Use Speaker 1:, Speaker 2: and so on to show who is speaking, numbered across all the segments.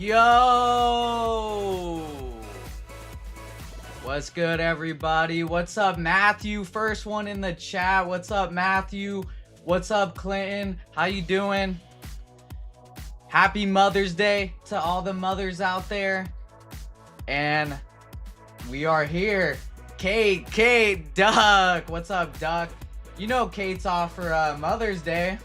Speaker 1: Yo! What's good, everybody? What's up, Matthew? First one in the chat. What's up, Matthew? What's up, Clinton? How you doing? Happy Mother's Day to all the mothers out there. And we are here. Kate, Duck. What's up, Duck? You know Kate's off for Mother's Day.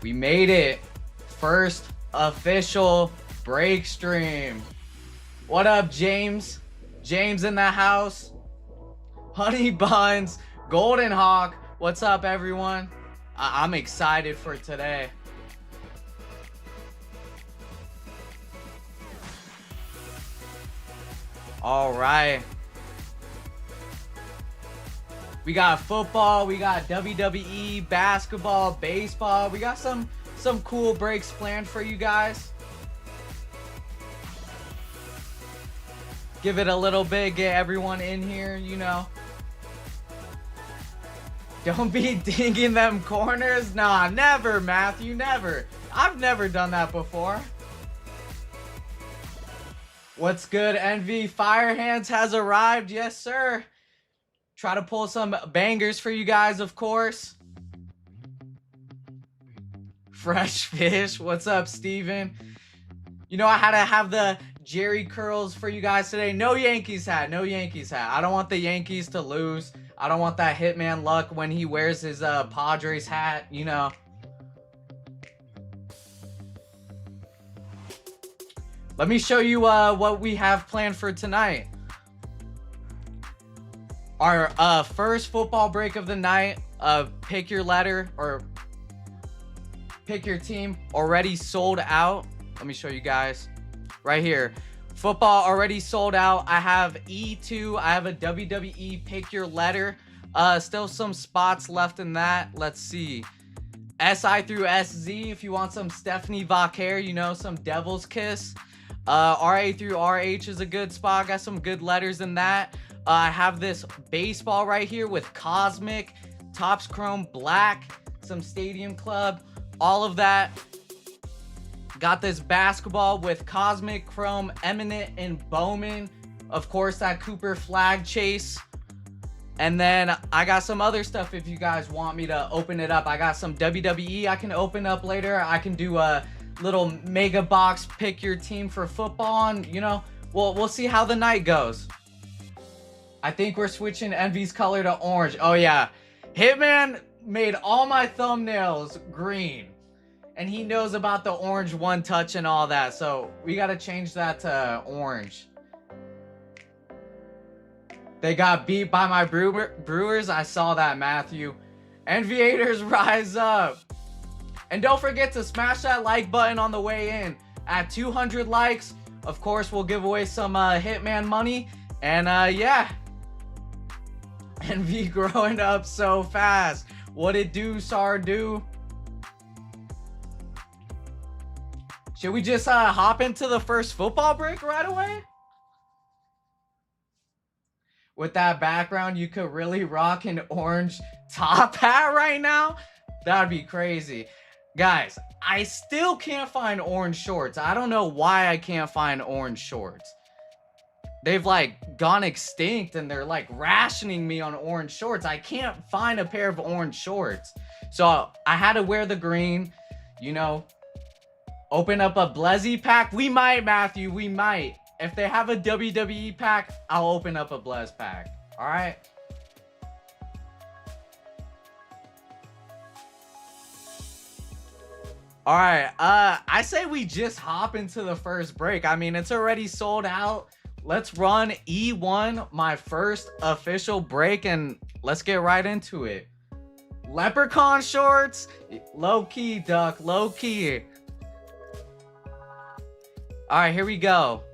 Speaker 1: We made it. First official break stream. What up, James? James in the house. Honey Buns. Golden Hawk. What's up, everyone? I'm excited for today. All right. We got football, we got WWE, basketball, baseball. We got some cool breaks planned for you guys. Give it a little bit, get everyone in here, you know. Don't be dinging them corners. Nah, never, Matthew, never. I've never done that before. What's good, Envy? Fire Hands has arrived. Yes, sir. Try to pull some bangers for you guys, of course. Fresh fish. What's up, Steven? You know, I had to have the Jerry curls for you guys today. No Yankees hat. No Yankees hat. I don't want the Yankees to lose. I don't want that Hitman luck when he wears his Padres hat, you know. Let me show you what we have planned for tonight. Our first football break of the night, pick your letter or pick your team, already sold out. Let me show you guys right here. Football already sold out. I have E2. I have a WWE pick your letter. Still some spots left in that. Let's see. SI through SZ if you want some Stephanie Vaquer, you know, some Devil's Kiss. RA through RH is a good spot. Got some good letters in that. I have this baseball right here with Cosmic, Topps Chrome Black, some Stadium Club, all of that. Got this basketball with Cosmic, Chrome, Eminent, and Bowman. Of course, that Cooper flag chase. And then I got some other stuff if you guys want me to open it up. I got some WWE I can open up later. I can do a little mega box, pick your team for football, and you know, we'll see how the night goes. I think we're switching Envy's color to orange. Oh yeah, Hitman made all my thumbnails green, and he knows about the orange one touch and all that, so we got to change that to orange. They got beat by my Brewers. I saw that, Matthew. Enviators, rise up. And don't forget to smash that like button on the way in. At 200 likes, of course, we'll give away some Hitman money. And yeah. Envy growing up so fast. What it do, Sardu? Should we just hop into the first football break right away? With that background, you could really rock an orange top hat right now. That'd be crazy. Guys, I still can't find orange shorts. I don't know why I can't find orange shorts. They've like gone extinct and they're like rationing me on orange shorts. I can't find a pair of orange shorts. So I had to wear the green, you know, open up a Blezzy pack. We might, Matthew, we might. If they have a WWE pack, I'll open up a Blez pack. All right. All right. I say we just hop into the first break. I mean, it's already sold out. Let's run E1, my first official break, and let's get right into it. Leprechaun shorts. Low key, Duck. Low key. All right, here we go.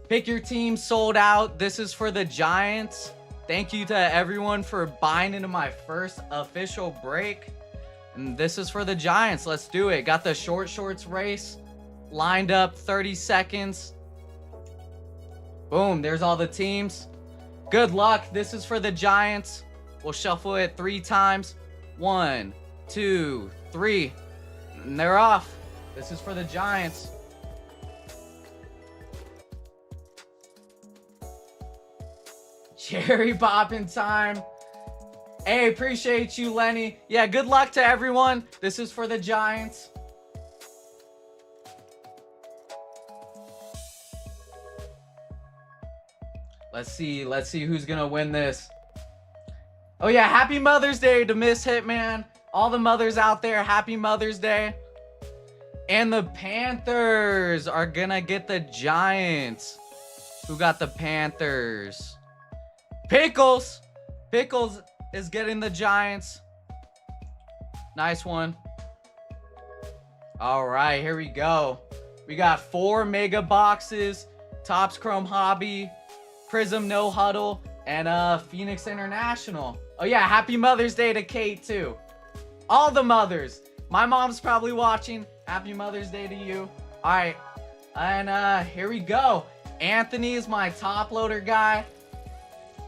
Speaker 1: Pick your team, sold out. This is for the Giants. Thank you to everyone for buying into my first official break. And this is for the Giants. Let's do it. Got the short shorts race lined up, 30 seconds. Boom, there's all the teams. Good luck. This is for the Giants. We'll shuffle it 3 times. 1, 2, 3. And they're off. This is for the Giants. Cherry popping time. Hey, appreciate you, Lenny. Yeah, good luck to everyone. This is for the Giants. Let's see who's gonna win this. Oh yeah, happy Mother's Day to Miss Hitman. All the mothers out there, happy Mother's Day. And the Panthers are gonna get the Giants. Who got the Panthers? Pickles. Pickles is getting the Giants. Nice one. All right, here we go. We got 4 mega boxes. Topps Chrome Hobby, Prism No Huddle, and Phoenix International. Oh yeah, happy Mother's Day to Kate too. All the mothers. My mom's probably watching. Happy Mother's Day to you. All right, and here we go. Anthony is my top loader guy.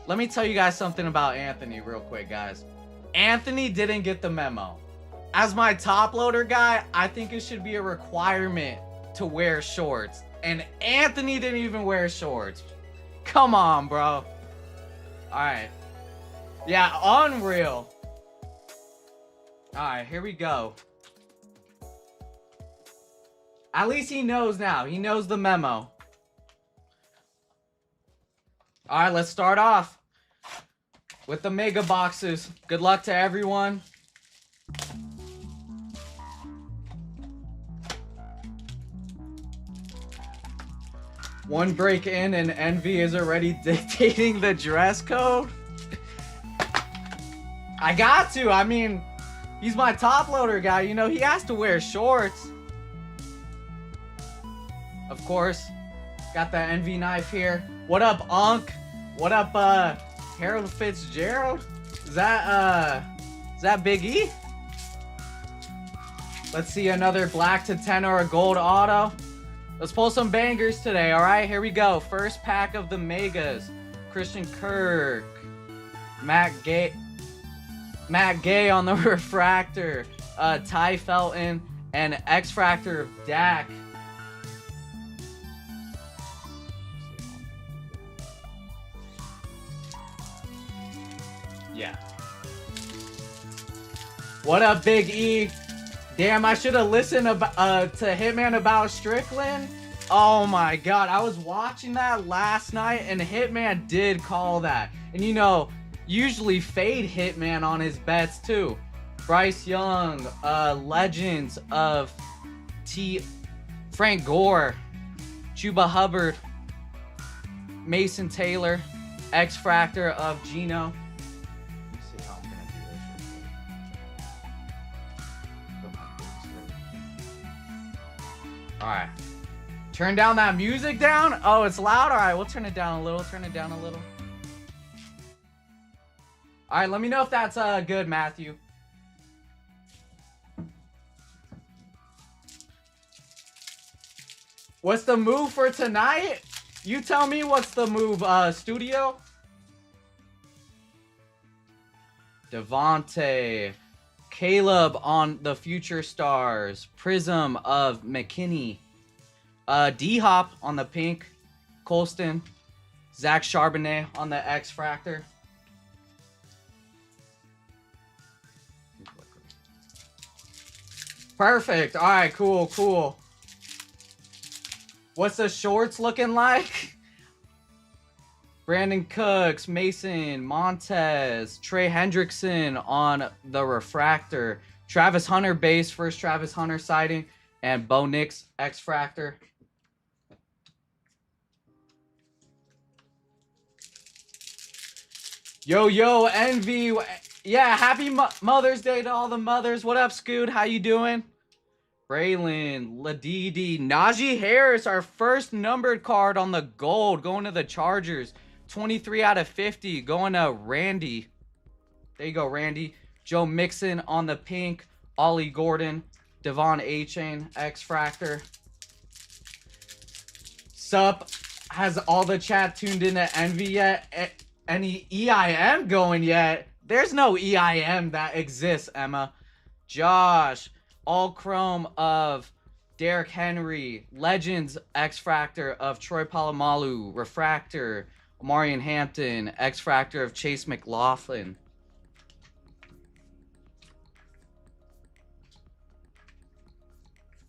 Speaker 1: Let me tell you guys something about Anthony real quick, guys. Anthony didn't get the memo. As my top loader guy, I think it should be a requirement to wear shorts. And Anthony didn't even wear shorts. Come on, bro. Alright. Yeah, unreal. Alright, here we go. At least he knows now. He knows the memo. Alright, let's start off with the mega boxes. Good luck to everyone. One break in and Envy is already dictating the dress code. I got to. I mean, he's my top loader guy. You know, he has to wear shorts. Of course. Got the Envy knife here. What up, Unk? What up, Harold Fitzgerald? Is that Big E? Let's see another black to 10 or a gold auto. Let's pull some bangers today, all right? Here we go. First pack of the megas. Christian Kirk. Matt Gay on the refractor. Ty Felton and X-Fractor of Dak. Yeah. What up, Big E? Damn, I should have listened to Hitman about Strickland. Oh my god, I was watching that last night and Hitman did call that. And you know, usually fade Hitman on his bets too. Bryce Young, legends of Frank Gore, Chuba Hubbard, Mason Taylor, X-Fractor of Gino. All right, turn down that music down. Oh, it's loud. All right, we'll turn it down a little. Turn it down a little. All right, let me know if that's good, Matthew. What's the move for tonight? You tell me what's the move, studio. Devontae. Caleb on the Future Stars. Prism of McKinney. D-Hop on the pink. Colston. Zach Charbonnet on the X-Fractor. Perfect. All right, cool, cool. What's the shorts looking like? Brandon Cooks, Mason, Montez, Trey Hendrickson on the refractor. Travis Hunter base, first Travis Hunter sighting. And Bo Nix, X-Fractor. Yo, Envy. Yeah, happy Mother's Day to all the mothers. What up, Scoot? How you doing? Braylon, Ladidi, Najee Harris, our first numbered card on the gold, going to the Chargers. 23 out of 50, going to Randy. There you go, Randy. Joe Mixon on the pink. Ollie Gordon. Devon A-Chain. X-Fractor. Sup? Has all the chat tuned into Envy yet? Any EIM going yet? There's no EIM that exists, Emma. Josh, all chrome of Derrick Henry, Legends X Fractor of Troy Polamalu, Refractor, Amarian Hampton, X Fractor of Chase McLaughlin.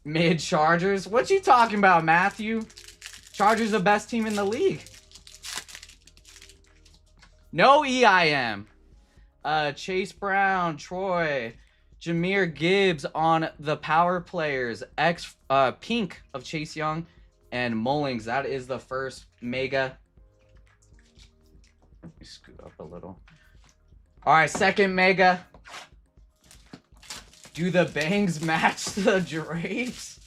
Speaker 1: Mid Chargers? What you talking about, Matthew? Chargers the best team in the league. No EIM. Chase Brown, Troy, Jahmyr Gibbs on the power players. Pink of Chase Young and Mullings. That is the first mega. Let me scoot up a little. All right, second mega. Do the bangs match the drapes?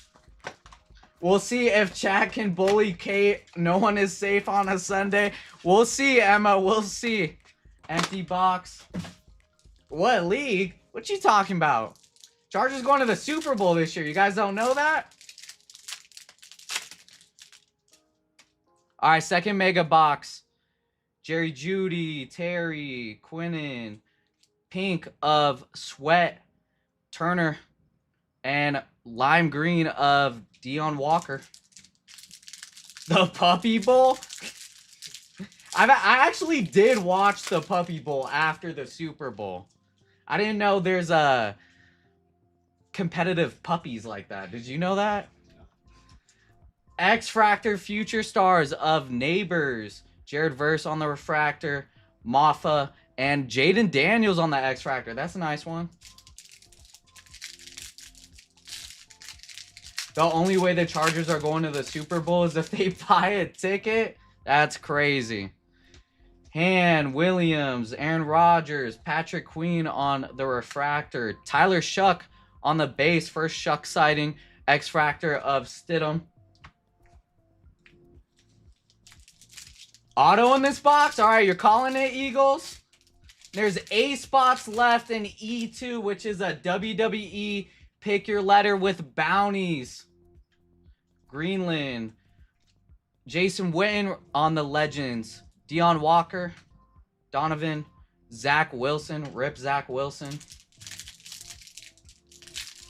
Speaker 1: We'll see if Chad can bully Kate. No one is safe on a Sunday. We'll see, Emma. We'll see. Empty box. What league? What you talking about? Chargers going to the Super Bowl this year. You guys don't know that? All right, second mega box. Jerry Jeudy, Terry, Quinnen, pink of Sweat, Turner, and lime green of Deion Walker. The Puppy Bowl? I actually did watch the Puppy Bowl after the Super Bowl. I didn't know there's competitive puppies like that. Did you know that? X Fractor Future Stars of Neighbors. Jared Verse on the Refractor. Maffa and Jaden Daniels on the X Fractor. That's a nice one. The only way the Chargers are going to the Super Bowl is if they buy a ticket. That's crazy. Han, Williams, Aaron Rodgers, Patrick Queen on the Refractor. Tyler Shuck on the base. First Shuck sighting. X Fractor of Stidham. Auto in this box? All right, you're calling it, Eagles? There's A spots left in E2, which is a WWE Pick Your Letter with bounties. Greenland. Jason Witten on the Legends. Deion Walker. Donovan. Zach Wilson. Rip Zach Wilson.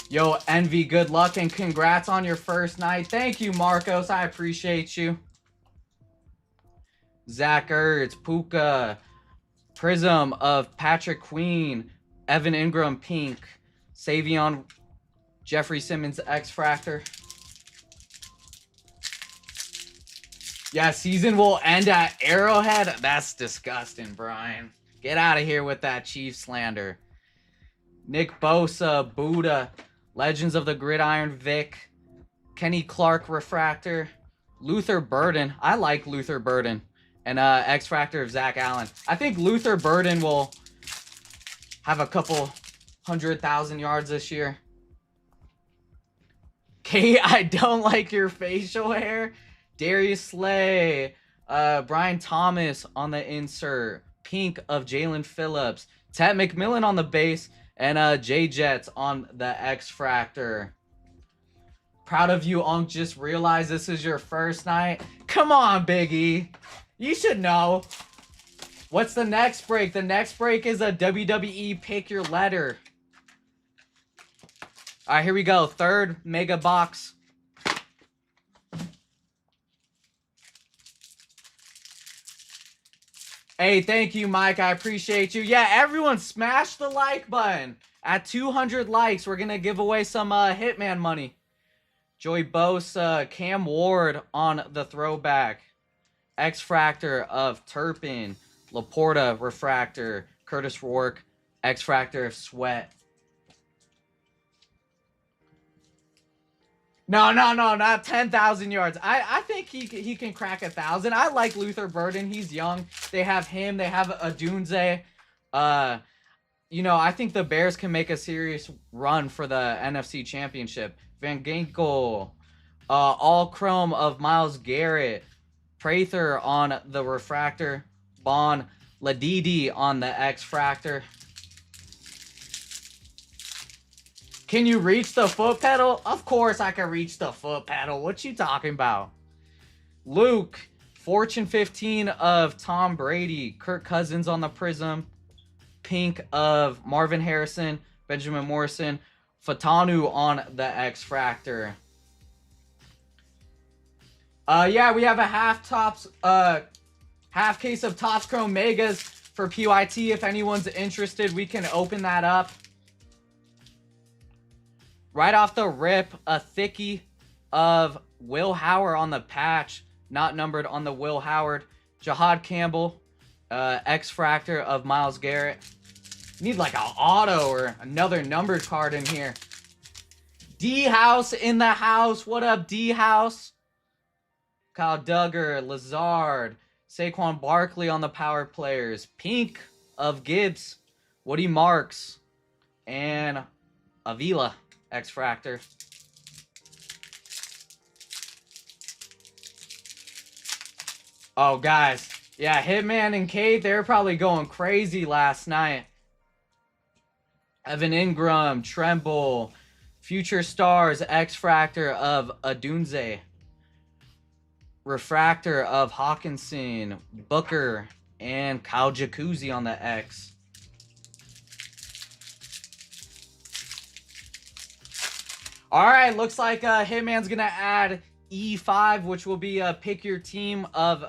Speaker 1: Yo, Envy, good luck and congrats on your first night. Thank you, Marcos. I appreciate you. Zach Ertz, Puka, Prism of Patrick Queen, Evan Ingram pink, Savion, Jeffrey Simmons X Fractor. Yeah, season will end at Arrowhead. That's disgusting, Brian. Get out of here with that Chiefs slander. Nick Bosa, Buddha, Legends of the Gridiron Vic, Kenny Clark Refractor, Luther Burden. I like Luther Burden. And X Fractor of Zach Allen. I think Luther Burden will have a couple 100,000 yards this year. Kate, I don't like your facial hair. Darius Slay. Brian Thomas on the insert. Pink of Jalen Phillips. Ted McMillan on the base. And J-Jets on the X Fractor. Proud of you, Unc. Just realized this is your first night. Come on, Biggie. You should know. What's the next break? The next break is a WWE Pick Your Letter. All right, here we go. Third mega box. Hey, thank you, Mike. I appreciate you. Yeah, everyone smash the like button. At 200 likes, we're going to give away some Hitman money. Joey Bosa, Cam Ward on the throwback. X Fractor of Turpin, Laporta Refractor, Curtis Rourke, X Fractor of Sweat. No, not 10,000 yards. I think he can crack 1,000. I like Luther Burden. He's young. They have him. They have Adunze. You know, I think the Bears can make a serious run for the NFC Championship. Van Ginkel, all chrome of Myles Garrett. Prather on the Refractor. Bon Ladidi on the X Fractor. Can you reach the foot pedal? Of course I can reach the foot pedal. What you talking about? Luke, Fortune 15 of Tom Brady. Kirk Cousins on the Prism. Pink of Marvin Harrison. Benjamin Morrison. Fatanu on the X Fractor. Yeah, we have a half case of Topps Chrome Megas for PYT. If anyone's interested, we can open that up. Right off the rip, a thickie of Will Howard on the patch, not numbered on the Will Howard. Jahad Campbell, X Fractor of Myles Garrett. Need like an auto or another numbered card in here. D House in the house. What up, D House? Kyle Duggar, Lazard, Saquon Barkley on the power players. Pink of Gibbs, Woody Marks, and Avila, X Fractor. Oh, guys. Yeah, Hitman and Kate, they were probably going crazy last night. Evan Ingram, Tremble, Future Stars, X Fractor of Adunze. Refractor of Hawkinson, Booker, and Kyle Jacuzzi on the X. All right, looks like Hitman's going to add E5, which will be pick your team of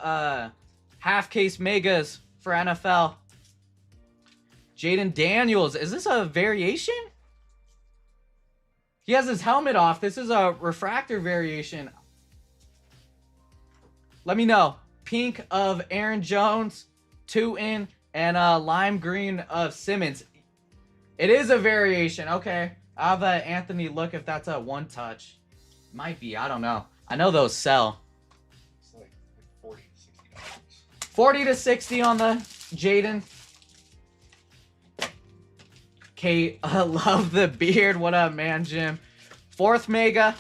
Speaker 1: half case megas for NFL. Jaden Daniels, is this a variation? He has his helmet off. This is a refractor variation. Let me know. Pink of Aaron Jones, Tootin, and lime green of Simmons. It is a variation. Okay. I'll have Anthony look if that's a one touch. Might be. I don't know. I know those sell.
Speaker 2: It's like $40 to $60.
Speaker 1: 40 to 60 on the Jaden. Kate, love the beard. What up, man, Jim? Fourth mega.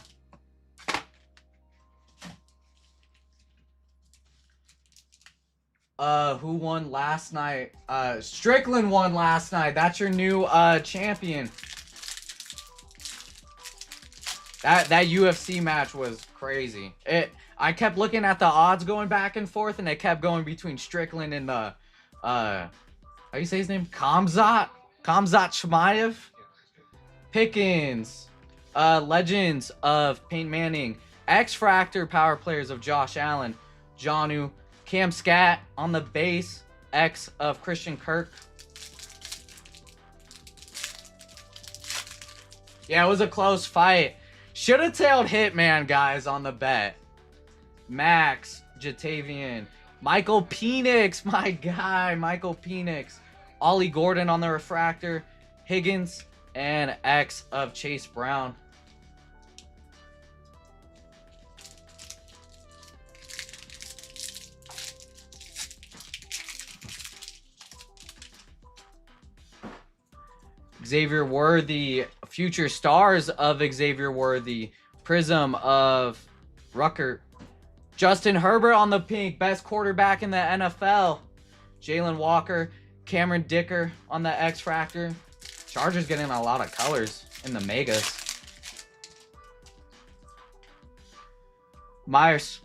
Speaker 1: Who won last night? Strickland won last night. That's your new champion. That UFC match was crazy. I kept looking at the odds going back and forth, and it kept going between Strickland and the how do you say his name? Khamzat Chimaev. Pickens. Legends of Peyton Manning. X Fractor power players of Josh Allen. Jonnu. Cam Scat on the base. X of Christian Kirk. Yeah, it was a close fight. Should have tailed Hitman, guys, on the bet. Max, Jatavian, Michael Penix, my guy, Michael Penix. Ollie Gordon on the refractor. Higgins, and X of Chase Brown. Xavier Worthy, Future Stars of Xavier Worthy, Prism of Rucker, Justin Herbert on the pink, best quarterback in the NFL, Jalen Walker, Cameron Dicker on the X Fractor. Chargers getting a lot of colors in the megas. Myers.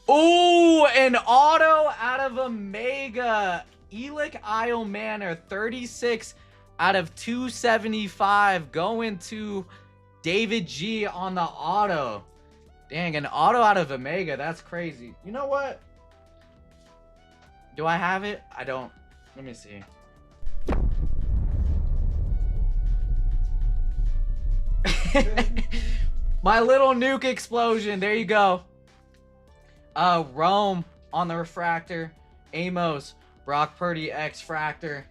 Speaker 1: Ooh, an auto out of a mega. Elic Isle Manor, 36 out of 275 going to David G on the auto. Dang, an auto out of a mega. That's crazy. You know what? Do I have it? I don't. Let me see. My little nuke explosion. There you go. Rome on the refractor. Amos. Brock Purdy X Fractor.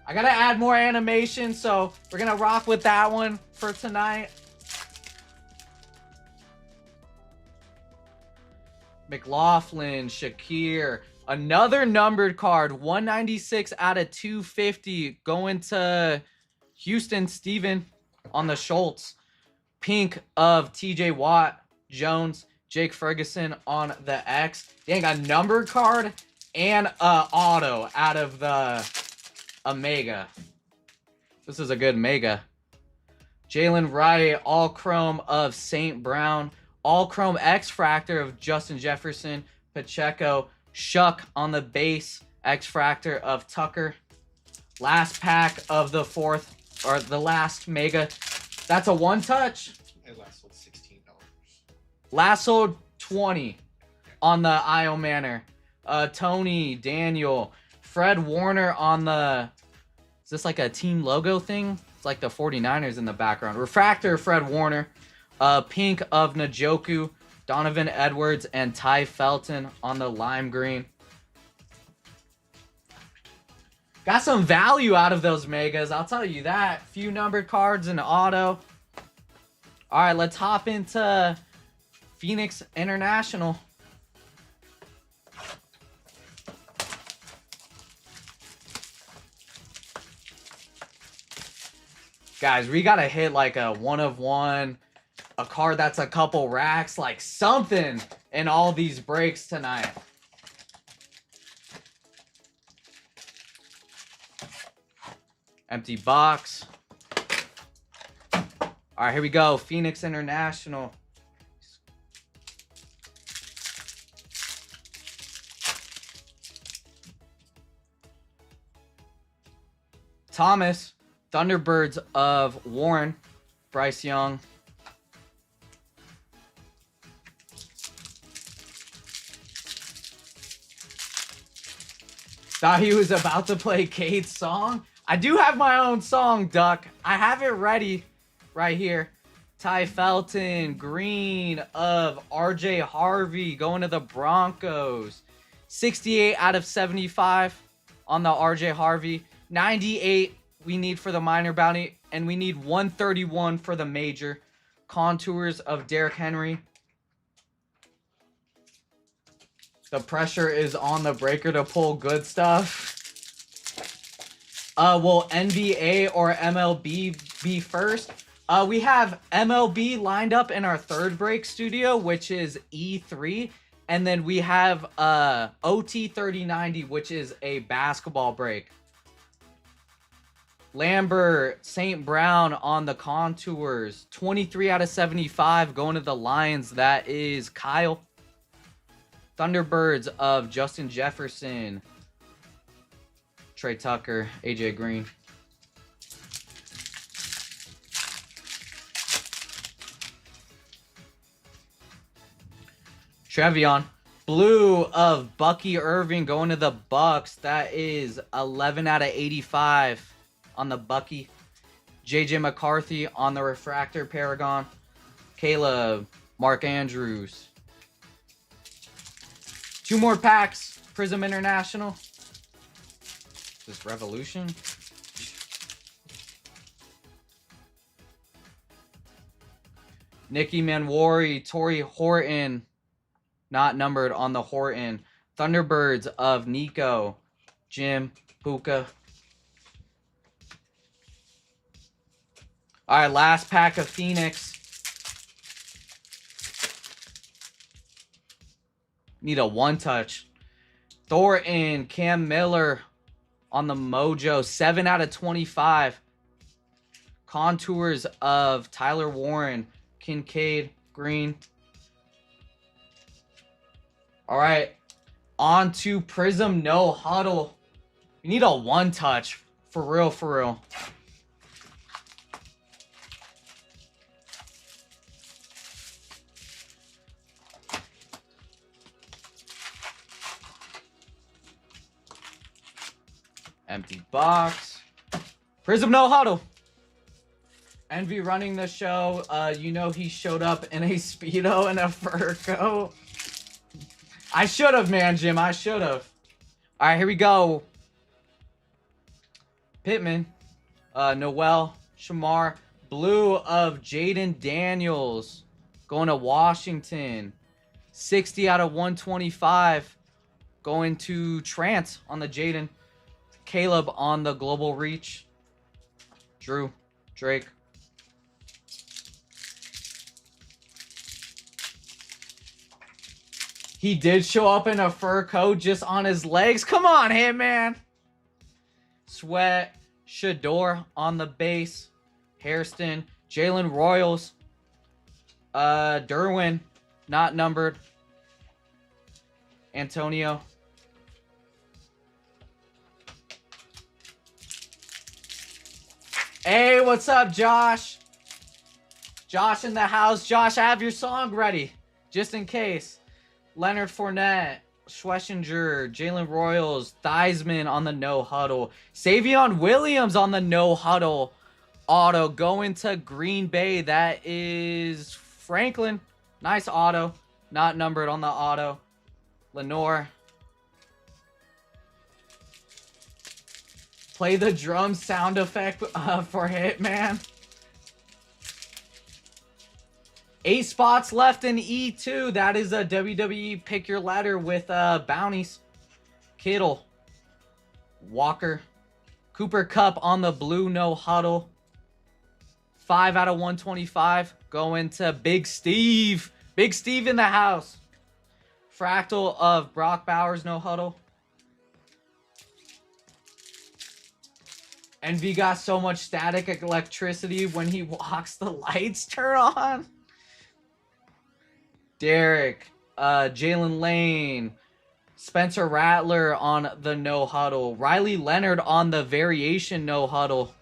Speaker 1: I gotta add more animation, so we're gonna rock with that one for tonight. McLaughlin, Shakir, another numbered card, 196 out of 250, going to Houston Steven on the Schultz. Pink of TJ Watt, Jones, Jake Ferguson on the X. Dang, a numbered card and auto out of the mega. This is a good mega. Jalen Wright, all chrome of St. Brown. All chrome X Fractor of Justin Jefferson. Pacheco. Shuck on the base. X Fractor of Tucker. Last pack of the fourth, or the last mega. That's a one touch.
Speaker 2: It last sold $16.
Speaker 1: Last sold 20 on the IO Manor. Tony, Daniel, Fred Warner on the... Is this like a team logo thing? It's like the 49ers in the background. Refractor, Fred Warner. Pink of Njoku, Donovan Edwards, and Ty Felton on the lime green. Got some value out of those megas, I'll tell you that. Few numbered cards and auto. All right, let's hop into Phoenix International. Guys, we gotta hit like a 1 of 1, a card that's a couple racks, like something in all these breaks tonight. Empty box. All right, here we go. Phoenix International. Thomas. Thunderbirds of Warren. Bryce Young. Thought he was about to play Kate's song. I do have my own song, Duck. I have it ready right here. Ty Felton, green of RJ Harvey, going to the Broncos. 68 out of 75 on the RJ Harvey. 98 we need for the minor bounty, and we need 131 for the major. Contours of Derrick Henry. The pressure is on the breaker to pull good stuff. Will NBA or MLB be first? We have MLB lined up in our third break studio, which is E3. And then we have OT 3090, which is a basketball break. Lambert, St. Brown on the contours. 23 out of 75 going to the Lions. That is Kyle. Thunderbirds of Justin Jefferson. Trey Tucker, AJ Green. Trevion. Blue of Bucky Irving going to the Bucks. That is 11 out of 85 on the Bucky. JJ McCarthy on the Refractor Paragon. Caleb, Mark Andrews. 2 more packs. Prism International. This Revolution. Nicky Manwari, Torrey Horton. Not numbered on the Horton. Thunderbirds of Nico. Jim, Puka. All right, last pack of Phoenix. Need a one-touch. Thornton, Cam Miller on the Mojo. 7 out of 25. Contours of Tyler Warren. Kincaid, green. All right. On to Prism, no huddle. We need a one-touch. For real, for real. Empty box. Prism no huddle. Envy running the show. You know he showed up in a Speedo and a fur coat. I should have, man, Jim. I should have. All right, here we go. Pittman. Noel. Shamar. Blue of Jaden Daniels. Going to Washington. 60 out of 125. Going to Trance on the Jaden. Caleb on the Global Reach. Drew. Drake. He did show up in a fur coat just on his legs. Come on, Hitman. Sweat. Shador on the base. Hairston. Jalen Royals. Derwin. Not numbered. Antonio. Hey, what's up, Josh? Josh in the house. Josh, I have your song ready, just in case. Leonard Fournette, Schlesinger, Jalen Royals, Theismann on the no huddle. Savion Williams on the no huddle. Auto going to Green Bay. That is Franklin. Nice auto. Not numbered on the auto. Lenore. Play the drum sound effect for Hitman. 8 spots left in E2. That is a WWE Pick Your Ladder with bounties. Kittle. Walker. Cooper Kupp on the blue no huddle. 5 out of 125. Going to Big Steve. Big Steve in the house. Fractal of Brock Bowers no huddle. Envy got so much static electricity when he walks, the lights turn on. Derek, Jalen Lane, Spencer Rattler on the no huddle. Riley Leonard on the variation no huddle.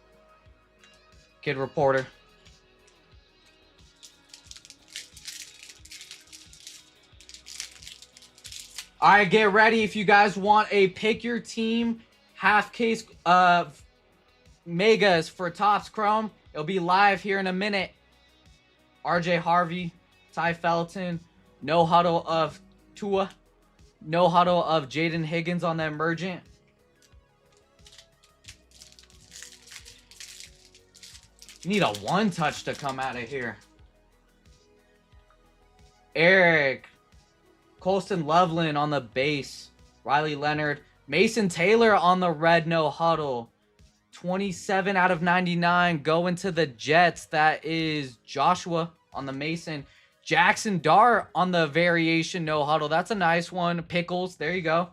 Speaker 1: Kid Reporter. All right, get ready. If you guys want a pick your team half case of megas for Topps Chrome, it'll be live here in a minute. RJ Harvey, Ty Felton, no huddle of Tua, no huddle of Jaden Higgins on the emergent. You need a 1-touch to come out of here. Eric, Colston Loveland on the base. Riley Leonard, Mason Taylor on the red no huddle. 27 out of 99 going to the Jets. That is Joshua on the Mason. Jackson Dart on the variation no huddle. That's a nice one. Pickles, there you go.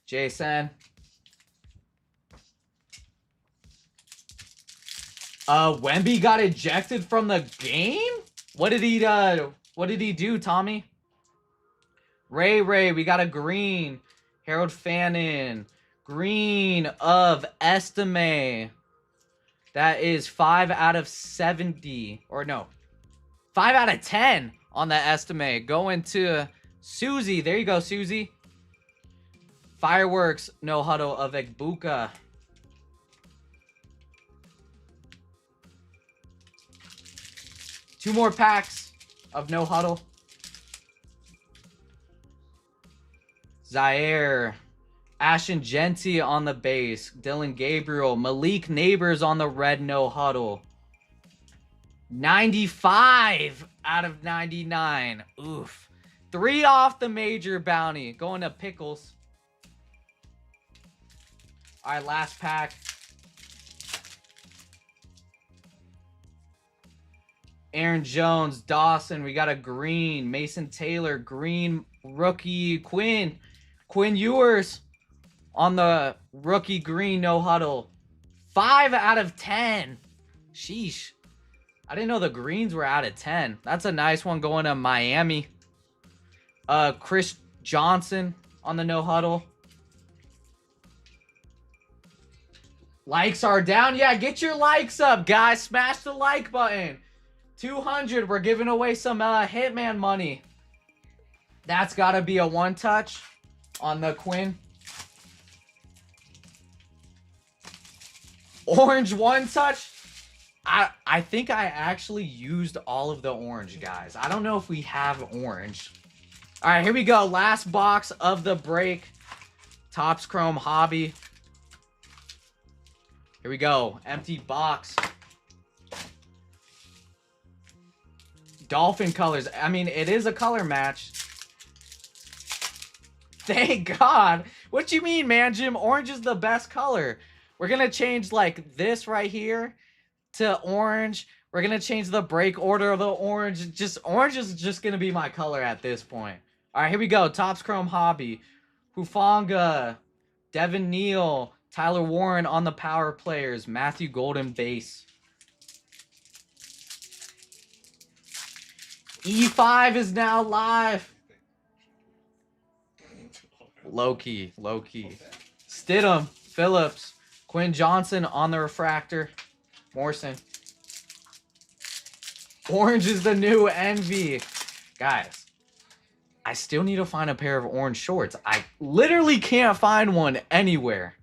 Speaker 1: Jason. Wemby got ejected from the game? What did he do, Tommy? Ray, we got a green. Harold Fannin. Green of Estime. That is 5 out of 70. Or no. 5 out of 10 on the Estime. Going to Susie. There you go, Susie. Fireworks. No huddle of Egbuka. Two more packs of no huddle. Zaire. Ashton Genty on the base. Dylan Gabriel. Malik Neighbors on the red no huddle. 95 out of 99. Oof. 3 off the major bounty. Going to Pickles. All right, last pack. Aaron Jones, Dawson. We got a green. Mason Taylor, green rookie. Quinn Ewers on the rookie green no huddle. 5 out of 10. Sheesh. I didn't know the greens were out of 10. That's a nice one going to Miami. Chris Johnson on the no huddle. Likes are down. Yeah, get your likes up, guys. Smash the like button. 200. We're giving away some Hitman money. That's got to be a 1-touch on the Quinn. Orange 1-touch. I think I actually used all of the orange, guys. I don't know if we have orange. All right, here we go. Last box of the break. Topps Chrome Hobby. Here we go. Empty box. Dolphin colors. I mean, it is a color match. Thank God. What you mean, man, Jim? Orange is the best color. We're going to change like this right here to orange. We're going to change the break order of the orange. Orange is just going to be my color at this point. All right, here we go. Topps Chrome Hobby. Hufanga. Devin Neal. Tyler Warren on the power players. Matthew Golden base. E5 is now live. Low-key. Stidham. Phillips. Quinn Johnson on the refractor. Morrison. Orange is the new envy. Guys, I still need to find a pair of orange shorts. I literally can't find one anywhere.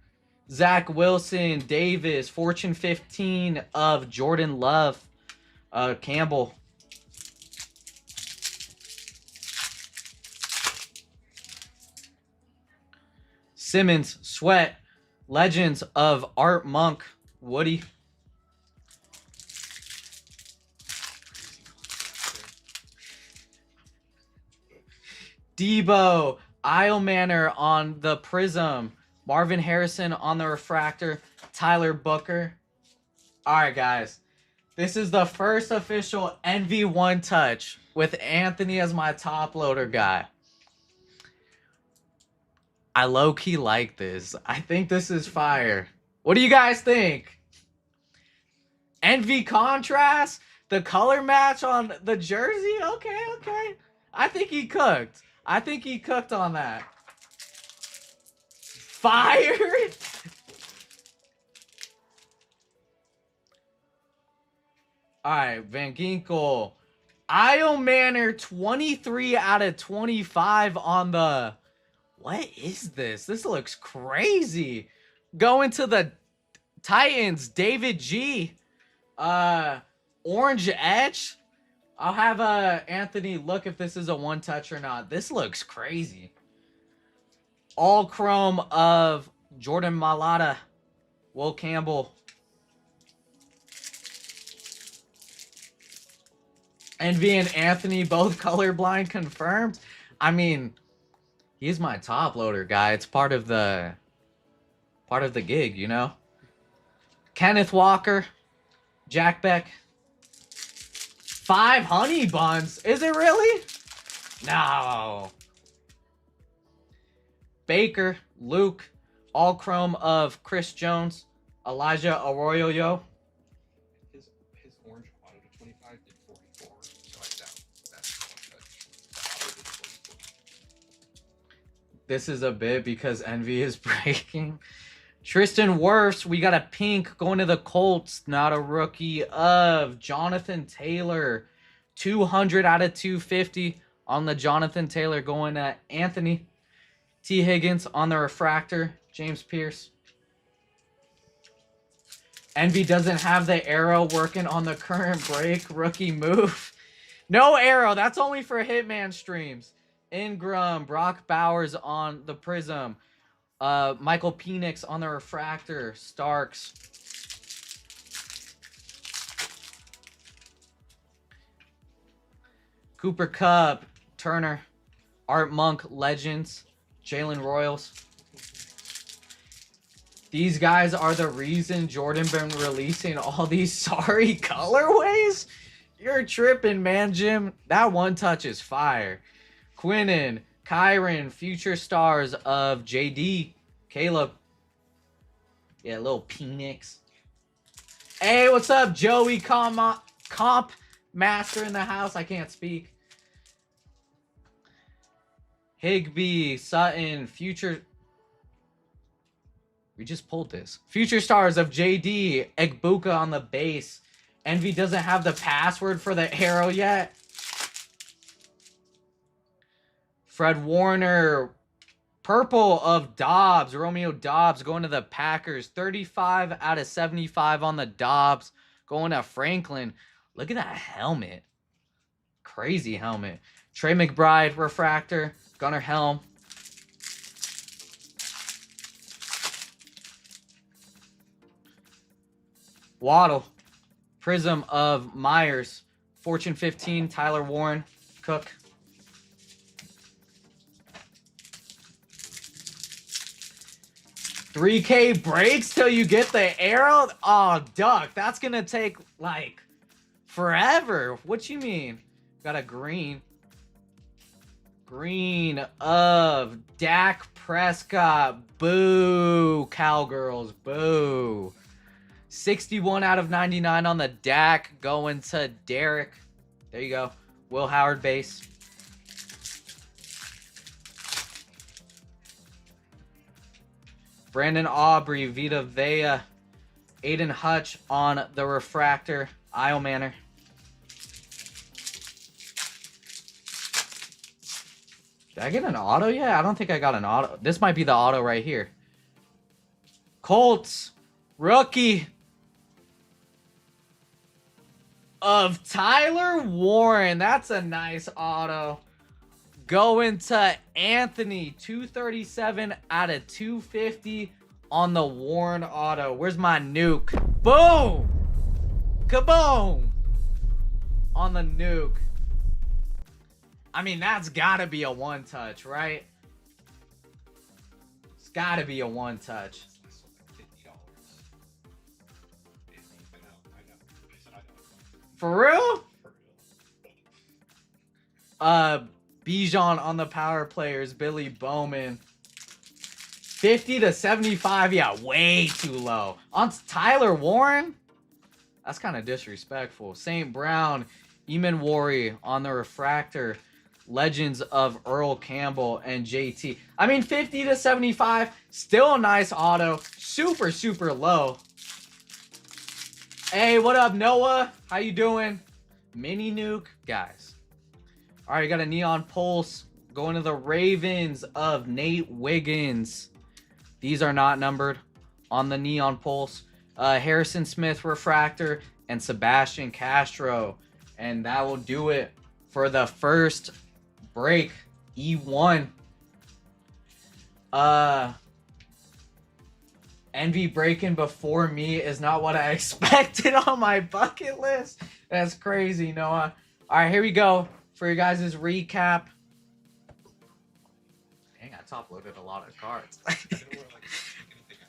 Speaker 1: Zach Wilson, Davis, Fortune 15 of Jordan Love, Campbell. Simmons, Sweat, Legends of Art Monk, Woody. Debo, Isle Manor on the Prism, Marvin Harrison on the Refractor, Tyler Booker. All right, guys. This is the first official Envy One Touch with Anthony as my top loader guy. I low-key like this. I think this is fire. What do you guys think? Envy contrast? The color match on the jersey? Okay, okay. I think he cooked. I think he cooked on that. Fire? Alright, Van Ginkel. Isle Manor 23 out of 25 on the... What is this? This looks crazy. Going to the Titans, David G. Orange Edge. I'll have Anthony look if this is a one touch or not. This looks crazy. All chrome of Jordan Mailata, Will Campbell. Envy and Anthony both colorblind confirmed. I mean, he's my top loader guy. It's part of the gig, you know. Kenneth Walker, Jack Beck. 5 honey buns. Is it really? No. Baker, Luke, all chrome of Chris Jones, Elijah Arroyo.
Speaker 2: His orange auto to 25 did 44, so I doubt that's one touch. The auto did 44.
Speaker 1: This is a bit because Envy is breaking. Tristan Wirfs, we got a pink going to the Colts, not a rookie, of Jonathan Taylor. 200 out of 250 on the Jonathan Taylor, going to Anthony. T. Higgins on the Refractor, James Pierce. Envy doesn't have the arrow working on the current break, rookie move. No arrow, that's only for Hitman streams. Ingram, Brock Bowers on the Prism. Michael Penix on the Refractor, Starks. Cooper Kupp, Turner, Art Monk, Legends, Jalen Royals. These guys are the reason Jordan been releasing all these sorry colorways? You're tripping, man, Jim. That one touch is fire. Quinnen, Kyron, future stars of JD, Caleb. Yeah, little Penix. Hey, what's up, Joey Comp Master in the house? I can't speak. Higbee, Sutton, future... We just pulled this. Future stars of JD, Egbuka on the base. Envy doesn't have the password for the arrow yet. Fred Warner, purple of Dobbs, Romeo Dobbs going to the Packers. 35 out of 75 on the Dobbs. Going to Franklin. Look at that helmet. Crazy helmet. Trey McBride, Refractor. Gunnar Helm. Waddle. Prism of Myers. Fortune 15, Tyler Warren. Cook. $3K breaks till you get the arrow? Oh, Duck. That's going to take, like, forever. What you mean? Got a green. Green of Dak Prescott. Boo, Cowgirls. Boo. 61 out of 99 on the Dak. Going to Derek. There you go. Will Howard base. Brandon Aubrey, Vita Vea. Aiden Hutch on the refractor. Isle Manor. Did I get an auto yet? I don't think I got an auto. This might be the auto right here. Colts. Rookie. Of Tyler Warren. That's a nice auto. Going to Anthony. 237 out of 250 on the Warren auto. Where's my nuke? Boom! Kaboom! On the nuke. I mean, that's gotta be a one touch, right? It's gotta be a one touch.
Speaker 2: I sold like $50. I know. I said I know.
Speaker 1: For real?
Speaker 2: For real.
Speaker 1: Bijan on the power players. Billy Bowman. 50 to 75. Yeah, way too low. On Tyler Warren? That's kind of disrespectful. St. Brown. Eamon Worry on the refractor. Legends of Earl Campbell and JT. I mean, 50 to 75. Still a nice auto. Super, super low. Hey, what up, Noah? How you doing? Mini nuke. Guys. All right, you got a Neon Pulse going to the Ravens of Nate Wiggins. These are not numbered on the Neon Pulse. Harrison Smith refractor and Sebastian Castro. And that will do it for the first break. E1. Envy breaking before me is not what I expected on my bucket list. That's crazy, Noah. All right, here we go for your guys' recap. Dang, I top loaded a lot of cards.
Speaker 2: I didn't want to like take anything out.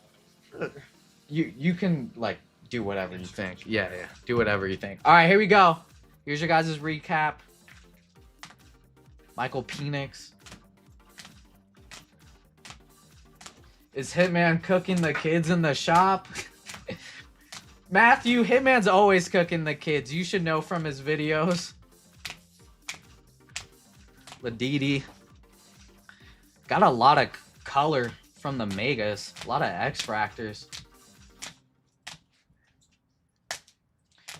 Speaker 2: I wasn't sure.
Speaker 1: You can like do whatever you think. Yeah, do whatever you think. All right, here we go. Here's your guys' recap. Michael Penix. Is Hitman cooking the kids in the shop? Matthew, Hitman's always cooking the kids. You should know from his videos. Ladidi. Got a lot of color from the Megas. A lot of X-Fractors.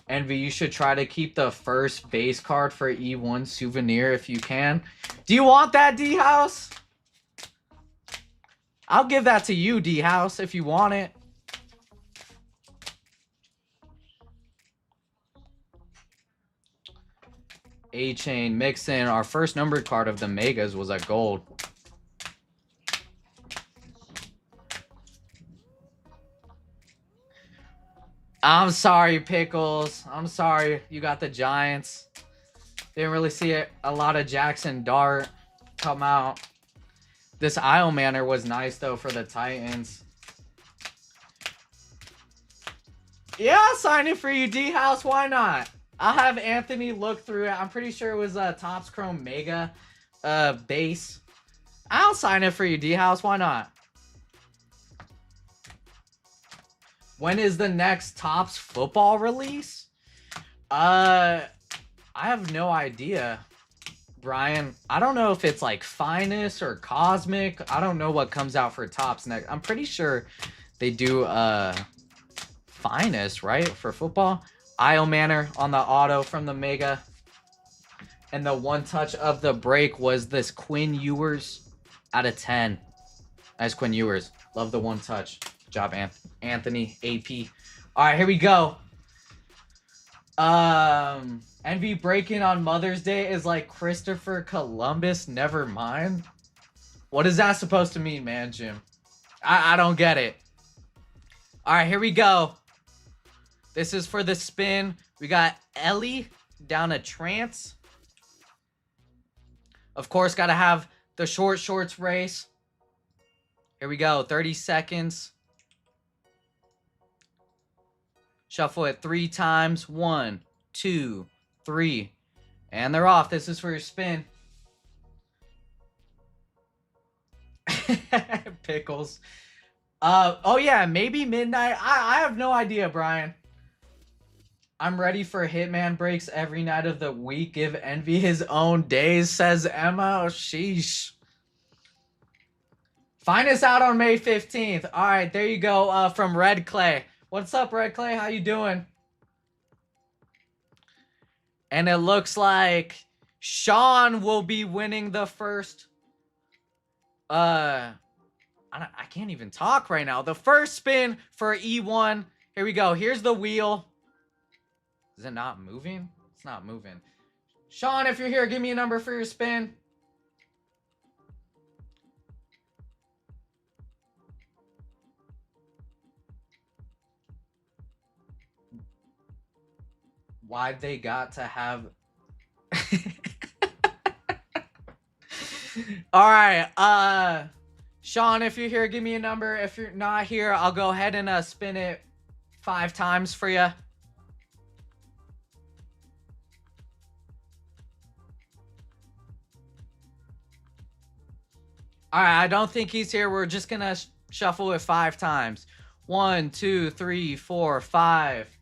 Speaker 1: Envy, you should try to keep the first base card for E1 souvenir if you can. Do you want that, D-House? I'll give that to you, D-House, if you want it. A-Chain, Mixin. Our first numbered card of the Megas was a gold. I'm sorry, Pickles. I'm sorry you got the Giants. Didn't really see a lot of Jackson Dart come out. This Isle Manor was nice, though, for the Titans. Yeah, I'll sign it for you, D-House. Why not? I'll have Anthony look through it. I'm pretty sure it was a Topps Chrome Mega base. I'll sign it for you, D-House. Why not? When is the next Topps football release? I have no idea, Brian. I don't know if it's like Finest or Cosmic. I don't know what comes out for Topps next. I'm pretty sure they do Finest, right, for football. Isle Manor on the auto from the Mega. And the one touch of the break was this Quinn Ewers out of 10. Nice Quinn Ewers. Love the one touch. Good job, Anthony, AP. All right, here we go. Envy breaking on Mother's Day is like Christopher Columbus, never mind. What is that supposed to mean, man, Jim? I don't get it. All right, here we go. This is for the spin. We got Ellie down a trance. Of course, got to have the short shorts race. Here we go. 30 seconds. Shuffle it 3 times. 1, 2, 3. And they're off. This is for your spin. Pickles. Oh, yeah. Maybe midnight. I have no idea, Brian. I'm ready for Hitman breaks every night of the week. Give Envy his own days, says Emma. Oh, sheesh. Find us out on May 15th. All right, there you go from Red Clay. What's up, Red Clay? How you doing? And it looks like Sean will be winning the first. I can't even talk right now. The first spin for E1. Here we go. Here's the wheel. Is it not moving? It's not moving. Sean, if you're here, give me a number for your spin. Why they got to have... All right. Sean, if you're here, give me a number. If you're not here, I'll go ahead and spin it 5 times for you. All right, I don't think he's here. We're just gonna shuffle it 5 times. 1, 2, 3, 4, 5.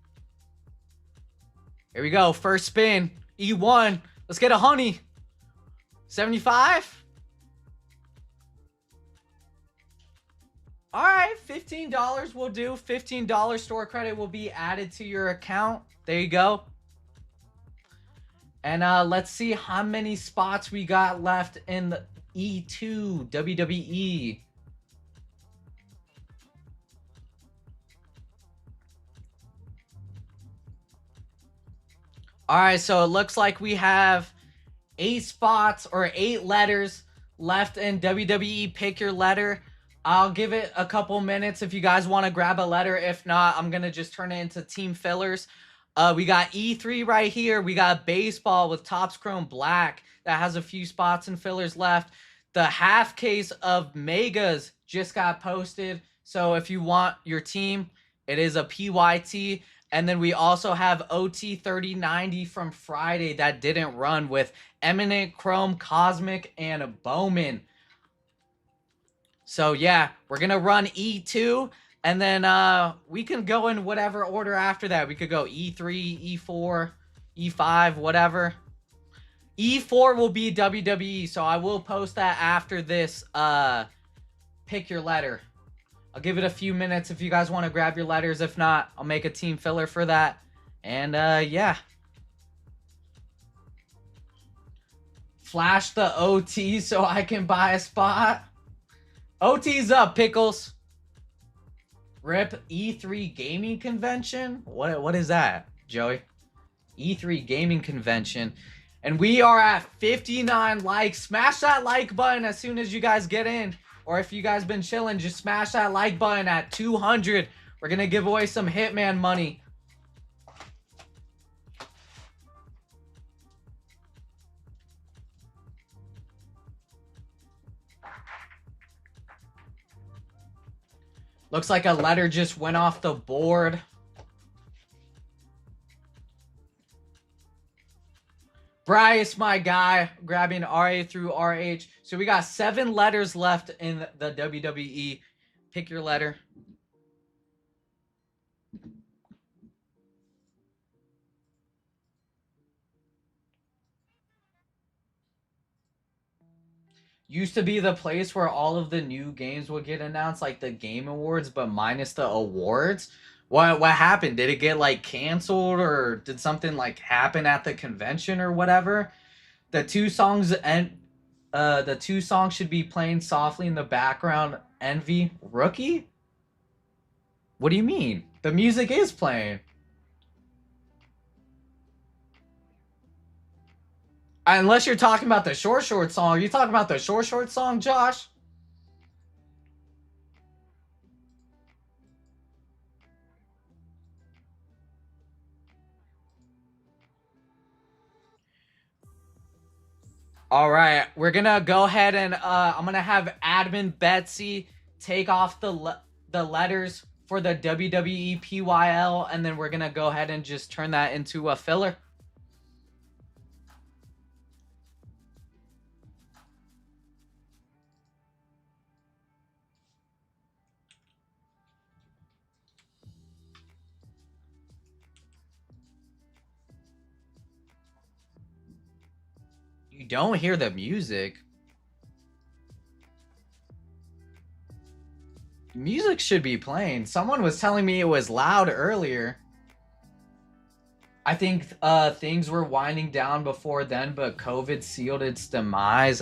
Speaker 1: Here we go. First spin. E1. Let's get a honey. 75. All right, $15 will do. $15 store credit will be added to your account. There you go. And let's see how many spots we got left in the E2 WWE. All right, so it looks like we have 8 spots or 8 letters left in WWE Pick Your Letter. I'll give it a couple minutes if you guys want to grab a letter. If not, I'm going to just turn it into team fillers. We got E3 right here. We got baseball with Topps Chrome Black that has a few spots and fillers left. The half case of Megas just got posted. So if you want your team, it is a PYT. And then we also have OT 3090 from Friday that didn't run with Eminent, Chrome, Cosmic, and Bowman. So yeah, we're going to run E2. And then we can go in whatever order after that. We could go E3, E4, E5, whatever. E4 will be WWE, so I will post that after this Pick Your Letter. I'll give it a few minutes if you guys want to grab your letters. If not, I'll make a team filler for that. And yeah. Flash the OT so I can buy a spot. OT's up, Pickles. Rip E3 Gaming Convention? What is that, Joey? E3 Gaming Convention. And we are at 59 likes. Smash that like button as soon as you guys get in. Or if you guys been chilling, just smash that like button at 200. We're going to give away some Hitman money. Looks like a letter just went off the board. Bryce, my guy, grabbing RA through RH. So we got 7 letters left in the WWE. Pick your letter. Used to be the place where all of the new games would get announced, like the Game Awards, but minus the awards. What happened? Did it get like canceled, or did something like happen at the convention or whatever? The 2 songs and the 2 songs should be playing softly in the background. Envy Rookie? What do you mean? The music is playing. Unless you're talking about the short song. Are you talking about the short song, Josh? All right, we're gonna go ahead and I'm gonna have admin Betsy take off the letters for the WWE PYL, and then we're gonna go ahead and just turn that into a filler. You don't hear the music. Music should be playing. Someone was telling me it was loud earlier. I think things were winding down before then, but COVID sealed its demise.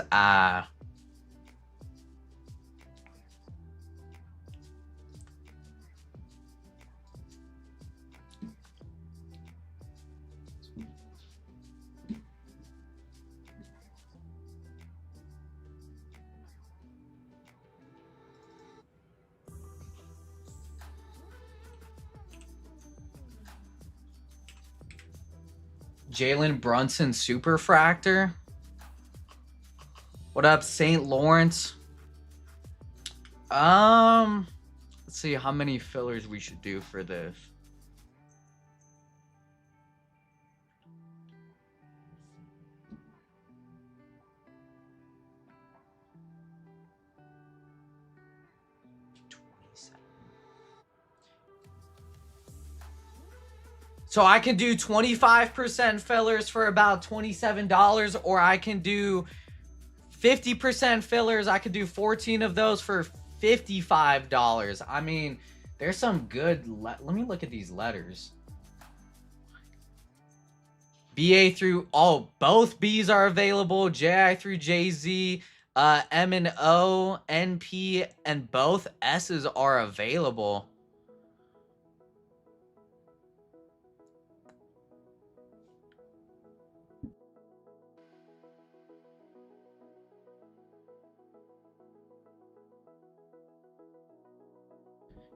Speaker 1: Jalen Brunson super fractor. What up, St. Lawrence? Let's see how many fillers we should do for this. So I can do 25% fillers for about $27, or I can do 50% fillers. I could do 14 of those for $55. I mean, there's some good... Let me look at these letters. BA through... Oh, both B's are available. JI through JZ, M and O, NP, and both S's are available.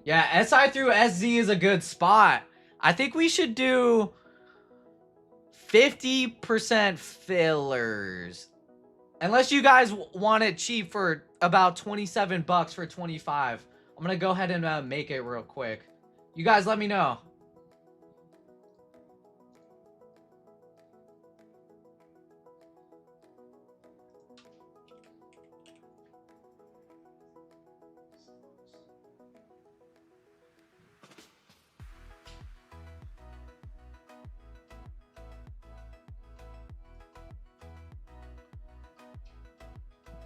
Speaker 1: Yeah, SI through SZ is a good spot. I think we should do 50% fillers. Unless you guys want it cheap for about 27 bucks for 25. I'm going to go ahead and make it real quick. You guys let me know.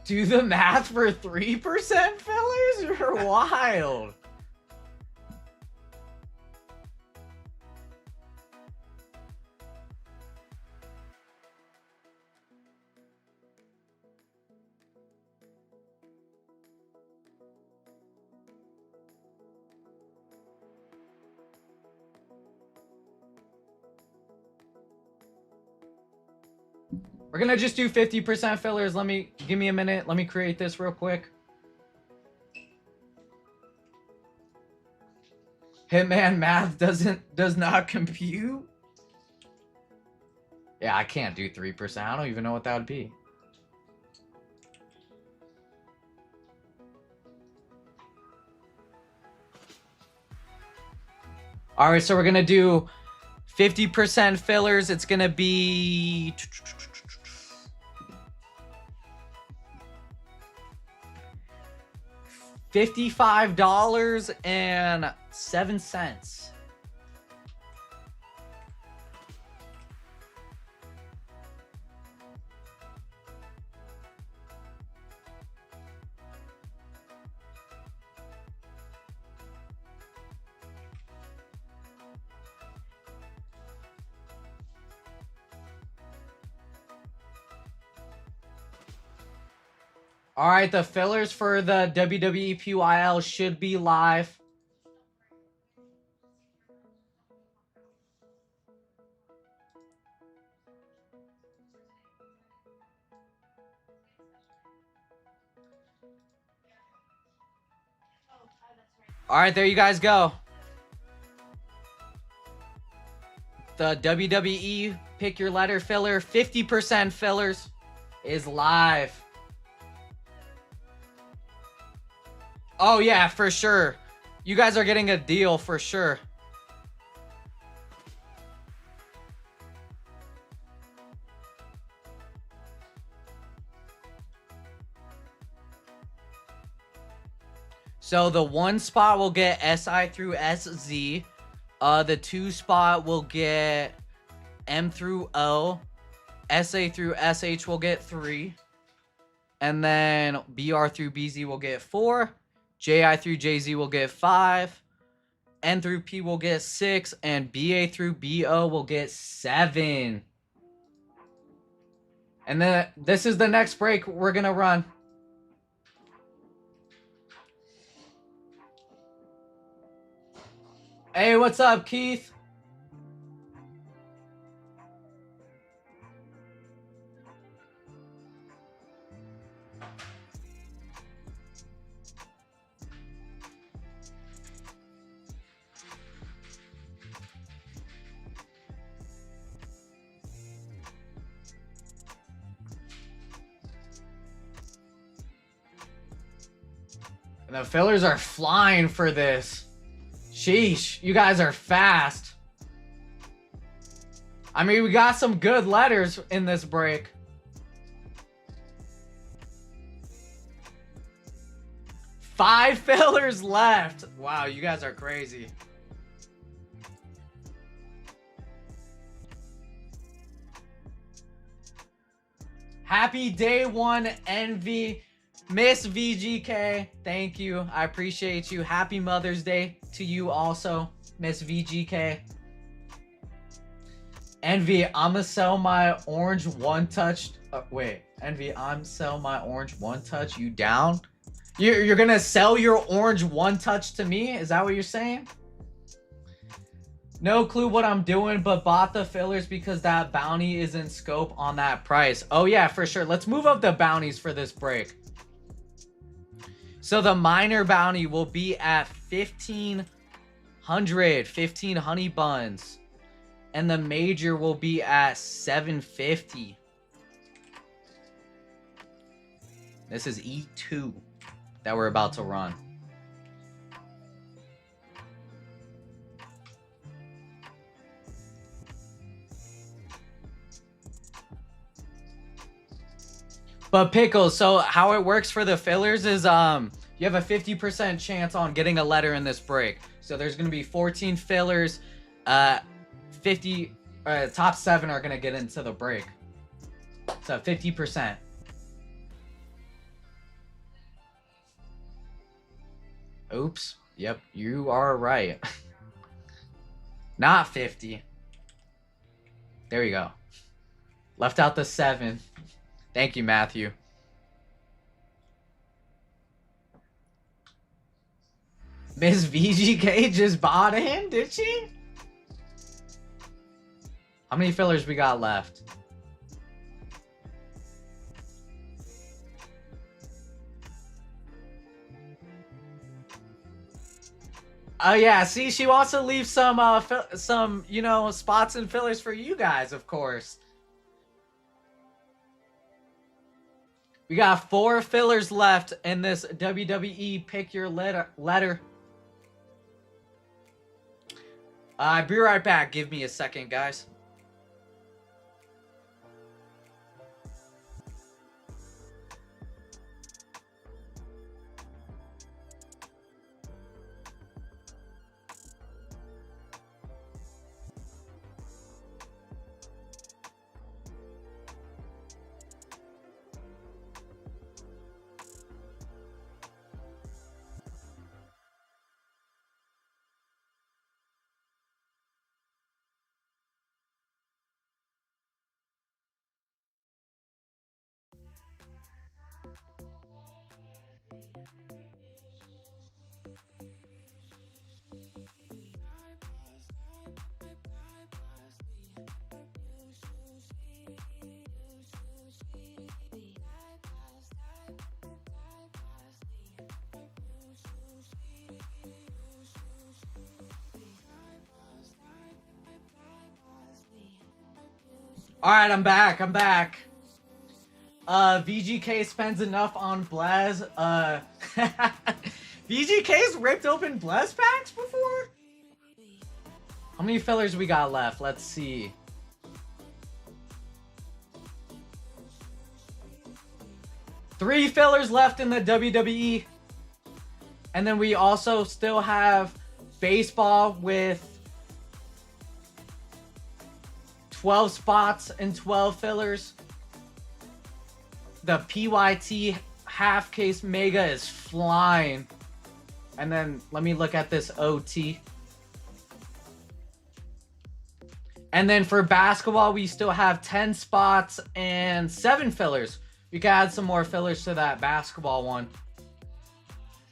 Speaker 1: Do the math for 3% fillers? You're wild. We're gonna just do 50% fillers. Give me a minute. Let me create this real quick. Hitman math does not compute. Yeah, I can't do 3%. I don't even know what that would be. All right, so we're gonna do 50% fillers. It's gonna be $55.07. All right, the fillers for the WWE PYL should be live. All right, there you guys go. The WWE Pick Your Letter filler, 50% fillers, is live. Oh, yeah, for sure. You guys are getting a deal for sure. So the 1 spot will get SI through SZ. The 2 spot will get M through O. SA through SH will get 3. And then BR through BZ will get 4. JI through JZ will get 5. N through P will get 6. And BA through BO will get 7. And then this is the next break we're going to run. Hey, what's up, Keith? And the fillers are flying for this. Sheesh, you guys are fast. I mean, we got some good letters in this break. Five fillers left. Wow, you guys are crazy. Happy day one, Envy. Miss VGK, thank you. I appreciate you. Happy Mother's Day to you also, Miss VGK. Envy, I'm gonna sell my orange one touch. Wait, Envy, I'm sell my orange one touch. You down? You're gonna sell your orange one touch to me? Is that what you're saying? No clue what I'm doing, but bought the fillers because that bounty is in scope on that price. Oh yeah, for sure. Let's move up the bounties for this break. So the minor bounty will be at 1,500, 15 honey buns. And the major will be at 750. This is E2 that we're about to run. But Pickles, so how it works for the fillers is you have a 50% chance on getting a letter in this break. So there's going to be 14 fillers. 50 top 7 are going to get into the break. So 50%. Oops. Yep, you are right. Not 50. There you go. Left out the 7. Thank you, Matthew. Miss VGK just bought in, did she? How many fillers we got left? Oh yeah, see, she wants to leave some you know, spots and fillers for you guys, of course. We got 4 fillers left in this WWE Pick Your Letter. I'll be right back. Give me a second, guys. All right, I'm back. VGK spends enough on Blaz. VGK's ripped open Blaz packs before? How many fillers we got left? Let's see. Three fillers left in the WWE. And then we also still have baseball with 12 spots and 12 fillers. The PYT half case mega is flying. And then let me look at this OT. And then for basketball, we still have 10 spots and 7 fillers. We can add some more fillers to that basketball one.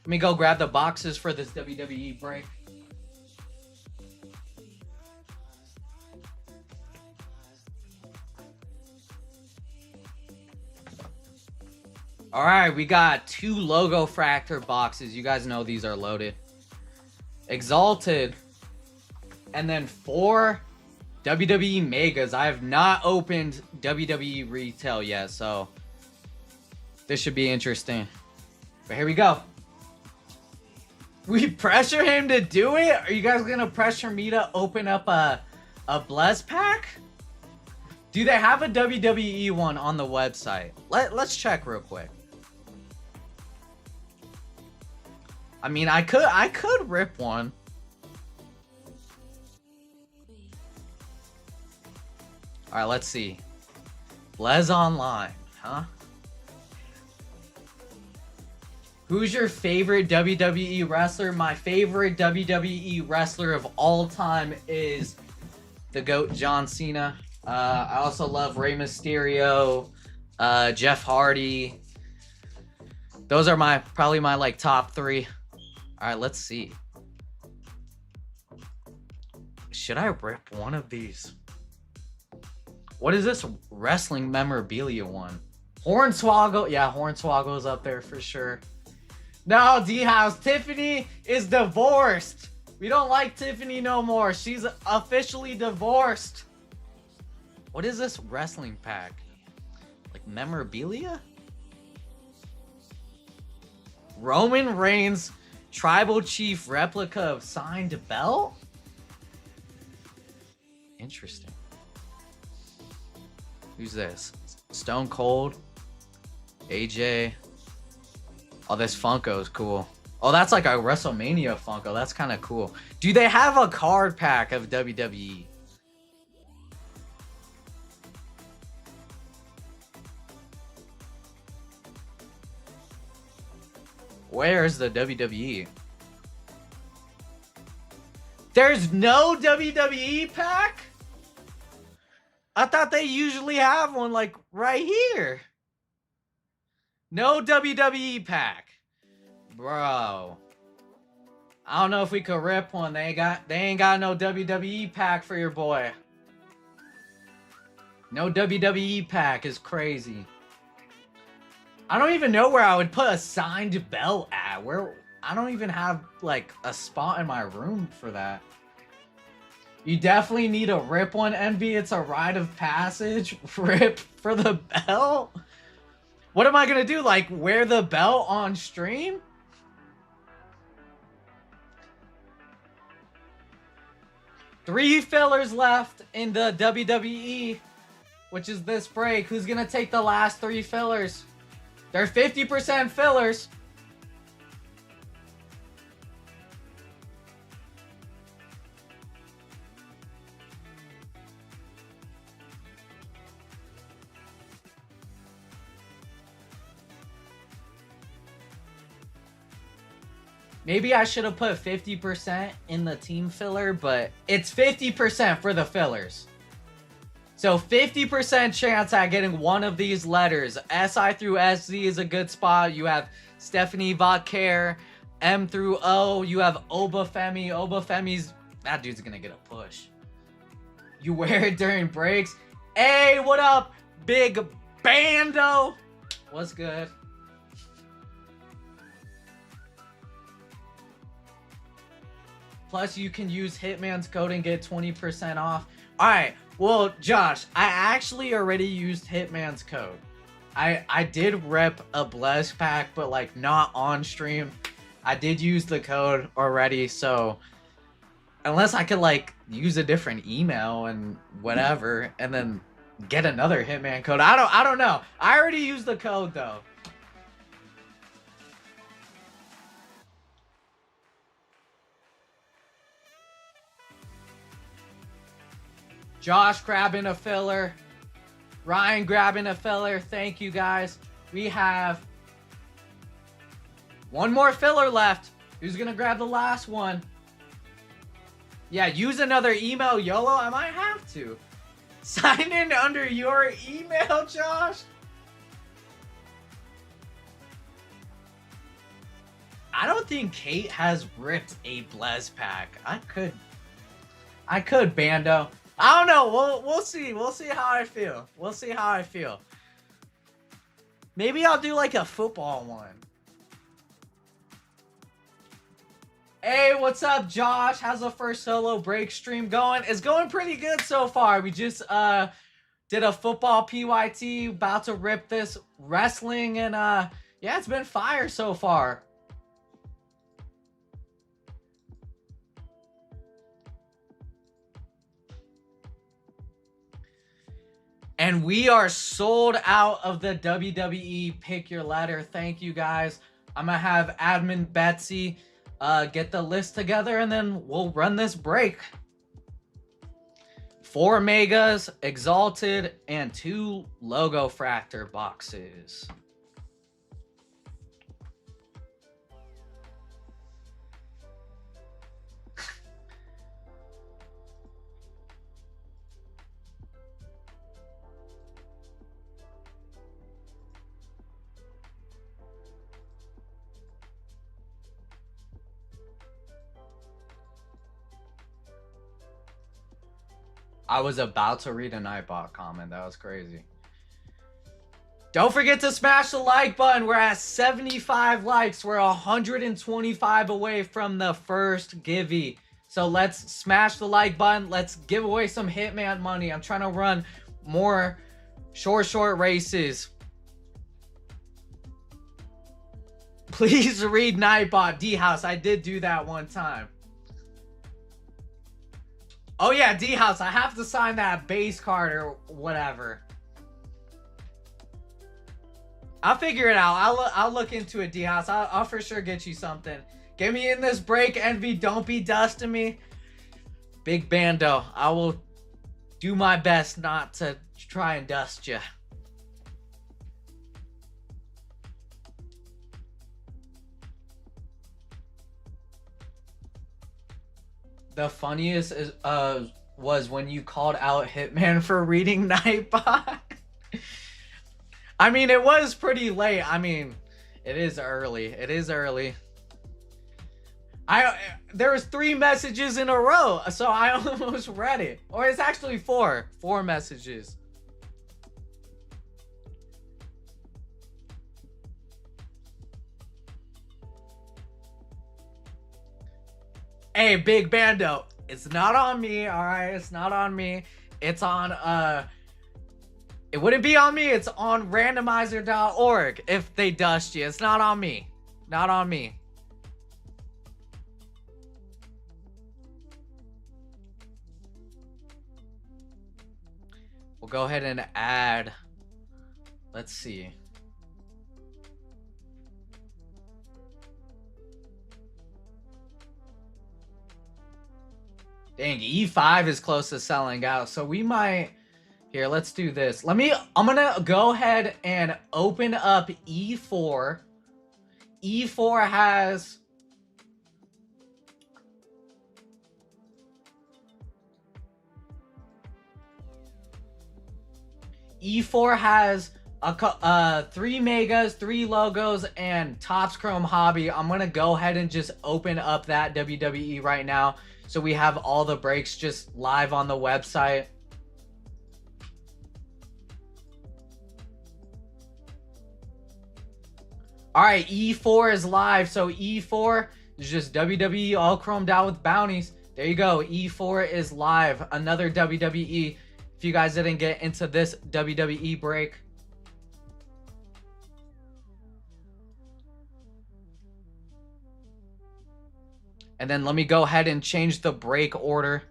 Speaker 1: Let me go grab the boxes for this WWE break. All right, we got 2 logo fractor boxes. You guys know these are loaded. Exalted. And then 4 WWE Megas. I have not opened WWE Retail yet, so this should be interesting. But here we go. We pressure him to do it? Are you guys gonna pressure me to open up a Bless pack? Do they have a WWE one on the website? Let's check real quick. I mean, I could rip one. All right, let's see. Blez Online, huh? Who's your favorite WWE wrestler? My favorite WWE wrestler of all time is the GOAT John Cena. I also love Rey Mysterio, Jeff Hardy. Those are probably my like top 3. All right, let's see. Should I rip one of these? What is this wrestling memorabilia one? Hornswoggle. Yeah, Hornswoggle's up there for sure. No, D-House. Tiffany is divorced. We don't like Tiffany no more. She's officially divorced. What is this wrestling pack? Like memorabilia? Roman Reigns Tribal Chief replica of signed belt? Interesting. Who's this? Stone Cold? AJ? Oh, this Funko is cool. Oh, that's like a WrestleMania Funko. That's kind of cool. Do they have a card pack of WWE? Where's the WWE? There's no WWE pack? I thought they usually have one like right here. No WWE pack. Bro. I don't know if we could rip one. They ain't got no WWE pack for your boy. No WWE pack is crazy. I don't even know where I would put a signed belt at. I don't even have like a spot in my room for that. You definitely need a rip one, Envy. It's a rite of passage. Rip for the belt? What am I gonna do? Like wear the belt on stream? Three fillers left in the WWE, which is this break. Who's gonna take the last 3 fillers? They're 50% fillers. Maybe I should have put 50% in the team filler, but it's 50% for the fillers. So 50% chance at getting one of these letters. SI through SZ is a good spot. You have Stephanie Vauquer. M through O. You have Obafemi. Obafemi's... That dude's gonna get a push. You wear it during breaks. Hey, what up, Big Bando? What's good? Plus, you can use Hitman's code and get 20% off. All right. Well, Josh, I actually already used Hitman's code. I did rip a Bless pack, but like not on stream. I did use the code already, so unless I could like use a different email and whatever, and then get another Hitman code. I don't know. I already used the code though. Josh grabbing a filler. Ryan grabbing a filler. Thank you guys. We have one more filler left. Who's gonna grab the last one? Yeah, use another email, YOLO. I might have to. Sign in under your email, Josh. I don't think Kate has ripped a Blez pack. I could, Bando. I don't know. We'll see. We'll see how I feel. We'll see how I feel. Maybe I'll do like a football one. Hey, what's up, Josh? How's the first solo break stream going? It's going pretty good so far. We just did a football PYT, about to rip this wrestling, and yeah, it's been fire so far. And we are sold out of the WWE Pick Your Letter. Thank you, guys. I'm going to have admin Betsy get the list together, and then we'll run this break. 4 Megas, Exalted, and 2 Logo Fractor boxes. I was about to read a Nightbot comment. That was crazy. Don't forget to smash the like button. We're at 75 likes. We're 125 away from the first givey. So let's smash the like button. Let's give away some Hitman money. I'm trying to run more short races. Please read Nightbot. D-House, I did do that one time. Oh yeah, D-House, I have to sign that base card or whatever. I'll figure it out. I'll look into it, D-House. I'll for sure get you something. Get me in this break, Envy. Don't be dusting me. Big Bando, I will do my best not to try and dust you. The funniest is was when you called out Hitman for reading Nightbot. I mean, it was pretty late. I mean, it is early. It is early. There was 3 messages in a row, so I almost read it. Or it's actually 4 messages. Hey, Big Bando, it's not on me, all right? It's not on me. It's on, it wouldn't be on me. It's on randomizer.org if they dust you. It's not on me. Not on me. We'll go ahead and add, let's see. Dang, E5 is close to selling out. So we might... Here, let's do this. I'm gonna go ahead and open up E4. E4 has... E4 has 3 Megas, 3 Logos, and Topps Chrome Hobby. I'm gonna go ahead and just open up that WWE right now. So we have all the breaks just live on the website. All right, E4 is live. So E4 is just WWE all chromed out with bounties. There you go. E4 is live. Another WWE. If you guys didn't get into this WWE break. And then let me go ahead and change the break order.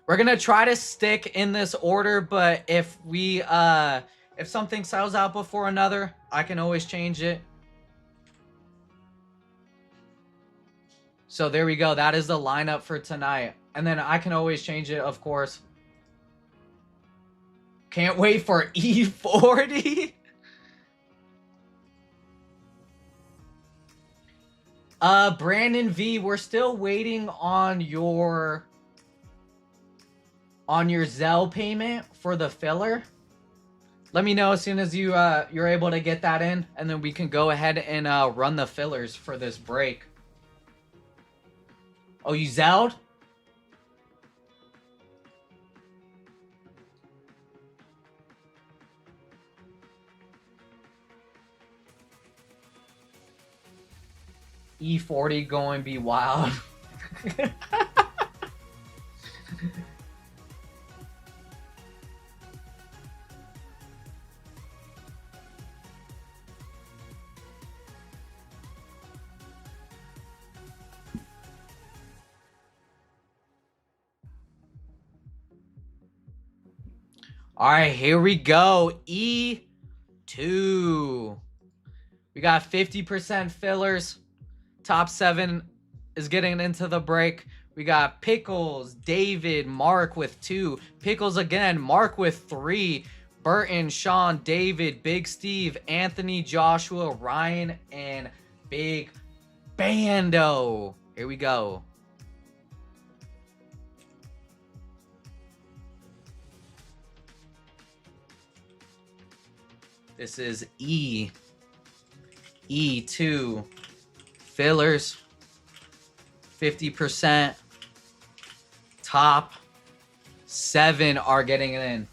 Speaker 1: We're gonna try to stick in this order, but if something sells out before another, I can always change it. So there we go. That is the lineup for tonight. And then I can always change it, of course. Can't wait for E40. Brandon V, we're still waiting on your Zelle payment for the filler. Let me know as soon as you're able to get that in, and then we can go ahead and run the fillers for this break. Oh, you Zelled? E40 going be wild. All right, here we go. E2. We got 50% fillers. Top 7 is getting into the break. We got Pickles, David, Mark with 2. Pickles again, Mark with 3. Burton, Sean, David, Big Steve, Anthony, Joshua, Ryan, and Big Bando. Here we go. This is E2 fillers, 50%. Top 7 are getting it in.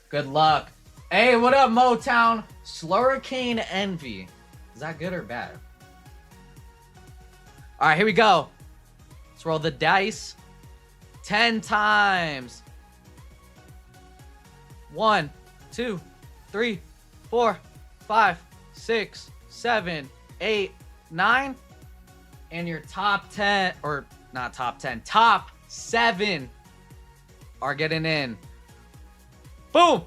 Speaker 1: Good luck. Hey, what up, Motown? Slurricane Envy. Is that good or bad? All right, here we go. Let's roll the dice 10 times. 1, 2, 3, 4, 5, 6, 7, 8, 9. And your top 10, or not top 10, top 7 are getting in. Boom!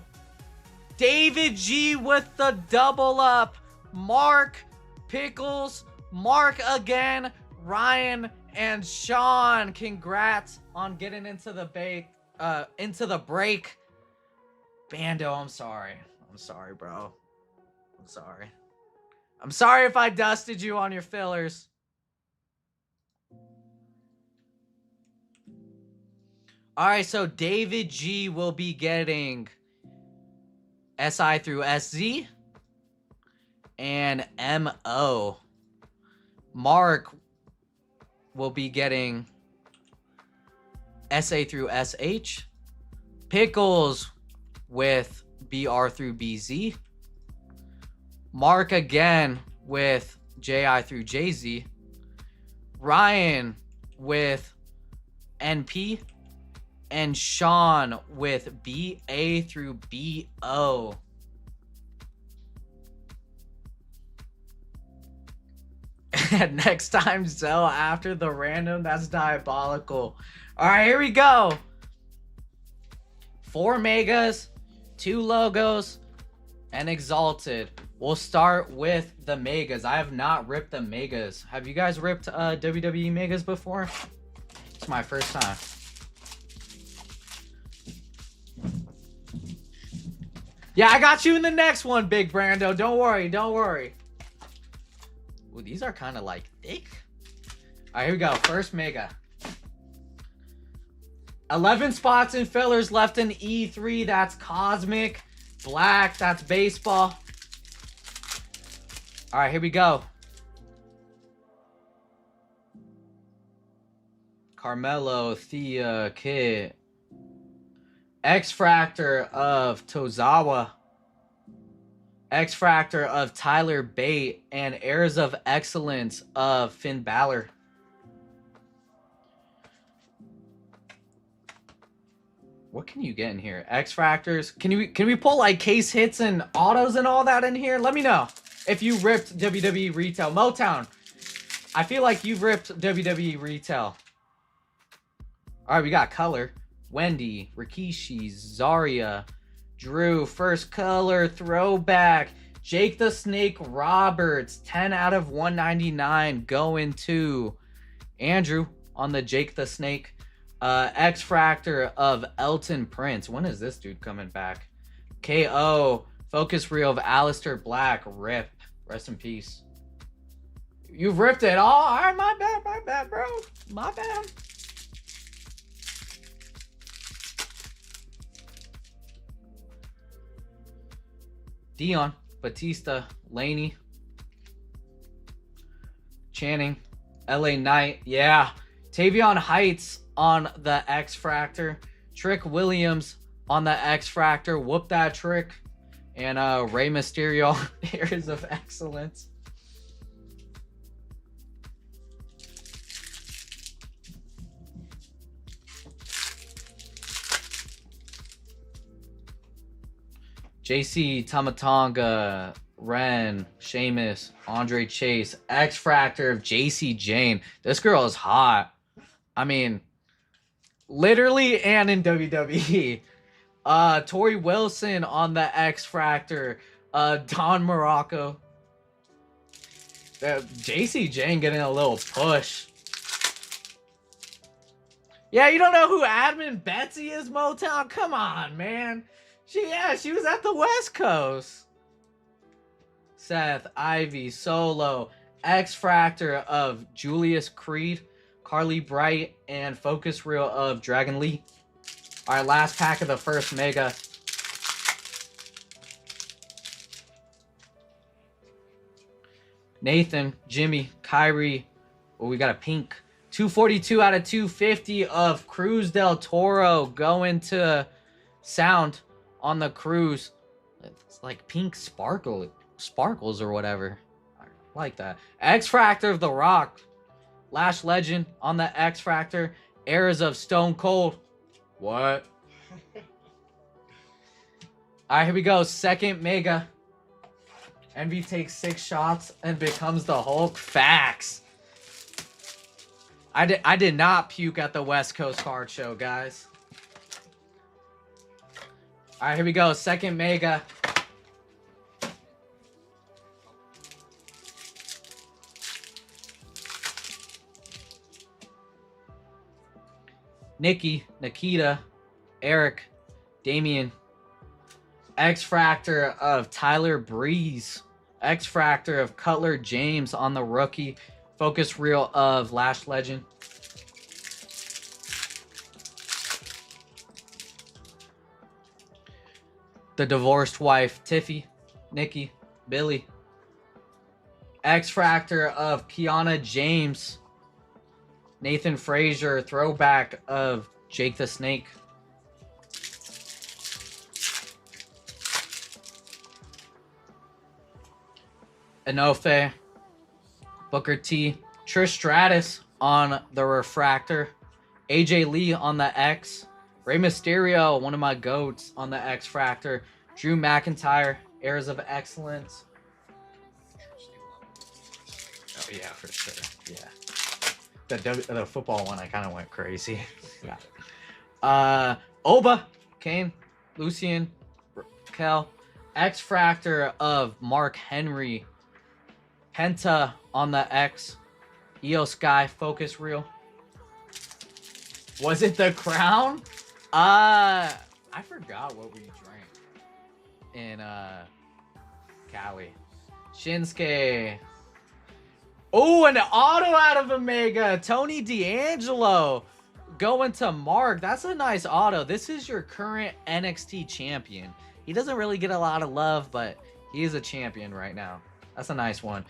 Speaker 1: David G with the double up. Mark, Pickles, Mark again, Ryan, and Sean. Congrats on getting into the break. Bando, I'm sorry. I'm sorry, bro. I'm sorry. I'm sorry if I dusted you on your fillers. All right, so David G will be getting SI through SZ and MO. Mark will be getting SA through SH. Pickles with BR through BZ. Mark again with JI through JZ. Ryan with NP. And Sean with BA through BO. Next time, Zell after the random. That's diabolical. All right, here we go. 4 megas, 2 logos, and Exalted. We'll start with the megas. I have not ripped the megas. Have you guys ripped WWE megas before? It's my first time. Yeah, I got you in the next one, Big Brando. Don't worry, don't worry. Ooh, these are kind of like thick. All right, here we go. First mega. 11 spots and fillers left in E3. That's Cosmic. Black, that's Baseball. All right, here we go. Carmelo, Thea, Kit. X-Fractor of Tozawa. X-Fractor of Tyler Bate. And Heirs of Excellence of Finn Balor. What can you get in here? X-Fractors. Can we pull like case hits and autos and all that in here? Let me know if you ripped WWE Retail. Motown, I feel like you've ripped WWE Retail. All right, we got color. Wendy, Rikishi, Zarya, Drew, first color, throwback, Jake the Snake Roberts, 10 out of 199 going to Andrew on the Jake the Snake. X Fractor of Elton Prince. When is this dude coming back? KO. Focus reel of Alistair Black. Rip. Rest in peace. You've ripped it. Oh, all right, my bad, bro. My bad. Dion, Batista, Laney, Channing, LA Knight. Yeah. Tavion Heights on the X Fractor. Trick Williams on the X Fractor. Whoop that trick. And Rey Mysterio, Areas of Excellence. JC, Tamatonga, Ren, Sheamus, Andre Chase, X Fractor of JC Jane. This girl is hot. I mean, literally and in WWE. Tori Wilson on the X Fractor. Don Morocco. JC Jane getting a little push. Yeah, you don't know who Admin Betsy is, Motown? Come on, man. She was at the West Coast. Seth, Ivy, Solo, X Fractor of Julius Creed, Carly Bright, and Focus Reel of Dragon Lee. All right, last pack of the first Mega. Nathan, Jimmy, Kyrie. Oh, we got a pink. 242 out of 250 of Cruz del Toro going to Sound on the Cruz. It's like pink sparkles or whatever. I like that. X Fractor of The Rock. Lash Legend on the X Fractor. Eras of Stone Cold. What? All right, here we go. Second Mega. Envy takes 6 shots and becomes the Hulk. Facts. I did not puke at the West Coast Card Show, guys. All right, here we go. Second Mega. Nikki, Nikita, Eric, Damian. X Fractor of Tyler Breeze. X Fractor of Cutler James on the rookie. Focus Reel of Lash Legend. The Divorced Wife, Tiffy, Nikki, Billy. X Fractor of Kiana James. Nathan Frazier, throwback of Jake the Snake. Enofe, Booker T, Trish Stratus on the Refractor, AJ Lee on the X, Rey Mysterio, one of my goats on the X Fractor, Drew McIntyre, Eras of Excellence. Oh yeah, for sure. Yeah. The football one, I kind of went crazy. Yeah. Oba, Kane, Lucian, Kel, X Fractor of Mark Henry, Penta on the X, EO Sky Focus Reel. Was it the Crown? I forgot what we drank in Cali. Shinsuke. Oh, an auto out of Omega. Tony D'Angelo going to Mark. That's a nice auto. This is your current NXT champion. He doesn't really get a lot of love, but he is a champion right now. That's a nice one.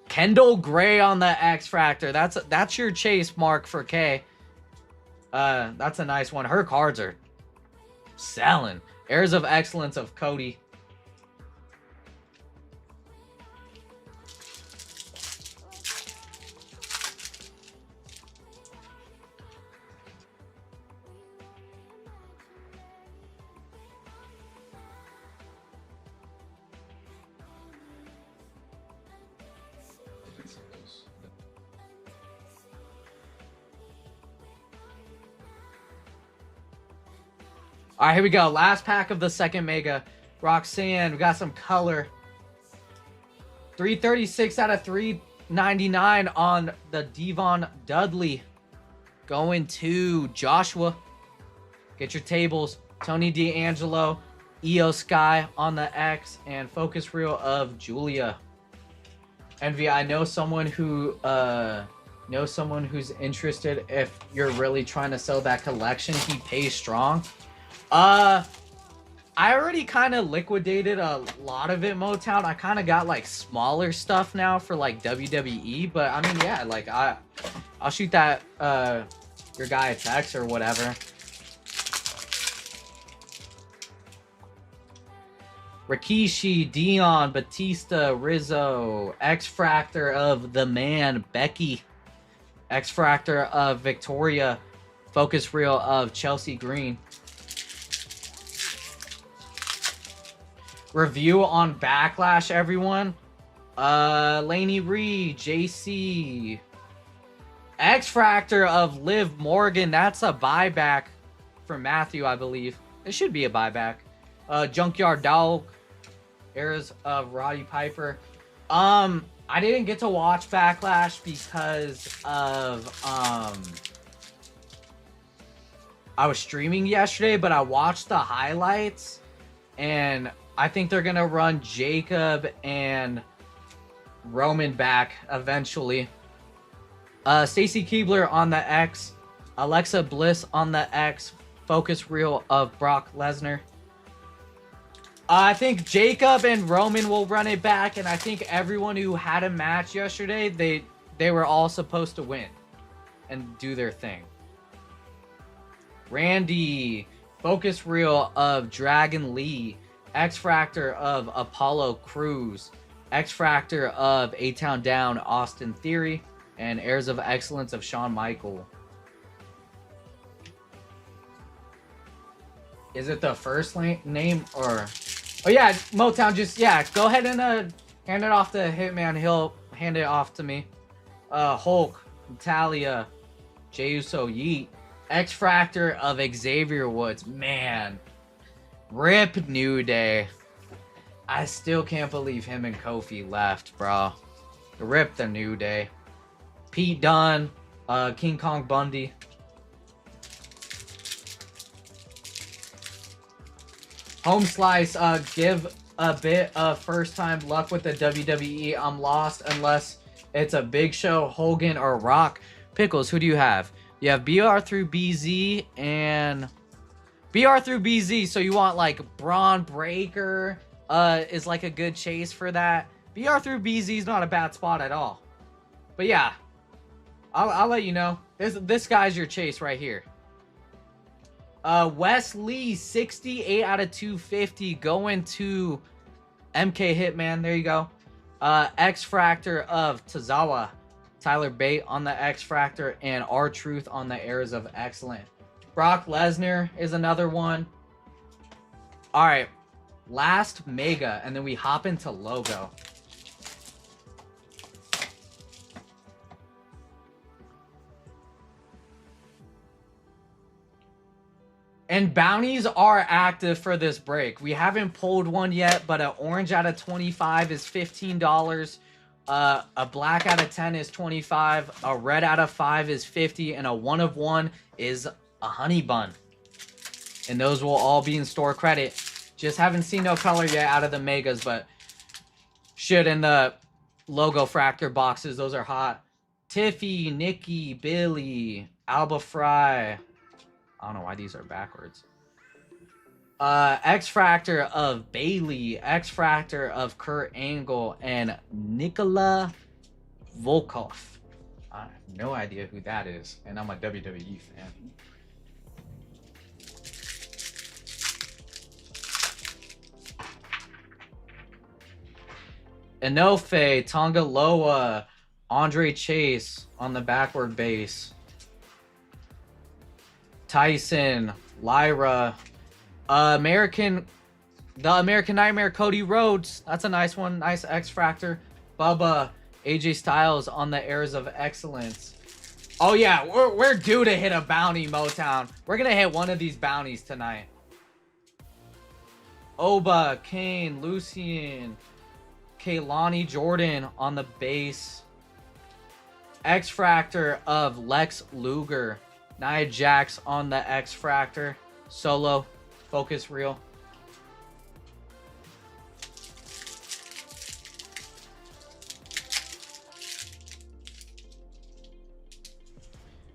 Speaker 1: Kendall Gray on the X Fractor. That's your chase, Mark, for K. That's a nice one. Her cards are selling. Heirs of Excellence of Cody. All right, here we go. Last pack of the second Mega. Roxanne, we got some color. 336 out of $1.99 on the Devon Dudley. Going to Joshua. Get your tables. Tony D'Angelo. EO Sky on the X. And focus reel of Julia. Envy, I know someone who who's interested if you're really trying to sell that collection. He pays strong. I already kind of liquidated a lot of it, Motown. I kind of got like smaller stuff now for like WWE, but I mean, yeah, like I'll shoot that your guy a text or whatever. Rikishi, Dion, Batista, Rizzo, X-Fractor of the man, Becky, X-Fractor of Victoria, focus reel of Chelsea Green. Review on Backlash, everyone. Laney Reed, JC. X-Fractor of Liv Morgan. That's a buyback for Matthew, I believe. It should be a buyback. Junkyard Dog. Eras of Roddy Piper. I didn't get to watch Backlash because of I was streaming yesterday, but I watched the highlights, and I think they're gonna run Jacob and Roman back eventually. Stacy Keebler on the X, Alexa Bliss on the X, focus reel of Brock Lesnar. I think Jacob and Roman will run it back, and I think everyone who had a match yesterday, they were all supposed to win and do their thing. Randy, focus reel of Dragon Lee, X-Fractor of Apollo Crews, X-Fractor of A-Town Down, Austin Theory, and Heirs of Excellence of Shawn Michael. Is it the first name or... Oh yeah, Motown, just, yeah, go ahead and hand it off to Hitman. He'll hand it off to me. Hulk, Natalia, Jey Uso, Yeet, X-Fractor of Xavier Woods. Man, rip New Day. I still can't believe him and Kofi left, bro. Rip the New Day. Pete Dunne, King Kong Bundy. Home Slice, give a bit of first time luck with the WWE. I'm lost unless it's a Big Show, Hogan, or Rock. Pickles, who do you have? You have BR through BZ and BR through BZ. So you want like Braun Breaker is like a good chase for that. BR through BZ is not a bad spot at all. But yeah, I'll let you know. This guy's your chase right here. Wes Lee, 68 out of 250, going to MK Hitman. There you go. X-Fractor of Tozawa, Tyler Bate on the X-Fractor, and R-Truth on the Heirs of Excellent. Brock Lesnar is another one. All right, last Mega, and then we hop into Logo. And bounties are active for this break. We haven't pulled one yet, but an orange out of 25 is $15. A black out of 10 is 25. A red out of 5 is 50. And a 1 of 1 is a honey bun. And those will all be in store credit. Just haven't seen no color yet out of the megas, but shit in the Logo Fractor boxes. Those are hot. Tiffy, Nikki, Billy, Alba Fry. I don't know why these are backwards. X-Fractor of Bailey, X-Fractor of Kurt Angle, and Nikola Volkov. I have no idea who that is, and I'm a WWE fan. Enofe, Tonga Loa, Andre Chase on the backward base. Tyson, Lyra, the American Nightmare, Cody Rhodes. That's a nice one. Nice X-Fractor. Bubba, AJ Styles on the Heirs of Excellence. Oh yeah, we're due to hit a bounty, Motown. We're gonna hit one of these bounties tonight. Oba, Kane, Lucian, Kaylani Jordan on the base. X Fractor of Lex Luger. Nia Jax on the X Fractor. Solo. Focus reel.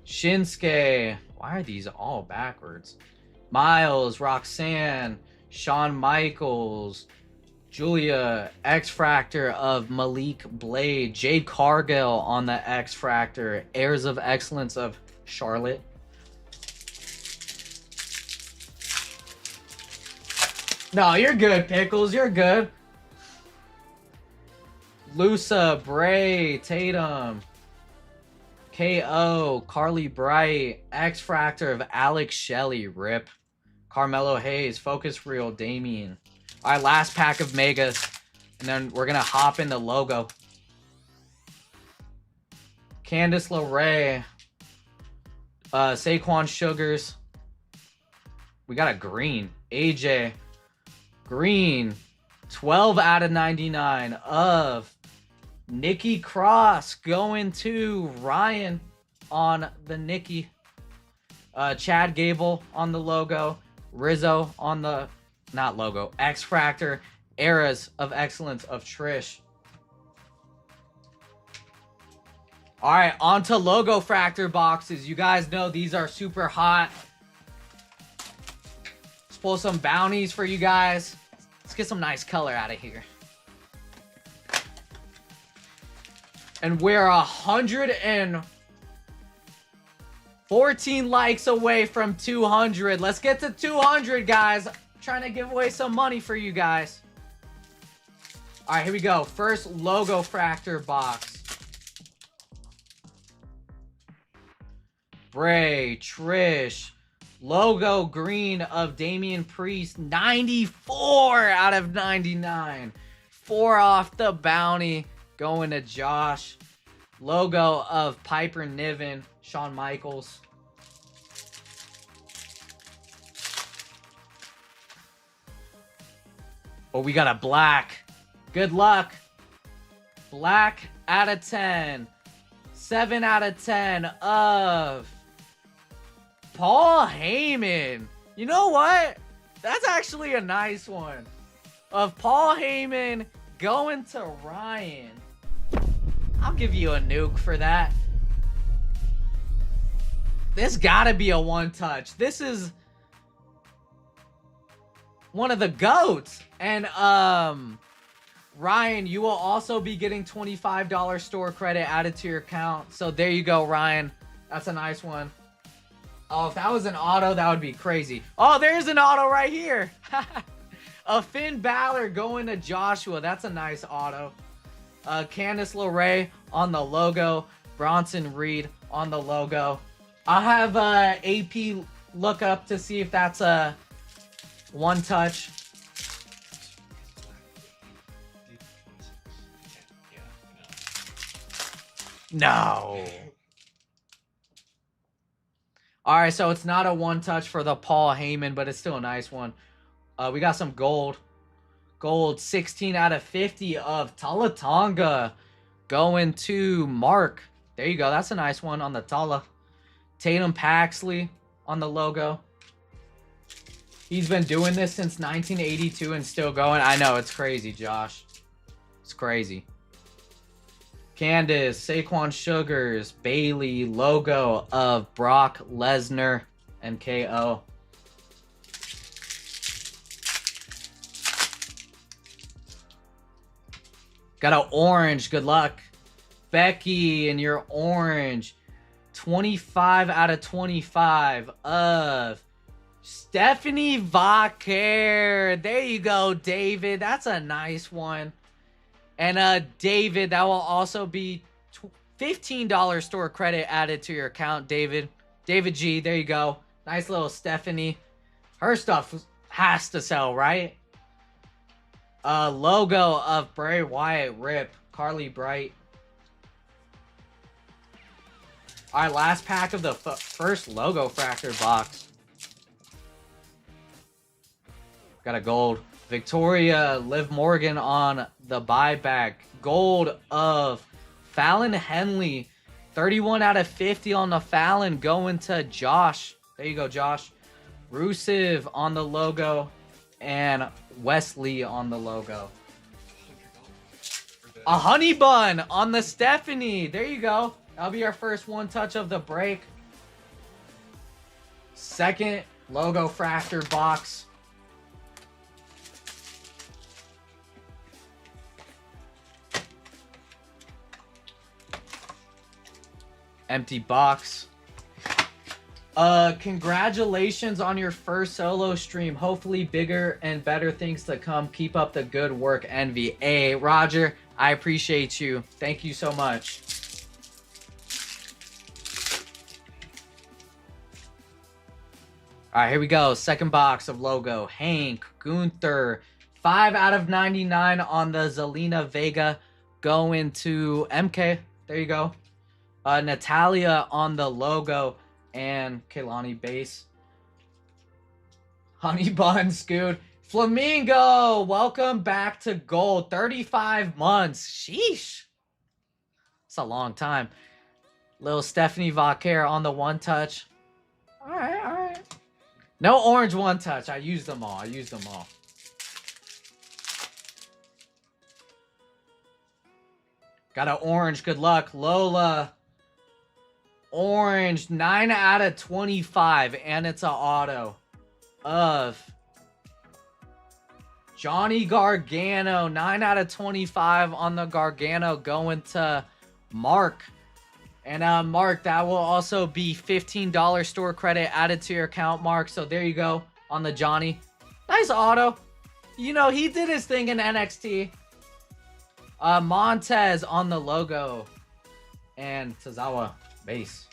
Speaker 1: Shinsuke. Why are these all backwards? Miles, Roxanne, Shawn Michaels, Julia, X Fractor of Malik Blade, Jade Cargill on the X Fractor, Heirs of Excellence of Charlotte. No, you're good, Pickles. You're good. Lusa, Bray, Tatum, KO, Carly Bright, X Fractor of Alex Shelley, Rip, Carmelo Hayes, Focus Reel, Damien. All right, last pack of Megas, and then we're gonna hop in the logo. Candice LeRae, Saquon Sugars. We got a green. AJ, green, 12 out of 99 of Nikki Cross, going to Ryan on the Nikki. Chad Gable on the logo. Rizzo on the, not logo, X Fractor. Eras of Excellence of Trish. All right, on to logo fractor boxes. You guys know these are super hot. Let's pull some bounties for you guys. Let's get some nice color out of here. And we're 114 likes away from 200. Let's get to 200, guys. I'm trying to give away some money for you guys. All right, here we go. First logo fractor box. Bray, Trish, logo green of Damian Priest, 94 out of 99. 4 off the bounty. Going to Josh. Logo of Piper Niven, Shawn Michaels. Oh, we got a black. Good luck. Black out of 10. 7 out of 10 of Paul Heyman. You know what? That's actually a nice one. Of Paul Heyman going to Ryan. I'll give you a nuke for that. This gotta be a one touch. This is one of the GOATs. And Ryan, you will also be getting $25 store credit added to your account. So there you go, Ryan. That's a nice one. Oh, if that was an auto, that would be crazy. Oh, there's an auto right here. A Finn Balor going to Joshua. That's a nice auto. Candice LeRae on the logo. Bronson Reed on the logo. I'll have AP look up to see if that's a one touch. No. All right, so it's not a one touch for the Paul Heyman, but it's still a nice one. We got some gold. Gold, 16 out of 50 of Talatonga going to Mark. There you go. That's a nice one on the Tala. Tatum Paxley on the logo. He's been doing this since 1982 and still going. I know, it's crazy, Josh. It's crazy. Candice, Saquon Sugars, Bailey, logo of Brock Lesnar and KO. Got an orange. Good luck. Becky and your orange. 25 out of 25 of Stephanie Vaquer. There you go, David. That's a nice one. And David, that will also be $15 store credit added to your account, David. David G, there you go. Nice little Stephanie. Her stuff has to sell, right? Logo of Bray Wyatt, Rip, Carly Bright. All right, last pack of the first logo fractor box. Got a gold. Victoria, Liv Morgan on the buyback. Gold of Fallon Henley 31 out of 50 on the Fallon going to Josh. There you go, Josh. Rusev on the logo and Wesley on the logo. A honey bun on the Stephanie. There you go. That'll be our first one touch of the break. Second logo fractor box. Empty box. Congratulations on your first solo stream. Hopefully bigger and better things to come. Keep up the good work, Envy. Hey, Roger, I appreciate you. Thank you so much. All right, here we go. Second box of logo. Hank, Gunther. 5 out of 99 on the Zelina Vega. Going to MK. There you go. Natalia on the logo. And Kaylani base. Honey Bun Scoot. Flamingo, welcome back to gold. 35 months. Sheesh. It's a long time. Little Stephanie Vaquer on the one touch. All right, all right. No orange one touch. I used them all. Got an orange. Good luck. Lola. Orange, 9 out of 25, and it's an auto of Johnny Gargano. 9 out of 25 on the Gargano going to Mark. And Mark, that will also be $15 store credit added to your account, Mark. So there you go on the Johnny. Nice auto. You know, he did his thing in NXT. Montez on the logo. And Tozawa base.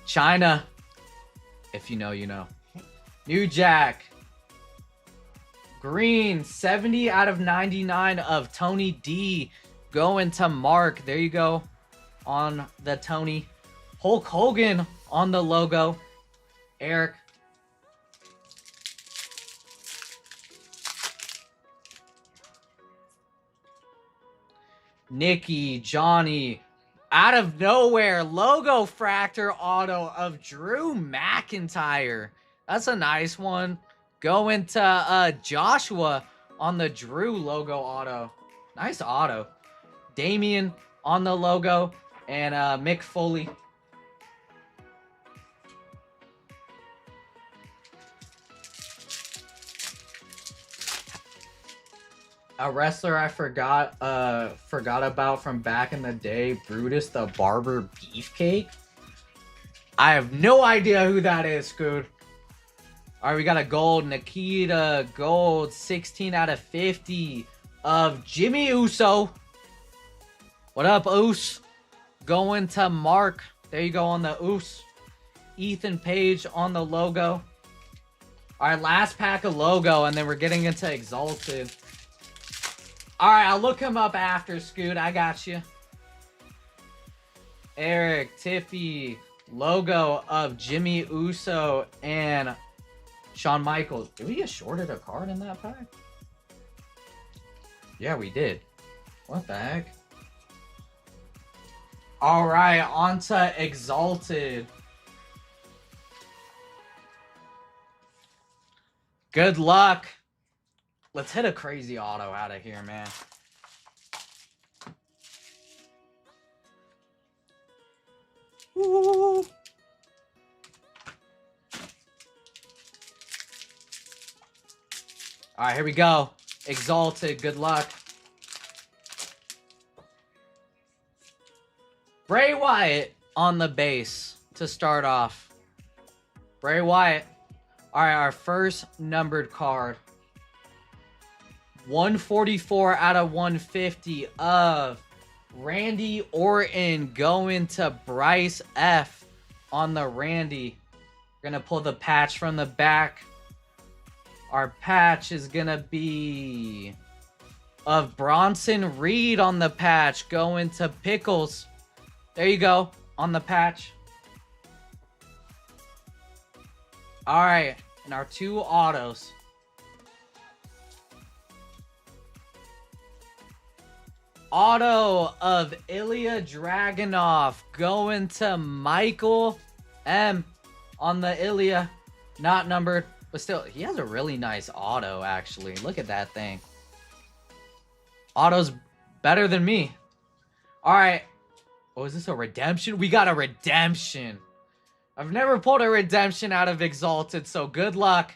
Speaker 1: China. If you know, you know. New Jack. Green. 70 out of 99 of Tony D. Going to Mark. There you go. On the Tony. Hulk Hogan on the logo. Eric. Nikki, Johnny, out of nowhere, logo fractor auto of Drew McIntyre. That's a nice one. Going to Joshua on the Drew logo auto. Nice auto. Damien on the logo and Mick Foley. A wrestler I forgot about from back in the day, Brutus the Barber Beefcake. I have no idea who that is, Scoot. All right, we got a gold. Nikita, gold, 16 out of 50 of Jimmy Uso. What up, Oos? Going to Mark. There you go on the Oos. Ethan Page on the logo. All right, last pack of logo, and then we're getting into Exalted. All right, I'll look him up after, Scoot. I got you. Eric, Tiffy, logo of Jimmy Uso and Shawn Michaels. Did we get shorted a card in that pack? Yeah, we did. What the heck? All right, on to Exalted. Good luck. Let's hit a crazy auto out of here, man. Woo. All right, here we go. Exalted, good luck. Bray Wyatt on the base to start off. Bray Wyatt. All right, our first numbered card. 144 out of 150 of Randy Orton going to Bryce F on the Randy. We're going to pull the patch from the back. Our patch is going to be of Bronson Reed on the patch going to Pickles. There you go on the patch. All right, and our two autos. Auto of Ilya Dragunov going to Michael M on the Ilya. Not numbered, but still, he has a really nice auto, actually. Look at that thing. Auto's better than me. All right. Oh, is this a redemption? We got a redemption. I've never pulled a redemption out of Exalted, so good luck.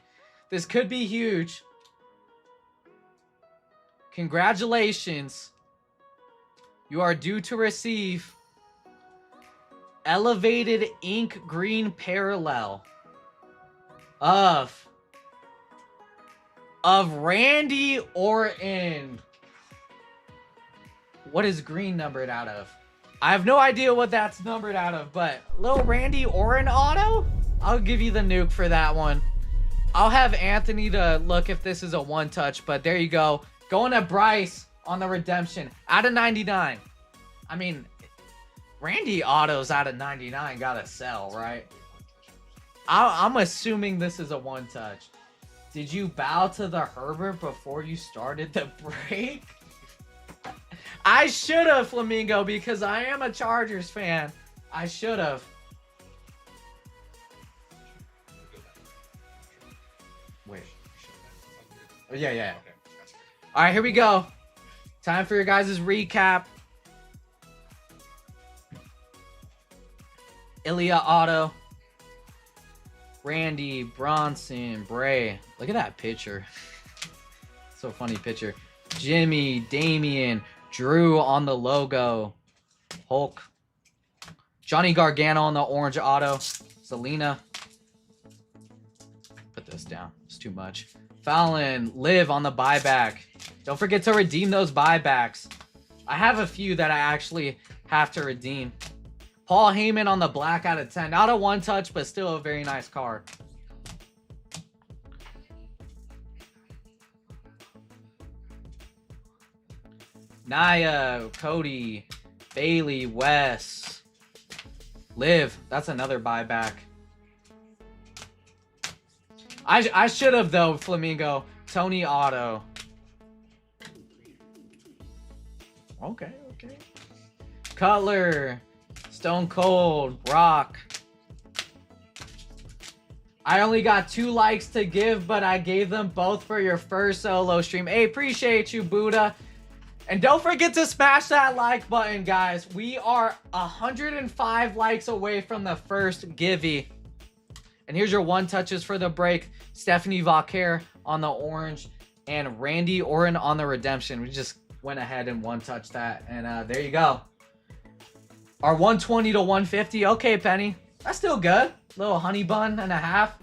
Speaker 1: This could be huge. Congratulations. You are due to receive Elevated Ink Green Parallel of Randy Orton. What is green numbered out of? I have no idea what that's numbered out of, but little Randy Orton auto? I'll give you the nuke for that one. I'll have Anthony to look if this is a one touch, but there you go. Going to Bryce on the redemption out of 99. I mean, Randy autos out of 99 gotta sell, right? I'm assuming this is a one touch. Did you bow to the Herbert before you started the break? I should have, Flamingo, because I am a Chargers fan. I should have. Wait. Oh, yeah. All right, here we go. Time for your guys' recap. Ilya auto. Randy, Bronson, Bray. Look at that picture. So funny picture. Jimmy, Damian, Drew on the logo. Hulk. Johnny Gargano on the orange auto. Selena. Put this down. It's too much. Fallon, Liv on the buyback. Don't forget to redeem those buybacks. I have a few that I actually have to redeem. Paul Heyman on the black out of 10. Not a one touch, but still a very nice card. Nia, Cody, Bailey, Wes, Liv. That's another buyback. I should have, though, Flamingo. Tony Auto. Okay. Cutler, Stone Cold, Brock. I only got 2 likes to give, but I gave them both for your first solo stream. Hey, appreciate you, Buddha. And don't forget to smash that like button, guys. We are 105 likes away from the first givey. And here's your one touches for the break. Stephanie Vauquer on the orange and Randy Orton on the redemption. We just went ahead and one touch that. And there you go. Our 120 to 150. Okay, Penny. That's still good. Little honey bun and a half.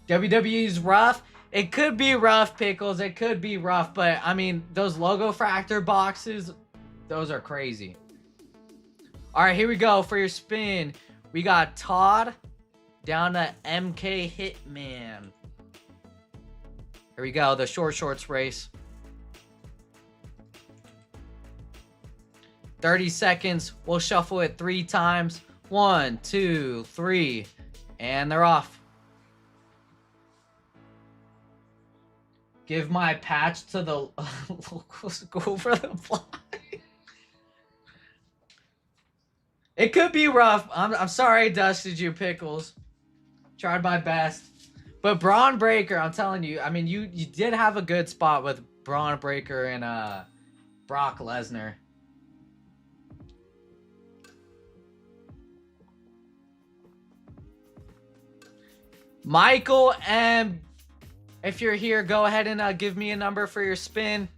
Speaker 1: WWE's rough. It could be rough, Pickles. It could be rough. But, I mean, those logo fractor boxes, those are crazy. All right, here we go for your spin. We got Todd down to MK Hitman. Here we go. The short shorts race. 30 seconds. We'll shuffle it 3 times. 1, 2, 3. And they're off. Give my patch to the locals. Go for the fly. It could be rough. I'm sorry I dusted you, Pickles. Tried my best. But Braun Breaker, I'm telling you, I mean, you did have a good spot with Braun Breaker and Brock Lesnar. Michael M. If you're here, go ahead and give me a number for your spin.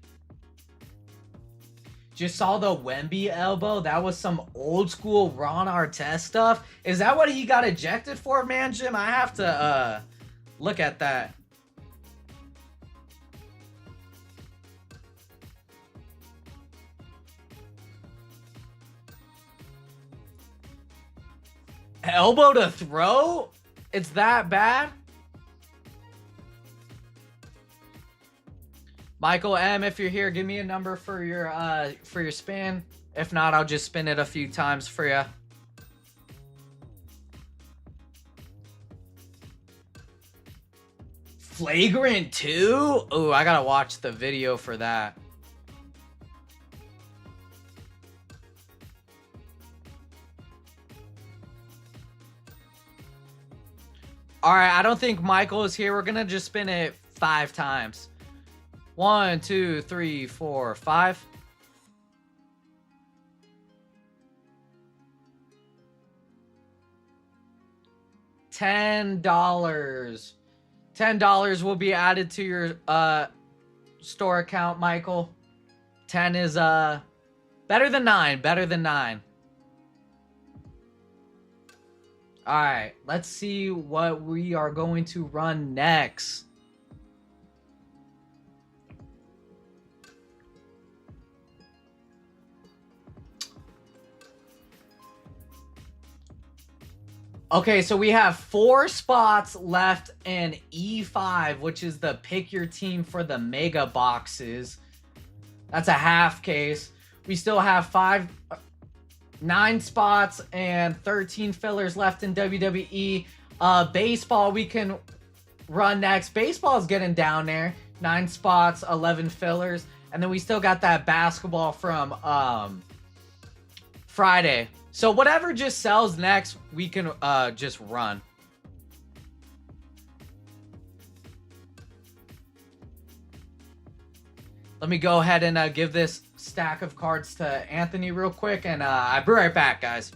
Speaker 1: Just saw the Wemby elbow. That was some old school Ron Artest stuff. Is that what he got ejected for, man, Jim? I have to look at that. Elbow to throw? It's that bad? Michael M, if you're here, give me a number for your spin. If not, I'll just spin it a few times for you. Flagrant 2? Oh, I gotta watch the video for that. All right, I don't think Michael is here. We're gonna just spin it 5 times. 1, 2, 3, 4, 5. $10. $10 will be added to your store account, Michael. 10 is better than 9. Better than 9. All right, let's see what we are going to run next. Okay, so we have 4 spots left in E5, which is the pick your team for the mega boxes. That's a half case. We still have 9 spots and 13 fillers left in WWE. Baseball we can run next. Baseball is getting down there. 9 spots, 11 fillers. And then we still got that basketball from Friday. So whatever just sells next, we can just run. Let me go ahead and give this stack of cards to Anthony real quick, and I'll be right back, guys.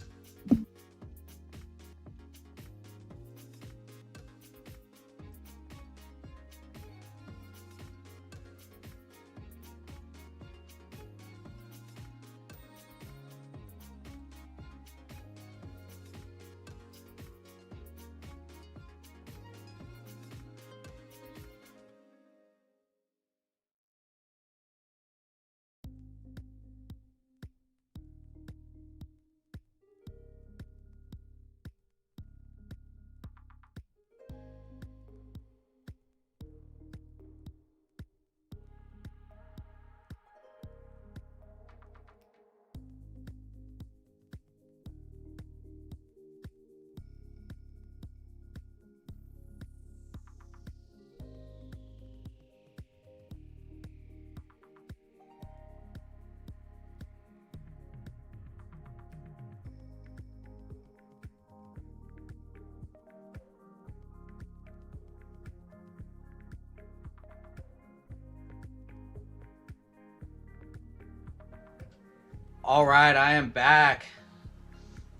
Speaker 1: All right, I am back.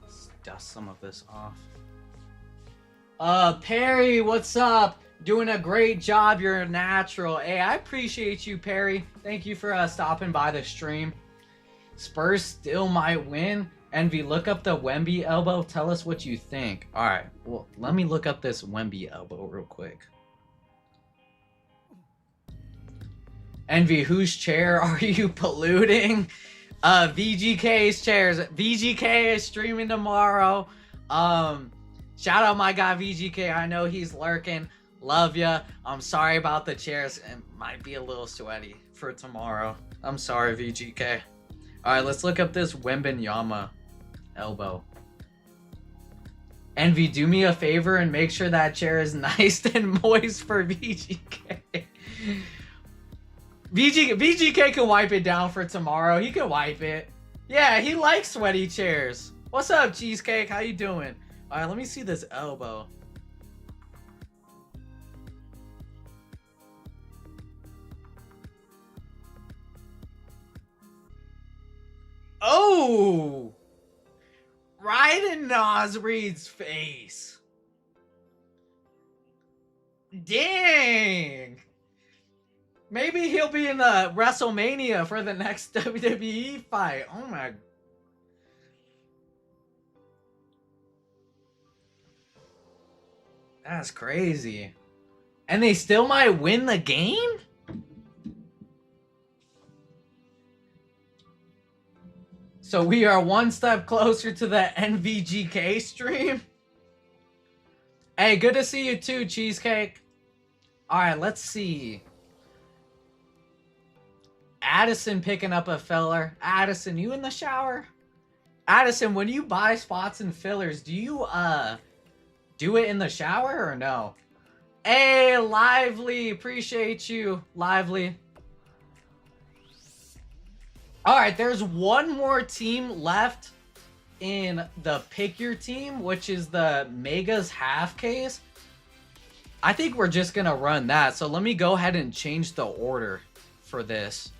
Speaker 1: Let's dust some of this off. Perry, what's up? Doing a great job. You're a natural. Hey, I appreciate you, Perry. Thank you for stopping by the stream. Spurs still might win. Envy, look up the Wemby elbow. Tell us what you think. All right, well, let me look up this Wemby elbow real quick. Envy, whose chair are you polluting? VGK's chairs. VGK is streaming tomorrow. Shout out my guy VGK. I know he's lurking. Love ya. I'm sorry about the chairs. It might be a little sweaty for tomorrow. I'm sorry, VGK. All right, let's look up this Wembanyama elbow. Envy, do me a favor and make sure that chair is nice and moist for VGK. VGK can wipe it down for tomorrow. He can wipe it. Yeah, he likes sweaty chairs. What's up, Cheesecake? How you doing? All right, let me see this elbow. Oh! Right in Nas Reed's face. Dang! Maybe he'll be in the WrestleMania for the next WWE fight. Oh my. That's crazy. And they still might win the game? So we are one step closer to the NVGK stream. Hey, good to see you too, Cheesecake. All right, let's see. Addison picking up a filler. Addison, you in the shower? Addison, when you buy spots and fillers, do you do it in the shower or no? Hey, Lively, appreciate you, Lively. All right, there's one more team left in the pick your team, which is the Megas half case. I think we're just going to run that. So let me go ahead and change the order for this.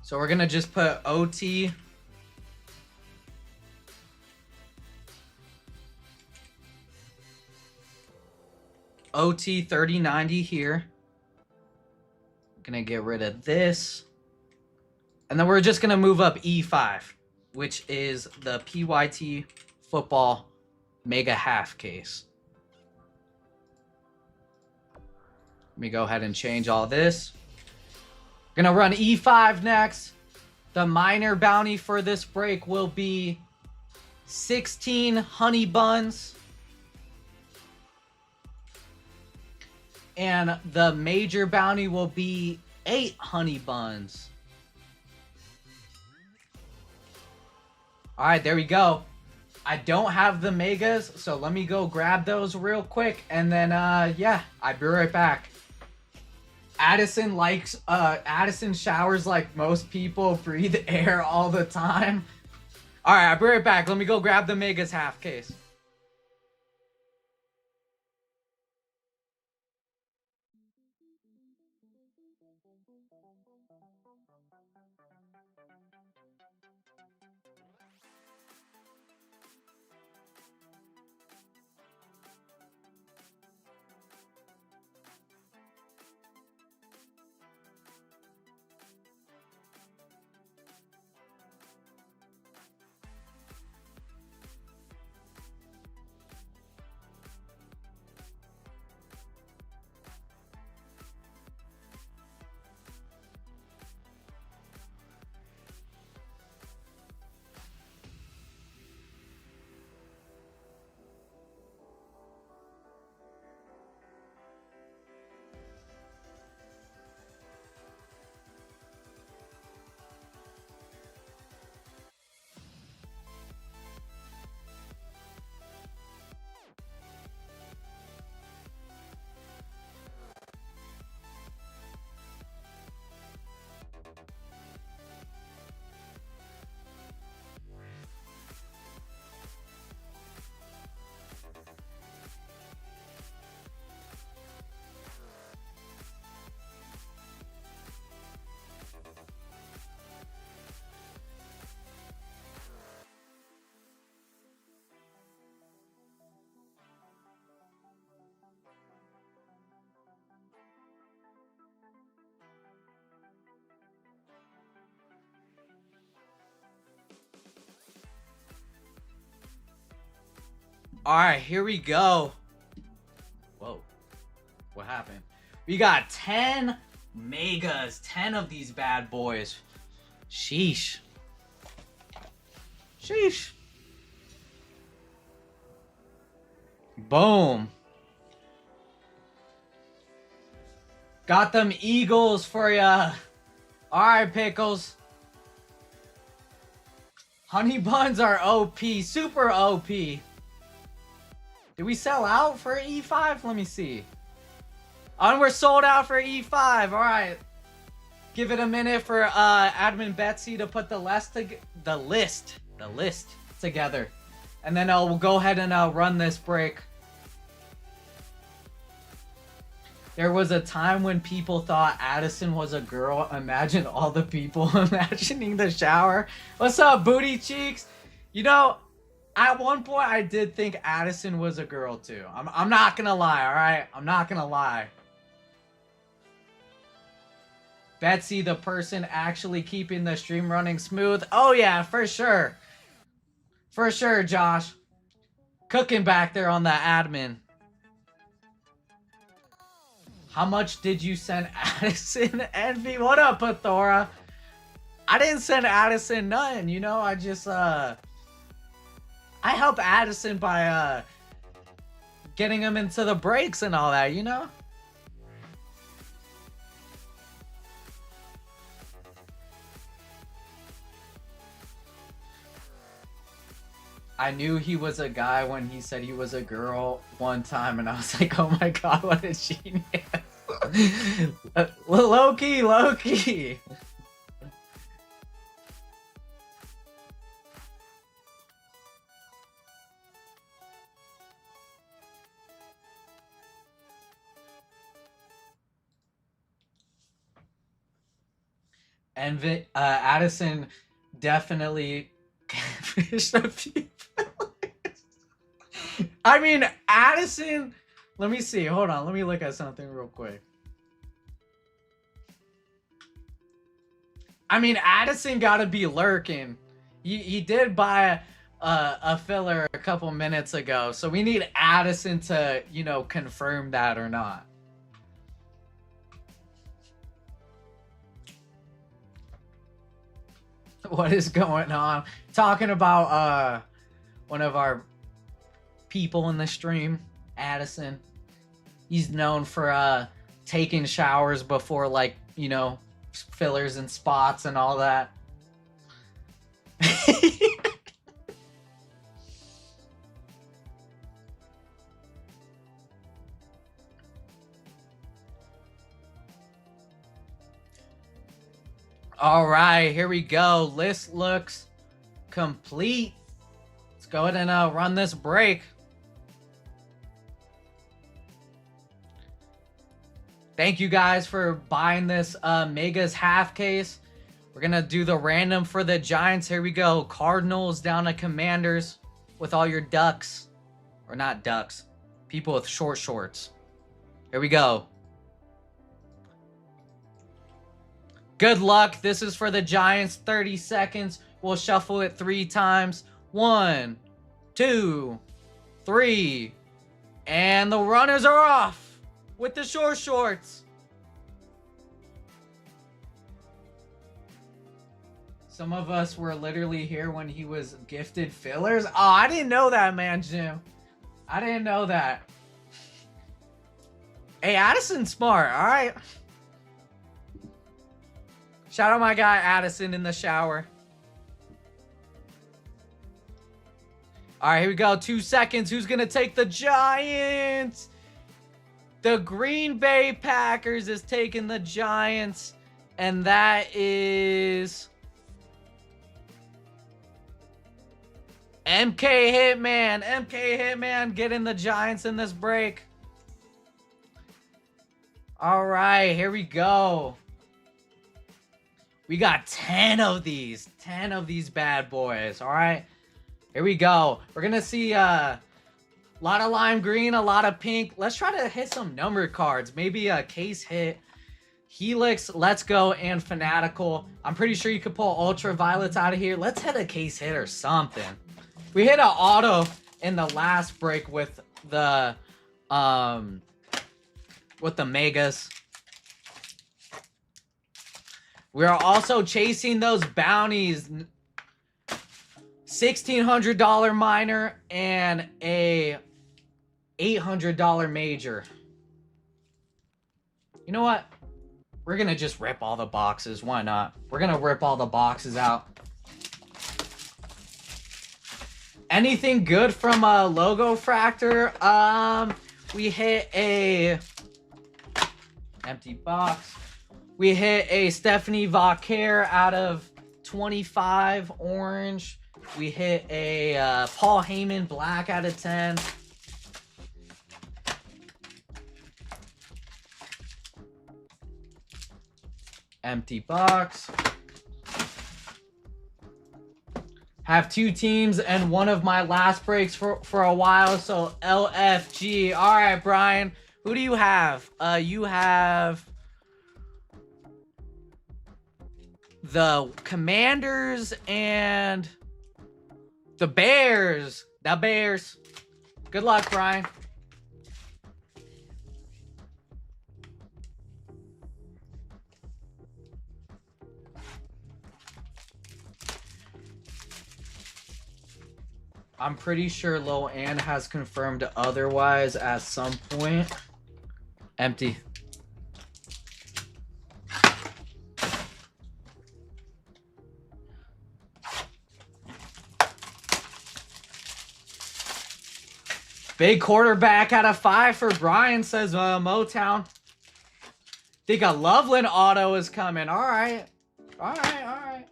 Speaker 1: So we're going to just put OT. OT 3090 here. Gonna get rid of this. And then we're just gonna move up E5, which is the PYT football mega half case. Let me go ahead and change all this. Gonna run E5 next. The minor bounty for this break will be 16 honey buns. And the major bounty will be 8 honey buns. All right, there we go. I don't have the megas, so let me go grab those real quick. And then, yeah, I'll be right back. Addison showers like most people, breathe air all the time. All right, I'll be right back. Let me go grab the megas half case. All right, here we go. Whoa, what happened? We got 10 megas, 10 of these bad boys. Sheesh. Sheesh. Boom. Got them Eagles for ya. All right, Pickles. Honey buns are OP, super OP. Did we sell out for E5? Let me see. Oh, and we're sold out for E5. All right. Give it a minute for admin Betsy to put the list together. And then we'll go ahead and run this break. There was a time when people thought Addison was a girl. Imagine all the people imagining the shower. What's up, booty cheeks? You know, at one point I did think Addison was a girl too. I'm not gonna lie, all right? I'm not gonna lie. Betsy, the person actually keeping the stream running smooth. Oh yeah, for sure. For sure, Josh. Cooking back there on the admin. How much did you send Addison? Envy? What up, Pathora? I didn't send Addison nothing, you know? I just, I help Addison by, getting him into the breaks and all that, you know? I knew he was a guy when he said he was a girl one time, and I was like, oh my god, what a genius. Low key, low key. And Addison definitely finished a few. I mean, Addison. Let me see. Hold on. Let me look at something real quick. I mean, Addison gotta be lurking. He did buy a filler a couple minutes ago, so we need Addison to, you know, confirm that or not. What is going on? Talking about one of our people in the stream, Addison. He's known for taking showers before, like, you know, fillers and spots and all that. All right, here we go. List looks complete. Let's go ahead and run this break. Thank you guys for buying this Megas half case. We're going to do the random for the Giants. Here we go. Cardinals down to Commanders with all your ducks. Or not ducks. People with short shorts. Here we go. Good luck. This is for the Giants. 30 seconds. We'll shuffle it 3 times. 1, 2, 3. And the runners are off with the short shorts. Some of us were literally here when he was gifted fillers. Oh, I didn't know that, man, Jim. I didn't know that. Hey, Addison's smart, all right? Shout out my guy Addison in the shower. All right, here we go. 2 seconds. Who's going to take the Giants? The Green Bay Packers is taking the Giants. And that is MK Hitman. MK Hitman getting the Giants in this break. All right, here we go. We got 10 of these. 10 of these bad boys. All right. Here we go. We're going to see a lot of lime green, a lot of pink. Let's try to hit some numbered cards. Maybe a case hit. Helix, Let's Go, and Fanatical. I'm pretty sure you could pull Ultraviolets out of here. Let's hit a case hit or something. We hit an auto in the last break with the Megas. We are also chasing those bounties. $1,600 minor and a $800 major. You know what? We're going to just rip all the boxes. Why not? We're going to rip all the boxes out. Anything good from a logo fractor? We hit a empty box. We hit a Stephanie Vauquer out of 25 orange. We hit a Paul Heyman black out of 10. Empty box. Have 2 teams and one of my last breaks for a while. So LFG. All right, Brian. Who do you have? You have the Commanders and the Bears. The Bears. Good luck, Brian. I'm pretty sure Lo Ann has confirmed otherwise at some point. Empty. Big quarterback out of 5 for Brian, says Motown. Think a Loveland auto is coming. All right. All right, all right.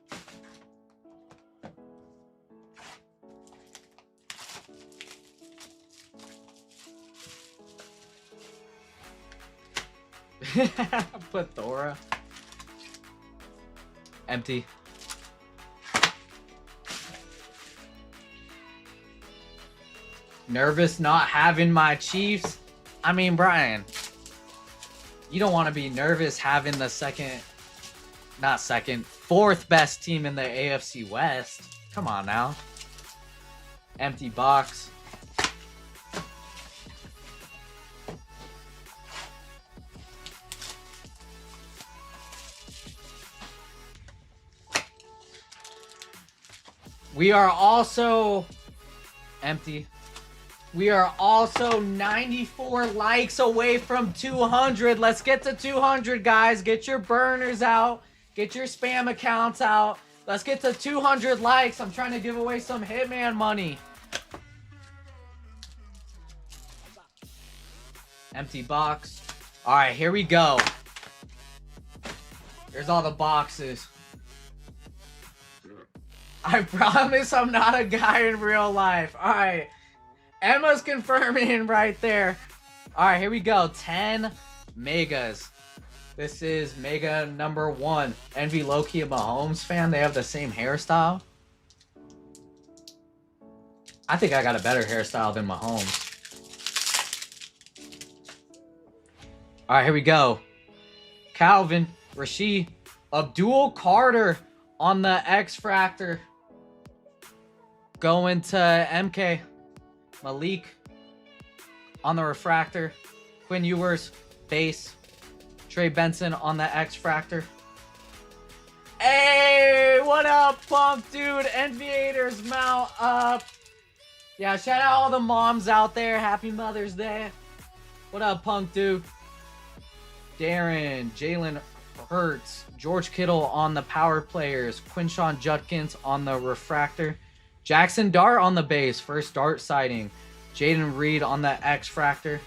Speaker 1: Put Thora. Empty. Nervous not having my Chiefs. I mean, Brian, you don't want to be nervous having the fourth best team in the AFC West. Come on now. Empty box. We are also empty. We are also 94 likes away from 200. Let's get to 200, guys. Get your burners out. Get your spam accounts out. Let's get to 200 likes. I'm trying to give away some Hitman money. Empty box. All right, here we go. Here's all the boxes. I promise I'm not a guy in real life. All right. Emma's confirming right there. All right, here we go. 10 megas. This is mega number 1. Envy Loki, a Mahomes fan. They have the same hairstyle. I think I got a better hairstyle than Mahomes. All right, here we go. Calvin, Rashid, Abdul Carter on the X Fractor. Going to MK. Malik on the refractor. Quinn Ewers, base. Trey Benson on the X Fractor. Hey, what up, Pump Dude? Enviators mount up. Yeah, shout out all the moms out there. Happy Mother's Day. What up, Punk Dude? Darren, Jalen Hurts, George Kittle on the power players. Quinshawn Judkins on the refractor. Jackson Dart on the base, first Dart sighting. Jaden Reed on the X Fractor.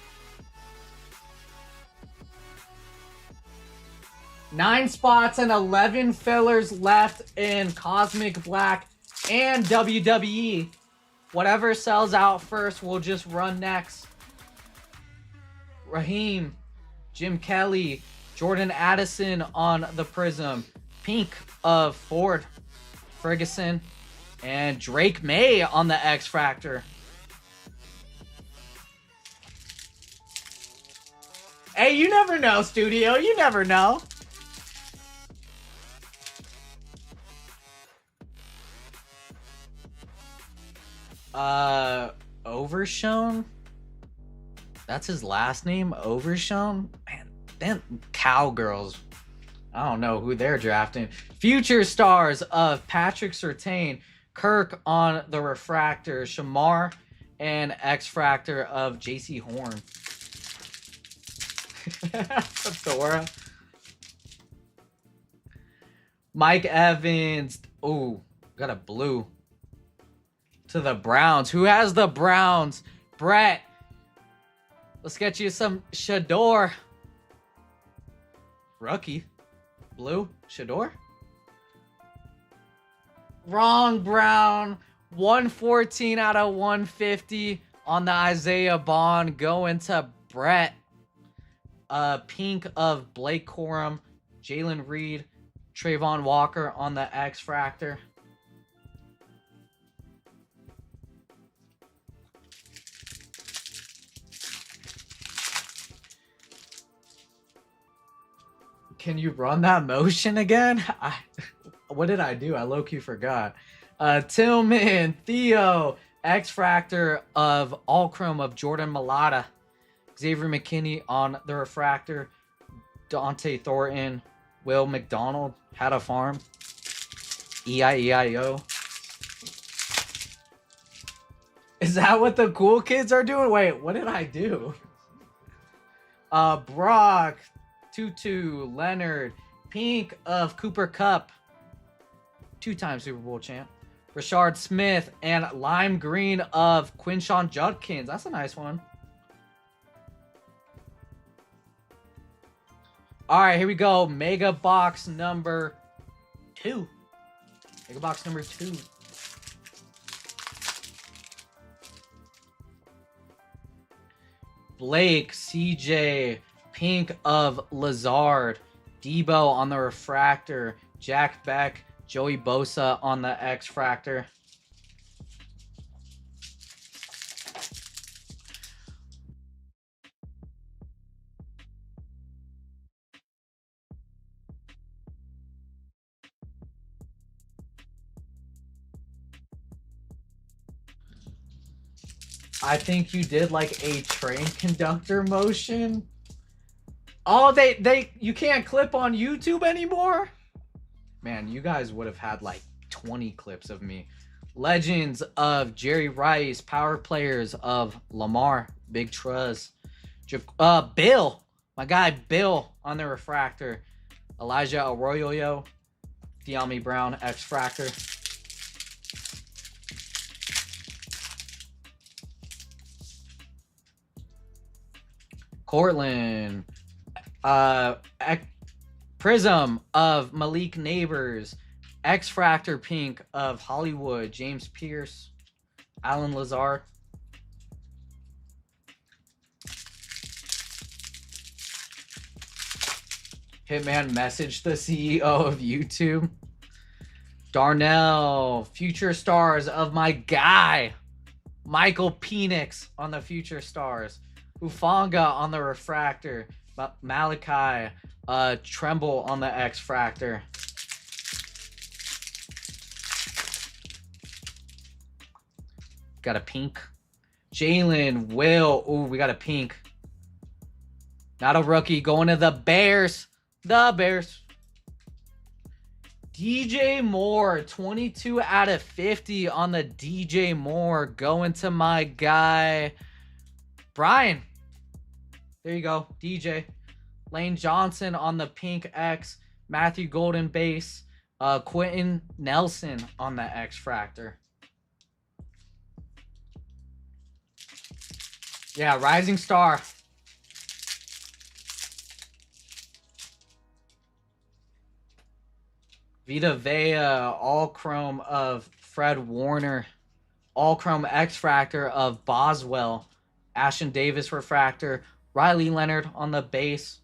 Speaker 1: 9 spots and 11 fillers left in Cosmic Black and WWE. Whatever sells out first, we'll just run next. Raheem, Jim Kelly, Jordan Addison on the Prism. Pink of Ford, Ferguson, and Drake May on the X Fractor. Hey, you never know, Studio. You never know. Overshown? That's his last name? Overshown? Man, them Cowgirls. I don't know who they're drafting. Future stars of Patrick Surtain, Kirk on the refractor, Shamar, and X Fractor of JC Horn. Thora. Mike Evans. Oh, got a blue. To the Browns. Who has the Browns? Brett. Let's get you some Shador. Rookie. Blue. Shador. Wrong, Brown. 114 out of 150 on the Isaiah Bond. Going to Brett. Pink of Blake Corum. Jalen Reed. Trayvon Walker on the X Fractor. Can you run that motion again? What did I do? I low-key forgot. Tillman, Theo, X Fractor of All Chrome of Jordan Malata. Xavier McKinney on the refractor. Dante Thornton. Will McDonald had a farm. EIEIO. Is that what the cool kids are doing? Wait, what did I do? Brock, Tutu, Leonard, Pink of Cooper Cup. 2-time Super Bowl champ. Rashard Smith, and lime green of Quinshon Judkins. That's a nice one. All right, here we go. Mega box number 2. Mega box number 2. Blake, CJ, pink of Lazard, Debo on the refractor, Jack Beck, Joey Bosa on the X fractor. I think you did like a train conductor motion. Oh, you can't clip on YouTube anymore? Man, you guys would have had like 20 clips of me. Legends of Jerry Rice, power players of Lamar, Big Truz, Bill, my guy Bill on the refractor, Elijah Arroyo, De'Ami Brown, X fractor. Cortland, Prism of Malik Neighbors, X Fractor pink of Hollywood, James Pierce, Alan Lazard. Hitman messaged the CEO of YouTube. Darnell, future stars of my guy, Michael Penix on the future stars. Ufanga on the refractor, Malachi Tremble on the X fractor. Got a pink. Jalen, Will. Ooh, we got a pink. Not a rookie. Going to the Bears. The Bears. DJ Moore, 22 out of 50 on the DJ Moore. Going to my guy, Brian. There you go, DJ. Lane Johnson on the pink X. Matthew Golden base. Quentin Nelson on the X fractor. Yeah, Rising Star. Vita Vea, all chrome of Fred Warner. All chrome X fractor of Boswell. Ashton Davis refractor. Riley Leonard on the base.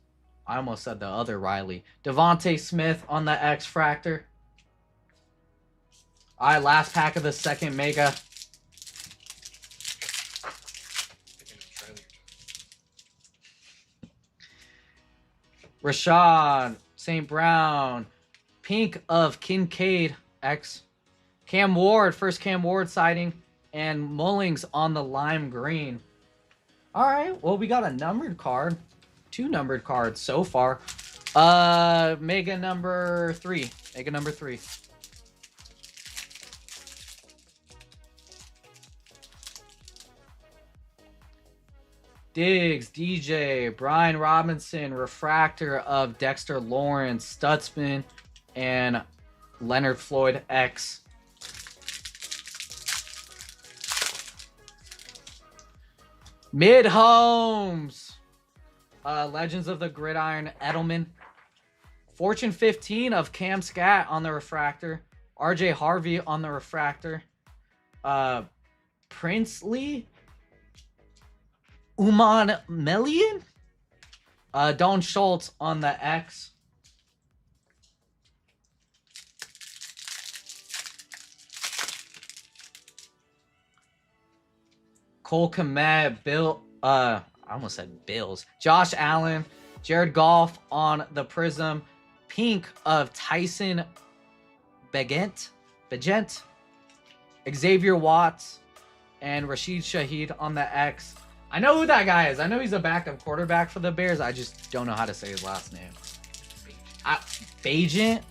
Speaker 1: I almost said the other Riley. Devontae Smith on the X fractor. All right, last pack of the second mega. Rashad St. Brown, pink of Kincaid X. Cam Ward, first Cam Ward sighting, and Mullings on the lime green. All right, well, we got a numbered card. 2 numbered cards so far. Mega number 3. Mega number 3. Diggs, DJ, Brian Robinson, refractor of Dexter Lawrence, Stutzman, and Leonard Floyd X. Mid Homes, Legends of the Gridiron, Edelman. Fortune 15 of Cam Scat on the refractor. RJ Harvey on the refractor. Princely. Uman Melian. Don Schultz on the X. Cole Kmet, Bill, I almost said Bills. Josh Allen, Jared Goff on the Prism. Pink of Tyson Begent, Xavier Watts, and Rashid Shaheed on the X. I know who that guy is. I know he's a backup quarterback for the Bears. I just don't know how to say his last name. Bajent.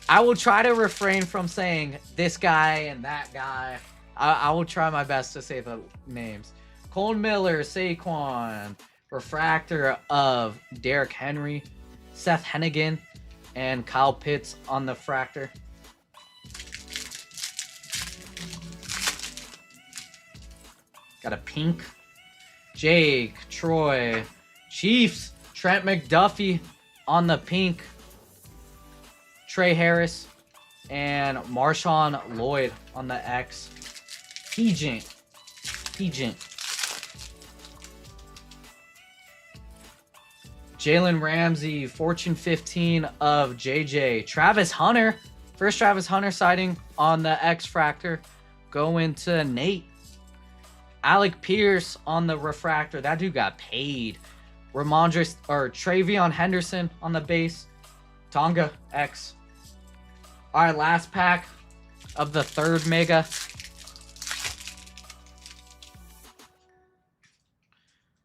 Speaker 1: I will try to refrain from saying this guy and that guy. I will try my best to say the names. Cole Miller, Saquon, refractor of Derrick Henry, Seth Hennigan, and Kyle Pitts on the fractor. Got a pink. Jake, Troy, Chiefs, Trent McDuffie on the pink. Trey Harris and Marshawn Lloyd on the X. Pegent. Jalen Ramsey, Fortune 15 of JJ. Travis Hunter. First Travis Hunter sighting on the X Fractor. Going to Nate. Alec Pierce on the refractor. That dude got paid. Ramondre or Travion Henderson on the base. Tonga X. All right, last pack of the third mega.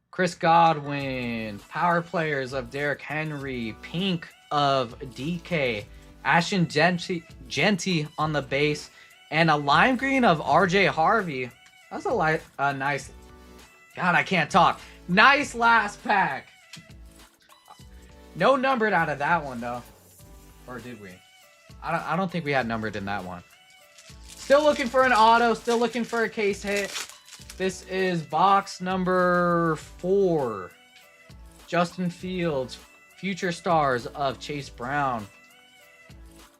Speaker 1: Chris Godwin, power players of Derrick Henry, pink of DK, Ashton Genty on the base, and a lime green of RJ Harvey. That's a nice, God, I can't talk. Nice last pack. No numbered out of that one though, or did we? I don't think we had numbered in that one. Still looking for an auto. Still looking for a case hit. This is box number 4. Justin Fields, future stars of Chase Brown.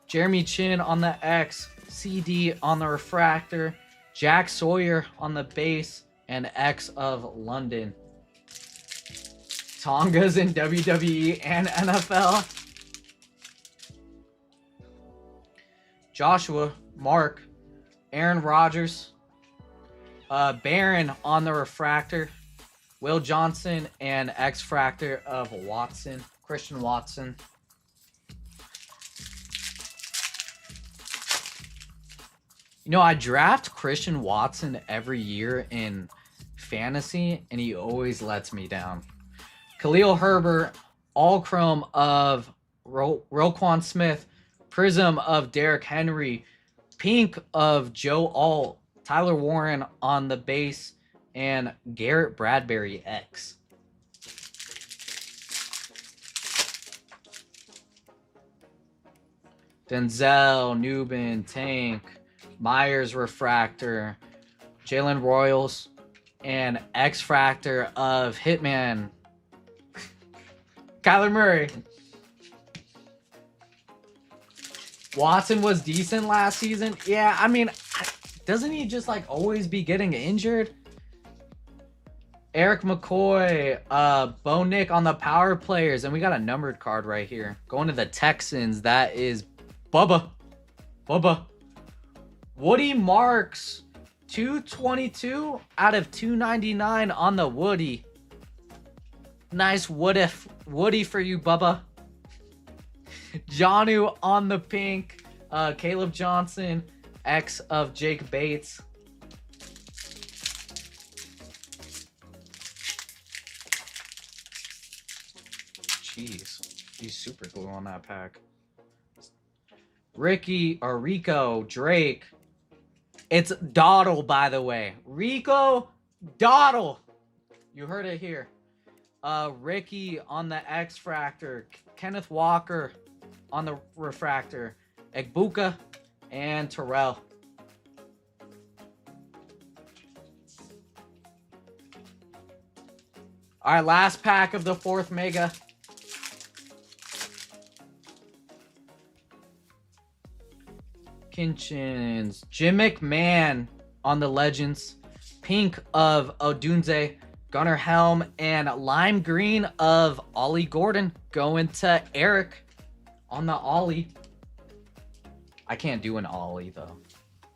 Speaker 1: Jeremy Chin on the X, CD on the refractor, Jack Sawyer on the base, and X of London. Tongas in WWE and NFL. Joshua, Mark, Aaron Rodgers, Barron on the refractor, Will Johnson, and X Fractor of Watson, Christian Watson. You know, I draft Christian Watson every year in fantasy, and he always lets me down. Khalil Herbert, all chrome of Roquan Smith, Prism of Derrick Henry, pink of Joe Alt, Tyler Warren on the base, and Garrett Bradbury X. Denzel, Newman, Tank, Myers Refractor, Jalen Royals, and X Fractor of Hitman. Kyler Murray. Watson was decent last season. Yeah, I mean, doesn't he just like always be getting injured? Eric McCoy, Bo Nick on the power players, and we got a numbered card right here. Going to the Texans, that is Bubba. Woody Marks, 222 out of 299 on the Woody. Nice Woody for you, Bubba. Jonnu on the pink. Caleb Johnson, X of Jake Bates. Jeez, he's super glue on that pack. Rico, Drake. It's Dawdle, by the way. Rico Dawdle. You heard it here. Ricky on the X Fractor. Kenneth Walker on the refractor. Egbuka and Terrell. All right, last pack of the fourth mega. Kinchins. Jim McMahon on the Legends. Pink of Odunze. Gunnar Helm and lime green of Ollie Gordon. Going to Eric on the Ollie. I can't do an Ollie though.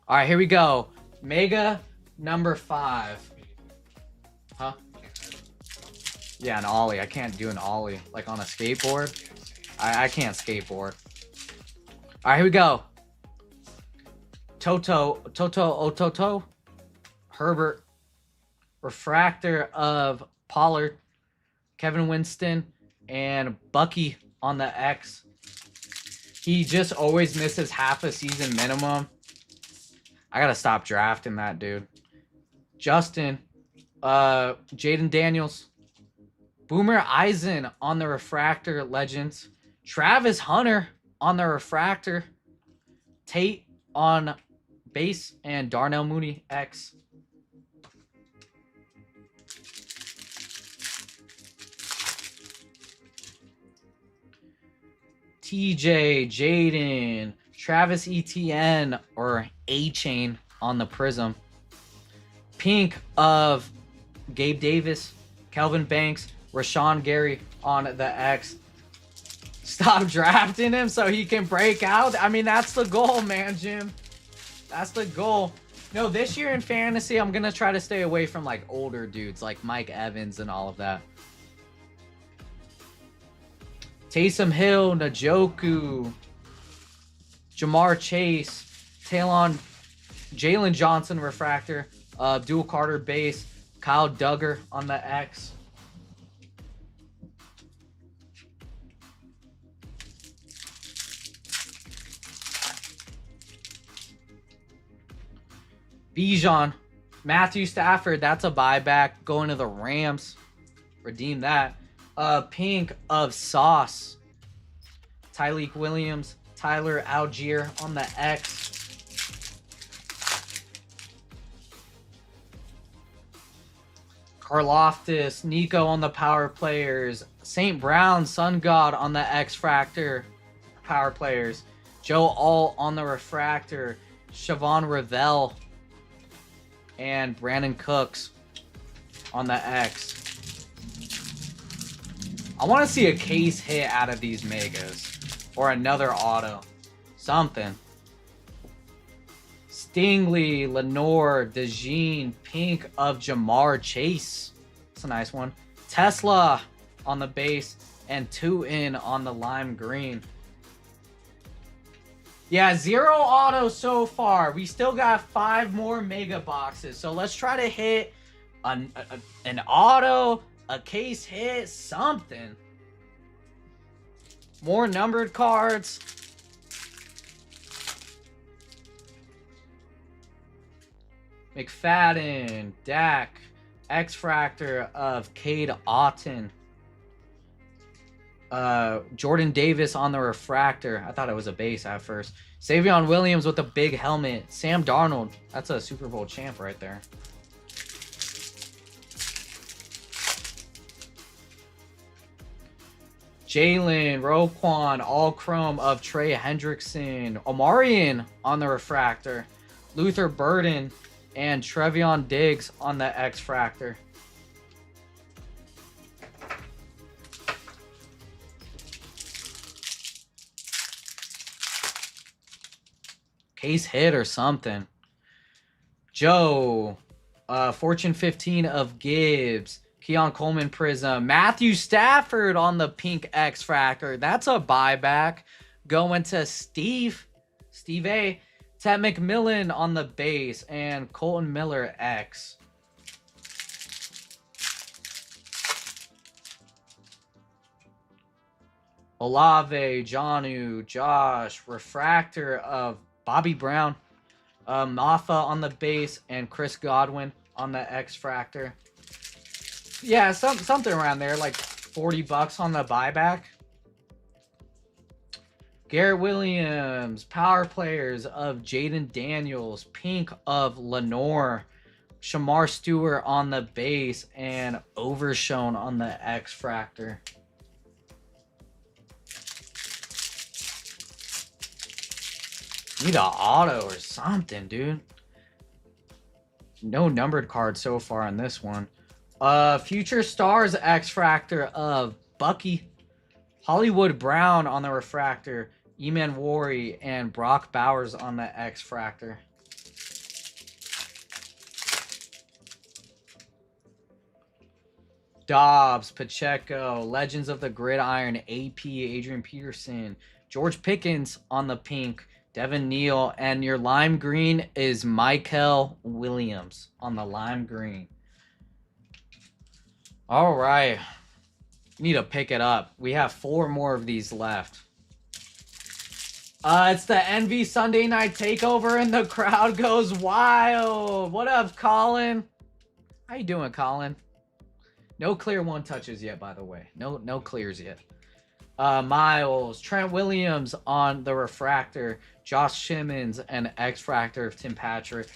Speaker 1: All right, here we go. Mega number 5. Huh? Yeah, an Ollie. I can't do an Ollie. Like on a skateboard. I can't skateboard. All right, here we go. Toto Ototo. Herbert. Refractor of Pollard. Kevin Winston. And Bucky on the X. He just always misses half a season minimum. I gotta stop drafting that dude. Justin. Jaden Daniels. Boomer Eisen on the refractor, Legends. Travis Hunter on the refractor. Tate on base, and Darnell Mooney X. TJ, Jaden, Travis Etienne, or A-Chain on the Prism. Pink of Gabe Davis, Kelvin Banks, Rashawn Gary on the X. Stop drafting him so he can break out. I mean, that's the goal, man, Jim. That's the goal. No, this year in fantasy, I'm going to try to stay away from, like, older dudes like Mike Evans and all of that. Taysom Hill, Njoku, Jamar Chase, Jalen Johnson refractor, Abdul Carter base, Kyle Duggar on the X. Bijan, Matthew Stafford, that's a buyback. Going to the Rams. Redeem that. Pink of Sauce. Tyleek Williams, Tyler Algier on the X. Karloftis, Nico on the power players. St. Brown, Sun God on the X Fractor power players. Joe Alt on the refractor. Siobhan Ravel and Brandon Cooks on the X. I want to see a case hit out of these megas. Or another auto. Something. Stingley, Lenore, DeJean, Pink of Jamar Chase. That's a nice one. Tesla on the base. And 2-in on the lime green. Yeah, 0 auto so far. We still got 5 more mega boxes. So let's try to hit an auto, a case hit, something. More numbered cards. McFadden, Dak, X-Fractor of Cade Otton. Jordan Davis on the refractor. I thought it was a base at first. Savion Williams with the big helmet. Sam Darnold. That's a Super Bowl champ right there. Jalen, Roquan, all chrome of Trey Hendrickson. Omarion on the refractor. Luther Burden and Trevion Diggs on the X-Fractor. Case hit or something. Joe, Fortune 15 of Gibbs. Keon Coleman Prism. Matthew Stafford on the pink X-Fractor. That's a buyback. Going to Steve A. Ted McMillan on the base. And Colton Miller X. Olave, Janu, Josh. Refractor of Bobby Brown. Mafa on the base. And Chris Godwin on the X-Fractor. Yeah, something around there, like $40 on the buyback. Garrett Williams, power players of Jaden Daniels, pink of Lenore, Shamar Stewart on the base, and Overshown on the X-Fractor. Need an auto or something, dude. No numbered cards so far on this one. Future Stars X-Fractor of Bucky, Hollywood Brown on the refractor, Eman Wari, and Brock Bowers on the X-Fractor. Dobbs, Pacheco, Legends of the Gridiron, AP, Adrian Peterson, George Pickens on the pink, Devin Neal, and your lime green is Michael Williams on the lime green. All right. Need to pick it up. We have 4 more of these left. It's the Envy Sunday Night Takeover and the crowd goes wild. What up, Colin? How you doing, Colin? No clear one touches yet, by the way. No clears yet. Miles, Trent Williams on the refractor, Josh Simmons, and X-Fractor of Tim Patrick.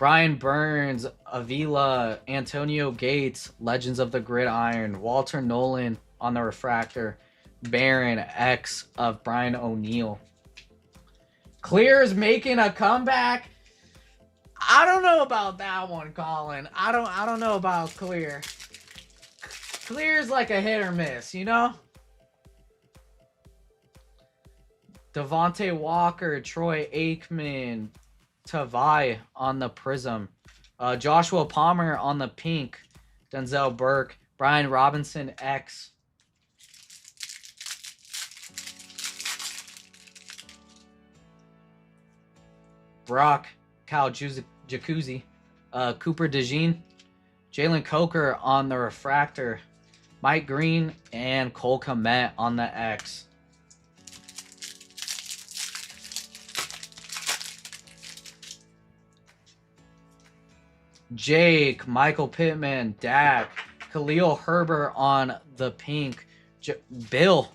Speaker 1: Brian Burns, Avila, Antonio Gates, Legends of the Gridiron, Walter Nolan on the refractor, Baron X of Brian O'Neill. Clear's making a comeback. I don't know about that one, Colin. I don't know about Clear. Clear's like a hit or miss, you know? Devontae Walker, Troy Aikman, Tavai on the Prism, Joshua Palmer on the pink, Denzel Burke, Brian Robinson X. Brock, Kyle Jacuzzi, Cooper DeJean, Jalen Coker on the refractor, Mike Green, and Cole Kmet on the X. Jake, Michael Pittman, Dak, Khalil Herbert on the pink, Bill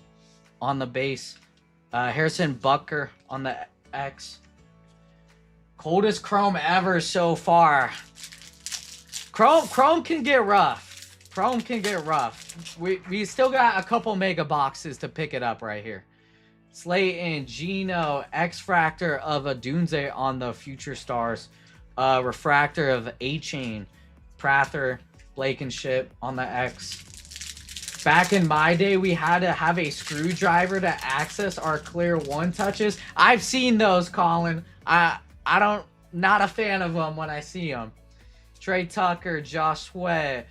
Speaker 1: on the base, Harrison Butker on the X. Coldest Chrome ever so far. Chrome can get rough. Chrome can get rough. We still got a couple mega boxes to pick it up right here. Slayton, Gino, X-Fractor of Adunze on the Future Stars. Refractor of A-Chain, Prather, Blankenship on the X. Back in my day, we had to have a screwdriver to access our clear one touches. I've seen those, Colin. Not a fan of them when I see them. Trey Tucker, Josh Sweat,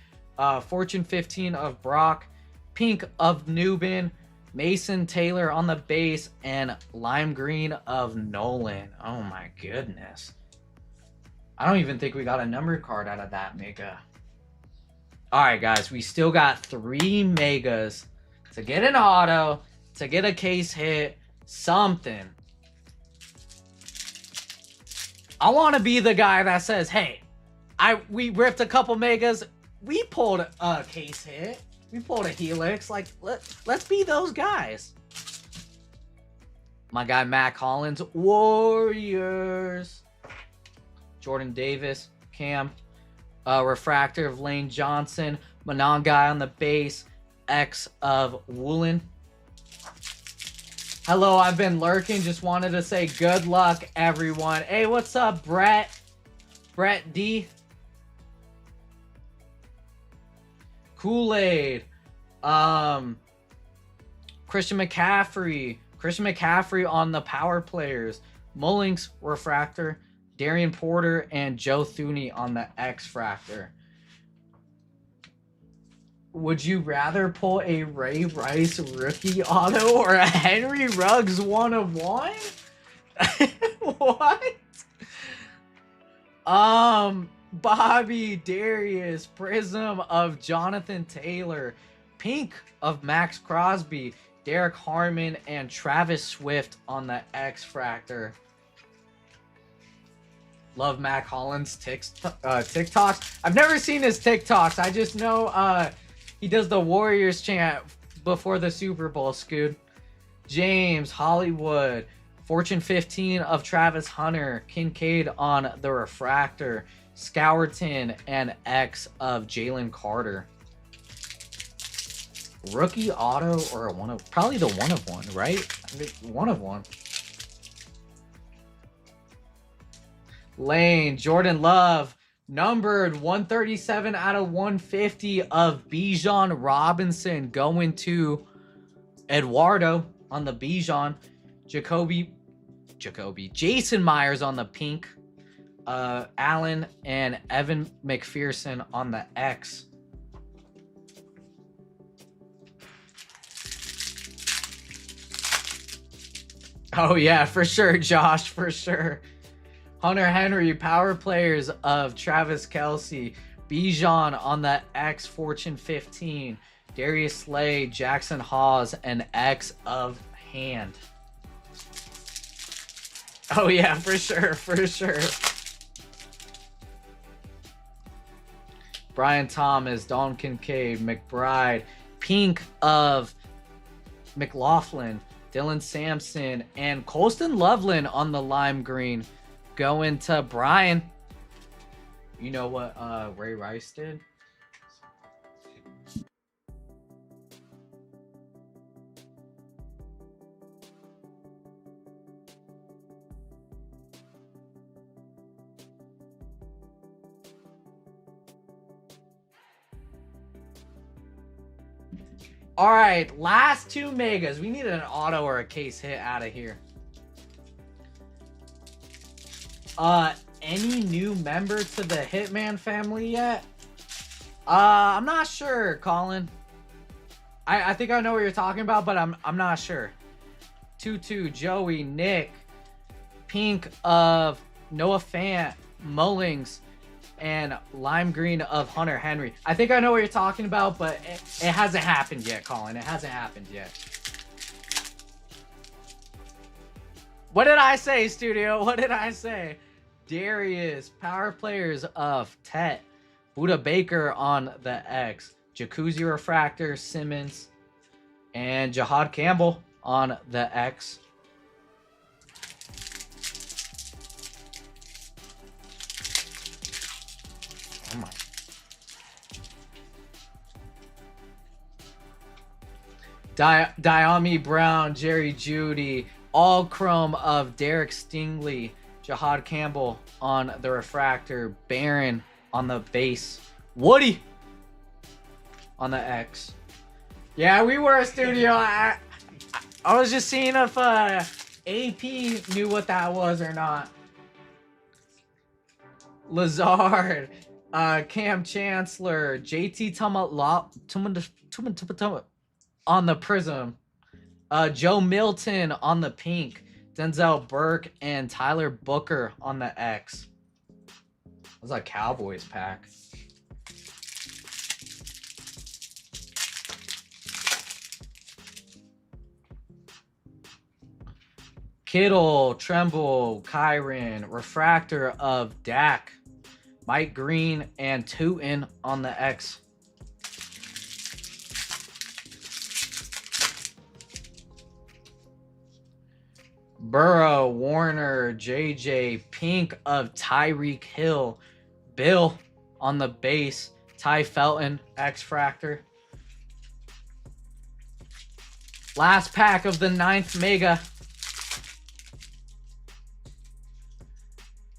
Speaker 1: Fortune 15 of Brock, Pink of Newbin, Mason Taylor on the base, and Lime Green of Nolan. Oh my goodness. I don't even think we got a numbered card out of that mega. All right, guys, we still got 3 megas to get an auto, to get a case hit, something. I want to be the guy that says, hey, we ripped a couple megas, we pulled a case hit, we pulled a helix. Like, let's be those guys. My guy Matt Collins, Warriors. Jordan Davis, Cam, refractor of Lane Johnson, Manon guy on the base, X of Woolen. Hello, I've been lurking. Just wanted to say good luck, everyone. Hey, what's up, Brett? Brett D. Kool-Aid. Christian McCaffrey on the power players. Mullings, refractor. Darian Porter and Joe Thuney on the X-Fractor. Would you rather pull a Ray Rice rookie auto or a Henry Ruggs 1 of 1? What? Bobby, Darius, Prism of Jonathan Taylor, Pink of Max Crosby, Derek Harmon, and Travis Swift on the X-Fractor. Love Mac Hollins' TikToks. I've never seen his TikToks. I just know he does the Warriors chant before the Super Bowl, Scoot. James, Hollywood, Fortune 15 of Travis Hunter, Kincaid on the refractor, Scourton, and X of Jalen Carter. Rookie auto or a one of, probably the 1 of 1, right? I think 1 of 1. Lane, Jordan Love, numbered 137 out of 150 of Bijan Robinson going to Eduardo on the Bijan. Jason Myers on the pink. Allen and Evan McPherson on the X. Oh yeah, for sure, Josh, for sure. Hunter Henry, power players of Travis Kelce, Bijan on the X Fortune 15, Darius Slay, Jackson Hawes, and X of Hand. Oh yeah, for sure, for sure. Brian Thomas, Don Kincaid, McBride, Pink of McLaughlin, Dylan Sampson, and Colston Loveland on the lime green. Going to Brian. You know what Ray Rice did? All right, last two megas. We need an auto or a case hit out of here. Any new member to the Hitman family yet? I'm not sure, Colin. I think I know what you're talking about, but I'm not sure. Tutu, Joey, Nick, Pink of Noah Fant, Mullings, and Lime Green of Hunter Henry. I think I know what you're talking about, but it hasn't happened yet, Colin. It hasn't happened yet. What did I say, studio? What did I say? Darius, power players of Tet, Buda Baker on the X, Jacuzzi Refractor, Simmons, and Jihad Campbell on the X. Oh my. Diami Brown, Jerry Judy, all chrome of Derek Stingley, Jihad Campbell on the refractor, Barron on the base, Woody on the X. Yeah, we were a studio. I was just seeing if AP knew what that was or not. Lazard, Cam Chancellor, JT Tuma on the Prism, Joe Milton on the pink, Denzel Burke and Tyler Booker on the X. That was a Cowboys pack. Kittle, Tremble, Kyron, refractor of Dak, Mike Green, and Tootin on the X. Burrow, Warner, JJ, pink of Tyreek Hill, Bill on the base, Ty Felton, X-Fractor. Last pack of the 9th mega.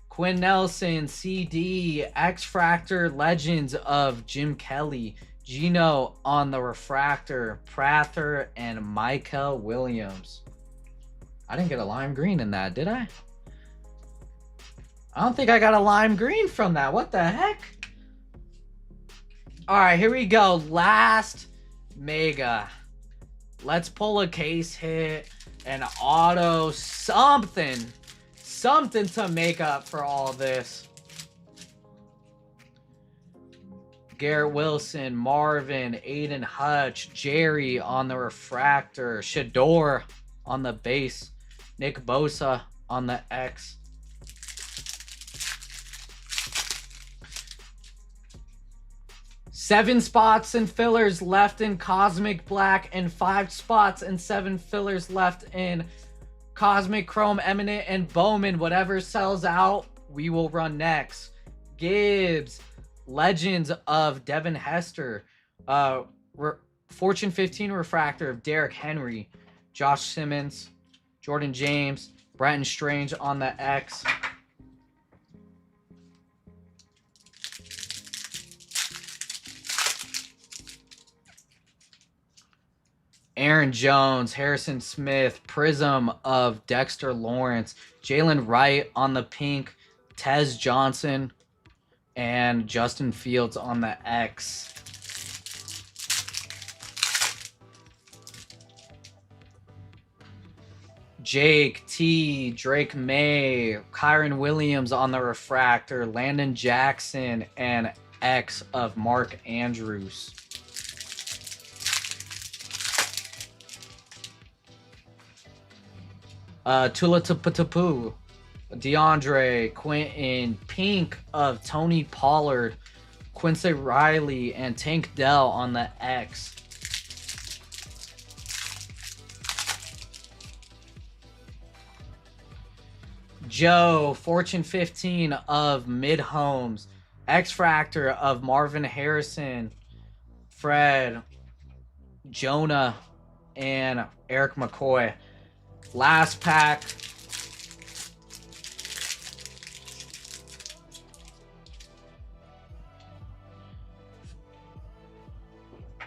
Speaker 1: Quinn Nelson, CD, X-Fractor, Legends of Jim Kelly, Gino on the refractor, Prather, and Michael Williams. I didn't get a lime green in that, did I? I don't think I got a lime green from that. What the heck? All right, here we go. Last mega. Let's pull a case hit, an auto, something to make up for all this. Garrett Wilson, Marvin, Aiden Hutch, Jerry on the refractor, Shador on the base, Nick Bosa on the X. Seven spots and fillers left in Cosmic Black and 5 spots and 7 fillers left in Cosmic Chrome, Eminent, and Bowman. Whatever sells out, we will run next. Gibbs, Legends of Devin Hester, Fortune 15 refractor of Derrick Henry, Josh Simmons, Jordan James, Brenton Strange on the X. Aaron Jones, Harrison Smith, Prism of Dexter Lawrence, Jalen Wright on the pink, Tez Johnson, and Justin Fields on the X. Jake T, Drake May, Kyron Williams on the refractor, Landon Jackson, and X of Mark Andrews. Tula Tapu, DeAndre, Quentin, pink of Tony Pollard, Quincy Riley, and Tank Dell on the X. Joe, Fortune 15 of Mid Homes, X Fractor of Marvin Harrison, Fred, Jonah, and Eric McCoy. Last pack.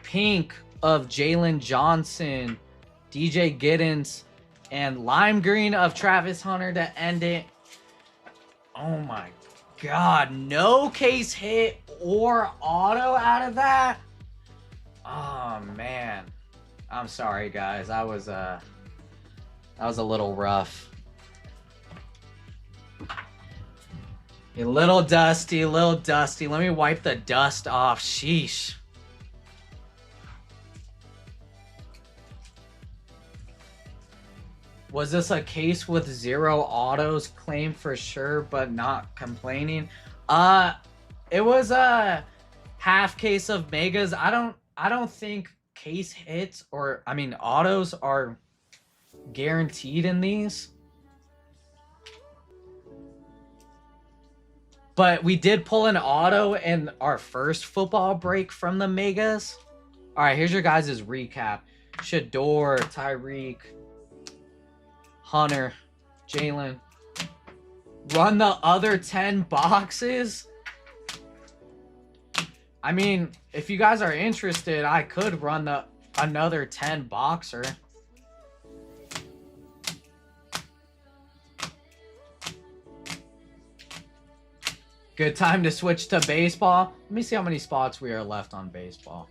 Speaker 1: Pink of Jalen Johnson, DJ Giddens, and lime green of Travis Hunter to end it. Oh my God, no case hit or auto out of that. Oh man, I'm sorry guys. That was a little rough. A little dusty, Let me wipe the dust off. Sheesh. Was this a case with 0 autos? Claim for sure, but not complaining. It was a half case of megas. I don't think case hits or autos are guaranteed in these. But we did pull an auto in our first football break from the megas. All right, here's your guys' recap. Shador, Tyreek, Hunter, Jalen. Run the other 10 boxes. I mean, if you guys are interested, I could run another 10 boxer. Good time to switch to baseball. Let me see how many spots we are left on baseball.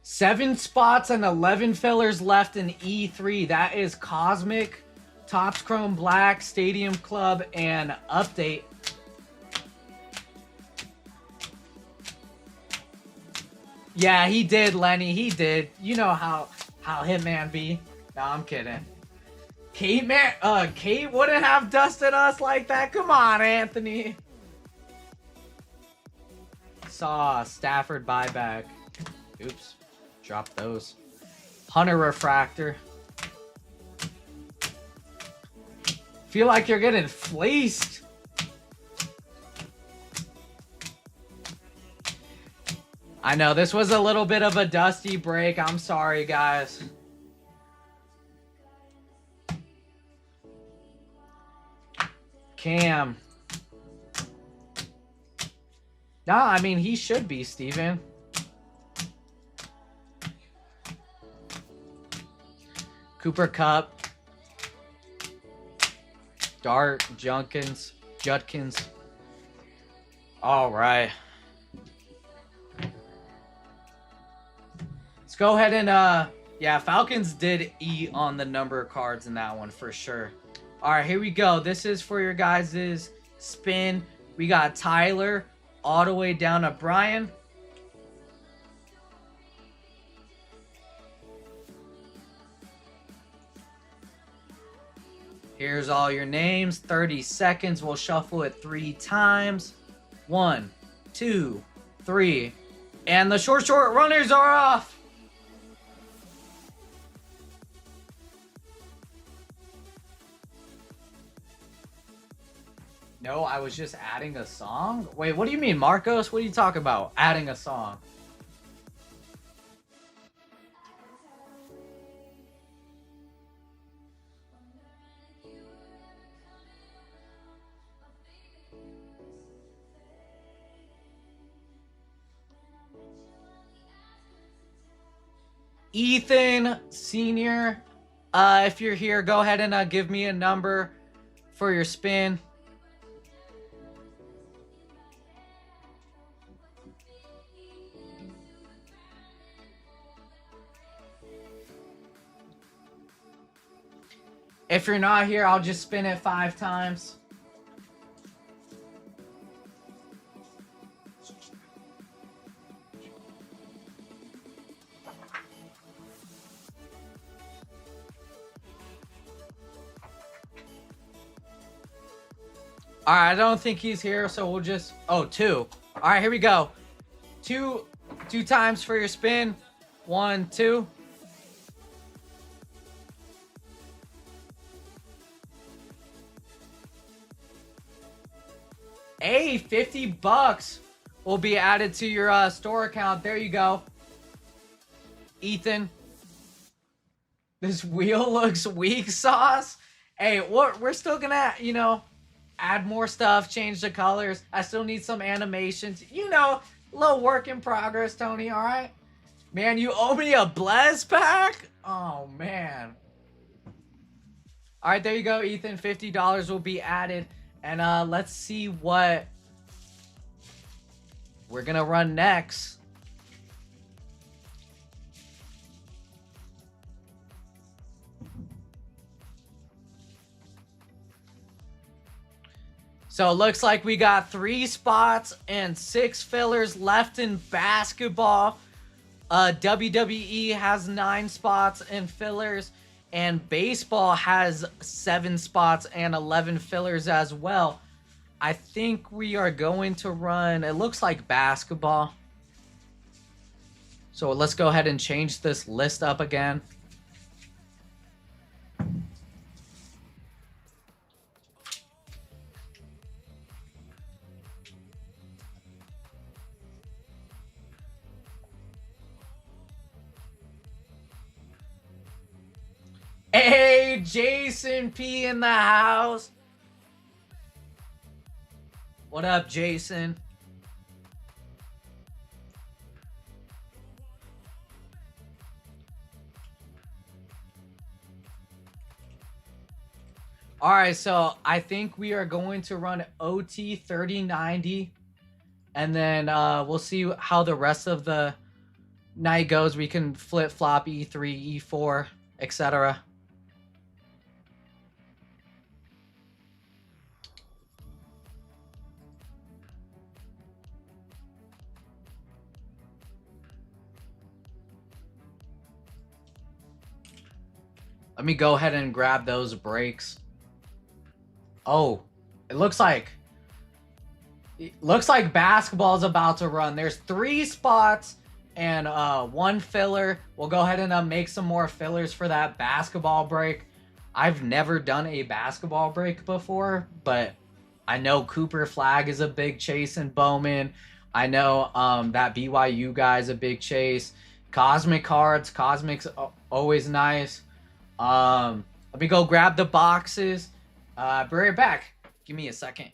Speaker 1: 7 spots and 11 fillers left in E3. That is Cosmic, Topps Chrome Black, Stadium Club, and Update. Yeah, he did, Lenny. He did. You know how Hitman be. No, I'm kidding. Kate wouldn't have dusted us like that. Come on, Anthony. Saw Stafford buyback. Oops. Drop those. Hunter refractor. Feel like you're getting fleeced. I know this was a little bit of a dusty break. I'm sorry, guys. Cam. Nah, I mean, he should be, Steven. Cooper Cup. Dart, Judkins. All right. Let's go ahead and, yeah, Falcons did eat on the number of cards in that one for sure. All right, here we go. This is for your guys' spin. We got Tyler all the way down to Brian. Here's all your names. 30 seconds. We'll shuffle it 3 times. 1, 2, 3. And the short runners are off. No, I was just adding a song? Wait, what do you mean, Marcos? What are you talking about? Adding a song. Ethan Sr., if you're here, go ahead and give me a number for your spin. If you're not here, I'll just spin it 5 times. All right, I don't think he's here, so we'll just... Oh, 2. All right, here we go. 2 times for your spin. 1, 2. Hey, 50 bucks will be added to your store account. There you go. Ethan. This wheel looks weak, Sauce. Hey, we're still gonna, you know, add more stuff, change the colors. I still need some animations. You know, a little work in progress, Tony, all right? Man, you owe me a Blez pack? Oh, man. All right, there you go, Ethan. $50 will be added. And let's see what we're going to run next. So it looks like we got 3 spots and 6 fillers left in basketball. WWE has 9 spots and fillers, and baseball has 7 spots and 11 fillers as well. I think we are going to run, it looks like basketball. So let's go ahead and change this list up again. Hey, Jason P in the house. What up, Jason? All right, so I think we are going to run OT 3090, and then we'll see how the rest of the night goes. We can flip-flop E3, E4, etc. Let me go ahead and grab those breaks. Oh, it looks like basketball is about to run. There's 3 spots and 1 filler. We'll go ahead and make some more fillers for that basketball break. I've never done a basketball break before, but I know Cooper Flag is a big chase in Bowman. I know that BYU guy's a big chase. Cosmic cards. Cosmic's always nice. Let me go grab the boxes. Be right back. Give me a second.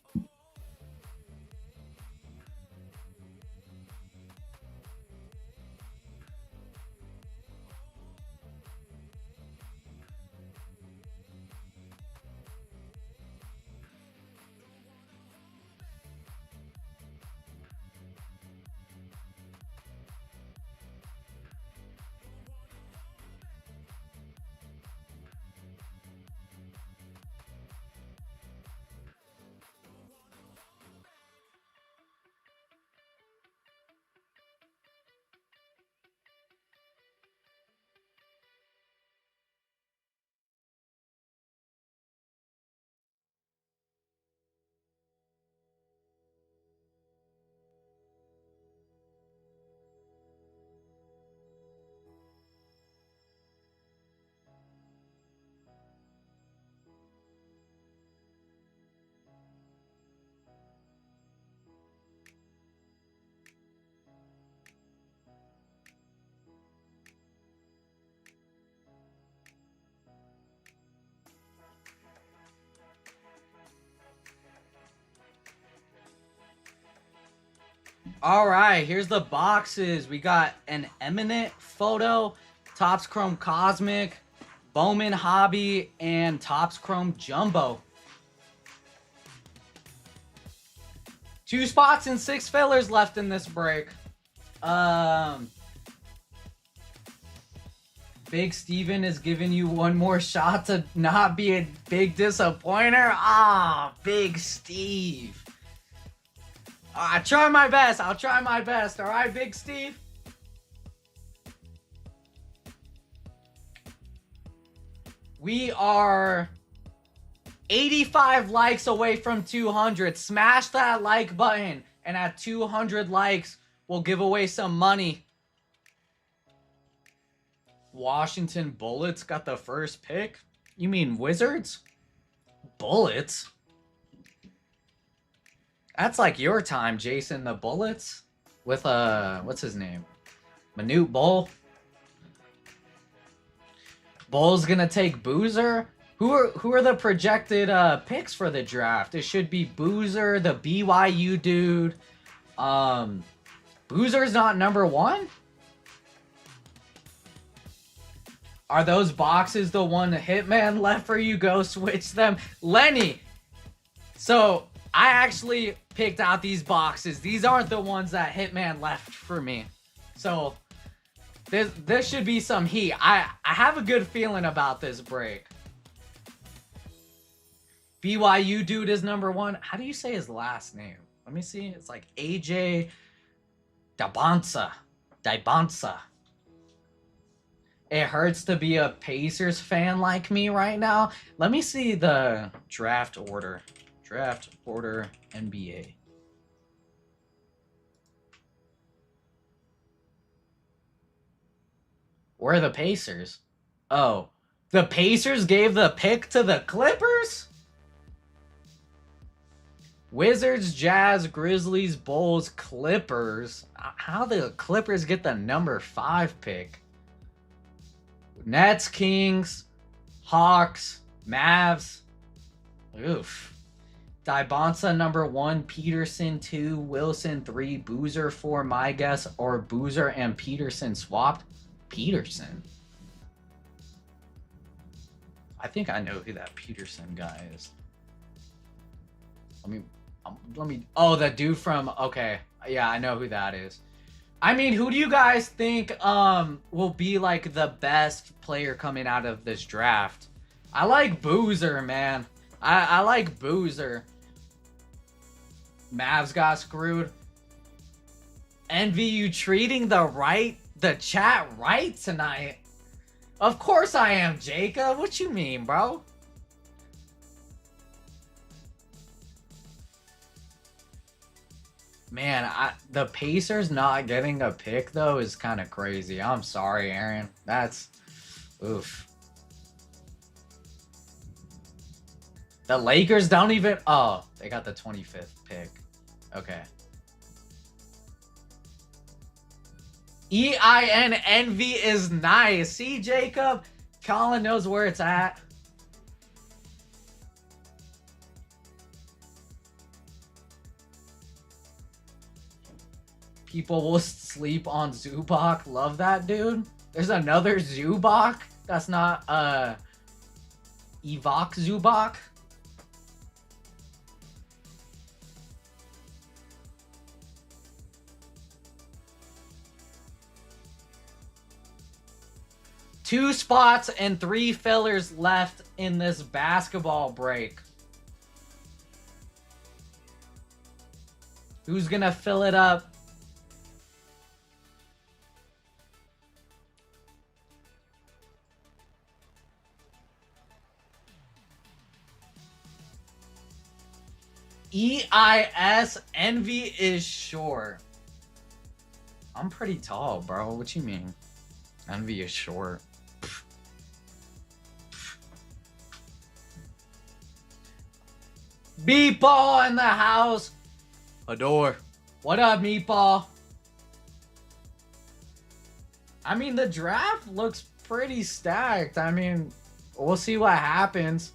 Speaker 1: All right, here's the boxes. We got an Eminent Photo, Topps Chrome Cosmic, Bowman Hobby, and Topps Chrome Jumbo. 2 spots and 6 fillers left in this break. Big Steven is giving you one more shot to not be a big disappointer. Ah, Big Steve. I try my best. I'll try my best. All right, Big Steve? We are 85 likes away from 200. Smash that like button. And at 200 likes, we'll give away some money. Washington Bullets got the first pick? You mean Wizards? Bullets? That's like your time, Jason the Bullets. With what's his name? Manute Bull. Bull's gonna take Boozer. Who are the projected picks for the draft? It should be Boozer, the BYU dude. Boozer's not number 1? Are those boxes the one Hitman left for you? Go switch them. Lenny! So, I actually picked out these boxes. These aren't the ones that Hitman left for me. So, this should be some heat. I have a good feeling about this break. BYU dude is number 1. How do you say his last name? Let me see. It's like AJ Dibonsa. It hurts to be a Pacers fan like me right now. Let me see the draft order. Draft order NBA. Where are the Pacers? Oh, the Pacers gave the pick to the Clippers? Wizards, Jazz, Grizzlies, Bulls, Clippers. How the Clippers get the number 5 pick? Nets, Kings, Hawks, Mavs. Oof. Dibonsa number 1, Peterson 2, Wilson 3, Boozer 4, my guess, or Boozer and Peterson swapped. Peterson. I think I know who that Peterson guy is. Let me. Oh, that dude from. Okay, yeah, I know who that is. I mean, who do you guys think will be like the best player coming out of this draft? I like Boozer, man. I like Boozer. Mavs got screwed. Envy, you treating the chat right tonight? Of course I am, Jacob. What you mean, bro? Man, the Pacers not getting a pick, though, is kind of crazy. I'm sorry, Aaron. That's... Oof. The Lakers don't even... Oh, they got the 25th pick. Okay. EIN Envy is nice. See, Jacob? Colin knows where it's at. People will sleep on Zubac. Love that, dude. There's another Zubac. That's not, Evok Zubac. Two spots and 3 fillers left in this basketball break. Who's gonna fill it up? EIS Envy is short. I'm pretty tall, bro. What you mean? Envy is short. Meatball in the house. Adore. What up, Meatball? I mean, the draft looks pretty stacked. I mean, we'll see what happens.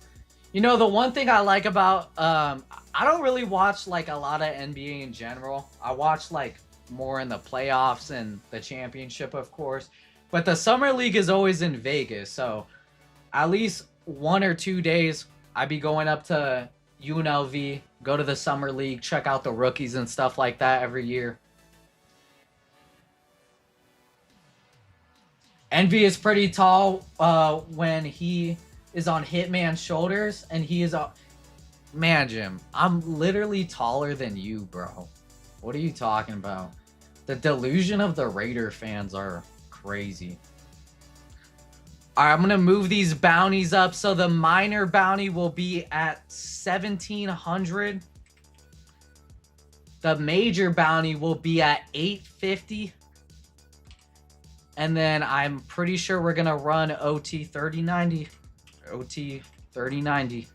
Speaker 1: You know, the one thing I like about, I don't really watch like a lot of NBA in general. I watch like more in the playoffs and the championship, of course. But the summer league is always in Vegas. So at least 1 or 2 days, I'd be going up to UNLV, go to the summer league, check out the rookies and stuff like that every year. Envy is pretty tall when he is on Hitman's shoulders, and he is a... Man, Jim, I'm literally taller than you, bro. What are you talking about? The delusion of the Raider fans are crazy. All right, I'm going to move these bounties up. So the minor bounty will be at 1,700. The major bounty will be at 850. And then I'm pretty sure we're going to run OT 3090. OT 3090.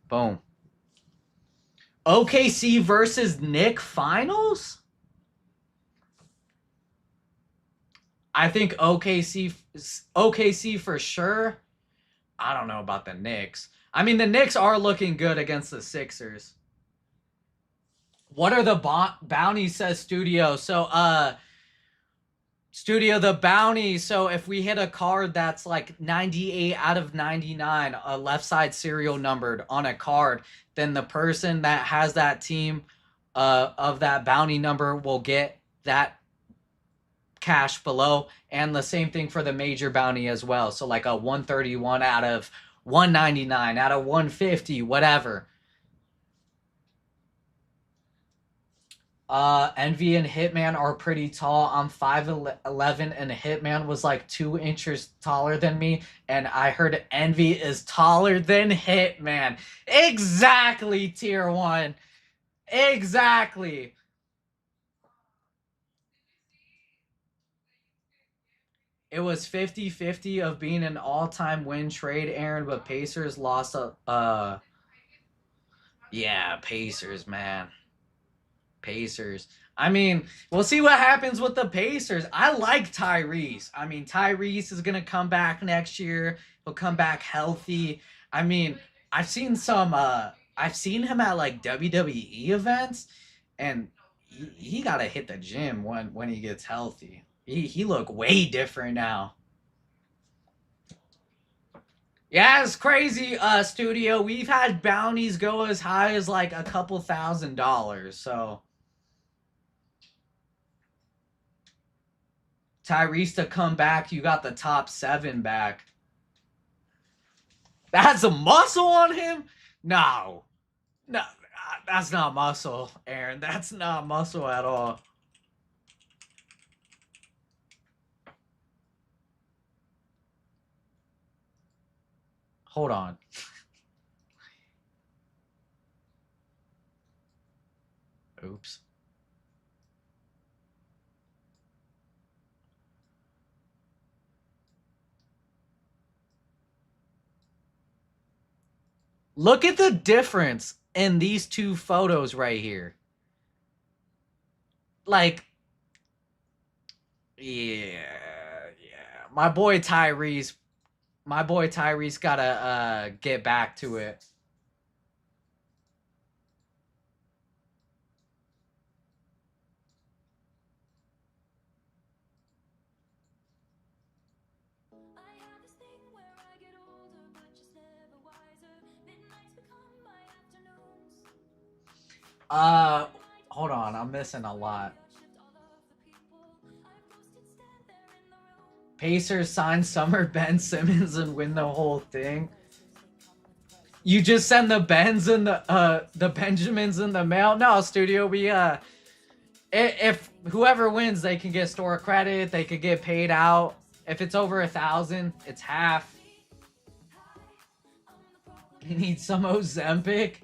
Speaker 1: Boom. OKC versus Knicks finals? I think OKC for sure. I don't know about the Knicks. I mean, the Knicks are looking good against the Sixers. What are the bounties, says Studio? So, Studio, the bounty. So if we hit a card that's like 98 out of 99, a left side serial numbered on a card, then the person that has that team of that bounty number will get that cash below. And the same thing for the major bounty as well. So like a 131 out of 199, out of 150, whatever. Envy and Hitman are pretty tall. I'm 5'11", and Hitman was like 2 inches taller than me. And I heard Envy is taller than Hitman. Exactly, tier 1. Exactly. It was 50-50 of being an all-time win trade, Aaron, but Pacers lost a yeah, Pacers, man. Pacers. I mean, we'll see what happens with the Pacers. I like Tyrese. I mean, Tyrese is going to come back next year. He'll come back healthy. I mean, I've seen him at like WWE events, and he got to hit the gym when he gets healthy. He look way different now. Yeah, it's crazy, Studio. We've had bounties go as high as like a couple $1,000, so Tyrese to come back, you got the top 7 back. That's a muscle on him? No. No, that's not muscle, Aaron. That's not muscle at all. Hold on. Oops. Look at the difference in these 2 photos right here. Like, yeah. My boy Tyrese gotta get back to it. Hold on, I'm missing a lot. Pacers sign Summer Ben Simmons and win the whole thing. You just send the Bens and the Benjamins in the mail? No, Studio, we if whoever wins, they can get store credit, they could get paid out. If it's over 1,000, it's half. You need some Ozempic.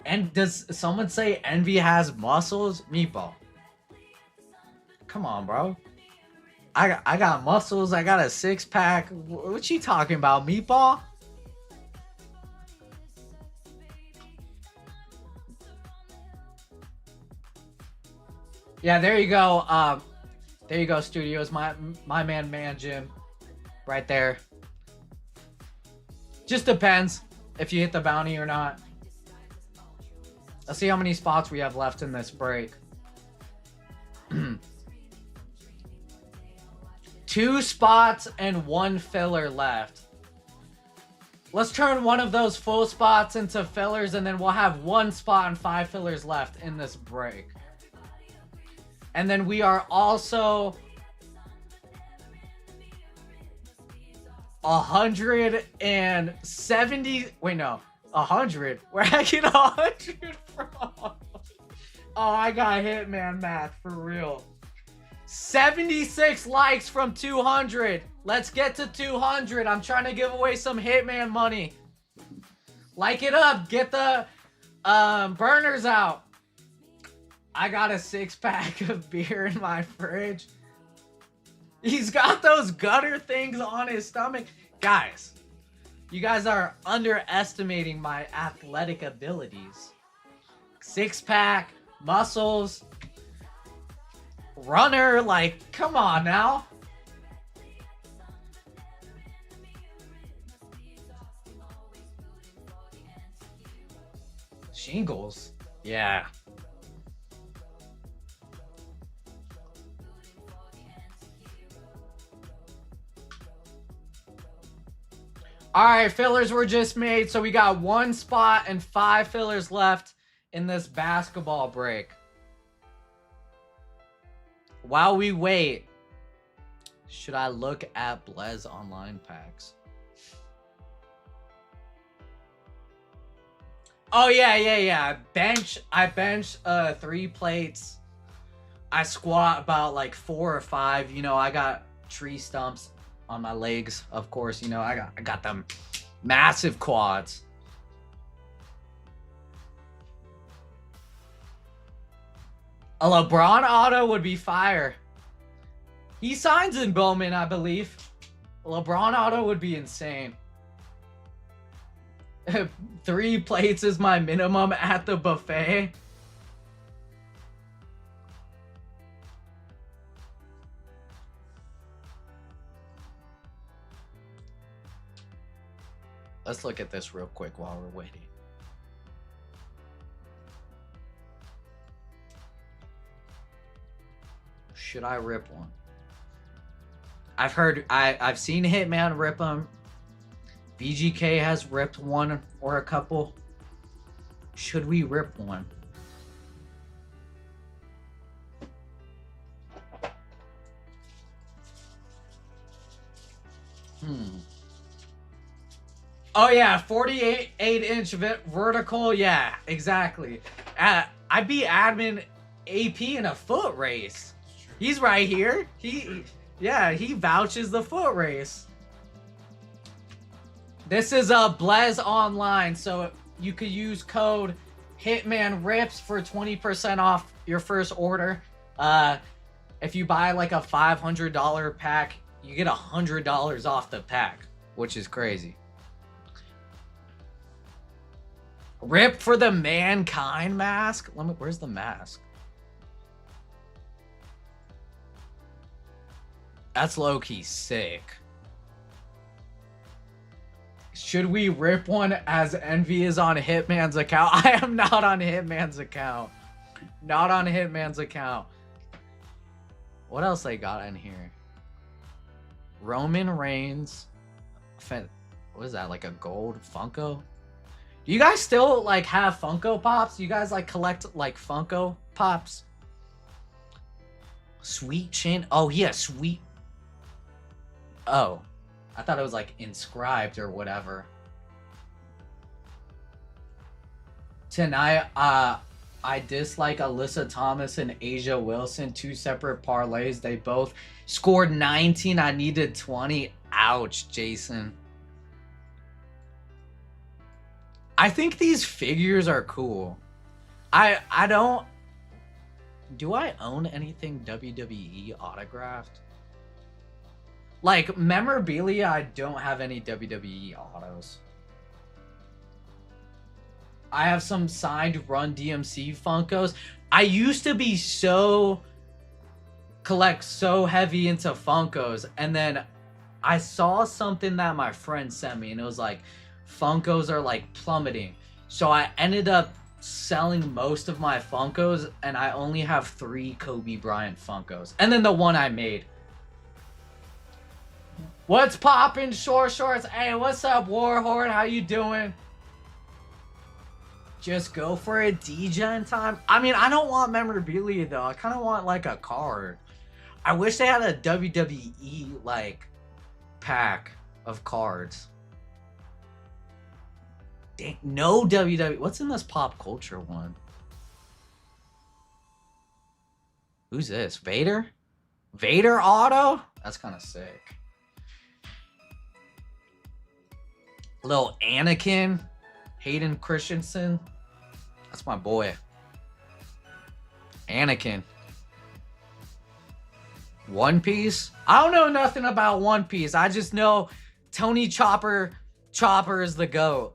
Speaker 1: And does someone say Envy has muscles? Meatball. Come on, bro. I got muscles. I got a 6-pack. What you talking about, Meatball? Yeah, there you go. There you go, Studios. My man Jim. Right there. Just depends if you hit the bounty or not. Let's see how many spots we have left in this break. 2 spots and 1 filler left. Let's turn one of those full spots into fillers, and then we'll have 1 spot and 5 fillers left in this break. And then we are also 170. Wait, no. 100. Where I get 100 from? Oh, I got Hitman math for real. 76 likes from 200. Let's get to 200. I'm trying to give away some Hitman money. Like it up. Get the burners out. I got a 6-pack of beer in my fridge. He's got those gutter things on his stomach. Guys, you guys are underestimating my athletic abilities. Six-pack, muscles, runner. Like, come on now. Shingles. Yeah. All right, fillers were just made, so we got 1 spot and 5 fillers left in this basketball break. While we wait, should I look at Blez online packs? Oh yeah. I bench 3 plates. I squat about like 4 or 5. You know, I got tree stumps on my legs, of course. You know, I got them massive quads. A LeBron auto would be fire. He signs in Bowman, I believe. A LeBron auto would be insane. 3 plates is my minimum at the buffet. Let's look at this real quick while we're waiting. Should I rip one? I've seen Hitman rip them. BGK has ripped one or a couple. Should we rip one? Oh yeah, 48-inch vertical. Yeah, exactly. I'd be admin AP in a foot race. He's right here. He vouches the foot race. This is a Blez Online, so you could use code HitmanRips for 20% off your first order. If you buy like a $500 pack, you get $100 off the pack, which is crazy. Rip for the Mankind mask. Where's the mask? That's low-key sick. Should we rip one as Envy is on Hitman's account? I am not on Hitman's account. Not on Hitman's account. What else they got in here? Roman Reigns. What is that? Like a gold Funko? Do you guys still like have Funko Pops? You guys like collect like Funko Pops? Sweet Chin. Oh, yeah, Sweet. Oh, I thought it was like inscribed or whatever. Tonight, I dislike Alyssa Thomas and Asia Wilson. 2 separate parlays. They both scored 19. I needed 20. Ouch, Jason. I think these figures are cool. I don't... Do I own anything WWE autographed? Like, memorabilia, I don't have any WWE autos. I have some signed Run DMC Funkos. I used to be collect so heavy into Funkos, and then I saw something that my friend sent me, and it was like, Funkos are like plummeting. So I ended up selling most of my Funkos, and I only have 3 Kobe Bryant Funkos. And then the one I made. What's poppin', Short Shorts? Hey, what's up, Warhorn? How you doing? Just go for a D-Gen time? I mean, I don't want memorabilia, though. I kind of want, like, a card. I wish they had a WWE, like, pack of cards. Dang, no WWE. What's in this pop culture one? Who's this? Vader? Vader auto? That's kind of sick. Little Anakin. Hayden Christensen. That's my boy. Anakin. One Piece? I don't know nothing about One Piece. I just know Tony Chopper is the GOAT.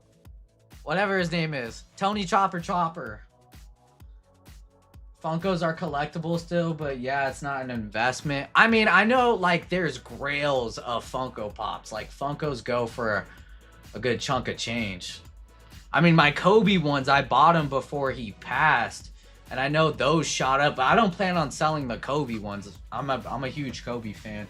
Speaker 1: Whatever his name is. Tony Chopper. Funkos are collectible still, but yeah, it's not an investment. I mean, I know like there's grails of Funko Pops. Like Funkos go for a good chunk of change. I mean, my Kobe ones, I bought them before he passed, and I know those shot up. But I don't plan on selling the Kobe ones. I'm a huge Kobe fan.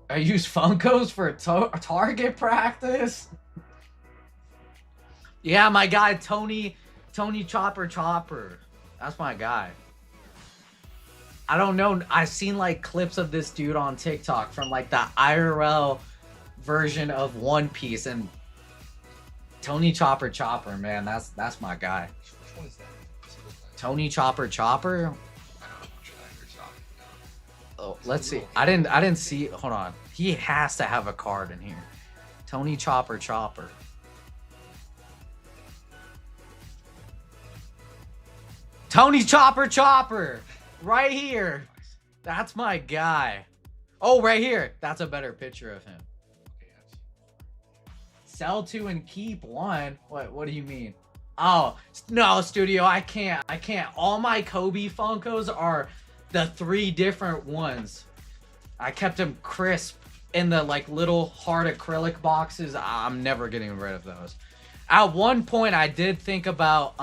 Speaker 1: I use Funkos for target practice. Yeah, my guy Tony Chopper. That's my guy. I don't know. I've seen like clips of this dude on TikTok from like the IRL version of One Piece, and Tony Chopper, man, that's my guy.
Speaker 2: Which one is that?
Speaker 1: Tony Chopper.
Speaker 2: I don't know which one you're talking about.
Speaker 1: Oh, let's see. I didn't see. Hold on. He has to have a card in here. Tony Chopper. Tony Chopper. Right here. That's my guy. Oh, right here. That's a better picture of him. Sell 2 and keep 1. What do you mean? Oh, no, Studio, I can't. All my Kobe Funkos are the 3 different ones. I kept them crisp in the like little hard acrylic boxes. I'm never getting rid of those. At one point I did think about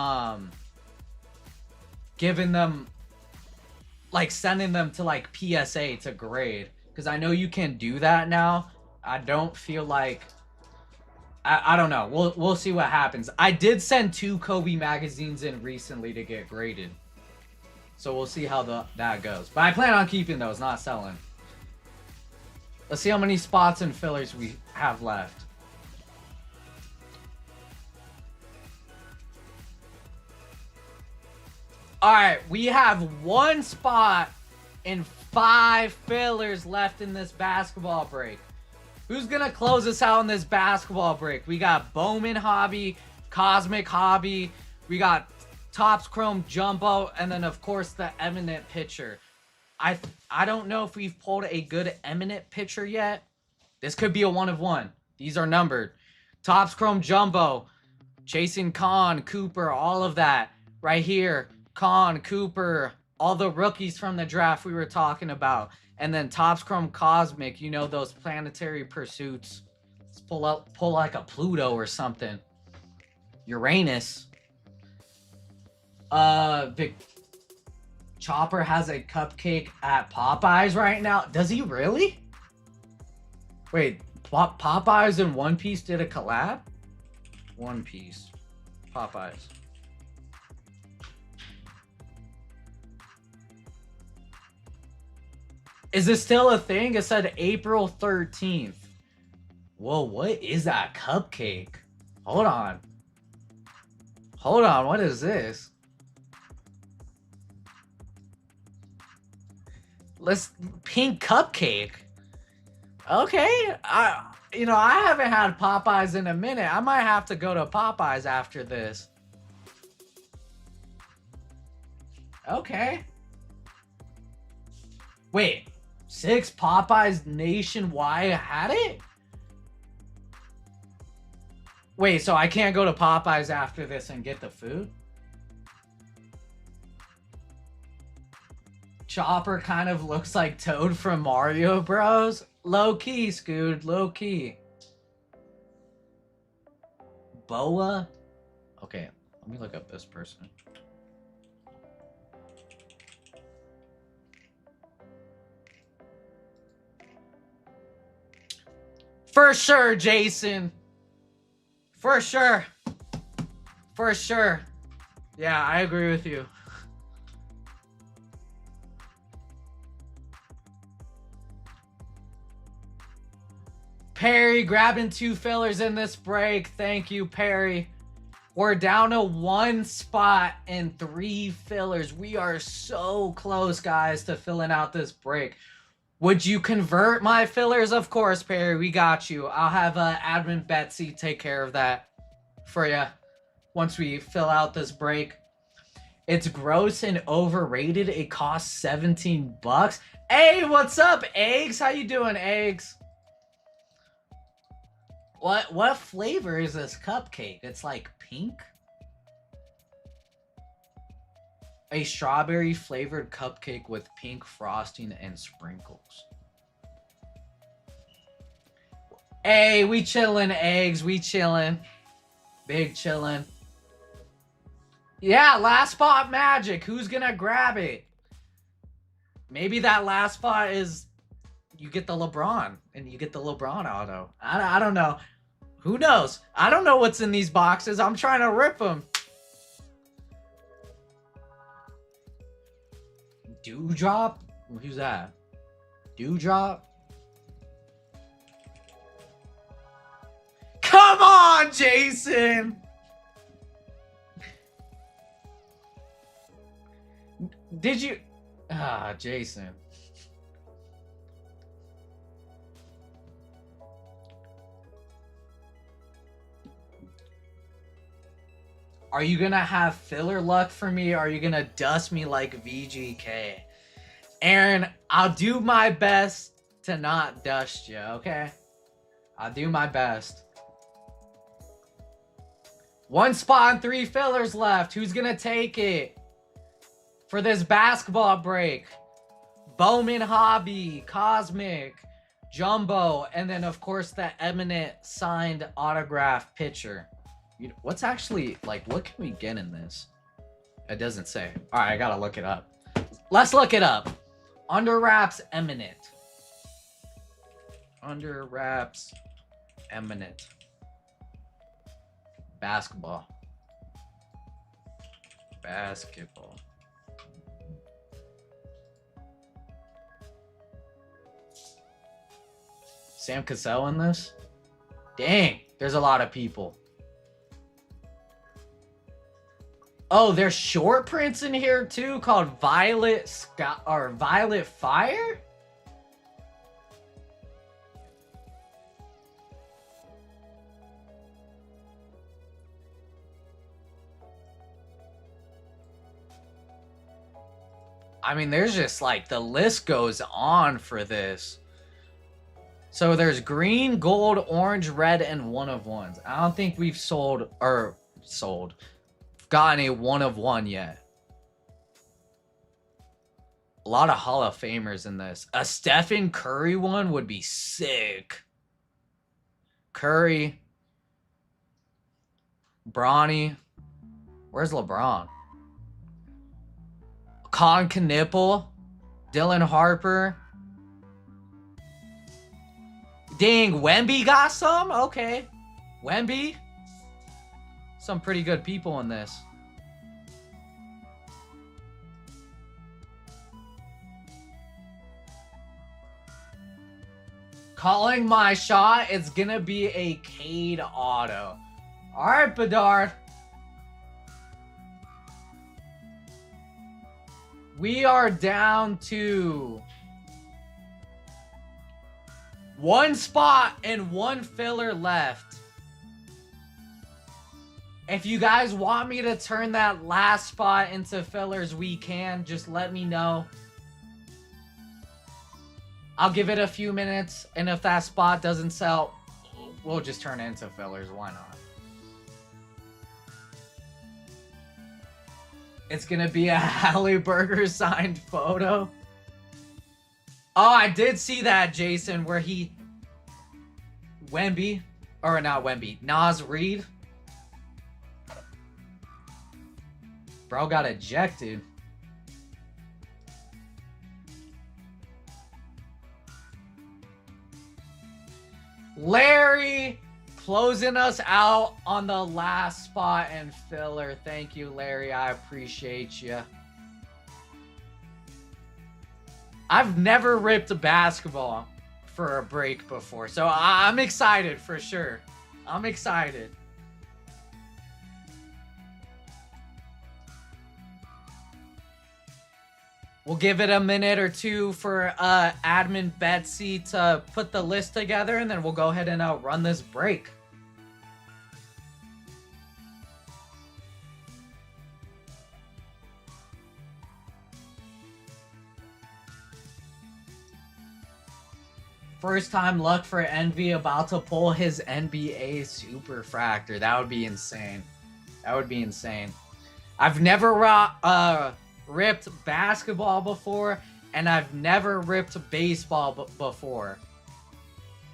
Speaker 1: giving them, like sending them to like PSA to grade, because I know you can do that now. I don't feel like I don't know. We'll see what happens. I did send 2 Kobe magazines in recently to get graded, so we'll see how that goes. But I plan on keeping those, not selling. Let's see how many spots and fillers we have left. All right, we have 1 spot and 5 fillers left in this basketball break. Who's gonna close us out in this basketball break? We got Bowman Hobby, Cosmic Hobby, we got Topps Chrome Jumbo, and then of course the Eminent Pitcher. I don't know if we've pulled a good Eminent Pitcher yet. This could be a 1 of 1. These are numbered. Topps Chrome Jumbo, Jason Kahn, Cooper, all of that right here. Kahn, Cooper, all the rookies from the draft we were talking about. And then Topps Chrome Cosmic, you know, those planetary pursuits. Let's pull like a Pluto or something. Uranus. Chopper has a cupcake at Popeyes right now. Does he really? Wait, Popeyes and One Piece did a collab? One Piece. Popeyes. Is this still a thing? It said April 13th. Whoa, what is that cupcake? Hold on. What is this? Pink cupcake. Okay. I haven't had Popeyes in a minute. I might have to go to Popeyes after this. Okay. Wait. 6 Popeyes nationwide had it? Wait, so I can't go to Popeyes after this and get the food? Chopper kind of looks like Toad from Mario Bros. Low key, Scoot, low key. Boa? Okay, let me look up this person. For sure, Jason. For sure. Yeah, I agree with you. Perry grabbing 2 fillers in this break. Thank you, Perry. We're down to 1 spot and 3 fillers. We are so close, guys, to filling out this break. Would you convert my fillers? Of course, Perry. We got you. I'll have admin Betsy take care of that for you once we fill out this break. It's gross and overrated. It costs 17 bucks. Hey, what's up, Eggs? How you doing, Eggs? What flavor is this cupcake? It's like pink? A strawberry flavored cupcake with pink frosting and sprinkles. Hey, we chillin', eggs. We chillin'. Big chillin'. Yeah, last spot magic. Who's gonna grab it? Maybe that last spot is you get the LeBron and you get the LeBron auto. I don't know. Who knows? I don't know what's in these boxes. I'm trying to rip them. Dewdrop? Who's that? Dewdrop? Come on, Jason! Did you... Ah, Jason. Are you gonna have filler luck for me, or are you gonna dust me like VGK? Aaron, I'll do my best to not dust you, okay? I'll do my best. One spot and 3 fillers left. Who's gonna take it for this basketball break? Bowman Hobby, Cosmic, Jumbo, and then of course the eminent signed autograph picture. What's actually, like, what can we get in this? It doesn't say. All right, I gotta look it up. Let's look it up. Under Wraps Eminent. Under Wraps Eminent. Basketball. Basketball. Sam Cassell in this? Dang, there's a lot of people. Oh, there's short prints in here too called Violet Sky or Violet Fire? I mean, there's just like the list goes on for this. So there's green, gold, orange, red, and one of ones. I don't think we've gotten a one of one yet. A lot of Hall of Famers in this. A Stephen Curry one would be sick. Curry. Bronny. Where's LeBron? Con Knipple. Dylan Harper. Dang, Wemby got some? Okay. Wemby. Some pretty good people in this. Calling my shot, it's gonna be a Cade auto. All right, Bedard. We are down to 1 spot and 1 filler left. If you guys want me to turn that last spot into fillers, we can. Just let me know. I'll give it a few minutes, and if that spot doesn't sell, we'll just turn it into fillers. Why not? It's gonna be a Halle Burger signed photo. Oh, I did see that, Jason, where he... Wemby. Or not Wemby. Nas Reed. Bro got ejected. Larry closing us out on the last spot and filler. Thank you, Larry. I appreciate you. I've never ripped a basketball for a break before, so I'm excited for sure. I'm excited. We'll give it a minute or two for admin Betsy to put the list together, and then we'll go ahead and run this break. First time luck for Envy, about to pull his NBA Super Fractor. That would be insane. That would be insane. I've never ripped basketball before, and I've never ripped baseball before.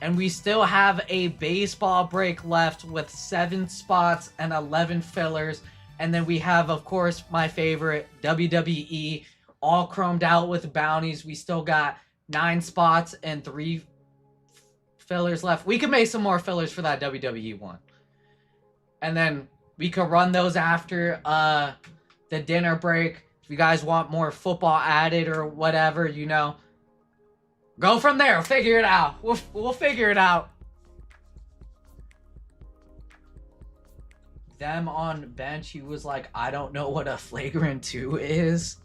Speaker 1: And we still have a baseball break left with 7 spots and 11 fillers. And then we have, of course, my favorite, WWE, all chromed out with bounties. We still got 9 spots and 3 fillers left. We can make some more fillers for that WWE one. And then we could run those after the dinner break. If you guys want more football added or whatever, you know, go from there. Figure it out. We'll figure it out. Them on bench, he was like, I don't know what a flagrant 2 is.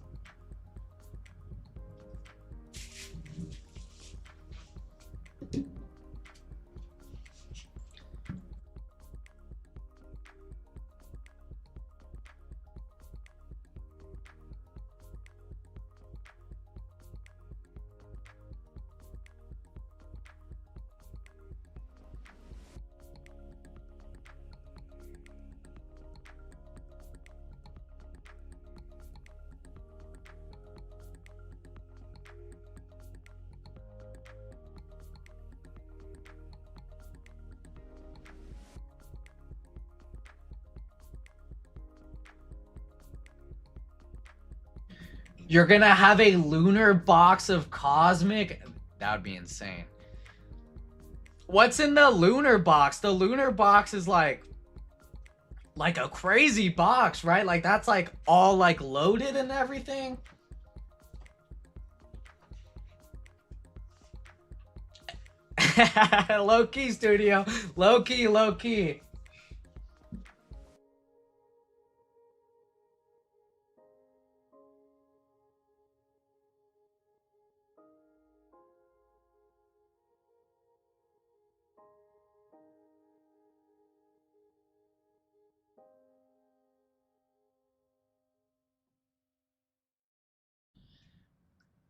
Speaker 1: You're gonna have a lunar box of cosmic? That would be insane. What's in the lunar box? The lunar box is like a crazy box, right? Like that's like all like loaded and everything. Low key studio. Low key, low key.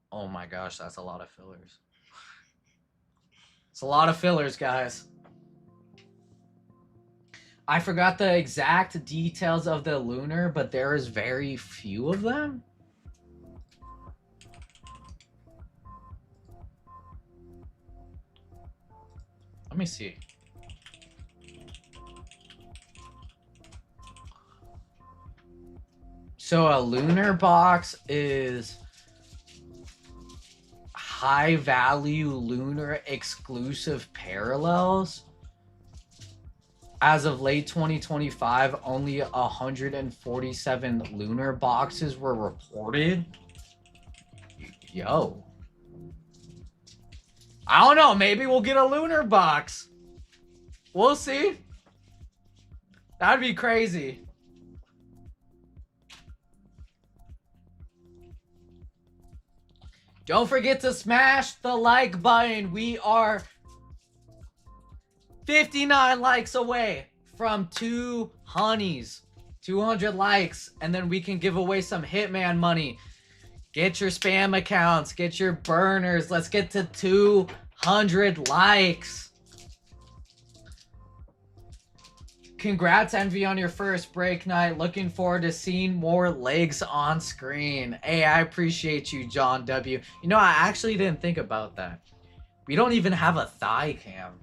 Speaker 1: Oh my gosh, that's a lot of fillers. It's a lot of fillers, guys. I forgot the exact details of the lunar, but there is very few of them. Let me see. So a lunar box is high value lunar exclusive parallels. As of late 2025, only 147 lunar boxes were reported. Yo. I don't know, maybe we'll get a lunar box. We'll see. That'd be crazy. Don't forget to smash the like button. We are 59 likes away from 2 honeys. 200 likes, and then we can give away some Hitman money. Get your spam accounts, get your burners. Let's get to 200 likes. Congrats, Envy, on your first break night. Looking forward to seeing more legs on screen. Hey, I appreciate you, John W. You know, I actually didn't think about that. We don't even have a thigh cam.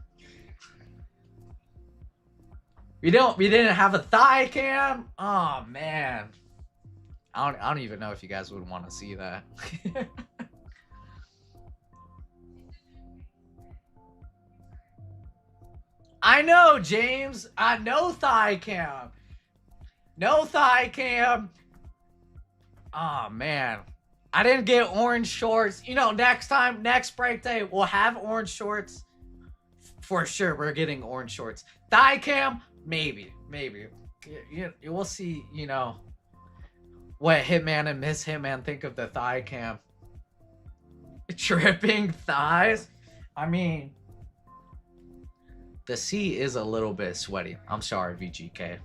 Speaker 1: We didn't have a thigh cam? Oh, man. I don't even know if you guys would want to see that. I know, James. No thigh cam. No thigh cam. Oh, man. I didn't get orange shorts. You know, next time, next break day, we'll have orange shorts. For sure, we're getting orange shorts. Thigh cam? Maybe. We'll see, you know, what Hitman and Miss Hitman think of the thigh cam. Tripping thighs? I mean, the sea is a little bit sweaty. I'm sorry, VGK.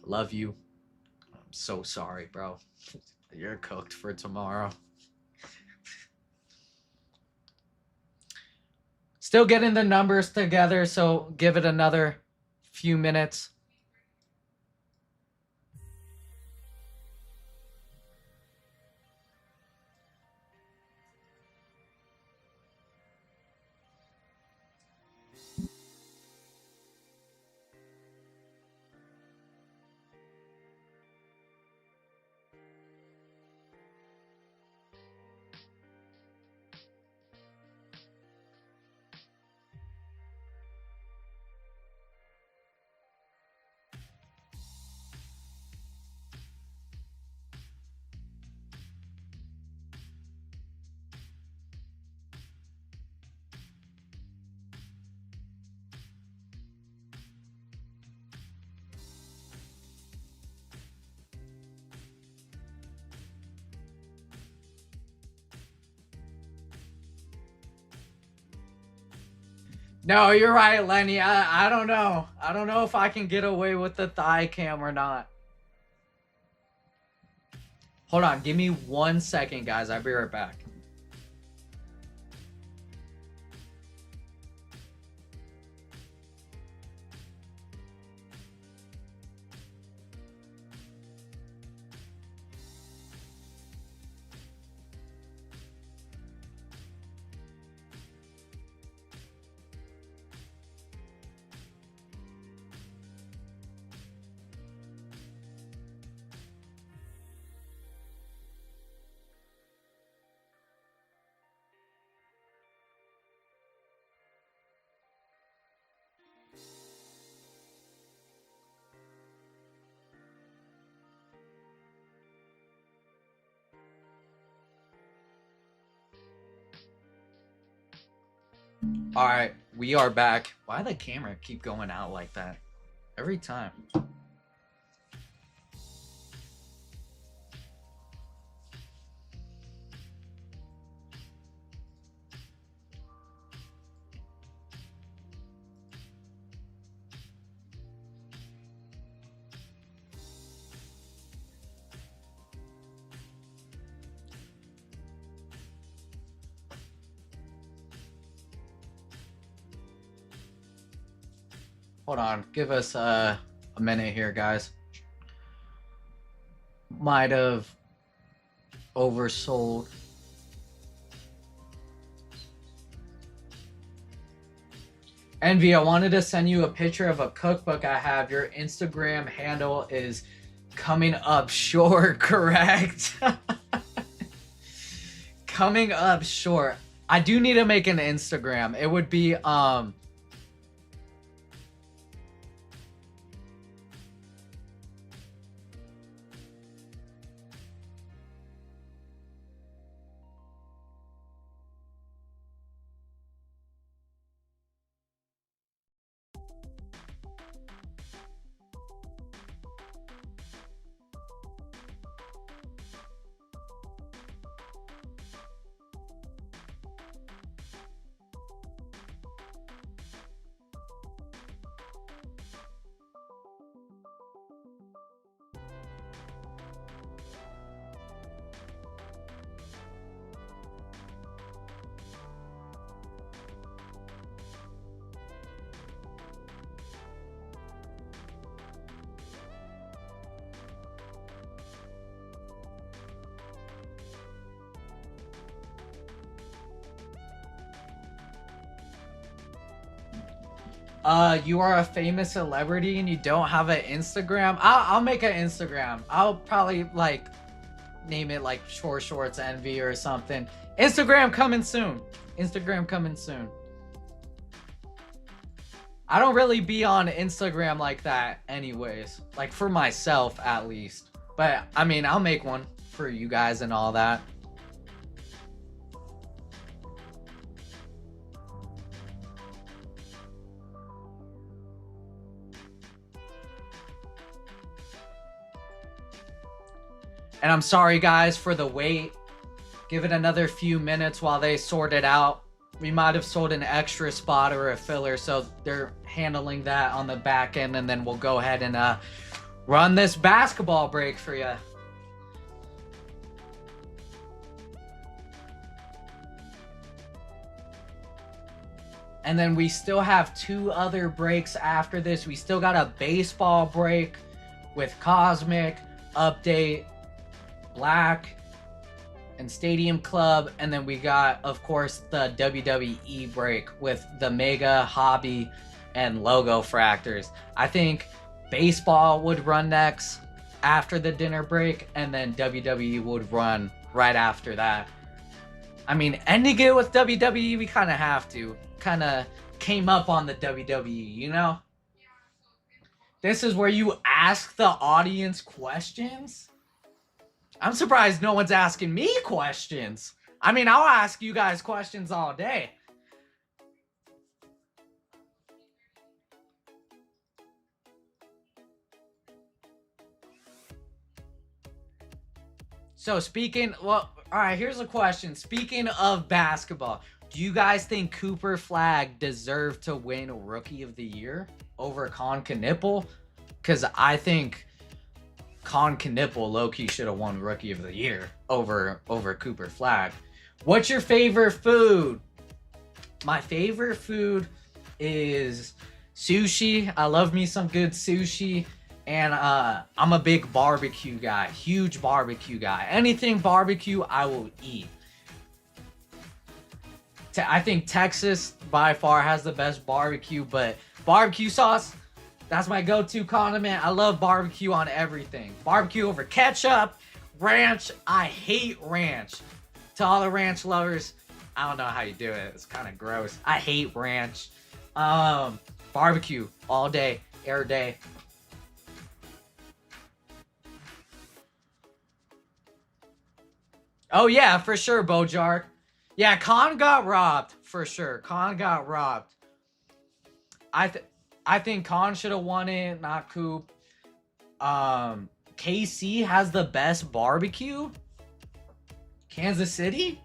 Speaker 1: Love you. I'm so sorry, bro. You're cooked for tomorrow. Still getting the numbers together, so give it another few minutes. No, you're right, Lenny. I don't know. I don't know if I can get away with the thigh cam or not. Hold on. Give me 1 second, guys. I'll be right back. All right, we are back. Why the camera keep going out like that every time? Hold on, give us a minute here, guys. Might have oversold. Envy, I wanted to send you a picture of a cookbook I have. Your Instagram handle is coming up short, correct? Coming up short. I do need to make an Instagram. It would be you are a famous celebrity and you don't have an Instagram. I'll make an Instagram. I'll probably like name it like Short Shorts Envy or something. Instagram coming soon. Instagram coming soon. I don't really be on Instagram like that anyways. Like for myself at least. But I mean, I'll make one for you guys and all that. And I'm sorry guys for the wait. Give it another few minutes while they sort it out. We might have sold an extra spot or a filler, so they're handling that on the back end, and then we'll go ahead and run this basketball break for you. And then we still have 2 other breaks after this. We still got a baseball break with Cosmic, Update, Black, and Stadium Club. And then we got, of course, the WWE break with the Mega, Hobby, and Logo Fractors. I think baseball would run next after the dinner break, and then WWE would run right after that. I mean, ending it with WWE, we kind of have to. Kind of came up on the WWE, you know? This is where you ask the audience questions? I'm surprised no one's asking me questions. I mean, I'll ask you guys questions all day. So speaking, well, all right, here's a question. Speaking of basketball, Do you guys think Cooper Flag deserved to win Rookie of the Year over Con Knipple? Because I think Con Knipple low-key should have won Rookie of the Year over Cooper Flag. What's your favorite food? My favorite food is sushi. I love me some good sushi. And I'm a big barbecue guy. Huge barbecue guy. Anything barbecue, I will eat. I think Texas by far has the best barbecue, but barbecue sauce, that's my go-to condiment. I love barbecue on everything. Barbecue over ketchup, ranch. I hate ranch. To all the ranch lovers, I don't know how you do it. It's kind of gross. I hate ranch. Barbecue all day, every day. Oh yeah, for sure, Bojark. Yeah, Khan got robbed for sure. Khan got robbed. I think Khan should have won it, not Coop. KC has the best barbecue. Kansas City?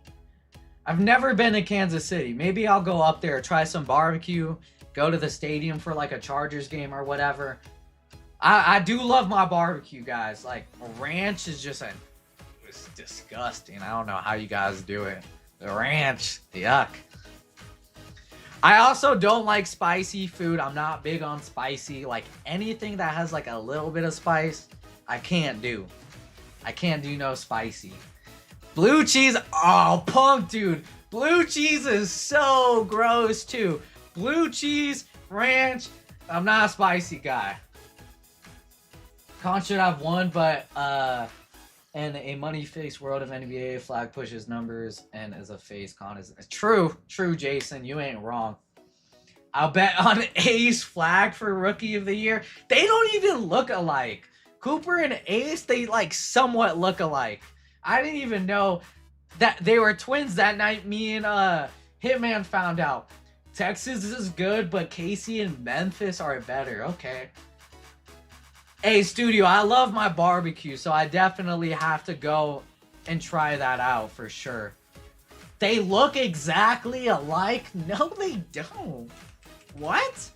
Speaker 1: I've never been to Kansas City. Maybe I'll go up there, try some barbecue, go to the stadium for like a Chargers game or whatever. I do love my barbecue, guys. Like, ranch is just it's disgusting. I don't know how you guys do it. The ranch, yuck. I also don't like spicy food. I'm not big on spicy. Like, anything that has like a little bit of spice, I can't do. I can't do no spicy. Blue cheese, oh, punk, dude. Blue cheese is so gross, too. Blue cheese, ranch, I'm not a spicy guy. Con should have won, but, in a money-face world of NBA, Flag pushes numbers and as a face, Con is... True, Jason, you ain't wrong. I'll bet on Ace Flag for Rookie of the Year. They don't even look alike. Cooper and Ace, they, like, somewhat look alike. I didn't even know that they were twins that night me and Hitman found out. Texas is good, but Casey and Memphis are better. Okay. Hey, Studio, I love my barbecue, so I definitely have to go and try that out for sure. They look exactly alike? No, they don't. What?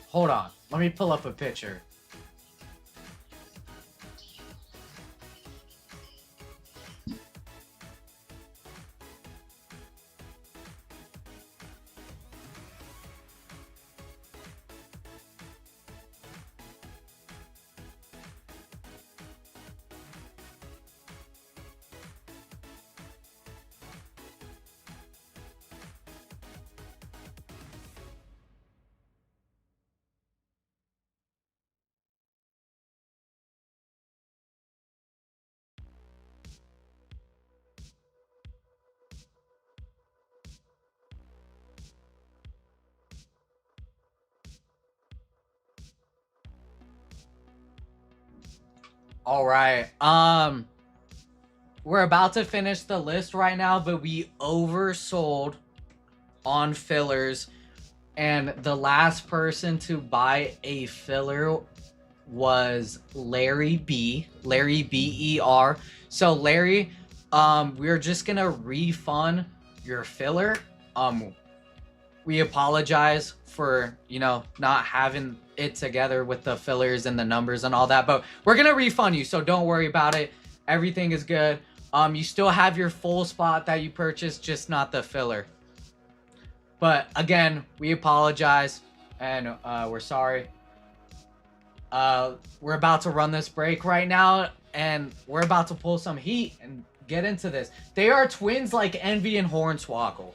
Speaker 1: Hold on. Let me pull up a picture. All right. We're about to finish the list right now, but we oversold on fillers, and the last person to buy a filler was Larry BER. So Larry, we're just gonna refund your filler. We apologize for, you know, not having it together with the fillers and the numbers and all that, but we're gonna refund you, so don't worry about it. Everything is good. You still have your full spot that you purchased, just not the filler. But again, we apologize and we're sorry. We're about to run this break right now, and we're about to pull some heat and get into this. They are twins like Envy and Hornswoggle.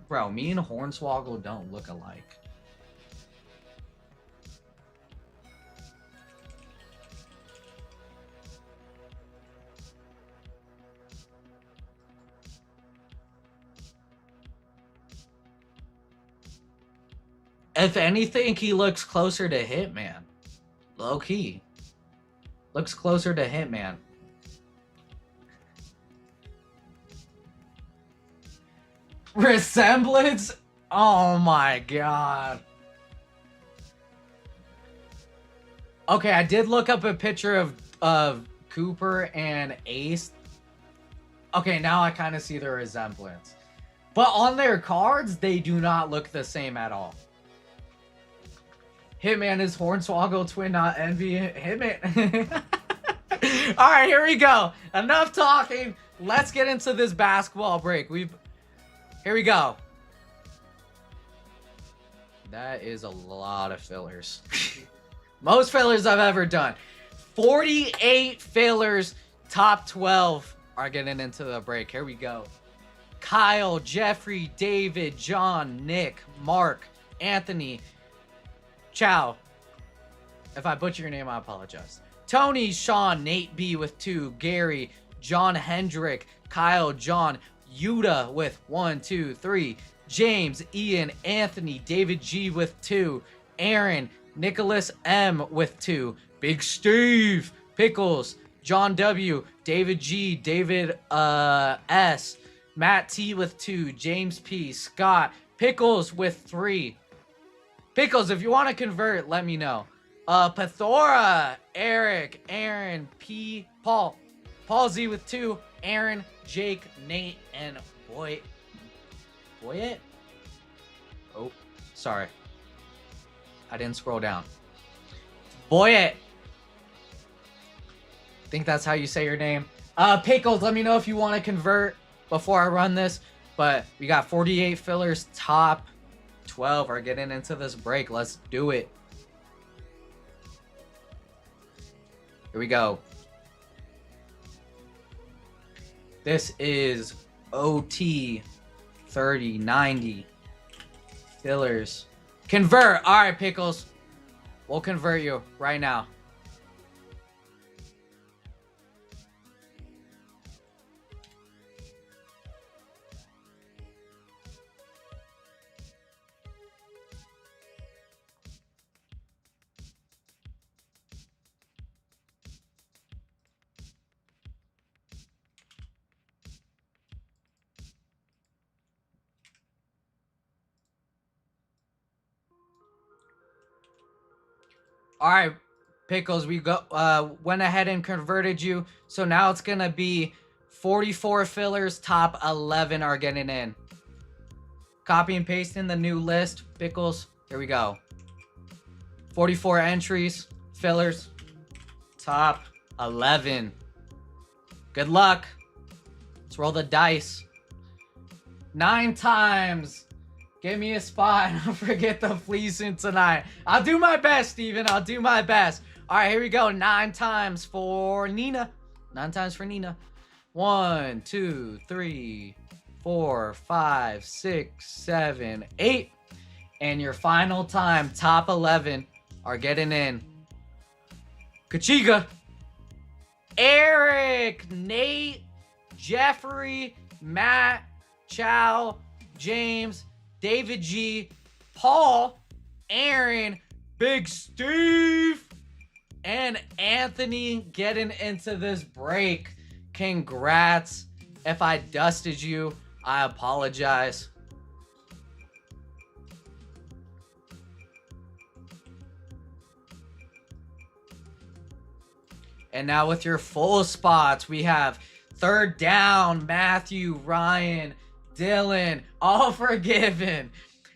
Speaker 1: Bro, me and Hornswoggle don't look alike. If anything, he looks closer to Hitman. Low key. Looks closer to Hitman. Resemblance? Oh my god. Okay, I did look up a picture of Cooper and Ace. Okay, now I kind of see the resemblance. But on their cards, they do not look the same at all. Hitman is Hornswoggle twin, not Envy. Hitman. All right, here we go. Enough talking. Let's get into this basketball break. Here we go. That is a lot of fillers. Most fillers I've ever done. 48 fillers. Top 12 are getting into the break. Here we go. Kyle, Jeffrey, David, John, Nick, Mark, Anthony, Chow. If I butcher your name, I apologize. Tony, Sean, Nate B with 2, Gary, John Hendrick, Kyle, John, Yuta with 1, 2, 3, James, Ian, Anthony, David G with 2, Aaron, Nicholas M with 2, Big Steve, Pickles, John W, David G, David S, Matt T with 2, James P, Scott, Pickles with 3. Pickles, if you want to convert, let me know. Pathora, Eric, Aaron, P, Paul Z with 2, Aaron, Jake, Nate, and Boyet? Oh, sorry. I didn't scroll down. Boyet. I think that's how you say your name. Pickles, let me know if you want to convert before I run this. But we got 48 fillers. Top 12 are getting into this break. Let's do it. Here we go. This is OT 3090 fillers. Convert. All right, Pickles. We'll convert you right now. All right, Pickles, we went ahead and converted you. So now it's going to be 44 fillers. Top 11 are getting in. Copy and paste in the new list. Pickles, here we go. 44 entries, fillers. Top 11. Good luck. Let's roll the dice. 9 times. Give me a spot. Don't forget the fleecing tonight. I'll do my best, Steven. I'll do my best. All right, here we go. 9 times for Nina. 9 times for Nina. 1, 2, 3, 4, 5, 6, 7, 8. And your final time, top 11 are getting in. Kachiga. Eric, Nate, Jeffrey, Matt, Chow, James, David G, Paul, Aaron, Big Steve, and Anthony getting into this break. Congrats. If I dusted you, I apologize. And now with your full spots, we have third down, Matthew, Ryan, Dylan, all forgiven.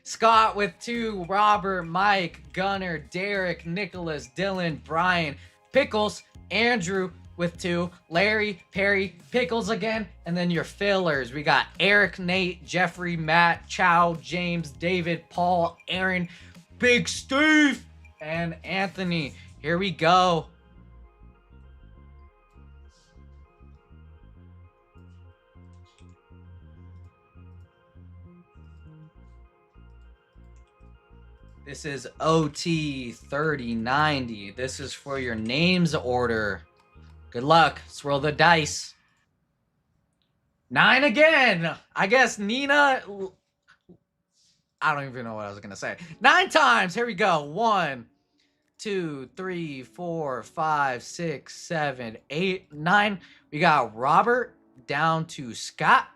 Speaker 1: Scott with 2, Robert, Mike, Gunner, Derek, Nicholas, Dylan, Brian, Pickles, Andrew with 2, Larry, Perry, Pickles again, and then your fillers. We got Eric, Nate, Jeffrey, Matt, Chow, James, David, Paul, Aaron, Big Steve, and Anthony. Here we go. This is OT 3090. This is for your names order. Good luck. Let's roll the dice. 9 again. I guess Nina. I don't even know what I was going to say. 9 times. Here we go. 1, 2, 3, 4, 5, 6, 7, 8, 9. We got Robert down to Scott.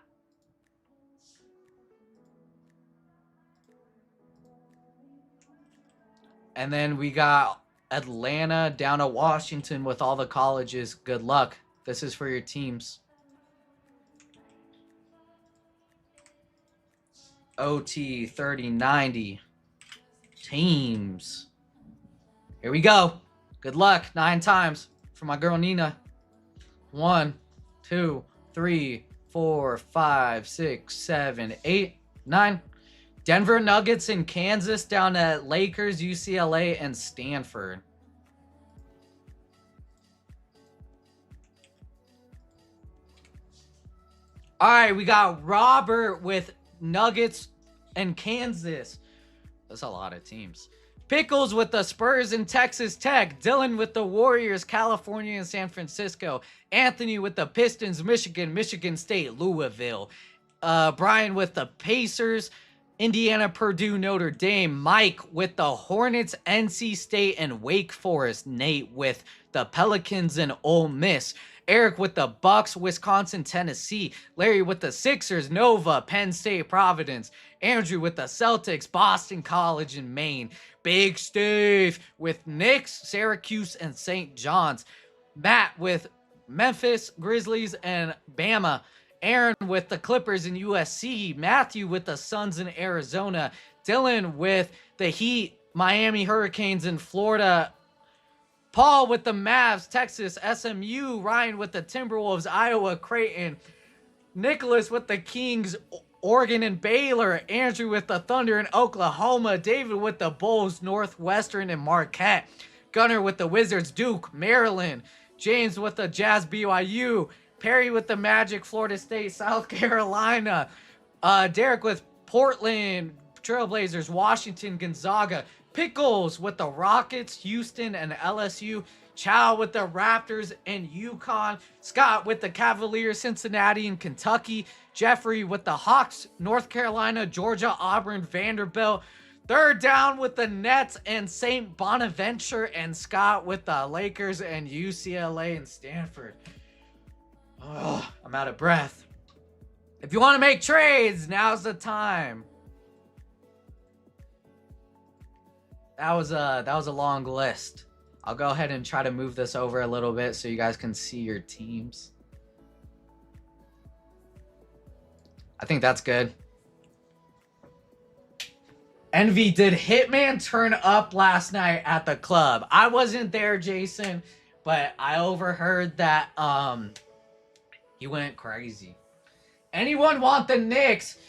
Speaker 1: And then we got Atlanta down to Washington with all the colleges. Good luck. This is for your teams. OT 3090 teams. Here we go. Good luck. 9 times for my girl Nina. 1, 2, 3, 4, 5, 6, 7, 8, 9. Denver Nuggets in Kansas down at Lakers, UCLA, and Stanford. All right, we got Robert with Nuggets and Kansas. That's a lot of teams. Pickles with the Spurs and Texas Tech. Dylan with the Warriors, California and San Francisco. Anthony with the Pistons, Michigan, Michigan State, Louisville. Brian with the Pacers, Indiana, Purdue, Notre Dame. Mike with the Hornets, NC State, and Wake Forest. Nate with the Pelicans and Ole Miss. Eric with the Bucks, Wisconsin, Tennessee. Larry with the Sixers, Nova, Penn State, Providence. Andrew with the Celtics, Boston College, and Maine. Big Steve with Knicks, Syracuse, and St. John's. Matt with Memphis, Grizzlies, and Bama. Aaron with the Clippers and USC. Matthew with the Suns in Arizona. Dylan with the Heat, Miami Hurricanes, in Florida. Paul with the Mavs, Texas, SMU. Ryan with the Timberwolves, Iowa, Creighton. Nicholas with the Kings, Oregon, and Baylor. Andrew with the Thunder in Oklahoma. David with the Bulls, Northwestern, and Marquette. Gunnar with the Wizards, Duke, Maryland. James with the Jazz, BYU. Perry with the Magic, Florida State, South Carolina. Derek with Portland, Trailblazers, Washington, Gonzaga. Pickles with the Rockets, Houston, and LSU. Chow with the Raptors and UConn. Scott with the Cavaliers, Cincinnati, and Kentucky. Jeffrey with the Hawks, North Carolina, Georgia, Auburn, Vanderbilt. Third down with the Nets and St. Bonaventure. And Scott with the Lakers and UCLA and Stanford. Oh, I'm out of breath. If you want to make trades, now's the time. That was a long list. I'll go ahead and try to move this over a little bit so you guys can see your teams. I think that's good. Envy, did Hitman turn up last night at the club? I wasn't there, Jason, but I overheard that he went crazy. Anyone want the Knicks?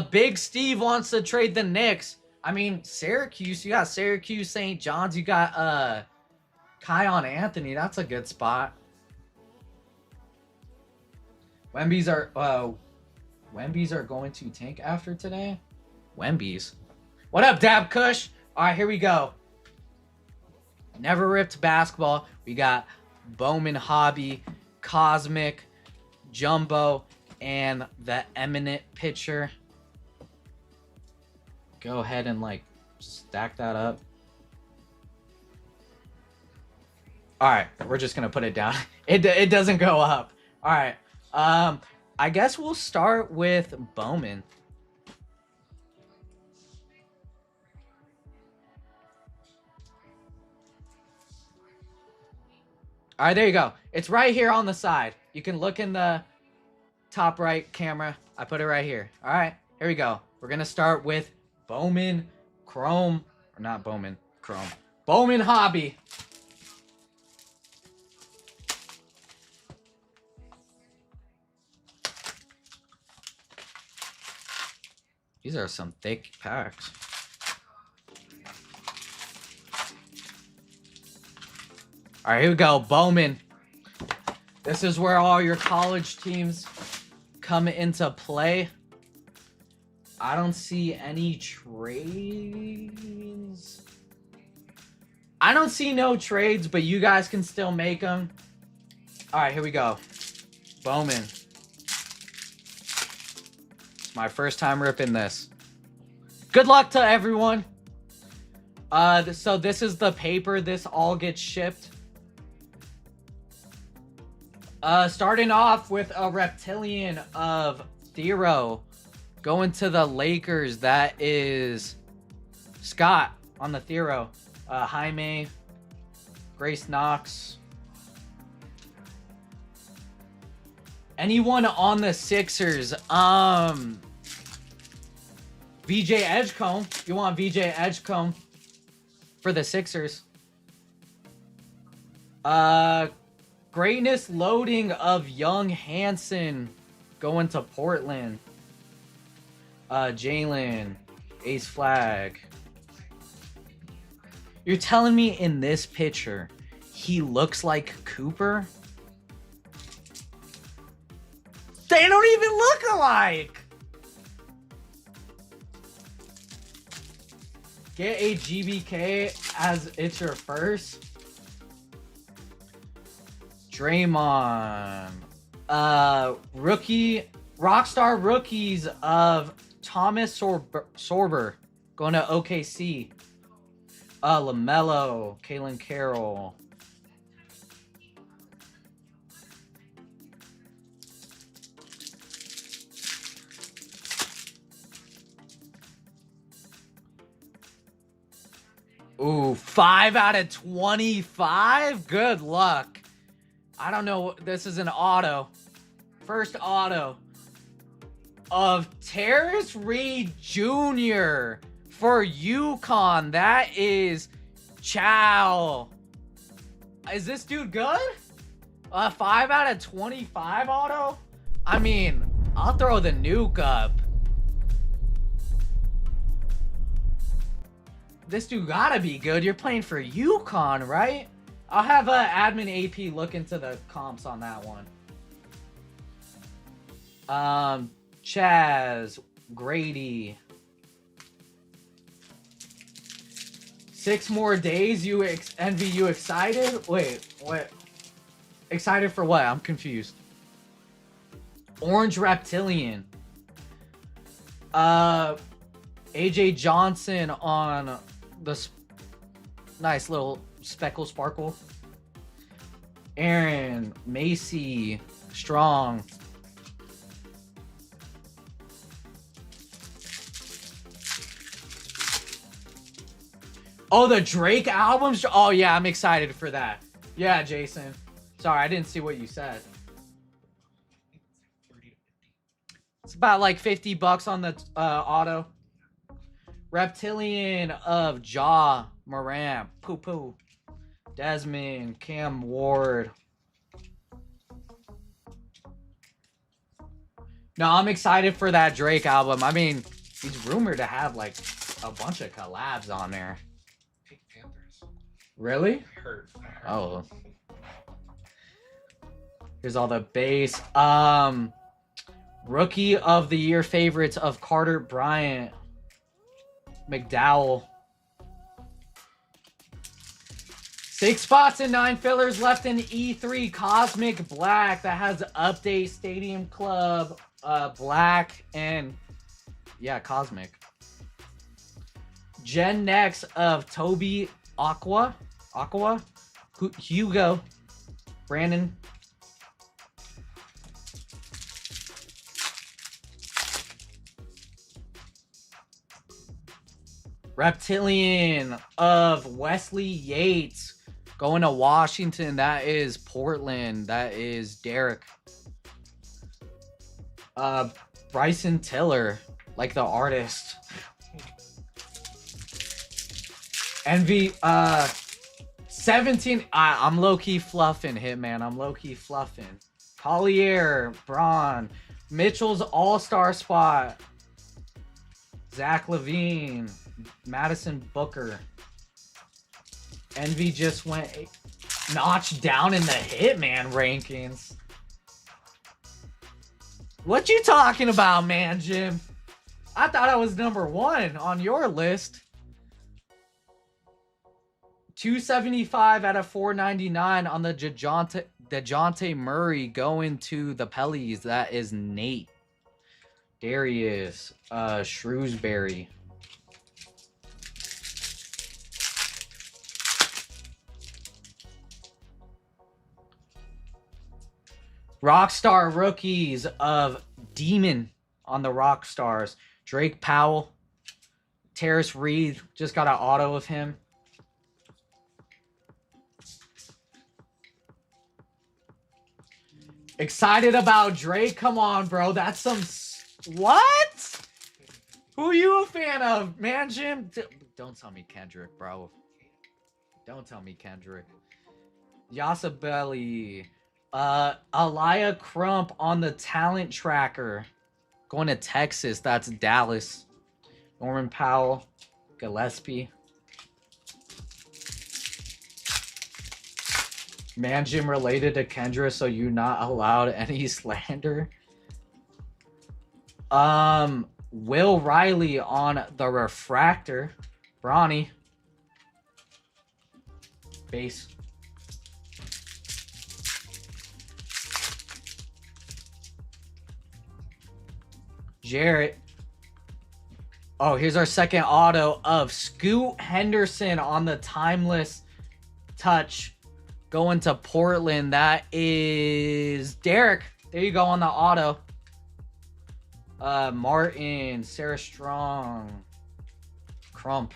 Speaker 1: Big Steve wants to trade the Knicks. I mean, Syracuse, you got Syracuse, St. John's, you got Kion Anthony. That's a good spot. Wemby's are going to tank after today. Wemby's. What up, Dab Kush? All right, here we go. Never ripped basketball. We got Bowman Hobby, Cosmic, Jumbo, and the Eminent Pitcher. Go ahead and like stack that up. All right, we're just gonna put it down. It doesn't go up. All right. I guess we'll start with Bowman. All right, there you go. It's right here on the side. You can look in the top right camera. I put it right here. All right, here we go. We're gonna start with Bowman Chrome, or not Bowman Chrome. Bowman Hobby. These are some thick packs. All right, here we go. Bowman. This is where all your college teams come into play. I don't see any trades. I don't see no trades, but you guys can still make them. All right, here we go. Bowman. It's my first time ripping this. Good luck to everyone. So this is the paper. This all gets shipped. Starting off with a reptilian of Thero. Going to the Lakers, that is Scott on the Thero. Jaime, Grace Knox. Anyone on the Sixers? VJ Edgecombe. You want VJ Edgecombe for the Sixers? Greatness loading of Young Hansen going to Portland. Jalen, Ace Flag. You're telling me in this picture he looks like Cooper? They don't even look alike. Get a GBK as it's your first. Draymond. Rockstar rookies of Thomas Sorber going to OKC. LaMelo, Kalen Carroll. Ooh, 5 out of 25? Good luck. I don't know. This is an auto. First auto of Terrence Reed Jr. for UConn. That is Chow. Is this dude good? 5 out of 25 auto? I mean, I'll throw the nuke up. This dude gotta be good. You're playing for UConn, right? I'll have admin AP look into the comps on that one. Chaz, Grady. 6 more days. Envy, you excited? Wait, what? Excited for what? I'm confused. Orange Reptilian. AJ Johnson on the nice little speckle sparkle. Aaron, Macy, Strong. Oh, the Drake albums? Oh, yeah, I'm excited for that. Yeah, Jason. Sorry, I didn't see what you said. It's about like $50 on the auto. Reptilian of Jaw, Morant, Poo Poo, Desmond, Cam Ward. No, I'm excited for that Drake album. I mean, he's rumored to have like a bunch of collabs on there.
Speaker 2: Pink Panthers.
Speaker 1: Really?
Speaker 2: I heard.
Speaker 1: Oh. Here's all the base. Rookie of the year favorites of Carter Bryant. McDowell. 6 spots and 9 fillers left in E3. Cosmic Black that has update Stadium Club Black and yeah, Cosmic. Gen Next of Toby Aqua, Hugo, Brandon. Reptilian of Wesley Yates going to Washington. That is Portland. That is Derek. Bryson Tiller, like the artist. Envy 17. I'm low-key fluffing, Hitman. I'm low-key fluffing. Collier, Braun, Mitchell's all-star spot. Zach Levine, Madison Booker. Envy just went notched down in the Hitman rankings. What you talking about, man, Jim? I thought I was #1 on your list. 275 out of 499 on the DeJounte Murray going to the Pellies. That is Nate. Darius, Shrewsbury. Rockstar rookies of Demon on the Rockstars. Drake Powell. Terrace Reed. Just got an auto of him. Excited about Drake? Come on, bro. That's some... What? Who are you a fan of? Man, Jim? Don't tell me Kendrick, bro. Don't tell me Kendrick. Yasabelli. Aliyah Crump on the talent tracker. Going to Texas. That's Dallas. Norman Powell. Gillespie. Man, Jim related to Kendra, so you not allowed any slander. Will Riley on the refractor. Bronny. Base. Jarrett. Oh, here's our second auto of Scoot Henderson on the timeless touch. Going to Portland. That is Derek. There you go on the auto. Martin, Sarah Strong, Crump.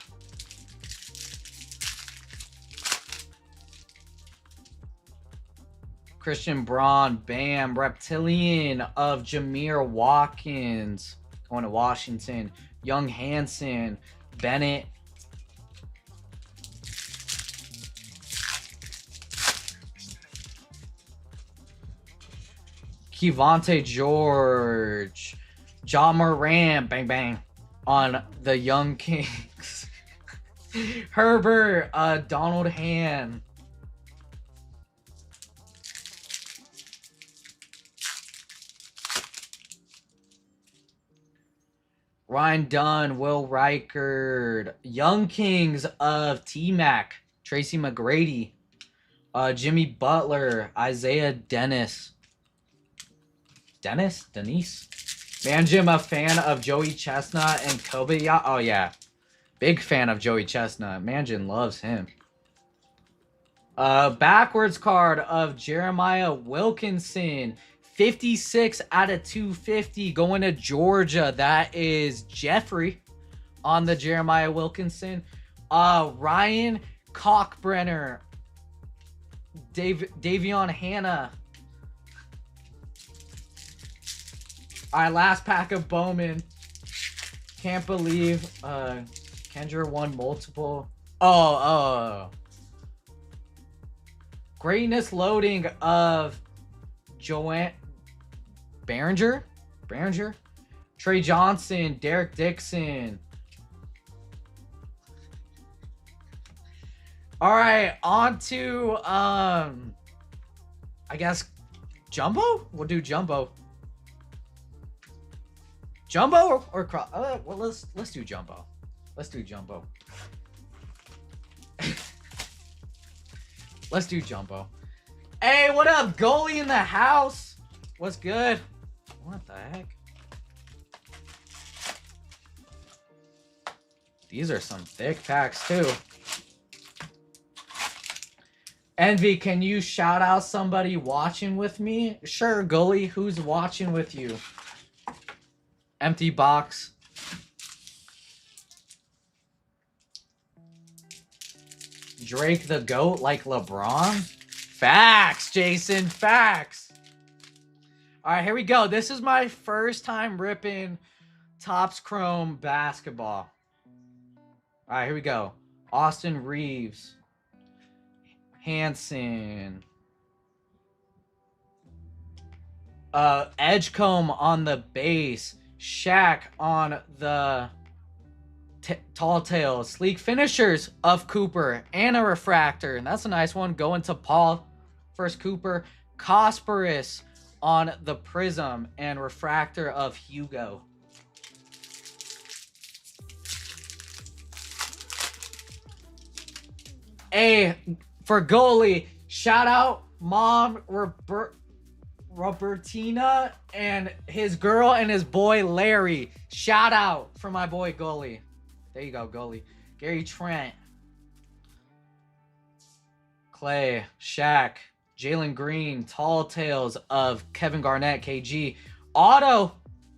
Speaker 1: Christian Braun, Bam, Reptilian of Jameer Watkins, going to Washington. Young Hansen, Bennett. Kevontae George, John Moran, bang bang, on the Young Kings. Herbert, Donald Han. Ryan Dunn, Will Reichard, Young Kings of T-Mac, Tracy McGrady, Jimmy Butler, Isaiah Dennis. Denise? Man, Jim, a fan of Joey Chestnut and Kobe. Yeah, oh yeah, big fan of Joey Chestnut. Manjin loves him. Backwards card of Jeremiah Wilkinson, 56 out of 250, going to Georgia. That is Jeffrey on the Jeremiah Wilkinson. Ryan Cockbrenner, Davion Hanna. All right, last pack of Bowman. Can't believe Kendra won multiple. Oh. Greatness loading of Joanne Behringer, Trey Johnson, Derek Dixon. All right, on to I guess Jumbo. We'll do Jumbo. Jumbo or cross? Well, let's do Jumbo. Let's do Jumbo. Let's do Jumbo. Hey, what up, goalie in the house? What's good? What the heck? These are some thick packs too. Envy, can you shout out somebody watching with me? Sure, goalie. Who's watching with you? Empty box. Drake the GOAT like LeBron? Facts, Jason. Facts. All right, here we go. This is my first time ripping Topps Chrome basketball. All right, here we go. Austin Reeves. Hansen. Edgecombe on the base. Shaq on the tall tales. Sleek finishers of Cooper and a refractor. And that's a nice one. Going to Paul. First Cooper. Cosperus on the Prism and refractor of Hugo. Hey, for goalie, shout out Mom Robertina and his girl and his boy Larry. Shout out for my boy goalie. There you go, goalie. Gary Trent. Clay, Shaq, Jalen Green, Tall Tales of Kevin Garnett, KG. Auto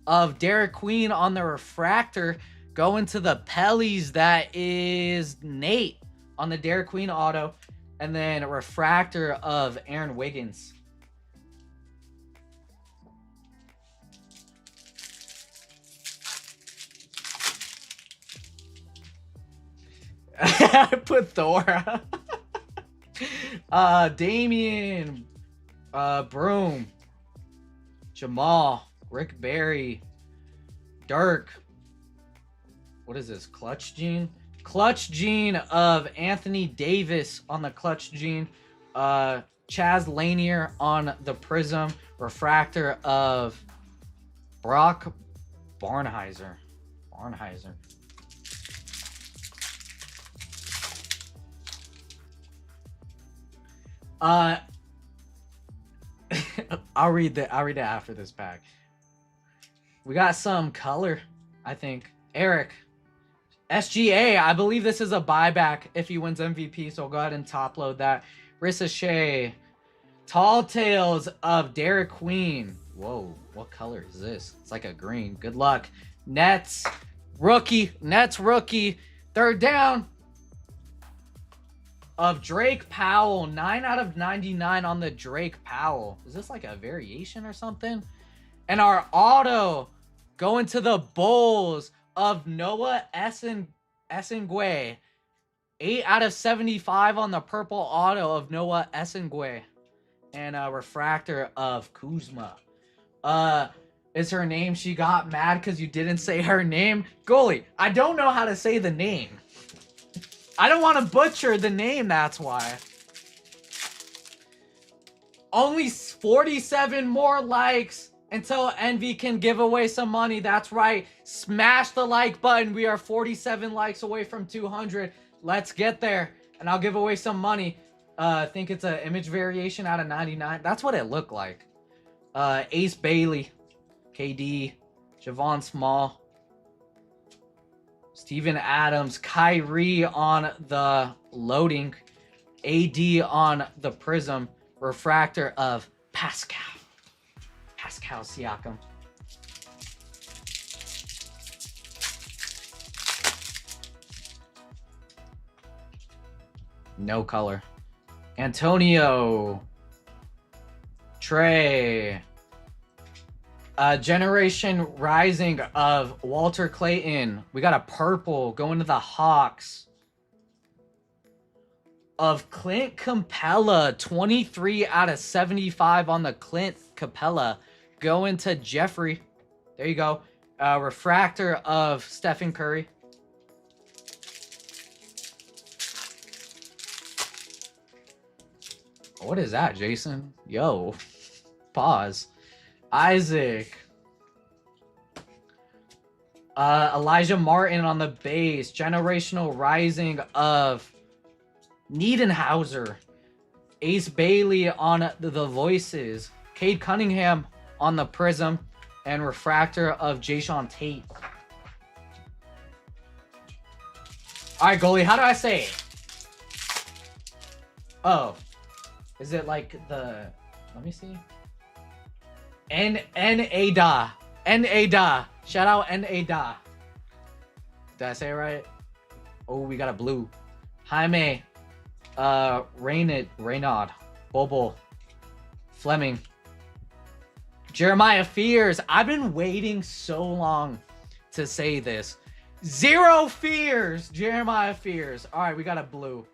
Speaker 1: of Derek Queen on the refractor. Going to the Pellies, that is Nate on the Derek Queen auto. And then a refractor of Aaron Wiggins. I put Thor. Damien, Broom, Jamal, Rick Barry, Dirk. What is this? Clutch Gene? Clutch Gene of Anthony Davis on the Clutch Gene. Chaz Lanier on the Prism. Refractor of Brock Barnheiser. I'll read it after this pack. We got some color, I think. Eric. SGA, I believe this is a buyback if he wins MVP, so I'll go ahead and top load that. Ricochet. Tall Tales of Derek Queen. Whoa, what color is this? It's like a green. Good luck. Nets rookie. Third down of Drake Powell. 9 out of 99 on the Drake Powell. Is this like a variation or something? And our auto going to the Bulls of Noah Essengwe. 8 out of 75 on the purple auto of Noah Essengwe. And a refractor of Kuzma. Is her name? She got mad because you didn't say her name. Goalie, I don't know how to say the name. I don't want to butcher the name, that's why. Only 47 more likes until Envy can give away some money. That's right. Smash the like button. We are 47 likes away from 200. Let's get there. And I'll give away some money. I think it's an image variation out of 99. That's what it looked like. Ace Bailey. KD. Javon Small. Steven Adams. Kyrie on the loading. AD on the Prism. Refractor of Pascal Siakam. No color. Antonio. Trey. Generation Rising of Walter Clayton. We got a purple going to the Hawks. Of Clint Capella. 23 out of 75 on the Clint Capella. Going to Jeffrey. There you go. Refractor of Stephen Curry. What is that, Jason? Yo. Pause. Isaac. Elijah Martin on the base. Generational Rising of Niedenhauser. Ace Bailey on the Voices. Cade Cunningham on the Prism. And refractor of Jayshawn Tate. Alright, goalie, how do I say it? Oh. Is it like the... Let me see. N-A-Da. N-A-Da. Shout out N-A-Da. Did I say it right? Oh, we got a blue. Jaime. Reynaud. Bobo. Fleming. Jeremiah Fears. I've been waiting so long to say this. Zero Fears. Jeremiah Fears. All right, we got a blue.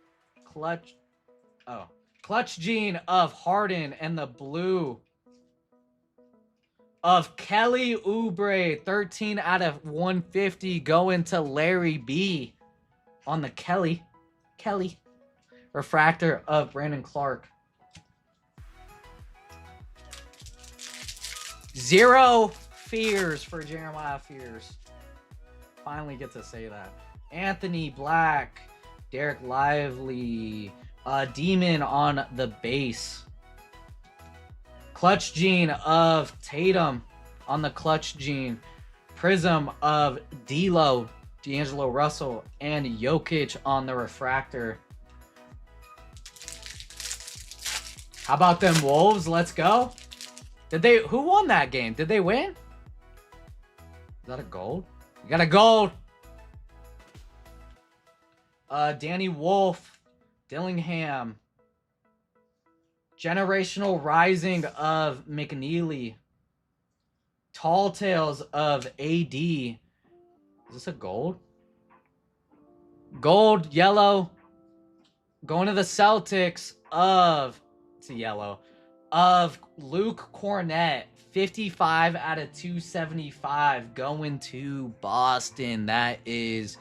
Speaker 1: Clutch. Oh. Clutch Gene of Harden and the blue of Kelly Oubre. 13 out of 150 going to Larry B on the Kelly. Refractor of Brandon Clark. Zero Fears for Jeremiah Fears. Finally get to say that. Anthony Black. Derek Lively. Demon on the base. Clutch Gene of Tatum on the Clutch Gene. Prism of D'Angelo Russell, and Jokic on the refractor. How about them Wolves? Let's go. Who won that game? Did they win? Is that a gold? You got a gold. Danny Wolf, Dillingham. Generational Rising of McNeely. Tall Tales of AD. Is this a gold? Gold, yellow. Going to the Celtics of, it's a yellow, of Luke Cornett. 55 out of 275 going to Boston. That is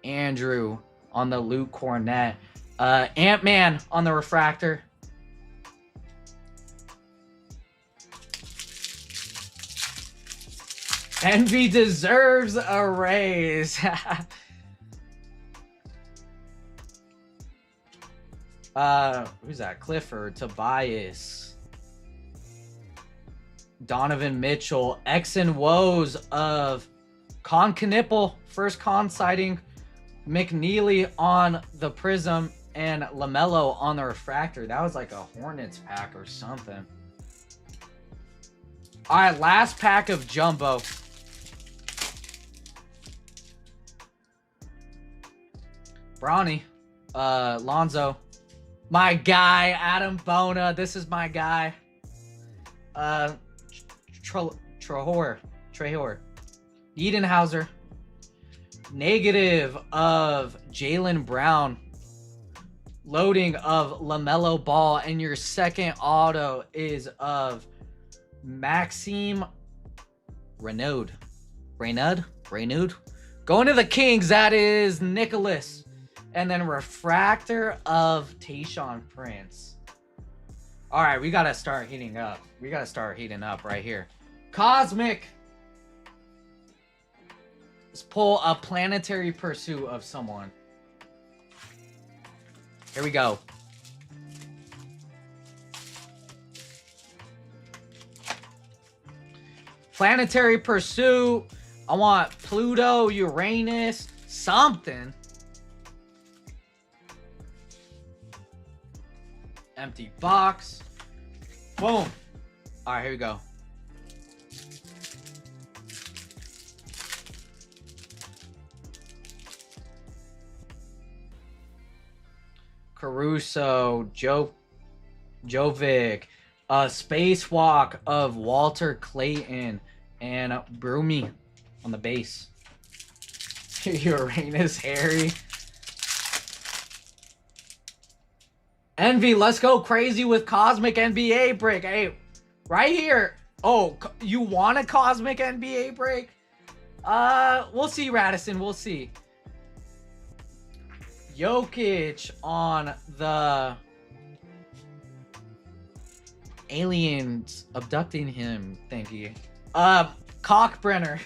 Speaker 1: Andrew on the Luke Cornett. Ant-Man on the refractor. Envy deserves a raise. Who's that? Clifford, Tobias, Donovan Mitchell, X and Woes of Con Knipple, first con sighting, McNeely on the Prism, and LaMelo on the refractor. That was like a Hornets pack or something. All right, last pack of Jumbo. Bronny, Lonzo, my guy, Adam Bona. This is my guy. Trehor, Edenhauser. Negative of Jaylen Brown. Loading of LaMelo Ball. And your second auto is of Maxime Renaud. Going to the Kings, that is Nicholas. And then refractor of Tayshaun Prince. All right, we got to start heating up. We got to start heating up right here. Cosmic. Let's pull a planetary pursuit of someone. Here we go. Planetary pursuit. I want Pluto, Uranus, something. Empty box. Boom. All right, here we go. Caruso, Jovic, Spacewalk of Walter Clayton, and Broomy on the base. Uranus, Harry. Envy, let's go crazy with Cosmic NBA break. Hey, right here. Oh, you want a Cosmic NBA break? We'll see, Radisson. We'll see. Jokic on the aliens abducting him. Thank you. Cockbrenner.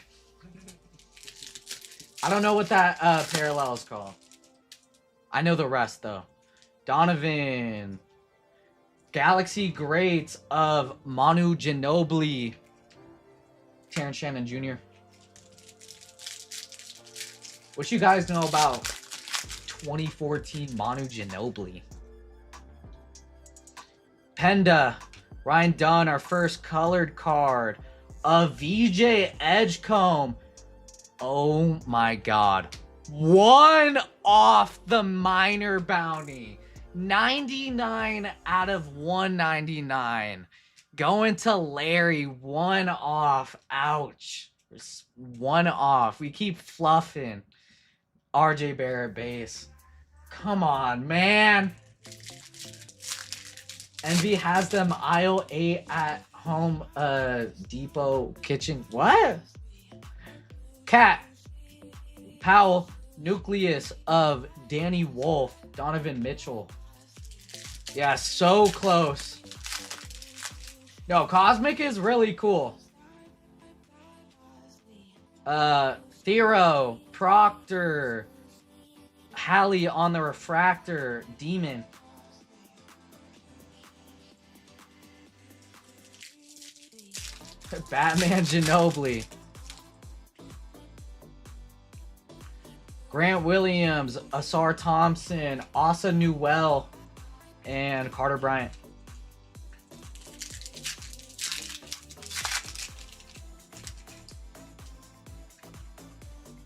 Speaker 1: I don't know what that parallel is called. I know the rest though. Donovan. Galaxy Greats of Manu Ginobili. Terrence Shannon Jr. What you guys know about 2014 Manu Ginobili? Penda. Ryan Dunn, our first colored card. A VJ Edgecomb. Oh my god. One off the minor bounty. 99 out of 199. Going to Larry. One off. Ouch. One off. We keep fluffing. RJ Barrett base. Come on, man. Envy has them aisle 8 at Home Depot kitchen. What? Cat. Powell. Nucleus of Danny Wolf. Donovan Mitchell. Yeah, so close. No, Cosmic is really cool. Thero, Proctor, Hallie on the refractor, Demon. Batman Ginobili. Grant Williams, Asar Thompson, Asa Newell, and Carter Bryant.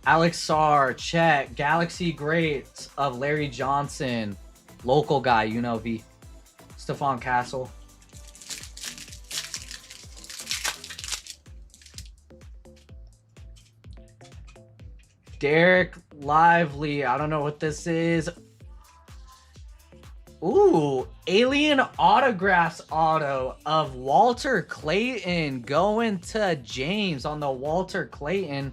Speaker 1: Alex Sarr, Chet, Galaxy Greats of Larry Johnson, local guy, UNLV. Stephon Castle. Derek Lively. I don't know what this is. Ooh, Alien Autographs auto of Walter Clayton going to James on the Walter Clayton.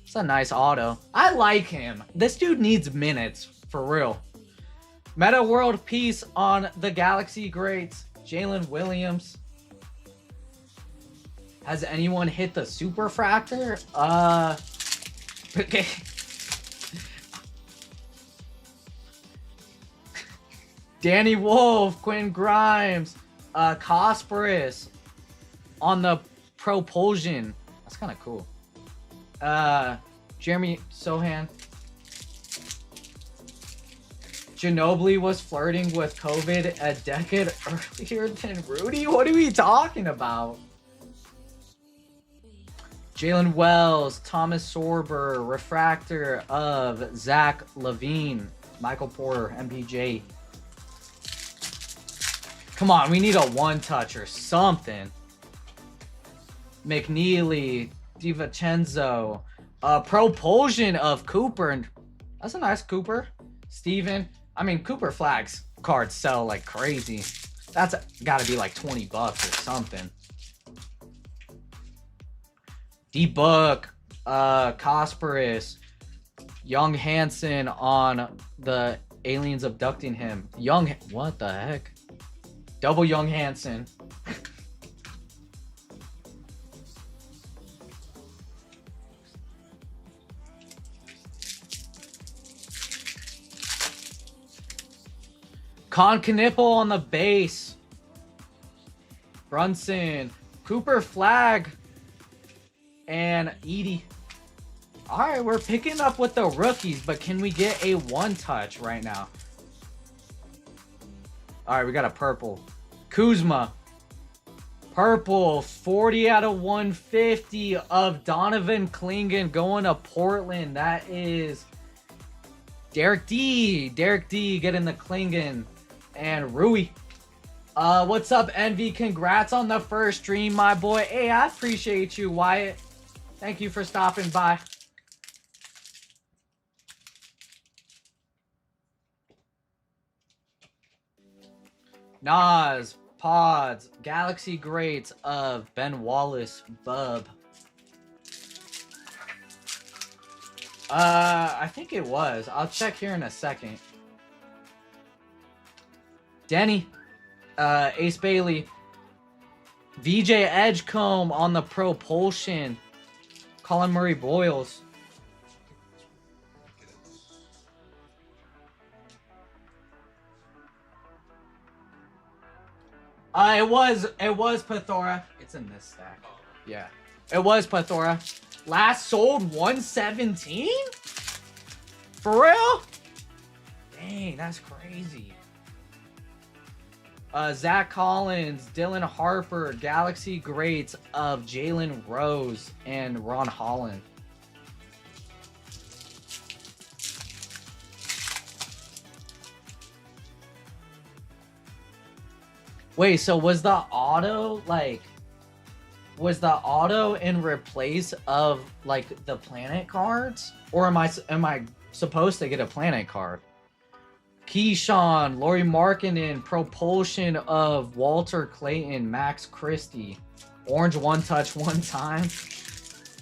Speaker 1: It's a nice auto. I like him. This dude needs minutes, for real. Meta World Peace on the Galaxy Greats. Jalen Williams. Has anyone hit the Super Fractor? Okay. Danny Wolf, Quinn Grimes, Cosperus on the Propulsion. That's kind of cool. Jeremy Sohan. Ginobili was flirting with COVID a decade earlier than Rudy? What are we talking about? Jalen Wells, Thomas Sorber, refractor of Zach Levine, Michael Porter, MPJ. Come on, we need a one-touch or something. McNeely, DiVincenzo, Propulsion of Cooper. That's a nice Cooper. Steven. I mean, Cooper Flags cards sell like crazy. That's got to be like 20 bucks or something. D-Book, Cosperus, Young Hansen on the aliens abducting him. What the heck? Double Young Hansen. Con Knipple on the base. Brunson. Cooper Flag. And Edie. Alright, we're picking up with the rookies, but can we get a one-touch right now? Alright, we got a purple. Kuzma. Purple. 40 out of 150 of Donovan Clingan going to Portland. That is Derek D. Derek D getting the Clingan. And Rui. What's up, Envy? Congrats on the first stream, my boy. Hey, I appreciate you, Wyatt. Thank you for stopping by. Nas, Pods, Galaxy Greats of Ben Wallace, Bub. I think it was. I'll check here in a second. Denny, Ace Bailey, VJ Edgecombe on the Propulsion, Colin Murray Boyles. It was Pathora. It's in this stack. Yeah. It was Pathora. Last sold 117? For real? Dang, that's crazy. Zach Collins, Dylan Harper, Galaxy Greats of Jalen Rose and Ron Holland. Wait, so was the auto in replace of like the planet cards, or am I supposed to get a planet card? Keyshawn, Laurie Markkinen, Propulsion of Walter Clayton, Max Christie, orange one touch one time.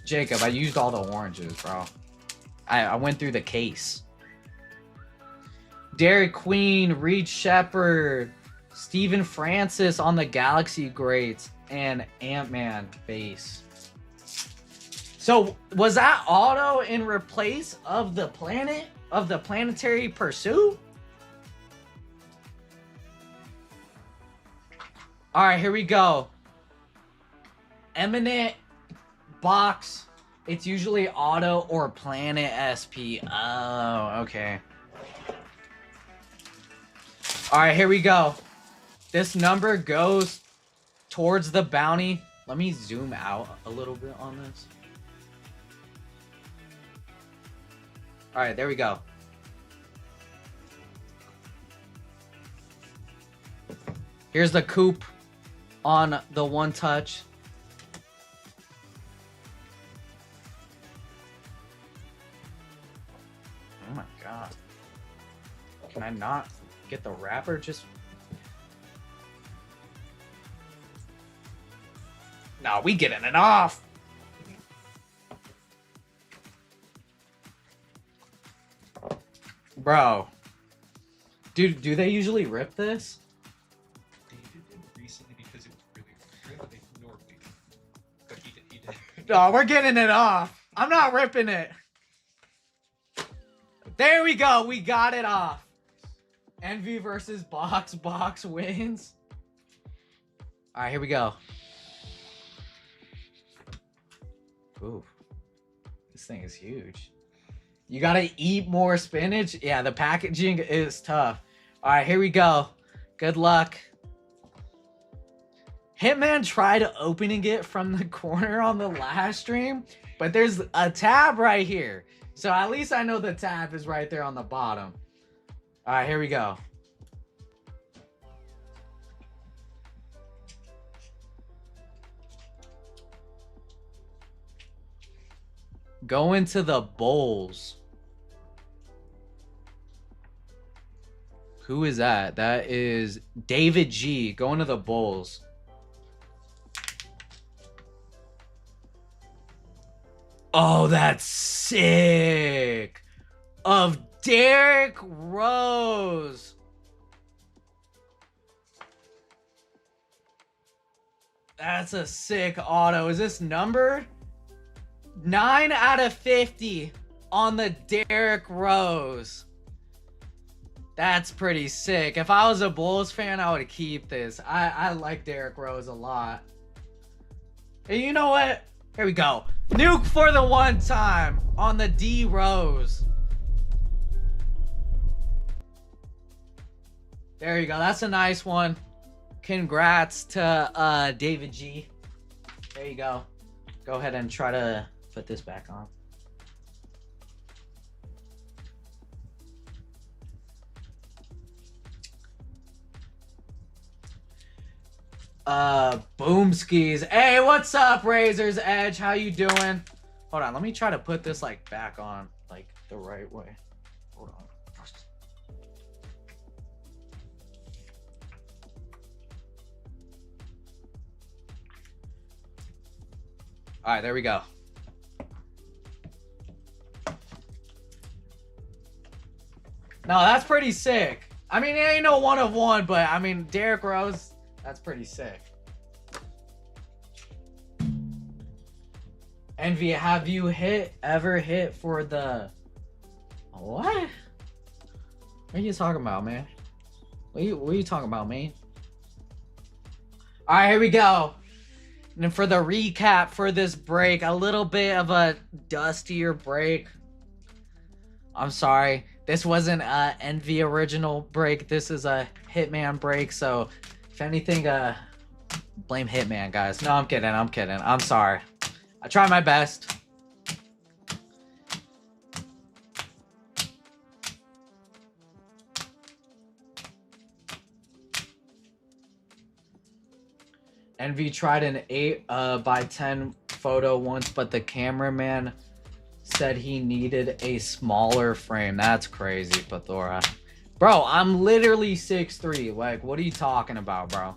Speaker 1: Jacob, I used all the oranges, bro. I went through the case. Derek Queen, Reed Shepard, Steven Francis on the Galaxy Greats, and Ant-Man base. So was that auto in replace of the planetary pursuit? All right, here we go. Eminent box. It's usually auto or planet SP. Oh, okay. All right, here we go. This number goes towards the bounty. Let me zoom out a little bit on this. All right, there we go. Here's the coupe on the one touch. Oh my god. Can I not get the wrapper? Just... No, we getting it off. Bro. Dude, do they usually rip this?
Speaker 2: They did recently because it was really good, but they normally do. But he did.
Speaker 1: No, we're getting it off. I'm not ripping it. There we go. We got it off. Envy versus Box. Box wins. All right, here we go. Ooh. This thing is huge. You gotta eat more spinach. Yeah, the packaging is tough. All right, here we go. Good luck. Hitman tried opening it from the corner on the last stream, but there's a tab right here. So at least I know the tab is right there on the bottom. All right, here we go. Go into the bowls. Who is that? That is David G. Going to the bowls. Oh, that's sick. Of Derrick Rose. That's a sick auto. Is this numbered? 9 out of 50 on the Derrick Rose. That's pretty sick. If I was a Bulls fan, I would keep this. I like Derrick Rose a lot. And you know what? Here we go. Nuke for the one time on the D Rose. There you go. That's a nice one. Congrats to David G. There you go. Go ahead and try to put this back on. Boom skis. Hey, what's up, Razor's Edge? How you doing? Hold on, let me try to put this like back on like the right way. Hold on. All right, there we go. No, that's pretty sick. I mean, it ain't no one of one, but I mean, Derrick Rose, that's pretty sick. Envy, have you ever hit for the... What? What are you talking about, man? What are you talking about, man? All right, here we go. And for the recap for this break, a little bit of a dustier break. I'm sorry. This wasn't an Envy original break. This is a Hitman break. So if anything, blame Hitman, guys. No, I'm kidding. I'm kidding. I'm sorry. I try my best. Envy tried an 8 by 10 photo once, but the cameraman said he needed a smaller frame. That's crazy, Pathora. Bro, I'm literally 6'3". Like, what are you talking about, bro?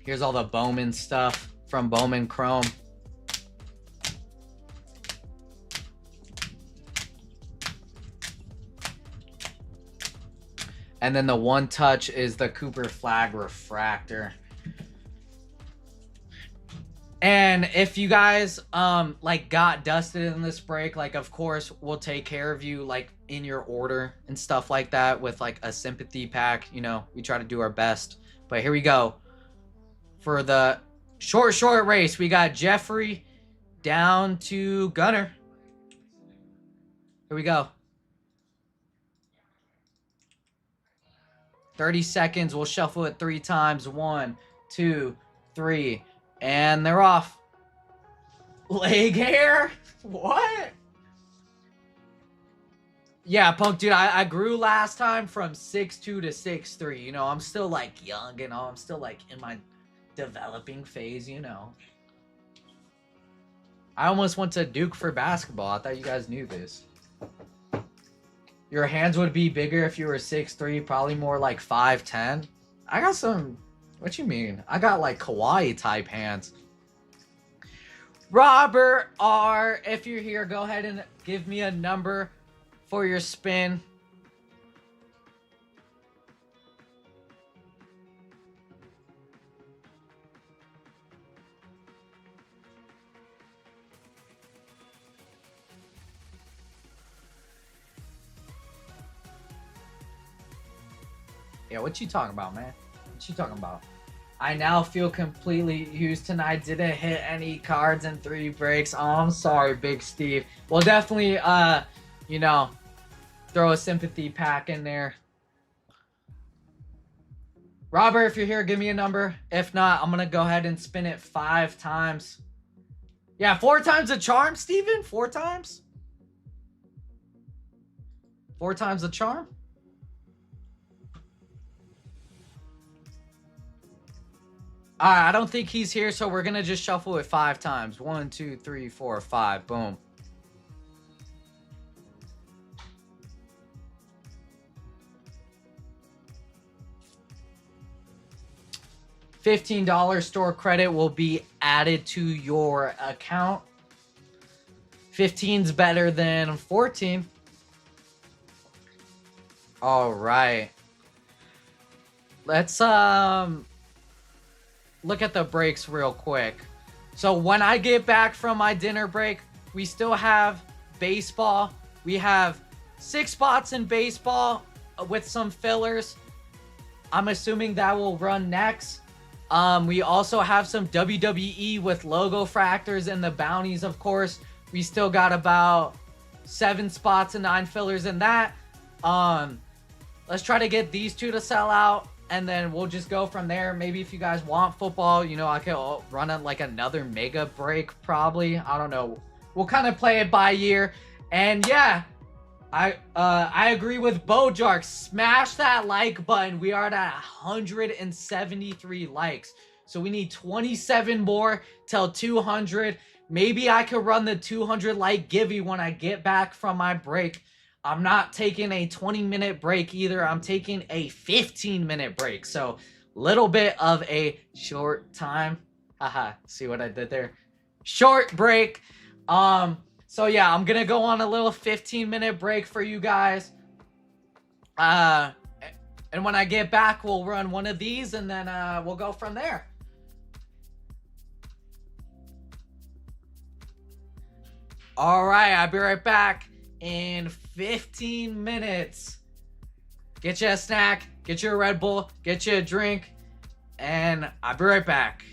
Speaker 1: Here's all the Bowman stuff from Bowman Chrome. And then the one touch is the Cooper Flag Refractor. And if you guys like got dusted in this break, like of course we'll take care of you like in your order and stuff like that with like a sympathy pack. You know, we try to do our best. But here we go. For the short race, we got Jeffrey down to Gunner. Here we go. 30 seconds. We'll shuffle it 3 times. 1, 2, 3. And they're off. Leg hair? What? Yeah, Punk, dude, I grew last time from 6'2" to 6'3". You know, I'm still like young and all. I'm still like in my developing phase, you know. I almost went to Duke for basketball. I thought you guys knew this. Your hands would be bigger if you were 6'3", probably more like 5'10". I got some... What you mean? I got like Kawhi type hands. Robert R, if you're here, go ahead and give me a number for your spin. Yeah, what you talking about, man? What you talking about? I now feel completely used tonight. Didn't hit any cards in 3 breaks. Oh, I'm sorry, Big Steve. We'll definitely, you know, throw a sympathy pack in there. Robert, if you're here, give me a number. If not, I'm going to go ahead and spin it 5 times. Yeah, 4 times a charm, Steven? 4 times? 4 times a charm? Alright, I don't think he's here, so we're gonna just shuffle it 5 times. 1, 2, 3, 4, 5. Boom. $15 store credit will be added to your account. 15's better than 14. Alright. Let's look at the breaks real quick. So when I get back from my dinner break, we still have baseball. We have 6 spots in baseball with some fillers. I'm assuming that will run next. We also have some WWE with logo fractors and the bounties, of course. We still got about 7 spots and 9 fillers in that. Let's try to get these 2 to sell out, and then we'll just go from there. Maybe if you guys want football, you know, I could run it like another mega break probably. I don't know. We'll kind of play it by year. And yeah, I agree with Bojark. Smash that like button. We are at 173 likes. So we need 27 more till 200. Maybe I could run the 200 like givey when I get back from my break. I'm not taking a 20-minute break either. I'm taking a 15-minute break. So little bit of a short time. Haha, see what I did there? Short break. So yeah, I'm gonna go on a little 15-minute break for you guys. And when I get back, we'll run one of these, and then we'll go from there. All right, I'll be right back in 15 minutes. Get you a snack, get you a Red Bull, get you a drink, and I'll be right back.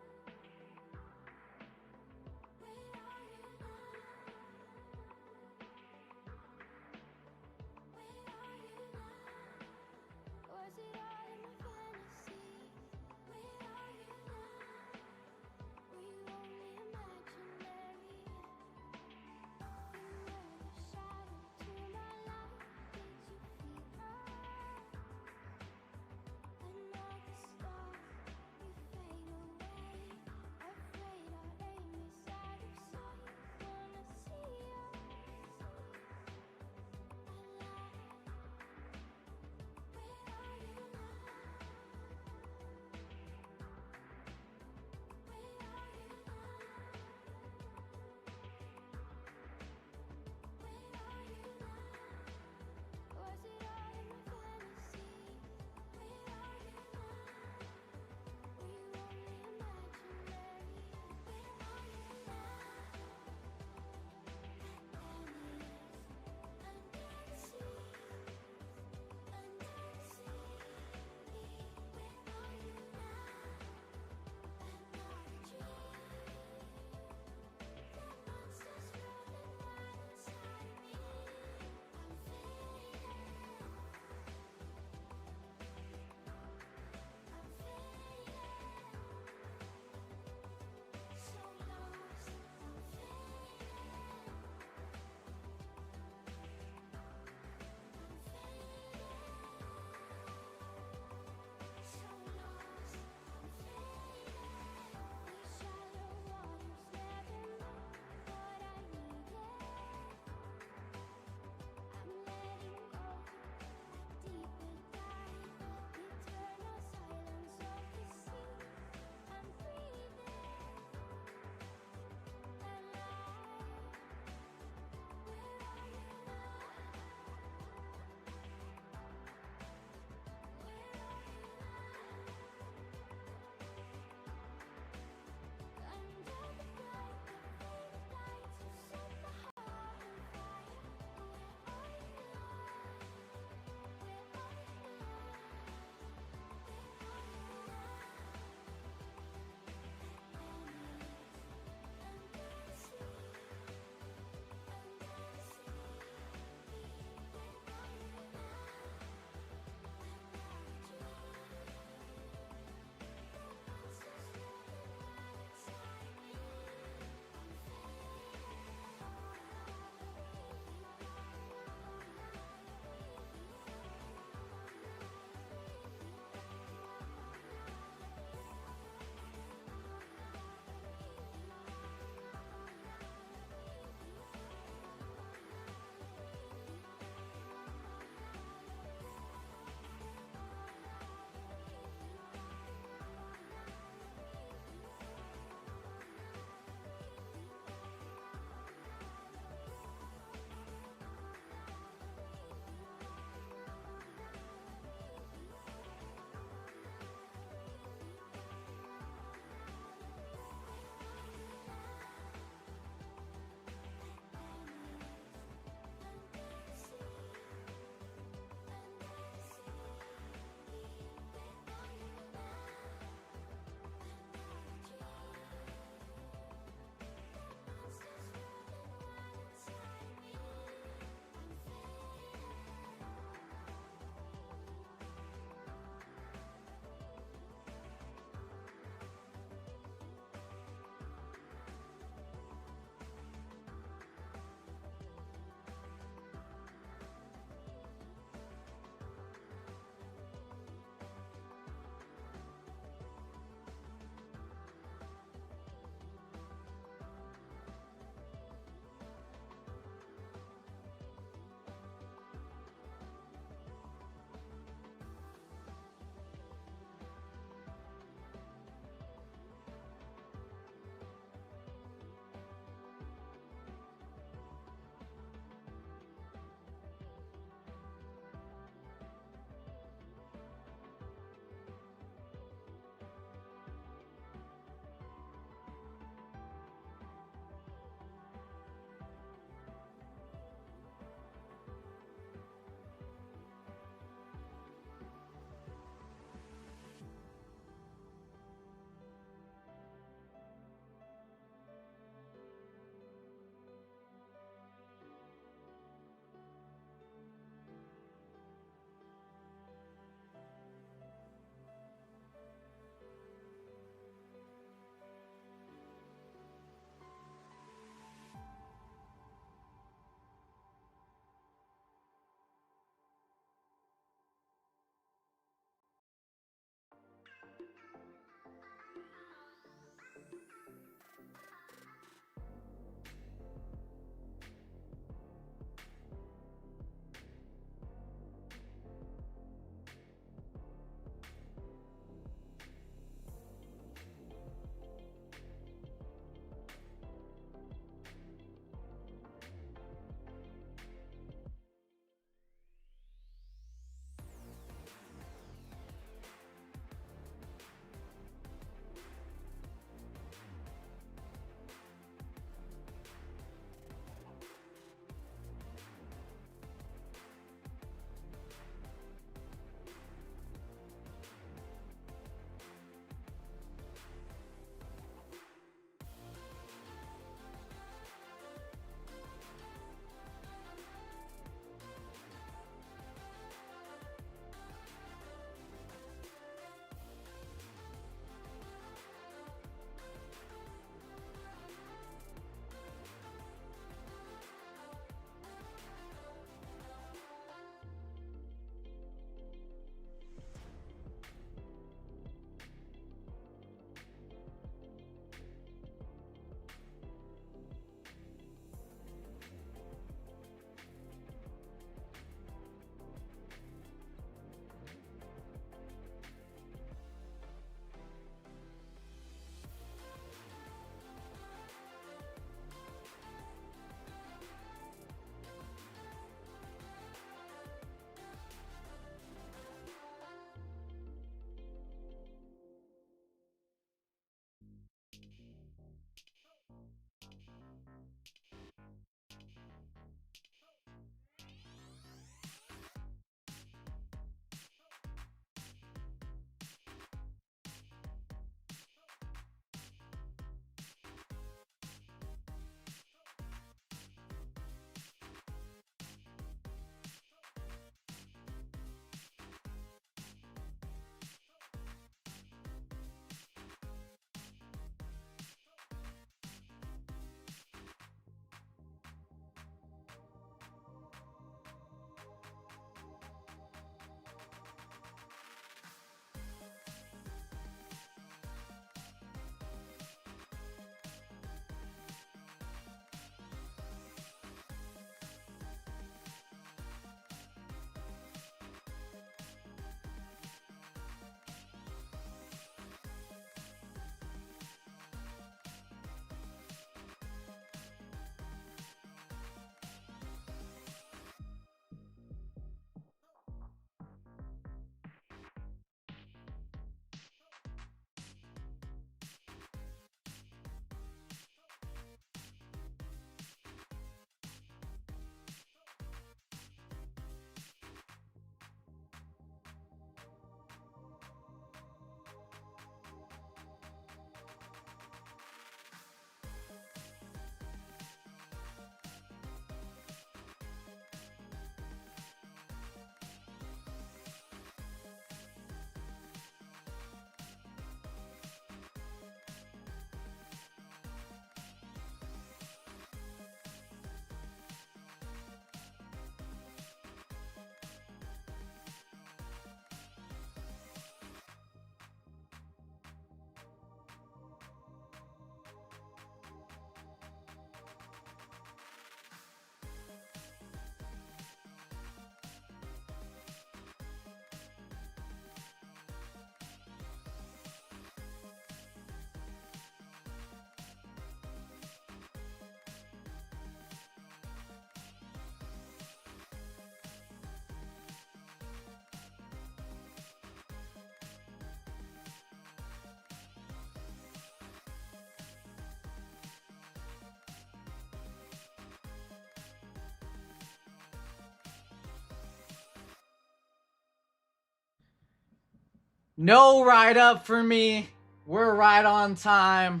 Speaker 1: No write up for me. We're right on time.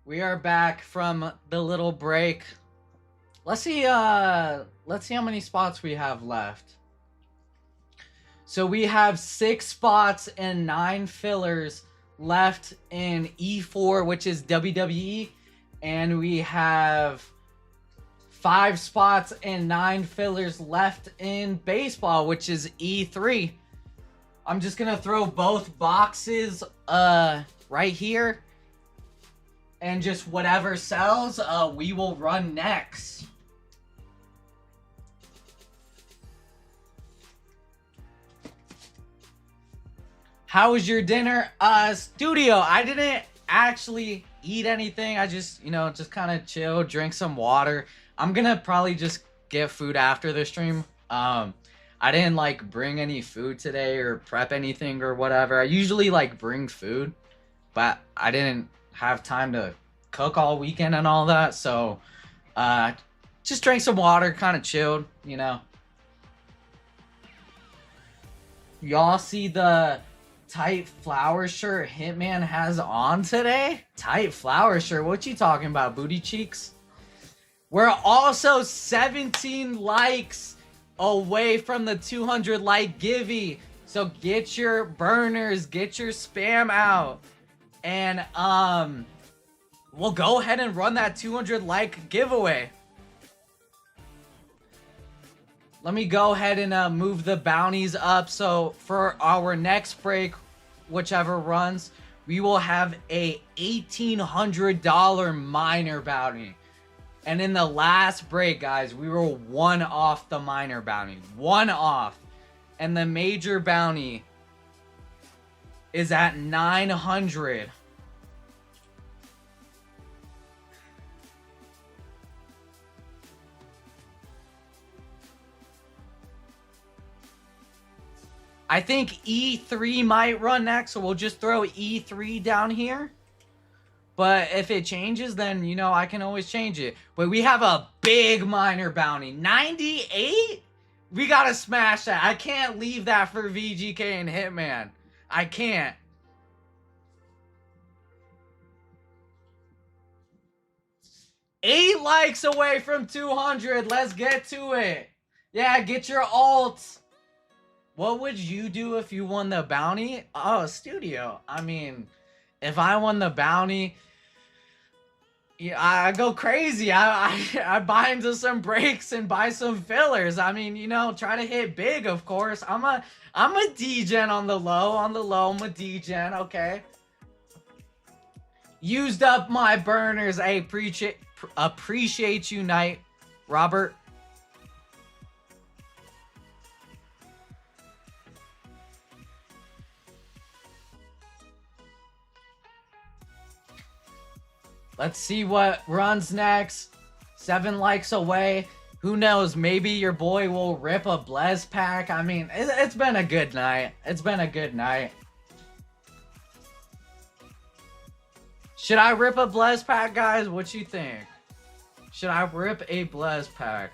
Speaker 1: We are back from the little break. Let's see how many spots we have left. So we have 6 spots and 9 fillers left in E4, which is WWE, and we have 5 spots and 9 fillers left in baseball, which is E3. I'm just gonna throw both boxes right here, and just whatever sells, we will run next. How was your dinner? Studio, I didn't actually eat anything. I just, just kind of chill, drink some water. I'm gonna probably just get food after the stream. I didn't like bring any food today or prep anything or whatever. I usually like bring food, but I didn't have time to cook all weekend and all that. So, just drank some water, kind of chilled, Y'all see the tight flower shirt Hitman has on today? Tight flower shirt. What you talking about, booty cheeks? We're also 17 likes away from the 200 like givey. So get your burners, get your spam out. And we'll go ahead and run that 200 like giveaway. Let me go ahead and move the bounties up. So for our next break, whichever runs, we will have a $1,800 minor bounty. And in the last break, guys, we were 1 off the minor bounty. 1 off. And the major bounty is at 900. I think E3 might run next, so we'll just throw E3 down here. But if it changes, then, I can always change it. But we have a big minor bounty. 98? We gotta smash that. I can't leave that for VGK and Hitman. I can't. Eight likes away from 200. Let's get to it. Yeah, get your alts. What would you do if you won the bounty? Oh, studio. I mean, if I won the bounty, yeah, I go crazy. I buy into some breaks and buy some fillers. I mean, try to hit big, of course. I'm a D-gen on the low. I'm a D-gen, okay? Used up my burners. I appreciate you, Knight. Robert. Let's see what runs next. 7 likes away. Who knows? Maybe your boy will rip a Blez pack. I mean, it's been a good night. It's been a good night. Should I rip a Blez pack, guys? What you think? Should I rip a Blez pack?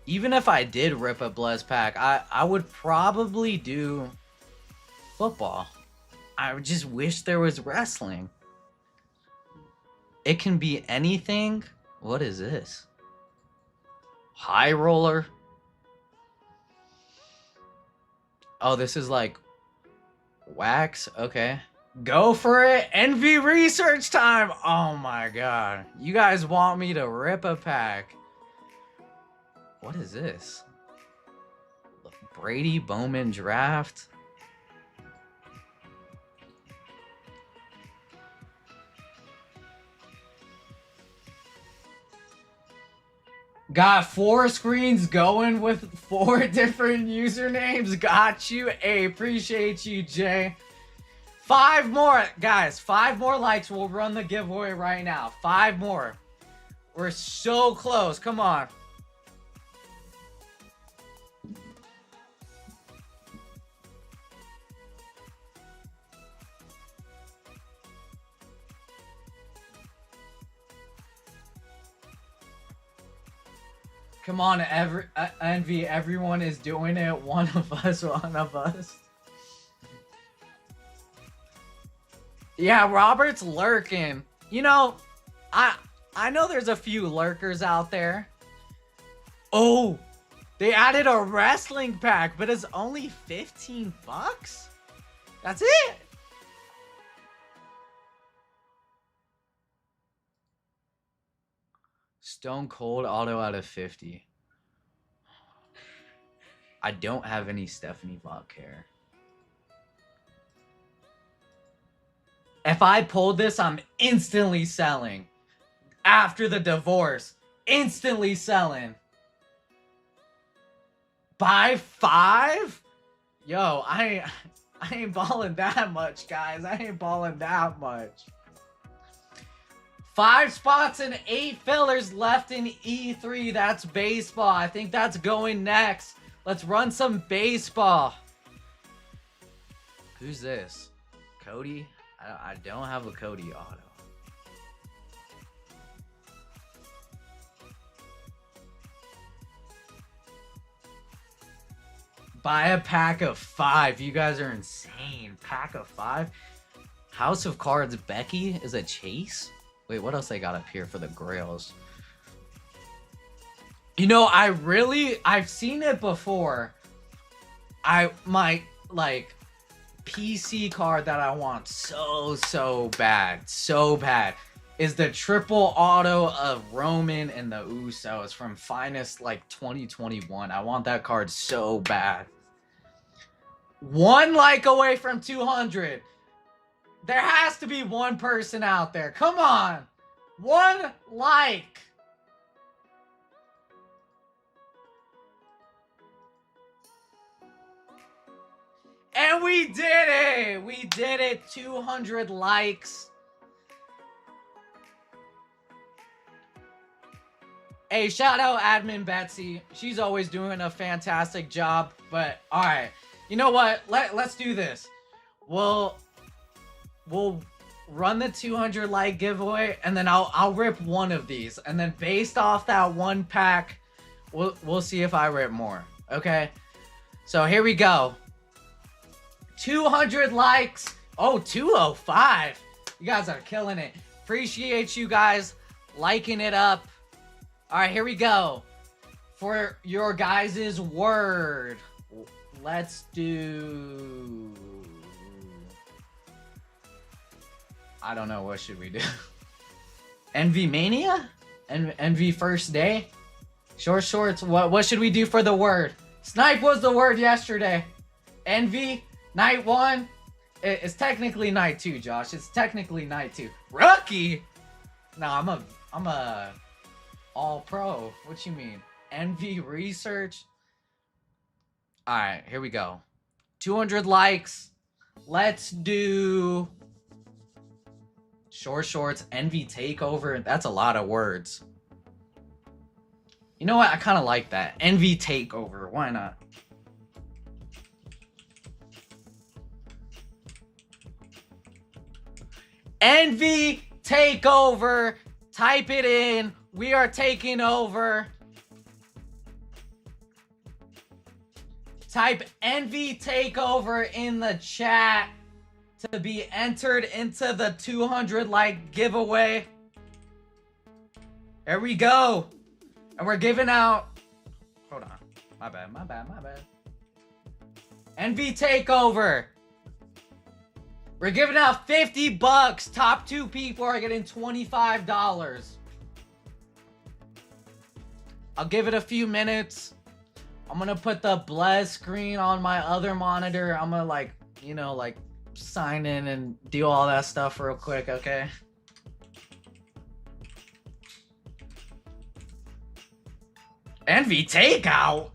Speaker 1: Even if I did rip a Blez pack, I would probably do football. I just wish there was wrestling. It can be anything. What is this? High roller. Oh, this is like wax. Okay. Go for it. Envy research time. Oh my god. You guys want me to rip a pack. What is this? Brady Bowman draft. Got 4 screens going with 4 different usernames. Got you. Hey, appreciate you, Jay. 5 more, guys. 5 more likes. We'll run the giveaway right now. 5 more. We're so close. Come on. Come on, Envy. Everyone is doing it. One of us, one of us. Yeah, Robert's lurking. You know, I know there's a few lurkers out there. Oh, they added a wrestling pack, but it's only 15 bucks? That's it. Stone Cold auto out of 50. I don't have any Stephanie Bach hair. If I pulled this, I'm instantly selling. After the divorce, instantly selling. Buy 5? Yo, I ain't balling that much, guys. I ain't balling that much. 5 spots and 8 fillers left in E3. That's baseball. I think that's going next. Let's run some baseball. Who's this? Cody? I don't have a Cody auto. Buy a pack of 5. You guys are insane. Pack of 5. House of Cards Becky is a chase? Wait, what else I got up here for the grails? You know, I've seen it before. My PC card that I want so bad is the triple auto of Roman and the Usos from Finest 2021. I want that card so bad. 1 like away from 200. There has to be one person out there. Come on. 1 like. And we did it! We did it! 200 likes. Hey, shout out admin Betsy. She's always doing a fantastic job. But, alright. You know what? Let's do this. We'll run the 200 like giveaway, and then I'll rip one of these. And then based off that 1 pack, we'll see if I rip more. Okay? So, here we go. 200 likes. Oh, 205. You guys are killing it. Appreciate you guys liking it up. All right, here we go. For your guys' word, let's do... I don't know. What should we do? Envy Mania? Envy First Day? Short shorts. What should we do for the word? Snipe was the word yesterday. Envy? Night 1? It's technically night 2, Josh. It's technically night 2. Rookie? No, I'm a all pro. What you mean? Envy research? Alright, here we go. 200 likes. Let's do short shorts, Envy takeover. That's a lot of words. You know what? I kind of like that. Envy takeover. Why not? Envy takeover. Type it in. We are taking over. Type Envy takeover in the chat to be entered into the 200 like giveaway. There we go. And we're giving out... Hold on. My bad. Envy takeover. We're giving out 50 bucks. Top 2 people are getting $25. I'll give it a few minutes. I'm gonna put the bless screen on my other monitor. I'm gonna sign in and do all that stuff real quick, okay? Envy takeout?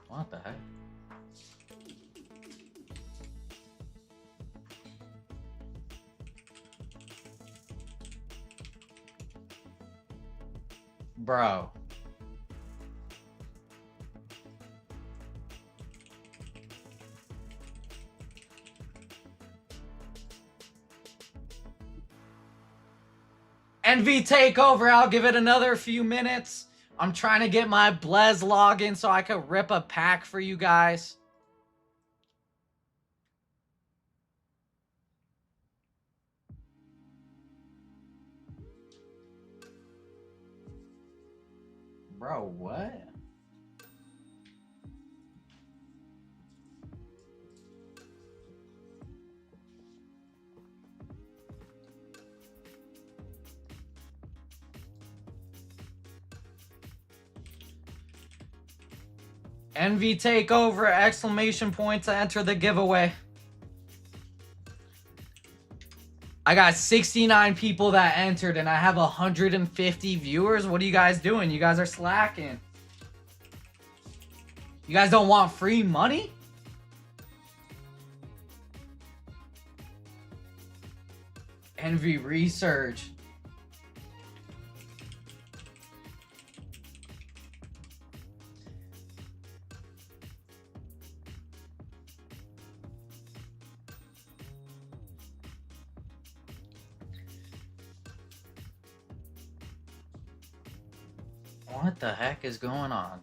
Speaker 1: What the heck? Bro. NV Takeover, I'll give it another few minutes. I'm trying to get my Blez login so I could rip a pack for you guys. Bro, what? NV Takeover, exclamation point to enter the giveaway. I got 69 people that entered and I have 150 viewers. What are you guys doing? You guys are slacking. You guys don't want free money? Envy Research. What the heck is going on?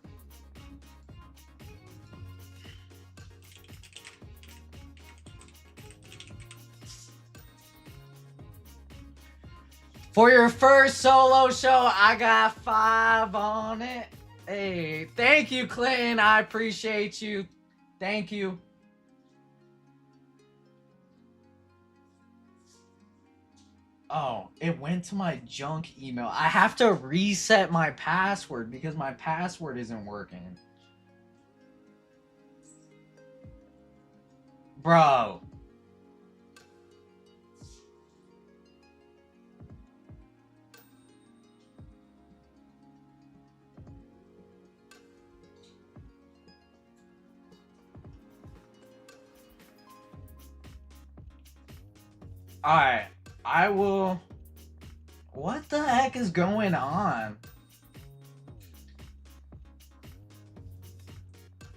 Speaker 1: For your first solo show, I got 5 on it. Hey, thank you, Clinton. I appreciate you. Thank you. Oh, it went to my junk email. I have to reset my password because my password isn't working. Bro. Alright. I will... What the heck is going on?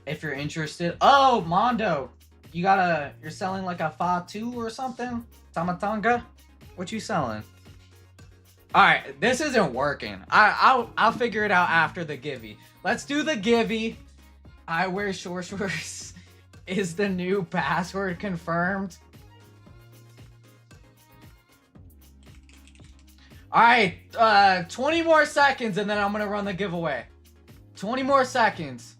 Speaker 1: If you're interested... Oh, Mondo! You're selling like a Fatu or something? Tamatanga? What you selling? Alright, this isn't working. I'll figure it out after the givey. Let's do the givey. I wear short shorts. Is the new password confirmed? Alright, 20 more seconds and then I'm gonna run the giveaway. 20 more seconds.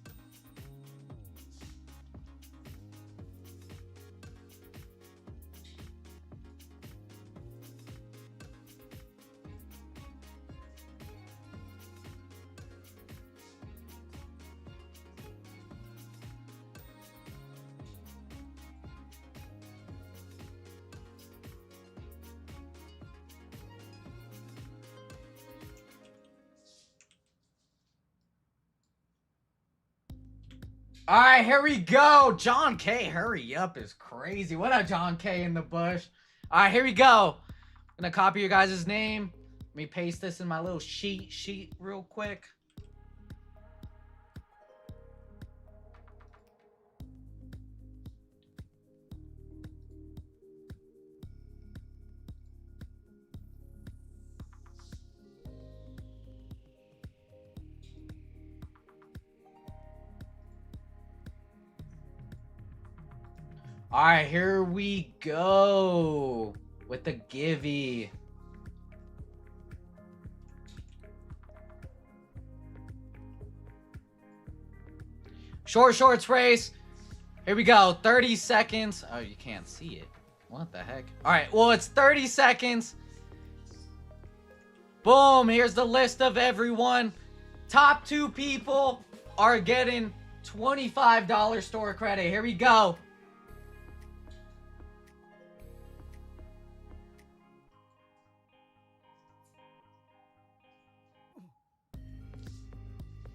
Speaker 1: All right, here we go. John K, hurry up is crazy. What up, John K in the bush? All right, here we go. I'm gonna copy your guys' name. Let me paste this in my little sheet real quick. All right, here we go with the givey. Short shorts race. Here we go. 30 seconds. Oh, you can't see it. What the heck? All right, well, it's 30 seconds. Boom, here's the list of everyone. Top 2 people are getting $25 store credit. Here we go.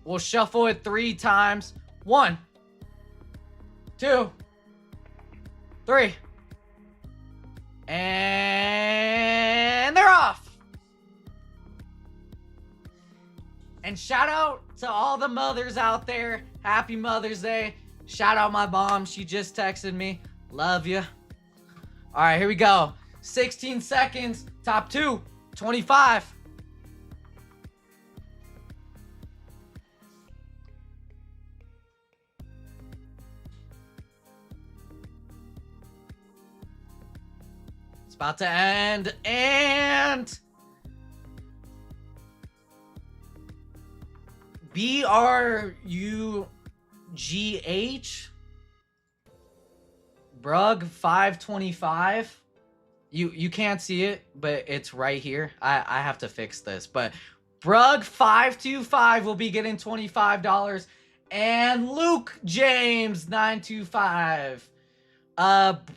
Speaker 1: We'll shuffle it 3 times. 1, 2, 3. And they're off. And shout out to all the mothers out there. Happy Mother's Day. Shout out my mom. She just texted me. Love you. All right, here we go. 16 seconds. Top 2. 25. about to end, and BRUGH Brug 525. You can't see it, but it's right here. I have to fix this, but Brug 525 will be getting $25, and Luke James 925.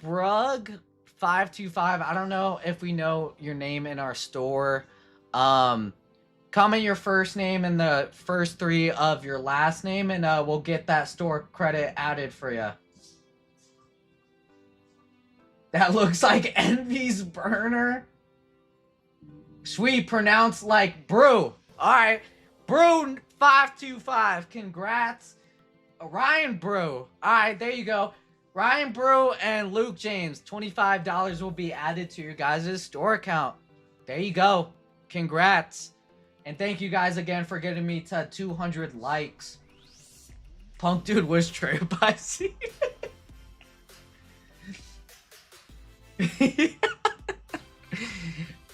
Speaker 1: Brug 525. I don't know if we know your name in our store. Comment your first name and the first 3 of your last name, and we'll get that store credit added for you. That looks like Envy's burner. Sweet, pronounced like brew. All right, brew 525. Congrats, Ryan Brew. All right, there you go. Ryan Brew and Luke James. $25 will be added to your guys' store account. There you go. Congrats. And thank you guys again for getting me to 200 likes. Punk Dude was tripped by C.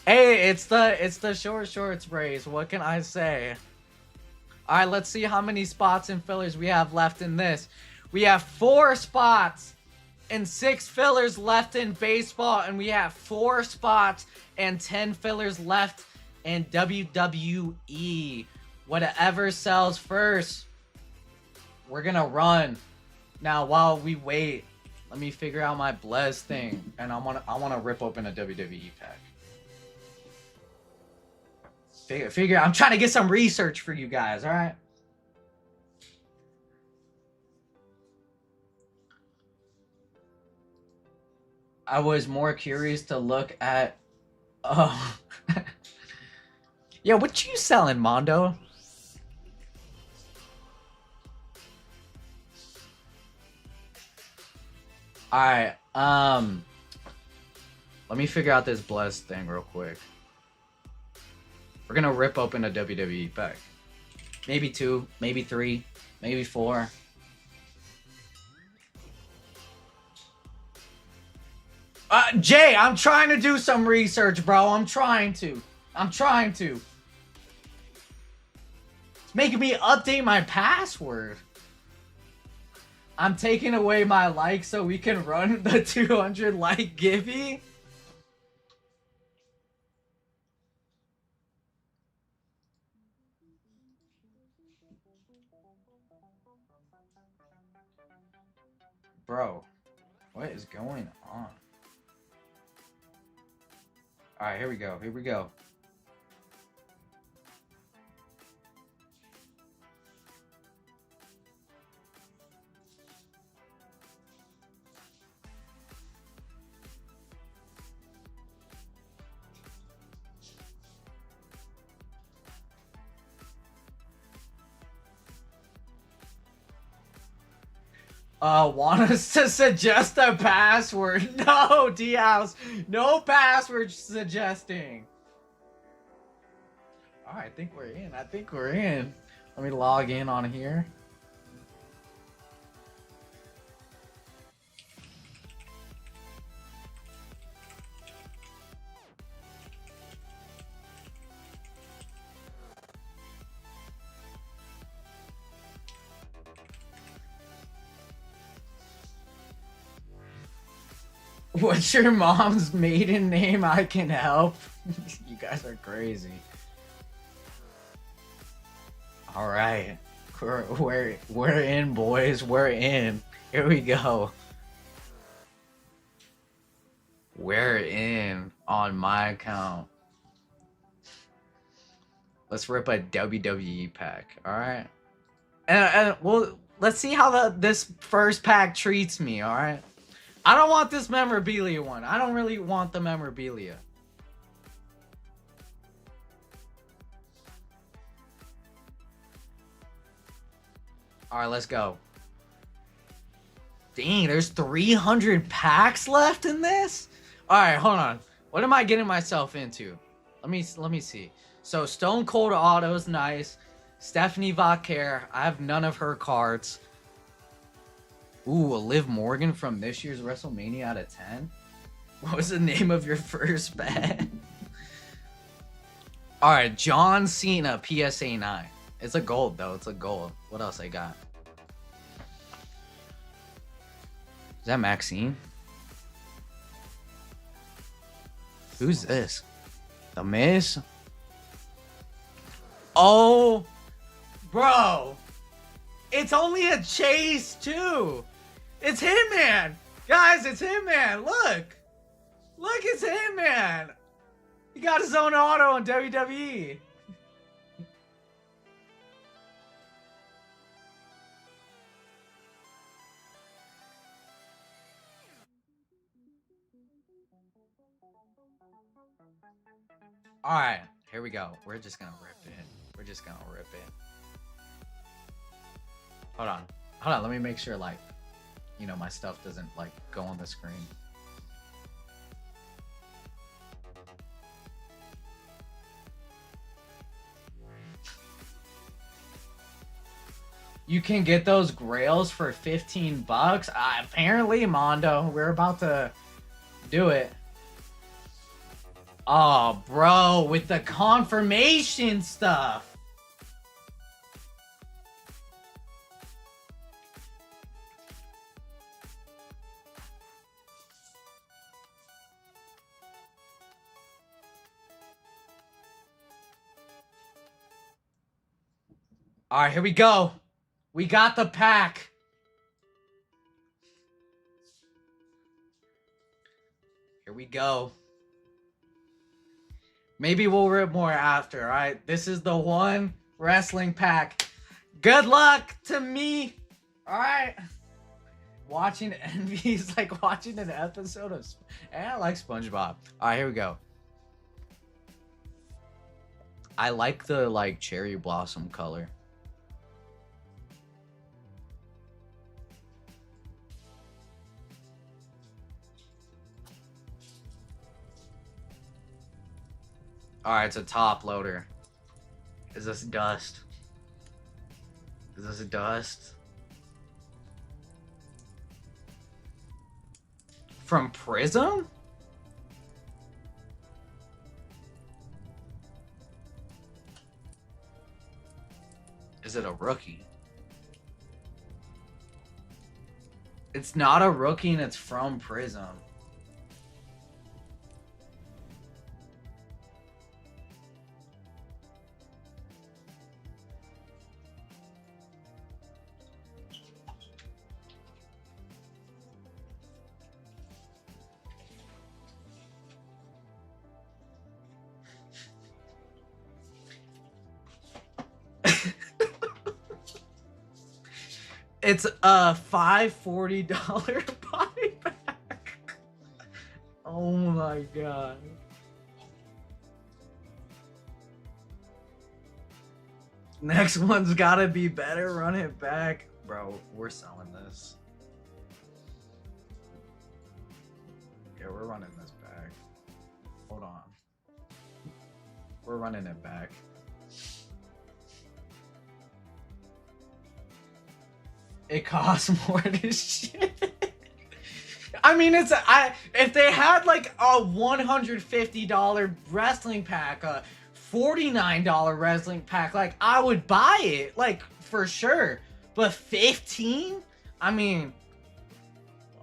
Speaker 1: Hey, it's the short shorts race. What can I say? All right, let's see how many spots and fillers we have left in this. We have 4 spots and 6 fillers left in baseball, and we have 4 spots and 10 fillers left in WWE. Whatever sells first, we're gonna run. Now, while we wait, let me figure out my Blez thing, and I wanna rip open a WWE pack. Figure. I'm trying to get some research for you guys. All right. I was more curious to look at. Oh. Yeah, what you selling, Mondo? Alright, let me figure out this Bless thing real quick. We're gonna rip open a WWE pack. Maybe 2, maybe 3, maybe 4. Jay, I'm trying to do some research, bro. I'm trying to. It's making me update my password. I'm taking away my like so we can run the 200 like Gibby. Bro, what is going on? Alright, here we go. Want us to suggest a password? No, D-House. No password suggesting. Alright, I think we're in. Let me log in on here. What's your mom's maiden name? I can help. You guys are crazy. All right, we're in, boys. We're in. Here we go. We're in on my account. Let's rip a WWE pack. All right, and well, let's see how this first pack treats me. All right. I don't want this memorabilia one. I don't really want the memorabilia. Alright, let's go. Dang, there's 300 packs left in this? Alright, hold on. What am I getting myself into? Let me see. So, Stone Cold Auto's nice. Stephanie Vaquer. I have none of her cards. Ooh, a Liv Morgan from this year's WrestleMania out of 10. What was the name of your first bet? All right, John Cena PSA 9. It's a gold though. It's a gold. What else I got? Is that Maxine? Who's this? The Miz? Oh, bro. It's only a chase too. It's Hitman. Guys, it's Hitman. Look. Look, it's Hitman. He got his own auto on WWE. All right, here we go. We're just gonna rip it. We're just gonna rip it. Hold on. Hold on, let me make sure, like, you know, my stuff doesn't, like, go on the screen. You can get those grails for 15 bucks? Apparently, Mondo. We're about to do it. Oh, bro, with the confirmation stuff. All right, here we go. We got the pack. Here we go. Maybe we'll rip more after, all right? This is the one wrestling pack. Good luck to me, all right? Watching Envy is like watching an episode of... And I like SpongeBob. All right, here we go. I like the, like, cherry blossom color. Alright, it's a top loader. Is this dust? Is this dust? From Prism? Is it a rookie? It's not a rookie and it's from Prism. It's a $540 buyback. Oh my god. Next one's gotta be better. Run it back. Bro, we're selling this. Yeah, we're running this back. Hold on. We're running it back. It costs more to ship. I mean, if they had like a $150 wrestling pack, a $49 wrestling pack, like I would buy it, like for sure. But 15? I mean,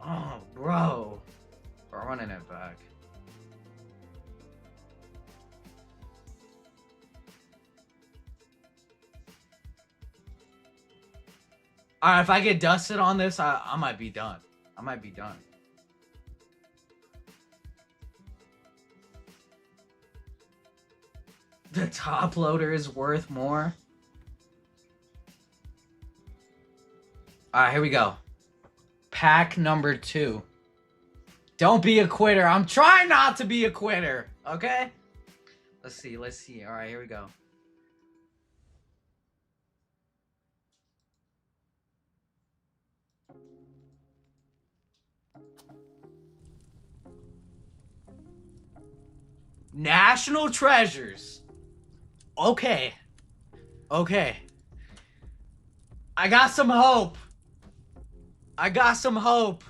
Speaker 1: oh, bro, we're running it back. Alright, if I get dusted on this, I might be done. I might be done. The top loader is worth more. Alright, here we go. Pack number 2. Don't be a quitter. I'm trying not to be a quitter. Okay? Let's see. Let's see. Alright, here we go. National treasures. Okay. Okay. I got some hope. I got some hope.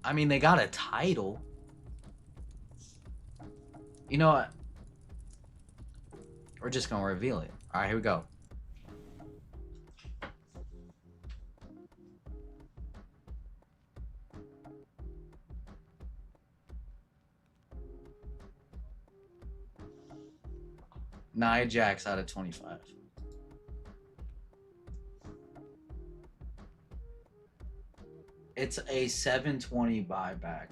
Speaker 1: I mean, they got a title. You know what? We're just gonna reveal it. All right, here we go. Nia Jax out of 25. It's a 720 buyback.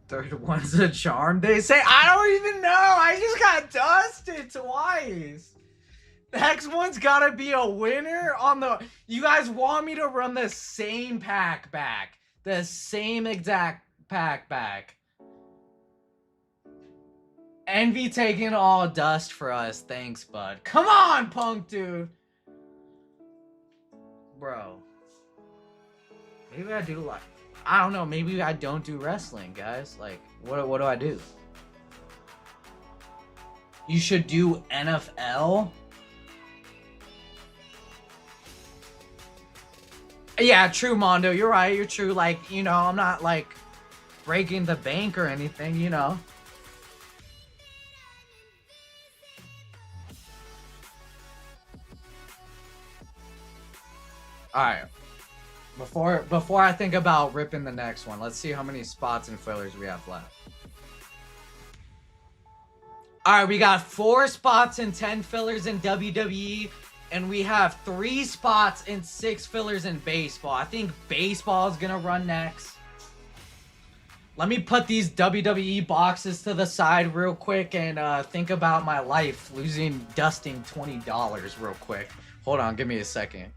Speaker 1: Third one's a charm, they say. I don't even know. I just got dusted twice. The next one's gotta be a winner on the... You guys want me to run the same pack back. The same exact pack back. Envy taking all dust for us. Thanks, bud. Come on, Punk dude. Bro. Maybe I do like... I don't know. Maybe I don't do wrestling, guys. Like, what do I do? You should do NFL? Yeah, true, Mondo. You're right. You're true. Like, you know, I'm not, like, breaking the bank or anything, you know. Alright. Before I think about ripping the next one, let's see how many spots and fillers we have left. Alright, we got 4 spots and 10 fillers in WWE, and we have 3 spots and 6 fillers in baseball. I think baseball is gonna run next. Let me put these WWE boxes to the side real quick and think about my life dusting $20 real quick. Hold on, give me a second.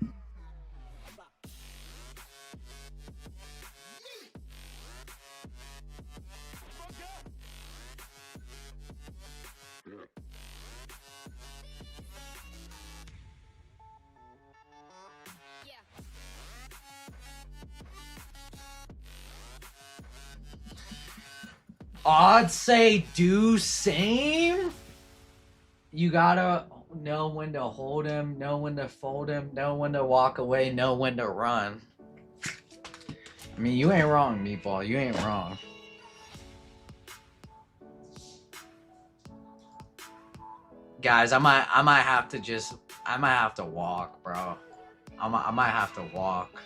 Speaker 1: I'd say do same. You gotta know when to hold him, know when to fold him, know when to walk away, know when to run. I mean, you ain't wrong, Meatball. You ain't wrong. Guys, I might have to walk, bro. I might have to walk.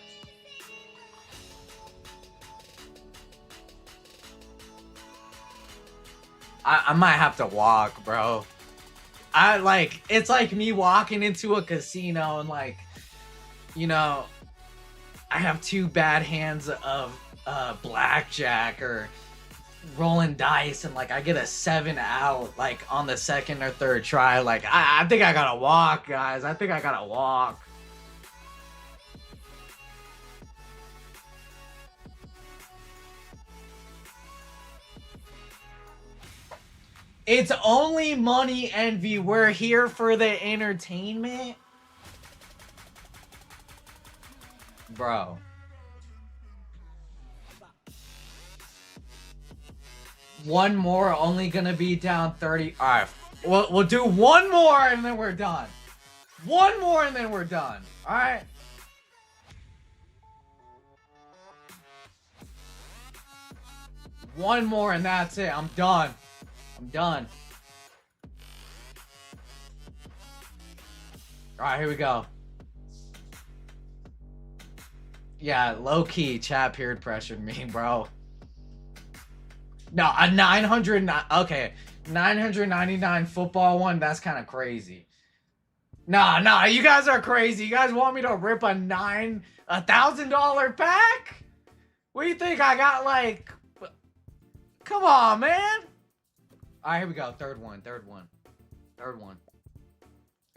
Speaker 1: I might have to walk, bro. It's like me walking into a casino and, like, you know, I have 2 bad hands of blackjack or rolling dice and, like, I get a 7 out, like, on the 2nd or 3rd try. Like, I think I gotta walk, guys. I think I gotta walk. It's only money, Envy. We're here for the entertainment. Bro. One more, only gonna be down 30. Alright, we'll do one more and then we're done. One more and then we're done. Alright? One more and that's it. I'm done. I'm done. Alright, here we go. Yeah, low-key, chat peer pressured me, bro. No, a 900... Okay, 999 football one, that's kind of crazy. Nah, you guys are crazy. You guys want me to rip a $1,000 pack? What do you think? I got, like... Come on, man. All right, here we go. Third one. Here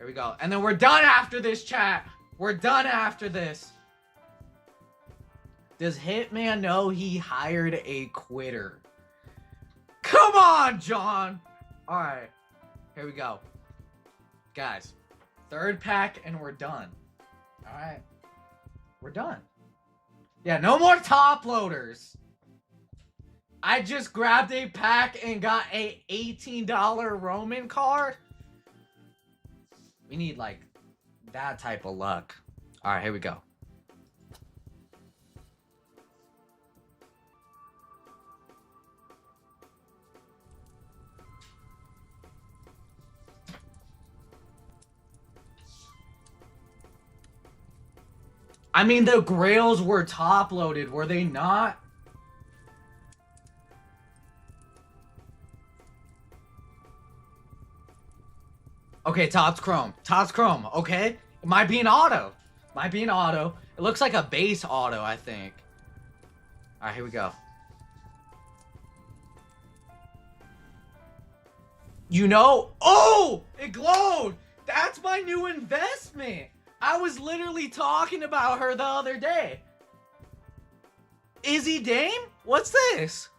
Speaker 1: we go. And then we're done after this, chat. We're done after this. Does Hitman know he hired a quitter? Come on, John. All right, here we go. Guys, third pack and we're done. All right, we're done. Yeah, no more top loaders. I just grabbed a pack and got a $18 Roman card. We need like that type of luck. All right, here we go. I mean, the grails were top loaded, were they not? Okay, Topps Chrome. Topps Chrome, okay? It might be an auto. Might be an auto. It looks like a base auto, I think. Alright, here we go. You know... Oh! It glowed! That's my new investment! I was literally talking about her the other day. Izzy Dame? What's this?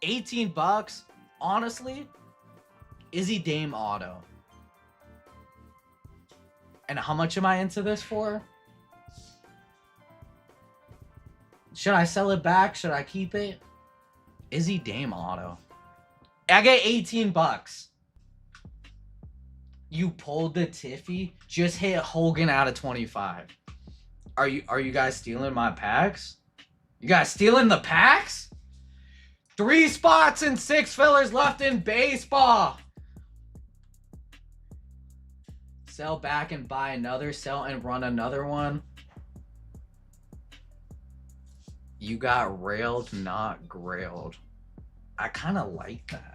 Speaker 1: 18 bucks? Honestly? Izzy Dame auto. And how much am I into this for? Should I sell it back? Should I keep it? Izzy Dame auto. I get 18 bucks. You pulled the Tiffy? Just hit Hogan out of 25. Are you guys stealing my packs? You guys stealing the packs? 3 spots and 6 fillers left in baseball. Sell back and buy another. Sell and run another one. You got railed, not grailed. I kind of like that.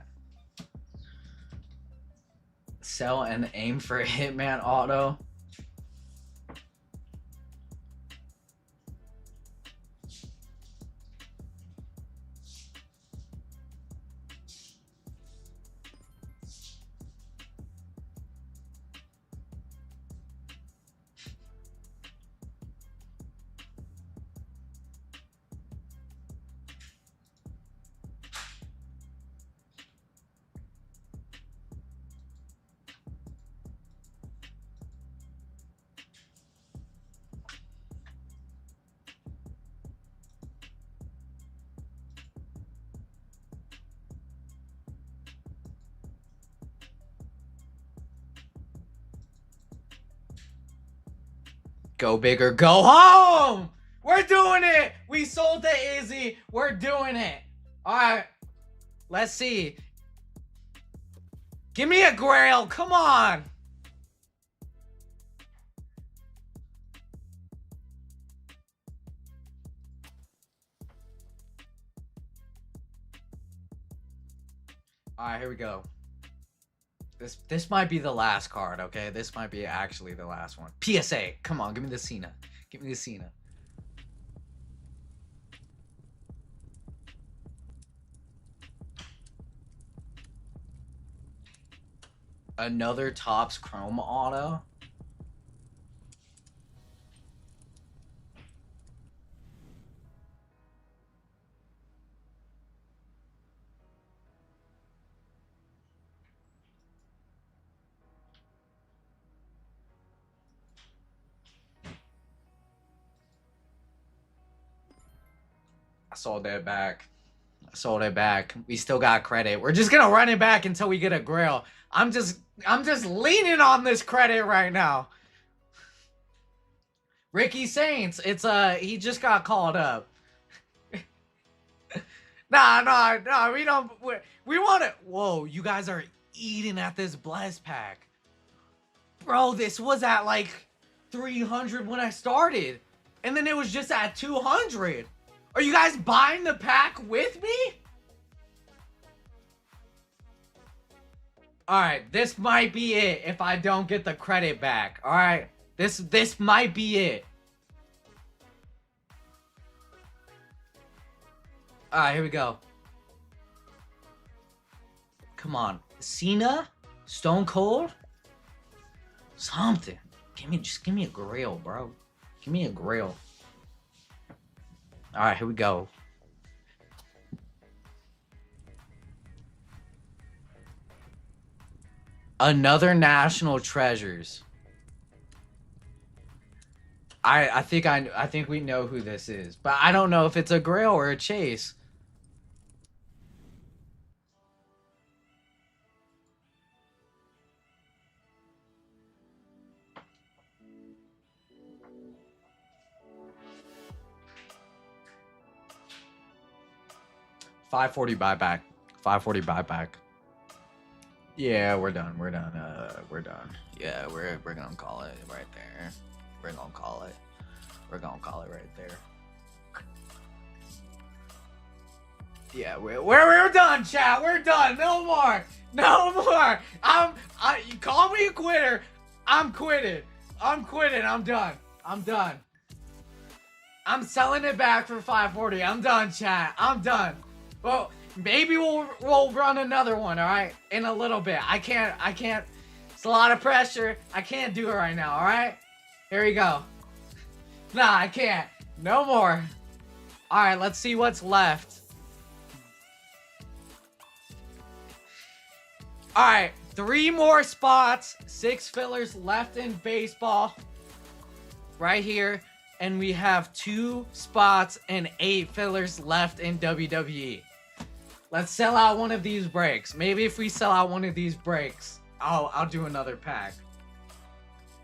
Speaker 1: Sell and aim for a Hitman auto. Go bigger, go home! We're doing it! We sold to Izzy. We're doing it. Alright. Let's see. Give me a grail. Come on. Alright, here we go. This might be the last card, okay? This might be actually the last one. PSA. Come on, give me the Cena. Give me the Cena. Another Topps Chrome auto. I sold that back. I sold it back. We still got credit. We're just gonna run it back until we get a grail. I'm just leaning on this credit right now. Ricky Saints, it's he just got called up. Nah, we don't. We want to. Whoa, you guys are eating at this blessed pack, bro. This was at like 300 when I started, and then it was just at 200. Are you guys buying the pack with me? Alright, this might be it if I don't get the credit back. Alright, this might be it. Alright, here we go. Come on. Cena? Stone Cold? Something. Just give me a grail, bro. Give me a grail. All right, here we go. Another National Treasures. I think we know who this is, but I don't know if it's a Grail or a Chase. $540 buyback. $540 buyback. Yeah, we're done. We're done. We're done. Yeah, we're gonna call it right there. We're gonna call it. We're gonna call it right there. Yeah, we're done, chat. We're done. No more. No more. You call me a quitter. I'm quitting. I'm quitting. I'm done. I'm done. I'm selling it back for $540. I'm done, chat. I'm done. Well, maybe we'll run another one, all right? In a little bit. I can't. It's a lot of pressure. I can't do it right now, all right? Here we go. Nah, I can't. No more. All right, let's see what's left. All right, 3 more spots. 6 fillers left in baseball. Right here. And we have 2 spots and 8 fillers left in WWE. Let's sell out one of these breaks. Maybe if we sell out one of these breaks, I'll do another pack.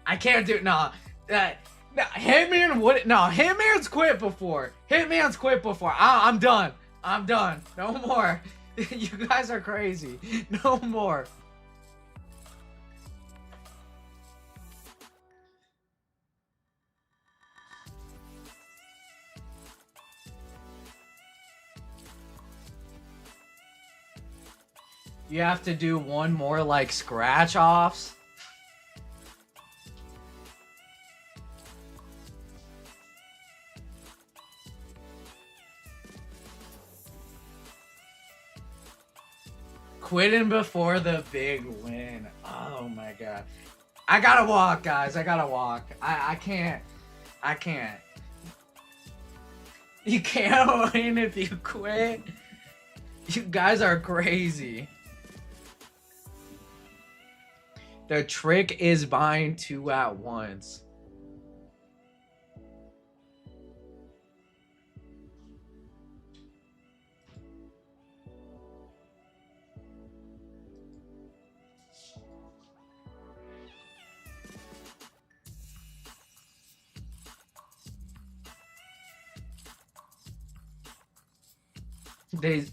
Speaker 1: I can't do no. Hitman would no. Hitman's quit before. Hitman's quit before. I'm done. I'm done. No more. You guys are crazy. No more. You have to do one more like scratch offs. Quitting before the big win. Oh my god. I gotta walk, guys. I gotta walk. I can't. I can't. You can't win if you quit. You guys are crazy. The trick is buying 2 at once.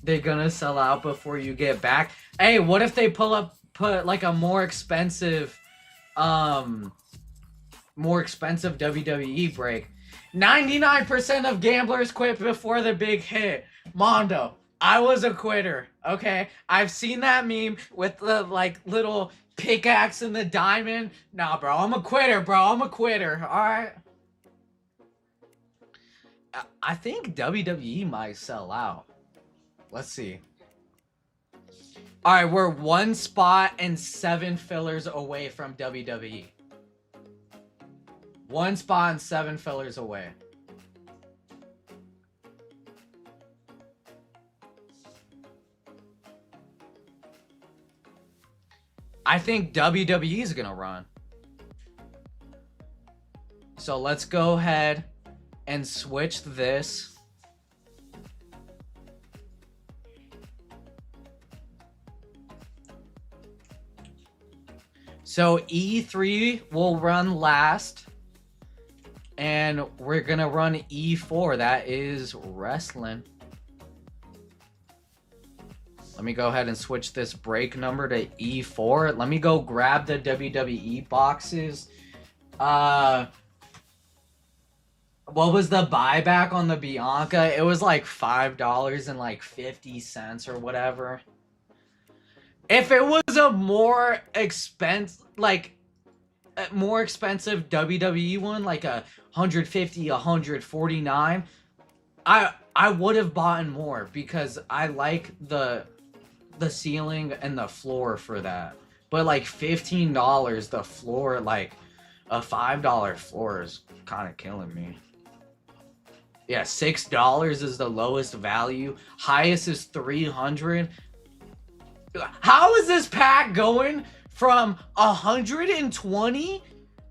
Speaker 1: They're gonna sell out before you get back. Hey, what if they put like a more expensive WWE break? 99% of gamblers quit before the big hit. Mondo, I was a quitter, okay? I've seen that meme with the like little pickaxe and the diamond. Nah, bro, I'm a quitter, bro. I'm a quitter, all right? I think WWE might sell out. Let's see. All right, we're 1 spot and 7 fillers away from WWE. 1 spot and 7 fillers away. I think WWE is gonna run. So let's go ahead and switch this. So E3 will run last, and we're gonna run E4. That is wrestling. Let me go ahead and switch this break number to E4. Let me go grab the WWE boxes. What was the buyback on the Bianca? It was like $5.50 or whatever. If it was a more expensive WWE one, like a 150, 149, I would have bought more because I like the ceiling and the floor for that. But like $15, the floor, like a $5 floor is kind of killing me. Yeah, $6 is the lowest value. Highest is 300. How is this pack going from 120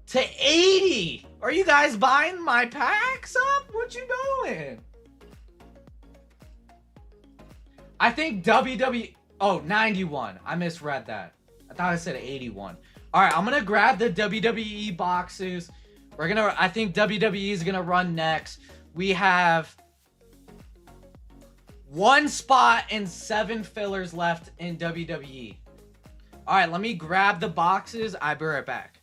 Speaker 1: to 80? Are you guys buying my packs up? What you doing? I think WWE... Oh, 91. I misread that. I thought I said 81. All right, I'm going to grab the WWE boxes. I think WWE is going to run next. We have 1 spot and 7 fillers left in WWE. All right, let me grab the boxes. I'll be right back.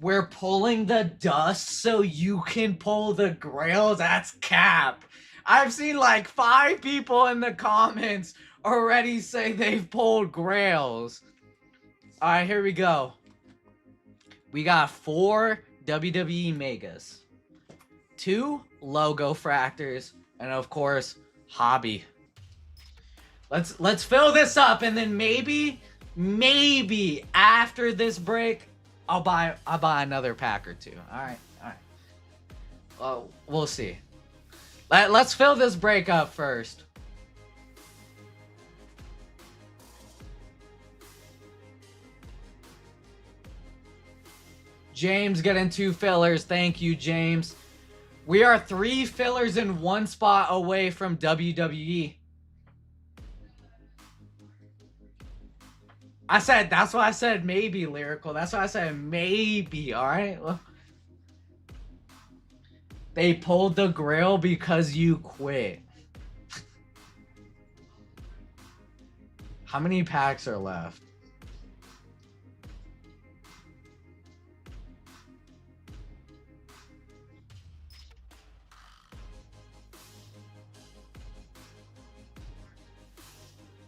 Speaker 1: We're pulling the dust so you can pull the grails? That's cap. I've seen like 5 people in the comments already say they've pulled grails. All right, here we go. We got 4 WWE Megas, 2 logo fractors, and of course, hobby. Let's fill this up, and then maybe after this break, I'll buy another pack or 2. All right. Well, we'll see. Let's fill this break up first. James getting 2 fillers. Thank you, James. We are 3 fillers in 1 spot away from WWE. That's why I said maybe, Lyrical. That's why I said maybe, alright? Well, they pulled the grail because you quit. How many packs are left?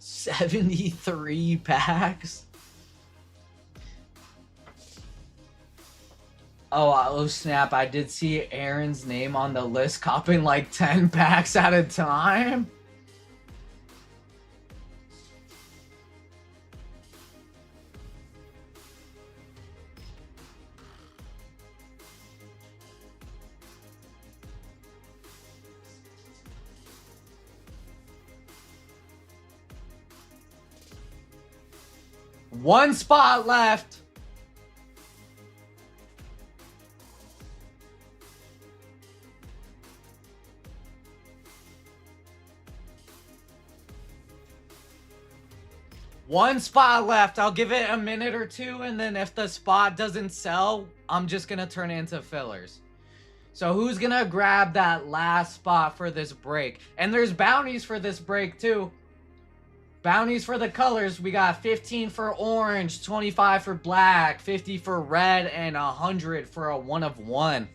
Speaker 1: $73 packs. Oh snap, I did see Aaron's name on the list copping like 10 packs at a time. One spot left. One spot left. I'll give it a minute or 2, and then if the spot doesn't sell, I'm just gonna turn it into fillers. So who's gonna grab that last spot for this break? And there's bounties for this break too. Bounties for the colors. We got 15 for orange, 25 for black, 50 for red, and 100 for a 1 of 1.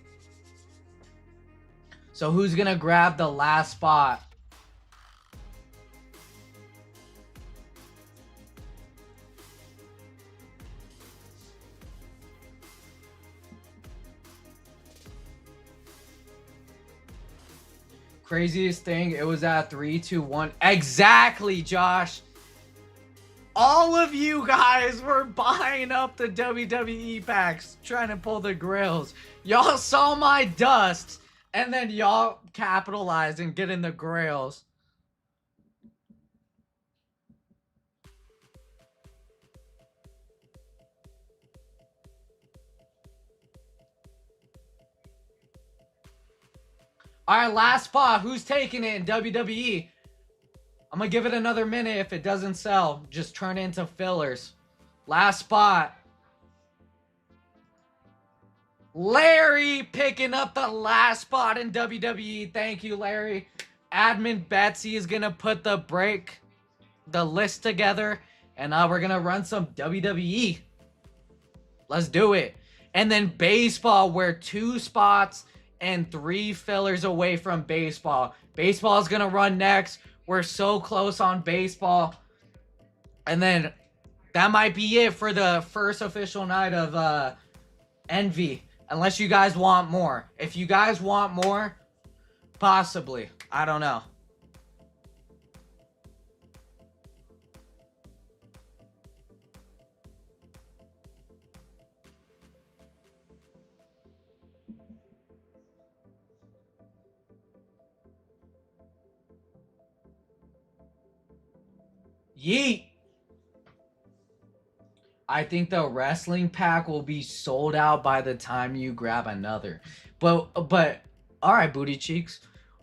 Speaker 1: So who's gonna grab the last spot? Craziest thing, it was at 3, 2, 1. Exactly, Josh. All of you guys were buying up the WWE packs, trying to pull the grails. Y'all saw my dust, and then y'all capitalized and getting the grails. All right, last spot. Who's taking it in WWE? I'm going to give it another minute. If it doesn't sell, just turn it into fillers. Last spot. Larry picking up the last spot in WWE. Thank you, Larry. Admin Betsy is going to put the list together, and we're going to run some WWE. Let's do it. And then baseball, we're 2 spots and 3 fillers away from baseball. Baseball is going to run next. We're so close on baseball. And then that might be it for the first official night of Envy. Unless you guys want more. If you guys want more, possibly. I don't know. Yeet. I think the wrestling pack will be sold out by the time you grab another. But all right, booty cheeks.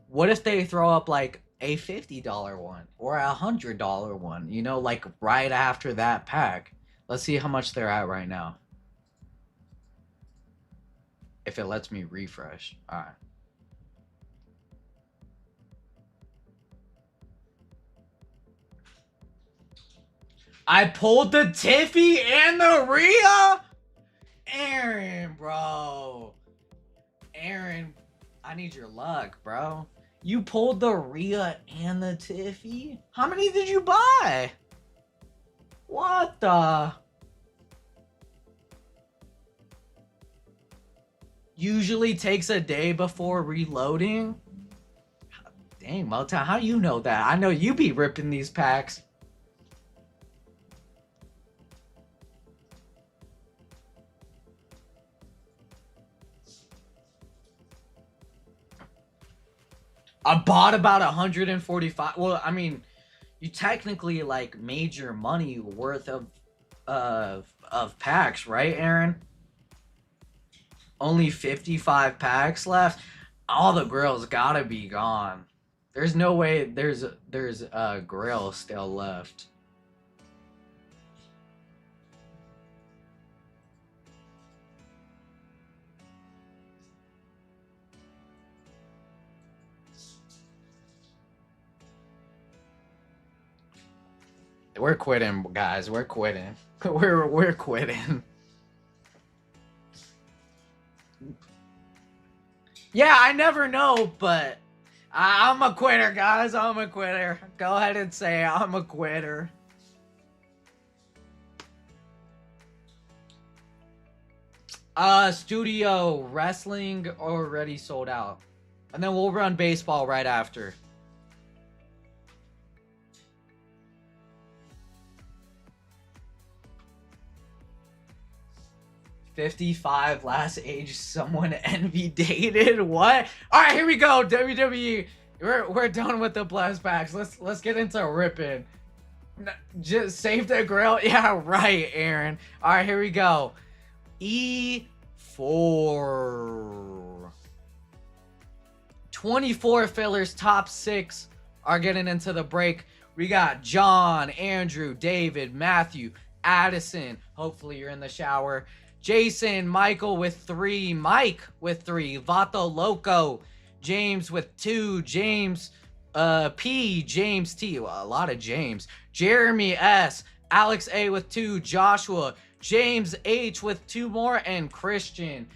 Speaker 1: What if they throw up like a $50 one or a $100 one? You know, like right after that pack. Let's see how much they're at right now. If it lets me refresh. All right. I pulled the Tiffy and the Rhea? Aaron, bro. Aaron, I need your luck, bro. You pulled the Rhea and the Tiffy? How many did you buy? What the? Usually takes a day before reloading? Dang, Motown, how do you know that? I know you be ripping these packs. I bought about 145. Well, I mean, you technically like made your money worth of packs, right, Aaron? Only 55 packs left. All the grills gotta be gone. There's no way there's a grill still left. We're quitting, guys. We're quitting. We're quitting. Yeah, I never know, but I'm a quitter, guys. I'm a quitter. Go ahead and say I'm a quitter. Studio wrestling already sold out. And then we'll run baseball right after. $55 last age someone envy dated. What? All right, here we go. WWE. We're done with the blast packs. Let's get into ripping. Just save the grill. Yeah, right, Aaron. All right, here we go. E4. 24 fillers, top 6 are getting into the break. We got John, Andrew, David, Matthew, Addison. Hopefully you're in the shower. Jason, Michael with 3, Mike with 3, Vato Loco, James with 2, James P, James T, well, a lot of James, Jeremy S, Alex A with 2, Joshua, James H with 2 more, and Christian.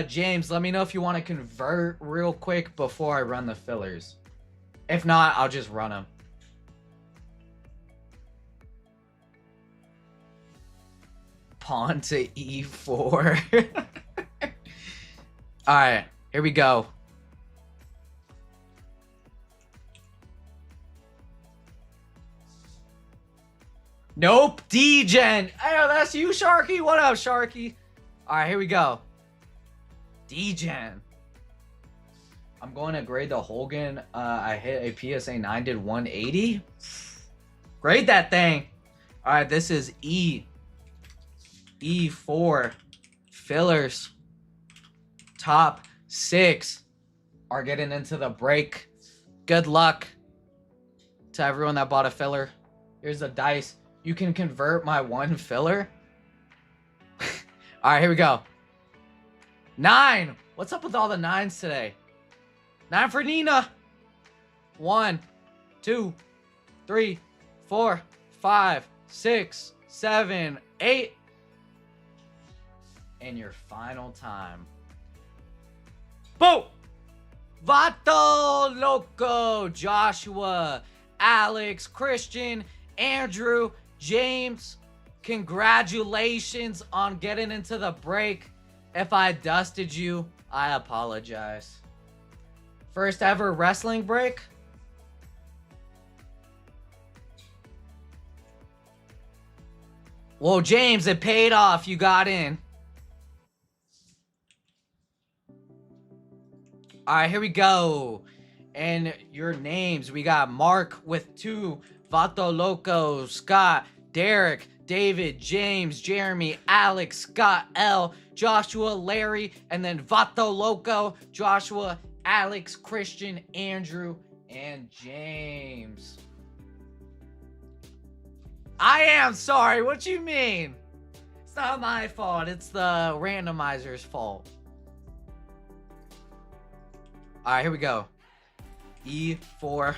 Speaker 1: James, let me know if you want to convert real quick before I run the fillers. If not, I'll just run them. Pawn to E4. All right, here we go. Nope, D-Gen. Hey, that's you, Sharky. What up, Sharky? All right, here we go. D-Gen. I'm going to grade the Hogan. I hit a PSA 9, did 180. Grade that thing. All right, this is E4 fillers. Top 6 are getting into the break. Good luck to everyone that bought a filler. Here's the dice. You can convert my 1 filler. All right, here we go. 9. What's up with all the 9s today? 9 for Nina. 1, 2, 3, 4, 5, 6, 7, 8. And your final time. Boom! Vato Loco, Joshua, Alex, Christian, Andrew, James. Congratulations on getting into the break. If I dusted you, I apologize. First ever wrestling break. Whoa, James, it paid off. You got in. All right, here we go. And your names. We got Mark with 2. Vato Loco, Scott, Derek, David, James, Jeremy, Alex, Scott L, Joshua, Larry, and then Vato Loco, Joshua, Alex, Christian, Andrew, and James. I am sorry. What you mean? It's not my fault. It's the randomizer's fault. All right, here we go. E4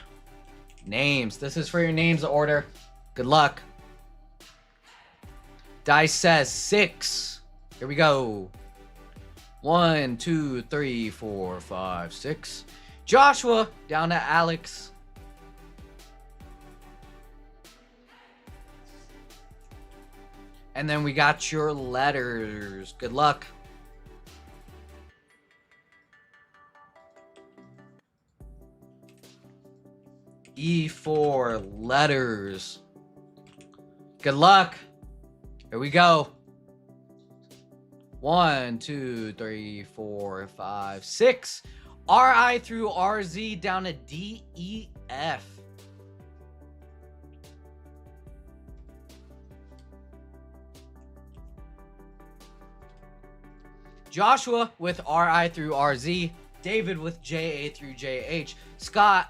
Speaker 1: names. This is for your names order. Good luck. Dice says 6. Here we go. 1, 2, 3, 4, 5, 6. Joshua down to Alex. And then we got your letters. Good luck. E4 letters. Good luck. Here we go. 1, 2, 3, 4, 5, 6. RI through RZ down to DEF. Joshua with RI through RZ. David with JA through JH. Scott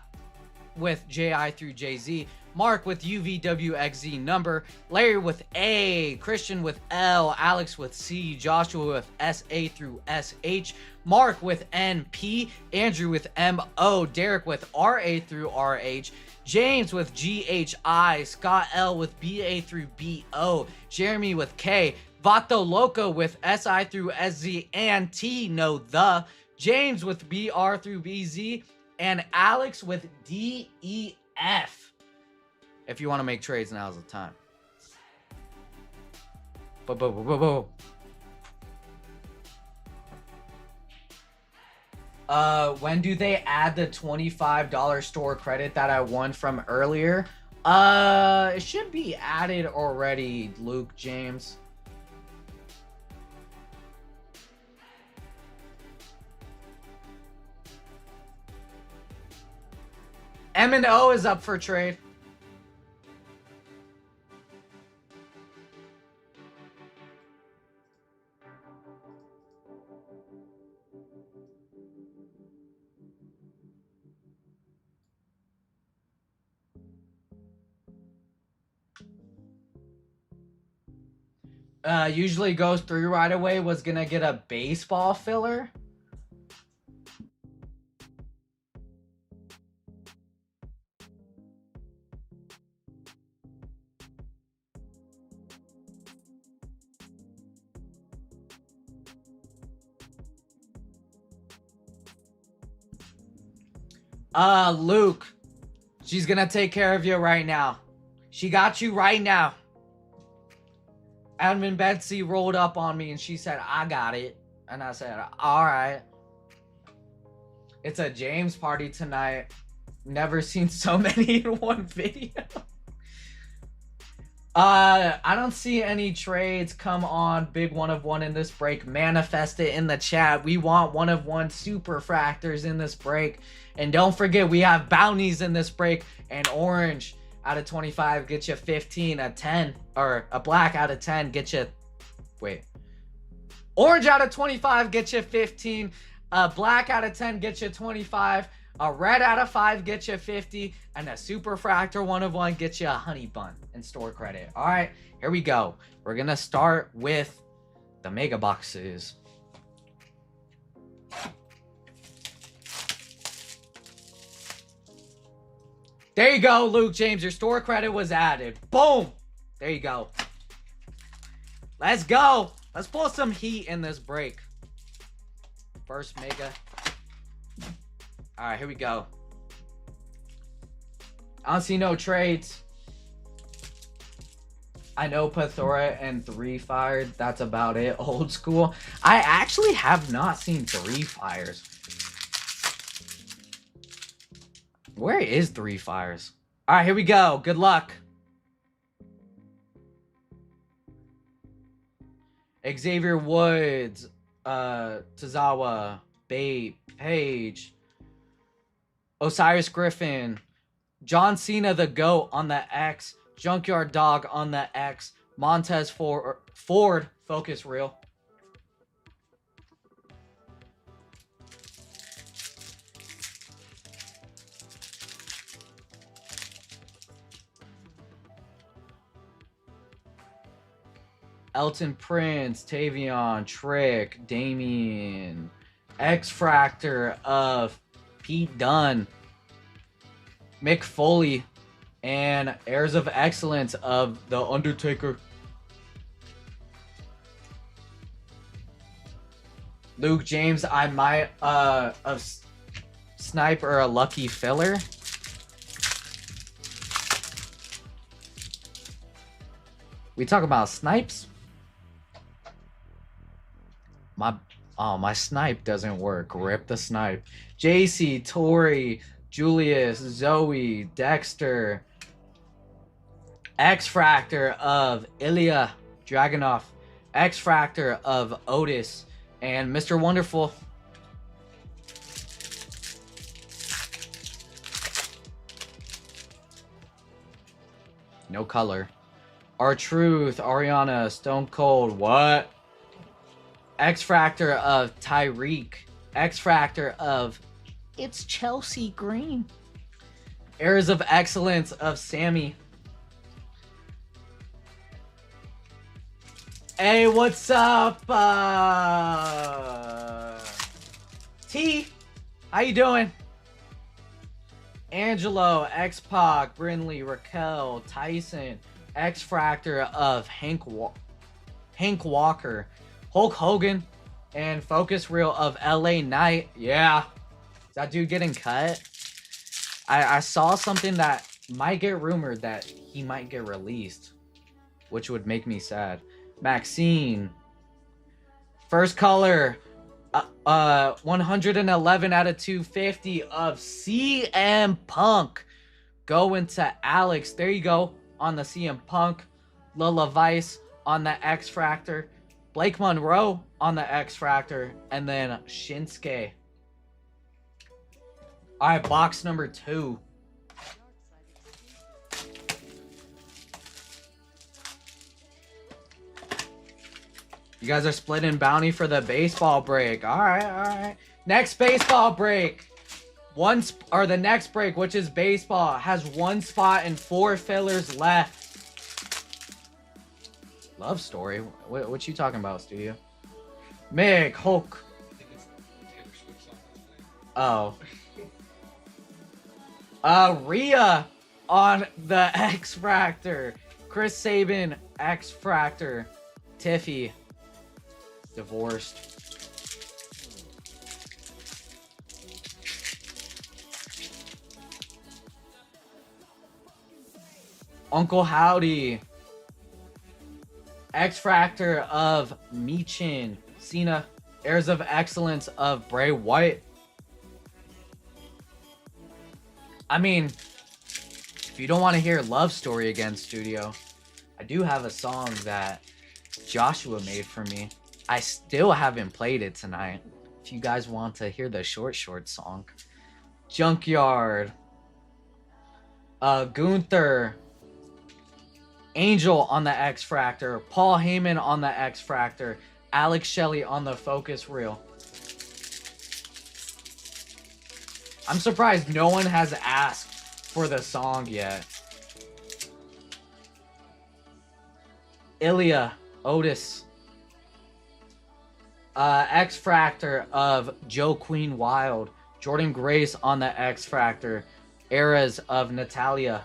Speaker 1: with JI through JZ. Mark with UVWXZ number. Larry with A. Christian with L. Alex with C. Joshua with SA through SH. Mark with NP. Andrew with MO. Derek with RA through RH. James with GHI. Scott L with BA through BO. Jeremy with K. Vato Loco with SI through SZ and T. No, the. James with BR through BZ. And Alex with DEF. If you want to make trades, now's the time. When do they add the $25 store credit that I won from earlier? It should be added already, Luke James. M&O is up for trade. Usually goes through right away. Was gonna get a baseball filler. Luke, she's gonna take care of you right now. She got you right now. Admin Betsy rolled up on me and she said, I got it. And I said, all right. It's a James party tonight. Never seen so many in one video. I don't see any trades. Come on, big 1 of 1 in this break. Manifest it in the chat. We want 1 of 1 super fractors in this break. And don't forget, we have bounties in this break. And orange out of 25 gets you 15. A 10 or a black out of 10 gets you, wait. Orange out of 25 gets you 15. A black out of 10 gets you 25. A red out of 5 gets you 50. And a super fractor 1 of 1 gets you a honey bun in store credit. All right, here we go. We're going to start with the mega boxes. There you go, Luke James. Your store credit was added. Boom. There you go. Let's go. Let's pull some heat in this break. First mega. All right, here we go. I don't see no trades. I know Pathora and Three Fires. That's about it. Old school. I actually have not seen Three Fires. Where is Three Fires? All right, here we go. Good luck. Xavier Woods, Tozawa, Bate, Page, Osiris Griffin, John Cena the GOAT on the X, Junkyard Dog on the X, Montez Ford, focus reel. Elton Prince, Tavion, Trick, Damien, X Fractor of Pete Dunne, Mick Foley, and Heirs of Excellence of The Undertaker. Luke James, I might a snipe or a lucky filler. We talk about snipes? My snipe doesn't work. Rip the snipe. JC, Tori, Julius, Zoe, Dexter, X Fractor of Ilya Dragunov, X Fractor of Otis, and Mr. Wonderful. No color. R-Truth, Ariana, Stone Cold, what? X Fractor of Tyreek, X Fractor of It's Chelsea Green, Heirs of Excellence of Sammy. Hey, what's up, T? How you doing? Angelo, X-Pac, Brinley, Raquel, Tyson, X Fractor of Hank Walker, Hulk Hogan, and focus reel of LA Knight. Yeah. Is that dude getting cut? I saw something that might get rumored that he might get released, which would make me sad. Maxine. First color. 111 out of 250 of CM Punk. Going to Alex. There you go. On the CM Punk. Lola Vice on the X Fractor. Blake Monroe on the X Fractor, and then Shinsuke. All right, box number 2. You guys are splitting bounty for the baseball break. All right. Next baseball break. The next break, which is baseball, has 1 spot and 4 fillers left. Love story. What you talking about, studio? Mick, Hulk.
Speaker 2: I think it's Taylor Swift song that's
Speaker 1: Oh.
Speaker 2: playing.
Speaker 1: Rhea on the X Fractor. Chris Sabin, X Fractor. Tiffy, divorced. Uncle Howdy. X Fractor of Michin, Cena, Heirs of Excellence of Bray Wyatt. I mean, if you don't want to hear Love Story again, studio, I do have a song that Joshua made for me. I still haven't played it tonight. If you guys want to hear the short song. Junkyard. Gunther. Angel on the X Fractor, Paul Heyman on the X Fractor, Alex Shelley on the focus reel. I'm surprised no one has asked for the song yet. Ilya, Otis, X Fractor of Joe Queen Wild, Jordan Grace on the X Fractor, Eras of Natalia.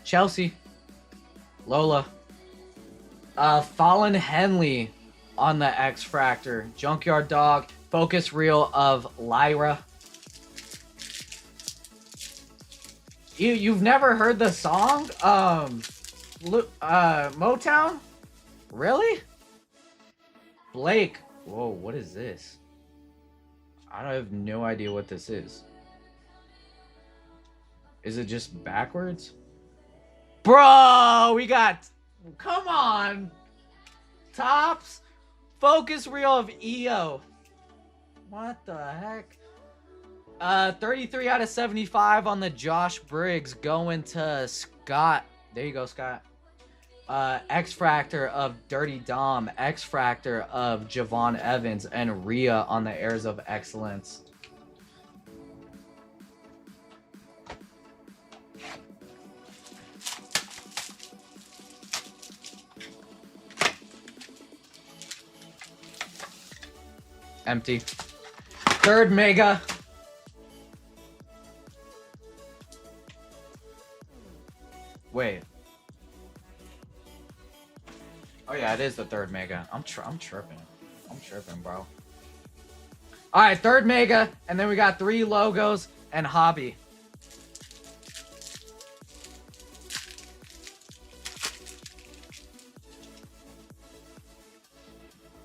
Speaker 1: Chelsea, Lola, Fallen Henley on the X Fractor, Junkyard Dog, Focus reel of Lyra. You've never heard the song? Motown? Really? Blake. Whoa, what is this? I have no idea what this is. Is it just backwards? Bro, we got... Come on. Tops. Focus reel of EO. What the heck? 33 out of 75 on the Josh Briggs going to Scott. There you go, Scott. X Fractor of Dirty Dom, X Fractor of Javon Evans, and Rhea on the Heirs of Excellence. Empty. Third mega. Wait. Oh yeah, it is the third mega. I'm tripping. I'm tripping, bro. All right, third mega, and then we got 3 logos and hobby.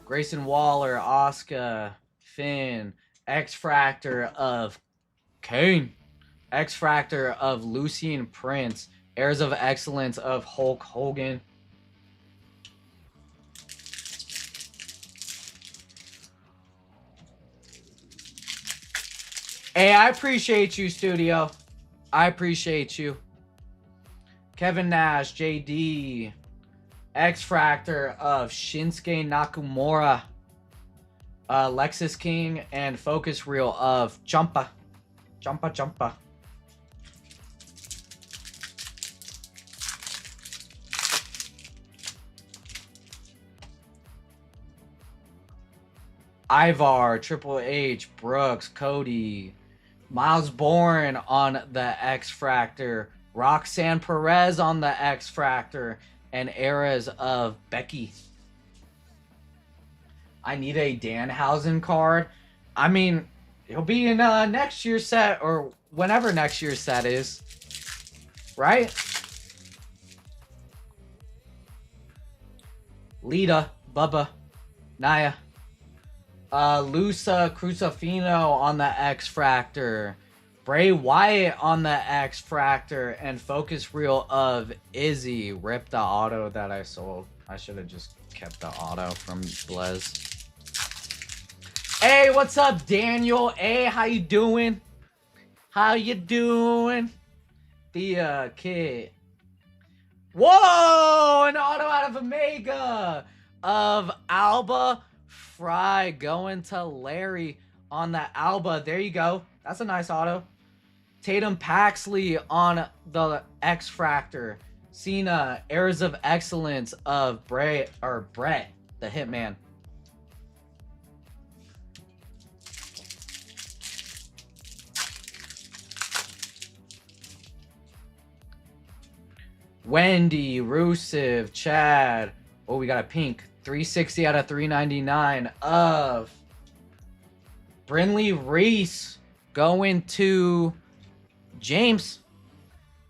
Speaker 1: Grayson Waller, Asuka, Finn, X Fractor of Kane, X Fractor of Lucian Prince, Heirs of Excellence of Hulk Hogan. Hey, I appreciate you, studio. I appreciate you. Kevin Nash, JD, X Fractor of Shinsuke Nakamura, Lexus King, and Focus Reel of Jumpa. Jumpa. Ivar, Triple H, Brooks, Cody, Miles Bourne on the X Fractor, Roxanne Perez on the X Fractor, and Eras of Becky. I need a Danhausen card. I mean, he'll be in next year's set, or whenever next year's set is. Right? Lita, Bubba, Naya. Lusa Crucifino on the X Fractor. Bray Wyatt on the X Fractor. And Focus Reel of Izzy. Rip the auto that I sold. I should have just kept the auto from Blez. Hey, what's up, Daniel? Hey, how you doing? How you doing? The kid. Whoa! An auto out of Omega of Alba Fry going to Larry on the Alba. There you go. That's a nice auto. Tatum Paxley on the X Fractor. Cena, Heirs of Excellence of Brett, the Hitman. Wendy, Rusev, Chad. Oh, we got a pink. 360 out of 399 of Brinley Reese going to James.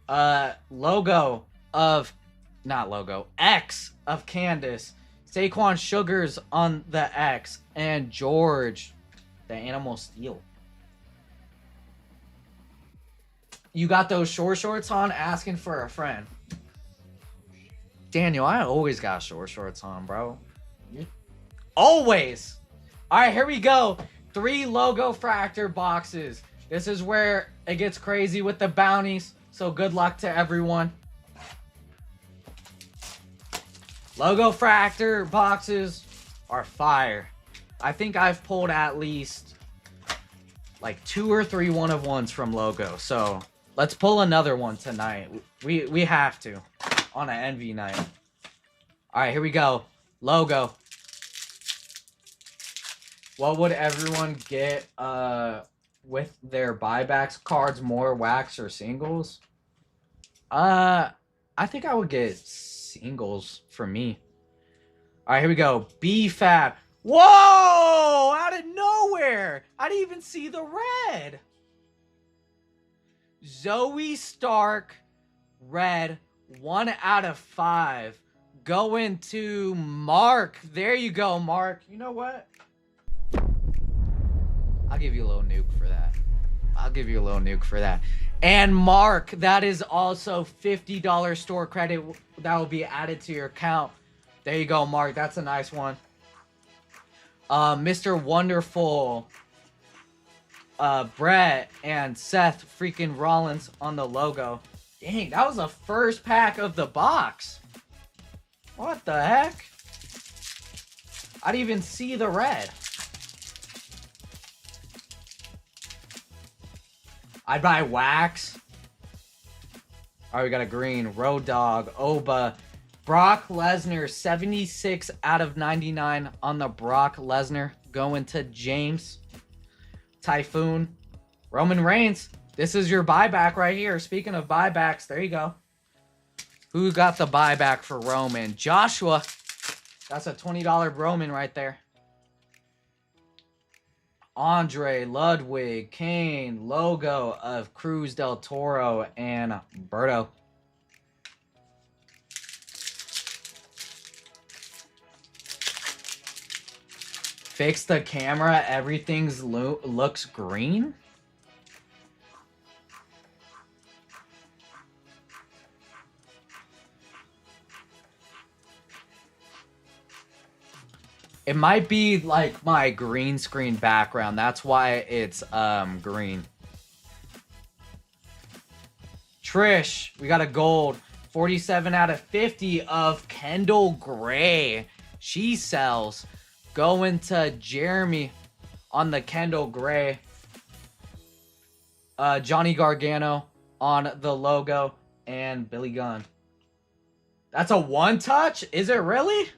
Speaker 1: Logo of, not logo, X of Candace. Saquon Sugars on the X. And George, the Animal Steel. You got those short shorts on, asking for a friend. Daniel, I always got short shorts on, bro. Always. All right, here we go. 3 logo fractor boxes. This is where it gets crazy with the bounties. So good luck to everyone. Logo fractor boxes are fire. I think I've pulled at least like 2 or 3 one-of-ones from logo. So let's pull another one tonight. We have to. On an NV night. All right, here we go. Logo. What would everyone get with their buybacks cards? More wax or singles? I think I would get singles for me. All right, here we go. B-Fab. Whoa! Out of nowhere! I didn't even see the red. Zoe Stark, red, 1 out of 5. Going to Mark. There you go, Mark. You know what? I'll give you a little nuke for that. I'll give you a little nuke for that. And Mark, that is also $50 store credit that will be added to your account. There you go, Mark. That's a nice one. Mr. Wonderful, Brett, and Seth freaking Rollins on the logo. Dang, that was the first pack of the box. What the heck? I didn't even see the red. I'd buy wax. Alright, we got a green. Road Dogg, Oba, Brock Lesnar, 76 out of 99 on the Brock Lesnar. Going to James. Typhoon. Roman Reigns. This is your buyback right here. Speaking of buybacks, there you go. Who got the buyback for Roman? Joshua. That's a $20 Roman right there. Andre, Ludwig, Kane, logo of Cruz del Toro, and Berto. Fix the camera. Everything's looks green. It might be like my green screen background. That's why it's green. Trish, we got a gold. 47 out of 50 of Kendall Gray. She sells. Going to Jeremy on the Kendall Gray. Johnny Gargano on the logo. And Billy Gunn. That's a one touch? Is it really?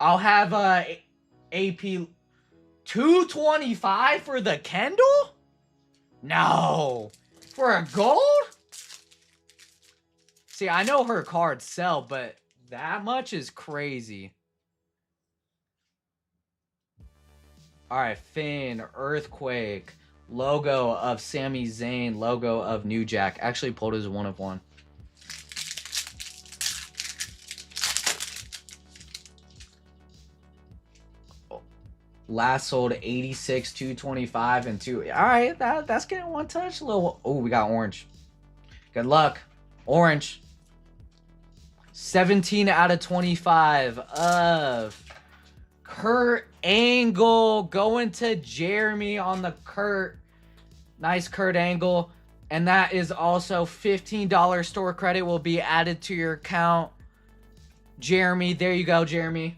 Speaker 1: I'll have AP 225 for the Kendall? No. For a gold? See, I know her cards sell, but that much is crazy. Alright, Finn, Earthquake, logo of Sami Zayn, logo of New Jack. Actually pulled as 1 of 1. Last sold 86, 225, and 2. All right, that's getting one touch. A little. Oh, we got orange. Good luck. Orange. 17 out of 25 of Kurt Angle. Going to Jeremy on the Kurt. Nice Kurt Angle. And that is also $15 store credit will be added to your account. Jeremy, there you go, Jeremy.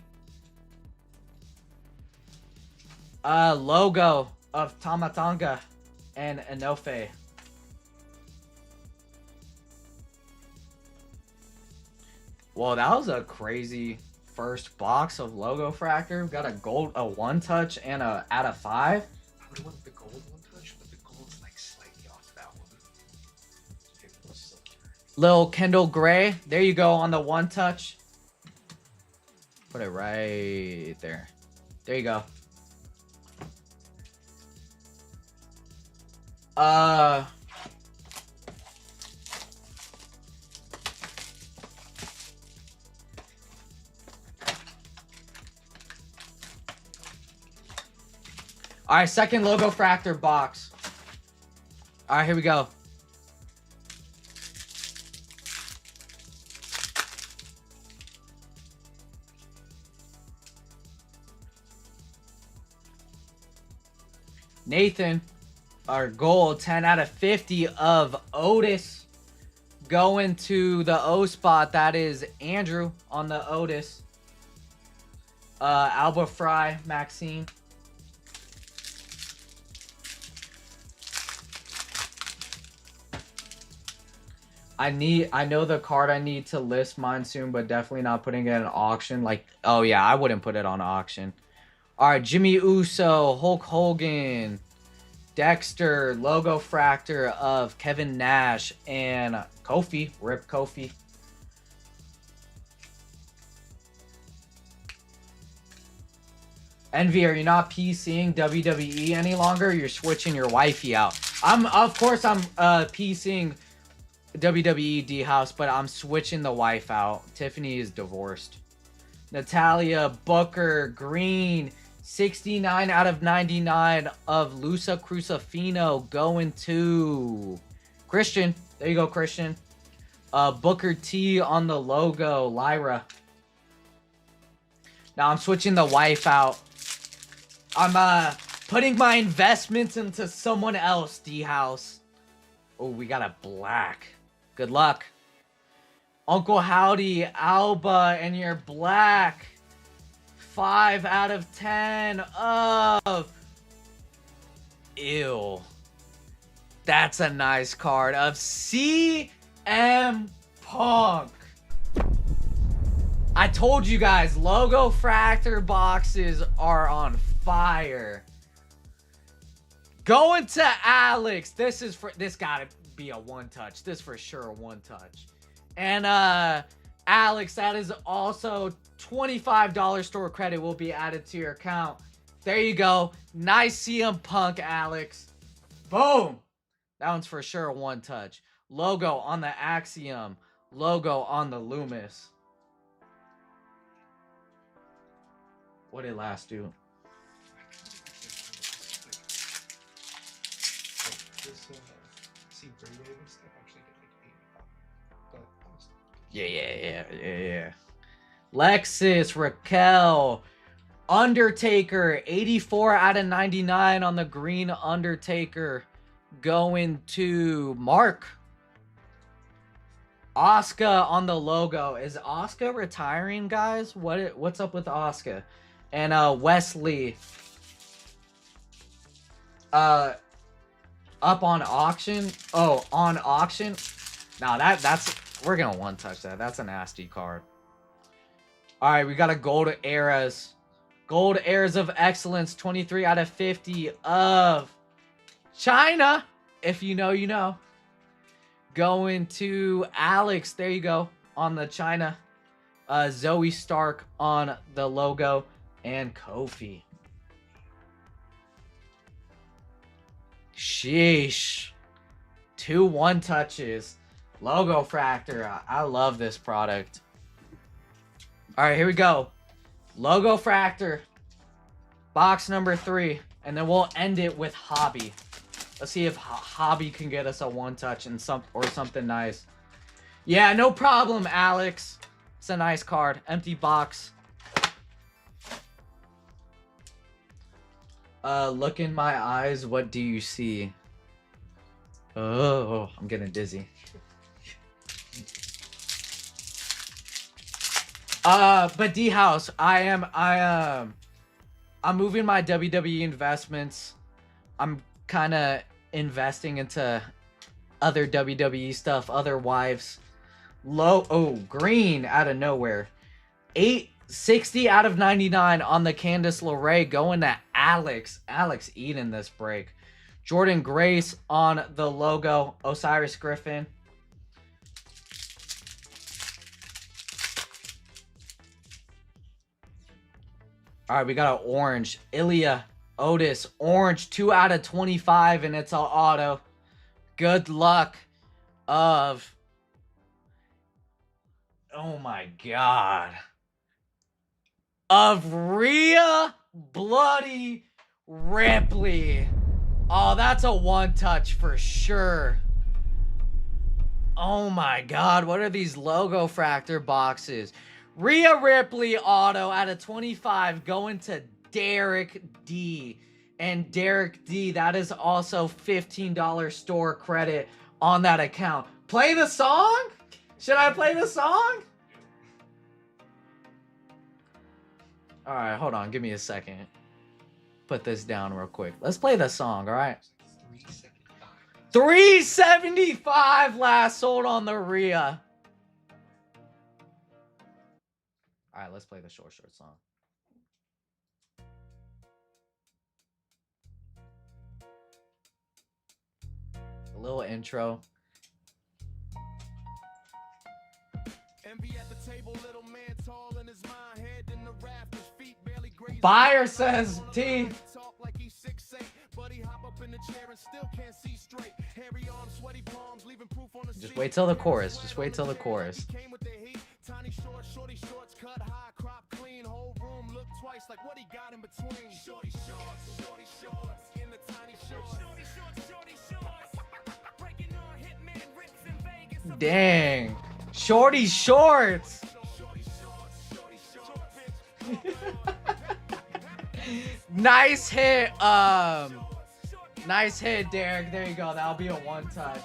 Speaker 1: Logo of Tamatanga and Enofe. Well, that was a crazy first box of logo fractor. We've got a gold, a 1 touch, and a out of 5.
Speaker 2: I would have wanted the gold 1 touch, but the gold's like slightly off that one.
Speaker 1: Little Kendall Gray. There you go on the 1 touch. Put it right there. There you go. Alright, second logo fractor box. Alright, here we go. Nathan, our gold, 10 out of 50 of Otis. Going to the O spot, that is Andrew on the Otis. Alba Fry, Maxine. I know the card I need to list mine soon, but definitely not putting it in auction. Like, oh yeah, I wouldn't put it on auction. All right, Jimmy Uso, Hulk Hogan, Dexter, logo fractor of Kevin Nash, and Kofi, Rip Kofi. Envy, are you not PCing WWE any longer? You're switching your wifey out. Of course I'm PCing WWE D House, but I'm switching the wife out. Tiffany is divorced. Natalia Booker Green, 69 out of 99 of Lusa Crucifino going to Christian. There you go, Christian. Booker T on the logo, Lyra. Now I'm switching the wife out. I'm putting my investments into someone else, D House. Oh, we got a black. Good luck. Uncle Howdy, Alba, and your black. 5 out of 10 of... Ew. That's a nice card of CM Punk. I told you guys, logo fractor boxes are on fire. Going to Alex. This gotta be a one touch. This for sure a one touch. And Alex, that is also $25 store credit will be added to your account. There you go. Nice CM Punk, Alex. Boom. That one's for sure a one touch. Logo on the Axiom. Logo on the Loomis. What did last do? Yeah. Lexus, Raquel, Undertaker, 84 out of 99 on the green Undertaker. Going to Mark. Oscar on the logo. Is Oscar retiring, guys? What's up with Oscar? And Wesley. Up on auction. Oh, on auction. Now that's we're gonna one touch that. That's a nasty card. All right, we got a gold eras. Gold eras of excellence. 23 out of 50 of China. If you know, you know. Going to Alex. There you go. On the China. Zoe Stark on the logo. And Kofi. Sheesh. 2 one touches. Logo fractor. I love this product. All right, here we go. Logo fractor. Box number 3. And then we'll end it with Hobby. Let's see if Hobby can get us a one touch and something nice. Yeah, no problem, Alex. It's a nice card. Empty box. Look in my eyes. What do you see? Oh, I'm getting dizzy. But D House, I'm moving my WWE investments. I'm kind of investing into other WWE stuff, other wives. Green out of nowhere. 860 out of 99 on the Candice LeRae going to Alex. Alex eating this break. Jordan Grace on the logo. Osiris Griffin. All right, we got an orange. Ilya Otis. Orange. 2 out of 25, and it's an auto. Good luck of... Oh, my God. Of Rhea Bloody Ripley. Oh, that's a one touch for sure. Oh my God, what are these logo fractor boxes? Rhea Ripley auto out of 25 going to Derek D. And Derek D, that is also $15 store credit on that account. Play the song? Should I play the song? All right, hold on. Give me a second. Put this down real quick. Let's play the song, all right? 375 last sold on the Rhea. All right, let's play the short song. A little intro. Envy at the table, little man tall in his mind, head in the rafters, feet barely Buyer says T. Just wait till the chorus. Just wait till the chorus. Dang. Shorty shorts. Nice hit. Nice hit, Derek. There you go. That'll be a one touch.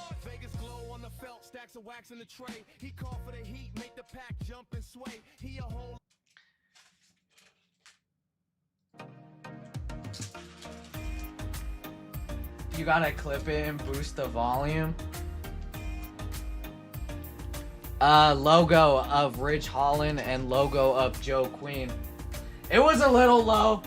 Speaker 1: You gotta clip it and boost the volume. Logo of Ridge Holland and logo of Joe Queen. It was a little low.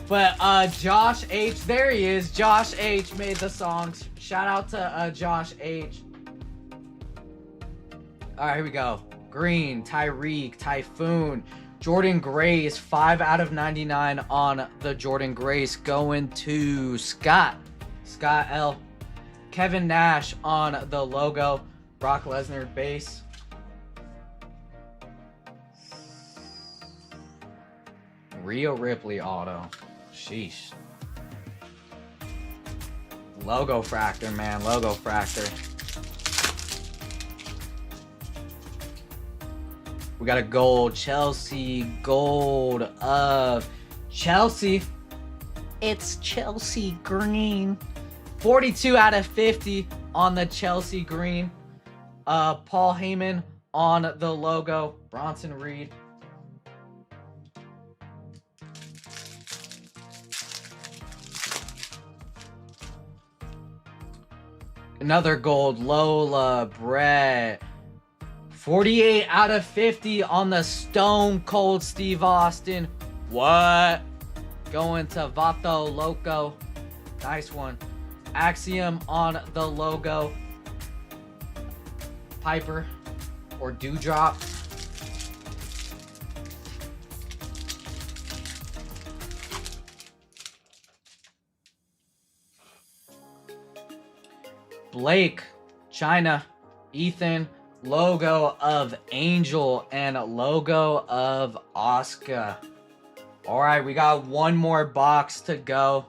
Speaker 1: But Josh H, there he is. Josh H made the songs. Shout out to Josh H. All right, here we go. Green, Tyreek, Typhoon, Jordan Grace, 5 out of 99 on the Jordan Grace, going to Scott L. Kevin Nash on the logo, Brock Lesnar base. Rhea Ripley auto. Sheesh. Logo fractor, man. Logo fractor. We got a gold. Chelsea gold of Chelsea. It's Chelsea green. 42 out of 50 on the Chelsea green. Paul Heyman on the logo. Bronson Reed. Another gold. Lola Brett. 48 out of 50 on the Stone Cold Steve Austin. What? Going to Vato Loco. Nice one. Axiom on the logo. Piper or Dewdrop. Blake, China, Ethan, logo of Angel and logo of Oscar. All right, we got one more box to go.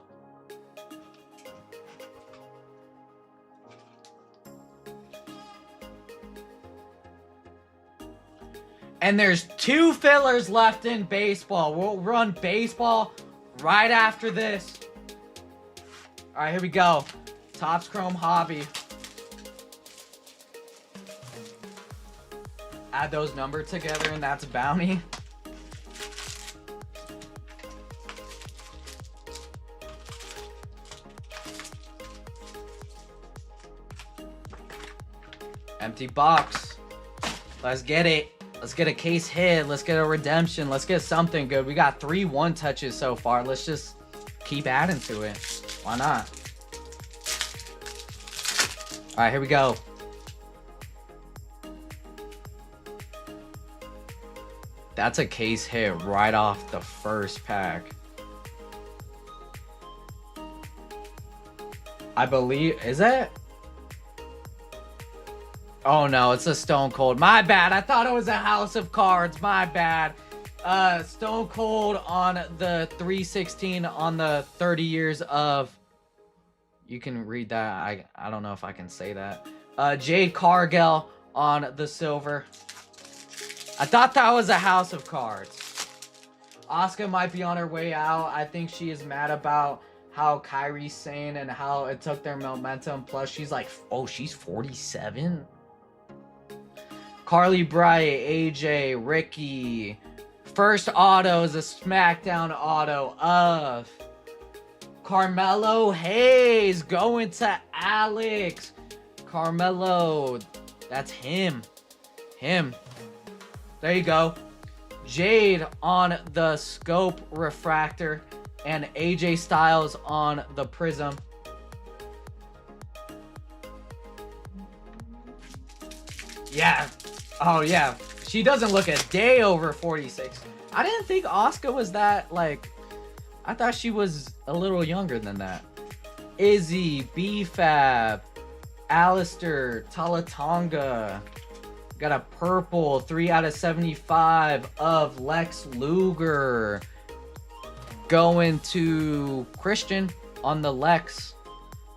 Speaker 1: And there's 2 fillers left in baseball. We'll run baseball right after this. All right, here we go. Topps Chrome Hobby. Add those numbers together and that's bounty. Empty box. Let's get it. Let's get a case hit. Let's get a redemption. Let's get something good. We got 3 one-touches so far. Let's just keep adding to it. Why not? All right, here we go. That's a case hit right off the first pack. I believe, is it? Oh no, it's a Stone Cold. My bad. I thought it was a House of Cards. My bad. Stone Cold on the 316 on the 30 years of. You can read that. I don't know if I can say that. Jade Cargill on the silver. I thought that was a House of Cards. Asuka might be on her way out. I think she is mad about how Kyrie's saying and how it took their momentum. Plus, she's like, oh, she's 47? Carly Bright, AJ, Ricky. First auto is a SmackDown auto of Carmelo Hayes going to Alex. Carmelo, that's him. There you go. Jade on the Scope Refractor and AJ Styles on the Prism. Yeah. Oh yeah. She doesn't look a day over 46. I didn't think Asuka was that, like, I thought she was a little younger than that. Izzy, B-Fab, Alistair, Talatonga. Got a purple 3 out of 75 of Lex Luger. Going to Christian on the Lex.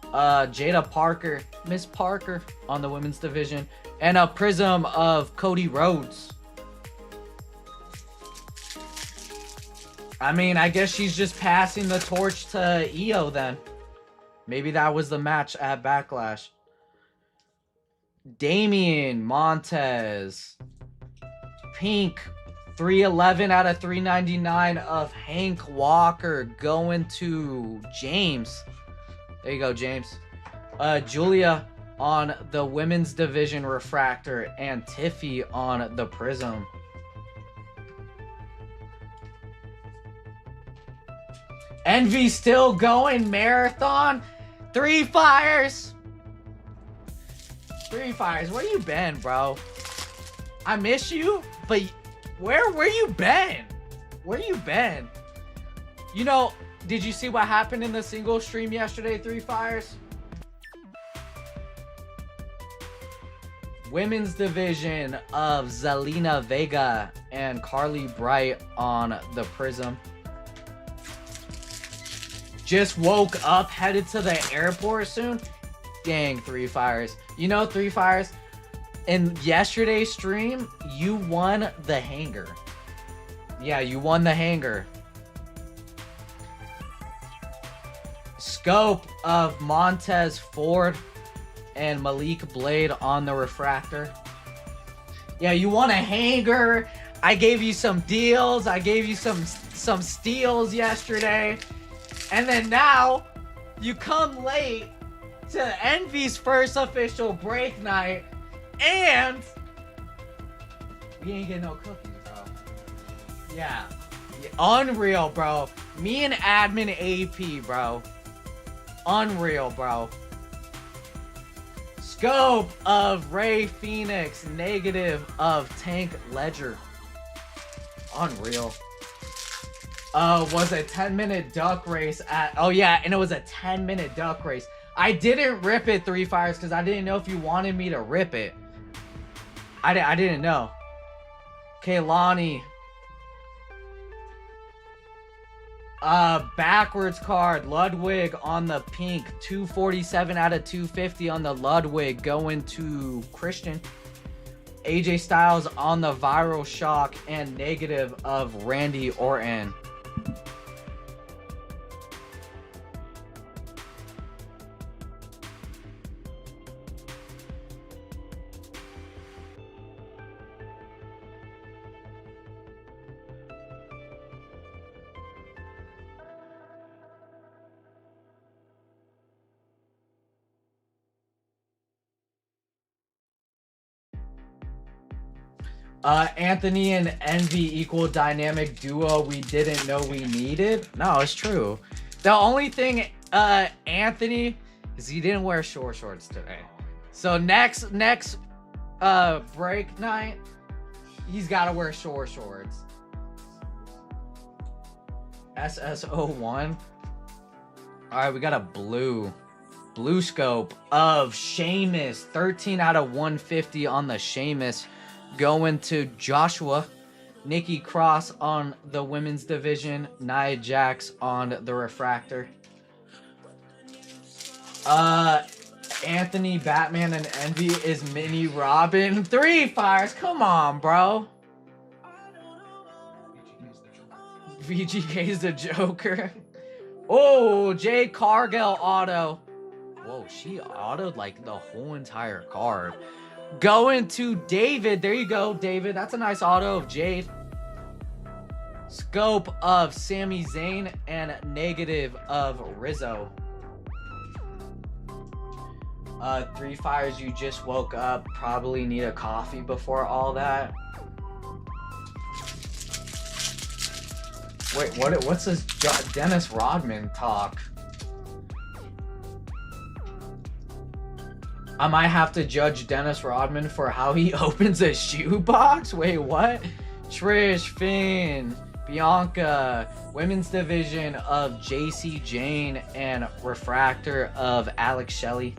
Speaker 1: Jada Parker, Miss Parker on the women's division. And a Prism of Cody Rhodes. I mean, I guess she's just passing the torch to Io then. Maybe that was the match at Backlash. Damian Montez. Pink. 311 out of 399 of Hank Walker. Going to James. There you go, James. Julia on the women's division refractor. And Tiffy on the Prism. Envy still going. Marathon. 3 fires. 3 fires. Where you been, bro? I miss you, but where you been? Where you been? You know, did you see what happened in the single stream yesterday, 3 fires? Women's division of Zelina Vega and Carly Bright on the Prism. Just woke up, headed to the airport soon. Dang, 3 fires. You know, 3 fires. In yesterday's stream, you won the hanger. Yeah, you won the hanger. Scope of Montez Ford and Malik Blade on the refractor. Yeah, you won a hanger. I gave you some deals. I gave you some steals yesterday. And then now, you come late to Envy's first official break night, and we ain't getting no cookies, bro. Yeah. Unreal, bro. Me and Admin AP, bro. Unreal, bro. Scope of Ray Phoenix, negative of Tank Ledger. Unreal. Was a 10-minute duck race at... Oh, yeah, and it was a 10-minute duck race. I didn't rip it 3 fires because I didn't know if you wanted me to rip it. I didn't know. Kaylani. Backwards card. Ludwig on the pink. 247 out of 250 on the Ludwig. Going to Christian. AJ Styles on the Viral Shock. And negative of Randy Orton. Anthony and Envy equal dynamic duo we didn't know we needed. No, it's true. The only thing, Anthony, is he didn't wear short shorts today. So next break night, he's got to wear short shorts. SSO1. All right, we got a blue scope of Sheamus. 13 out of 150 on the Sheamus. Going to Joshua. Nikki Cross on the women's division. Nia Jax on the refractor. Anthony, Batman, and Envy is Mini Robin. 3 fires. Come on, bro. VGK's the Joker. Oh, Jade Cargill auto. Whoa, she autoed like the whole entire card. Going to David. There you go, David. That's a nice auto of Jade. Scope of Sami Zayn and negative of Rizzo. 3 fires, you just woke up. Probably need a coffee before all that. Wait, what's this Dennis Rodman talk? I might have to judge Dennis Rodman for how he opens a shoebox. Wait, what? Trish, Finn, Bianca, women's division of JC Jane, and refractor of Alex Shelley.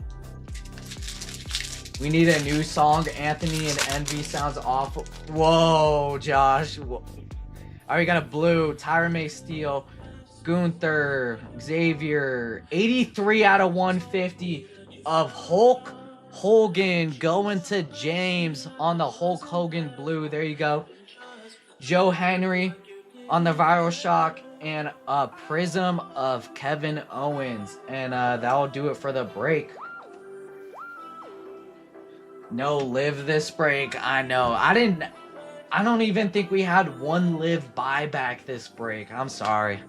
Speaker 1: We need a new song. Anthony and Envy sounds awful. Whoa, Josh. Whoa. All right, we got a blue. Tyra May Steele, Gunther, Xavier. 83 out of 150 of Hulk Hogan going to James on the Hulk Hogan blue. There you go. Joe Henry on the Viral Shock, and a Prism of Kevin Owens. And that will do it for the break. No live this break. I know. I don't even think we had one live buyback this break. I'm sorry.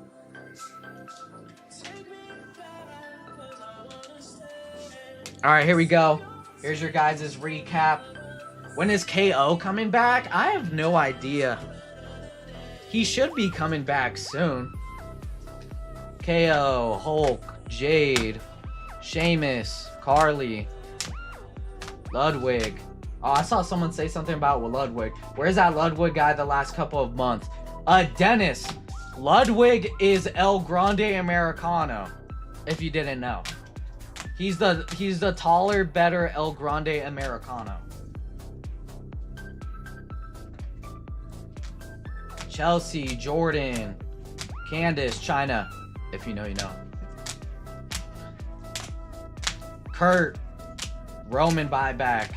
Speaker 1: All right, here we go. Here's your guys' recap. When is KO coming back? I have no idea. He should be coming back soon. KO, Hulk, Jade, Sheamus, Carly, Ludwig. Oh, I saw someone say something about Ludwig. Where's that Ludwig guy the last couple of months? Dennis. Ludwig is El Grande Americano, if you didn't know. He's the taller, better El Grande Americano. Chelsea, Jordan, Candace, China. If you know, you know. Kurt, Roman buyback.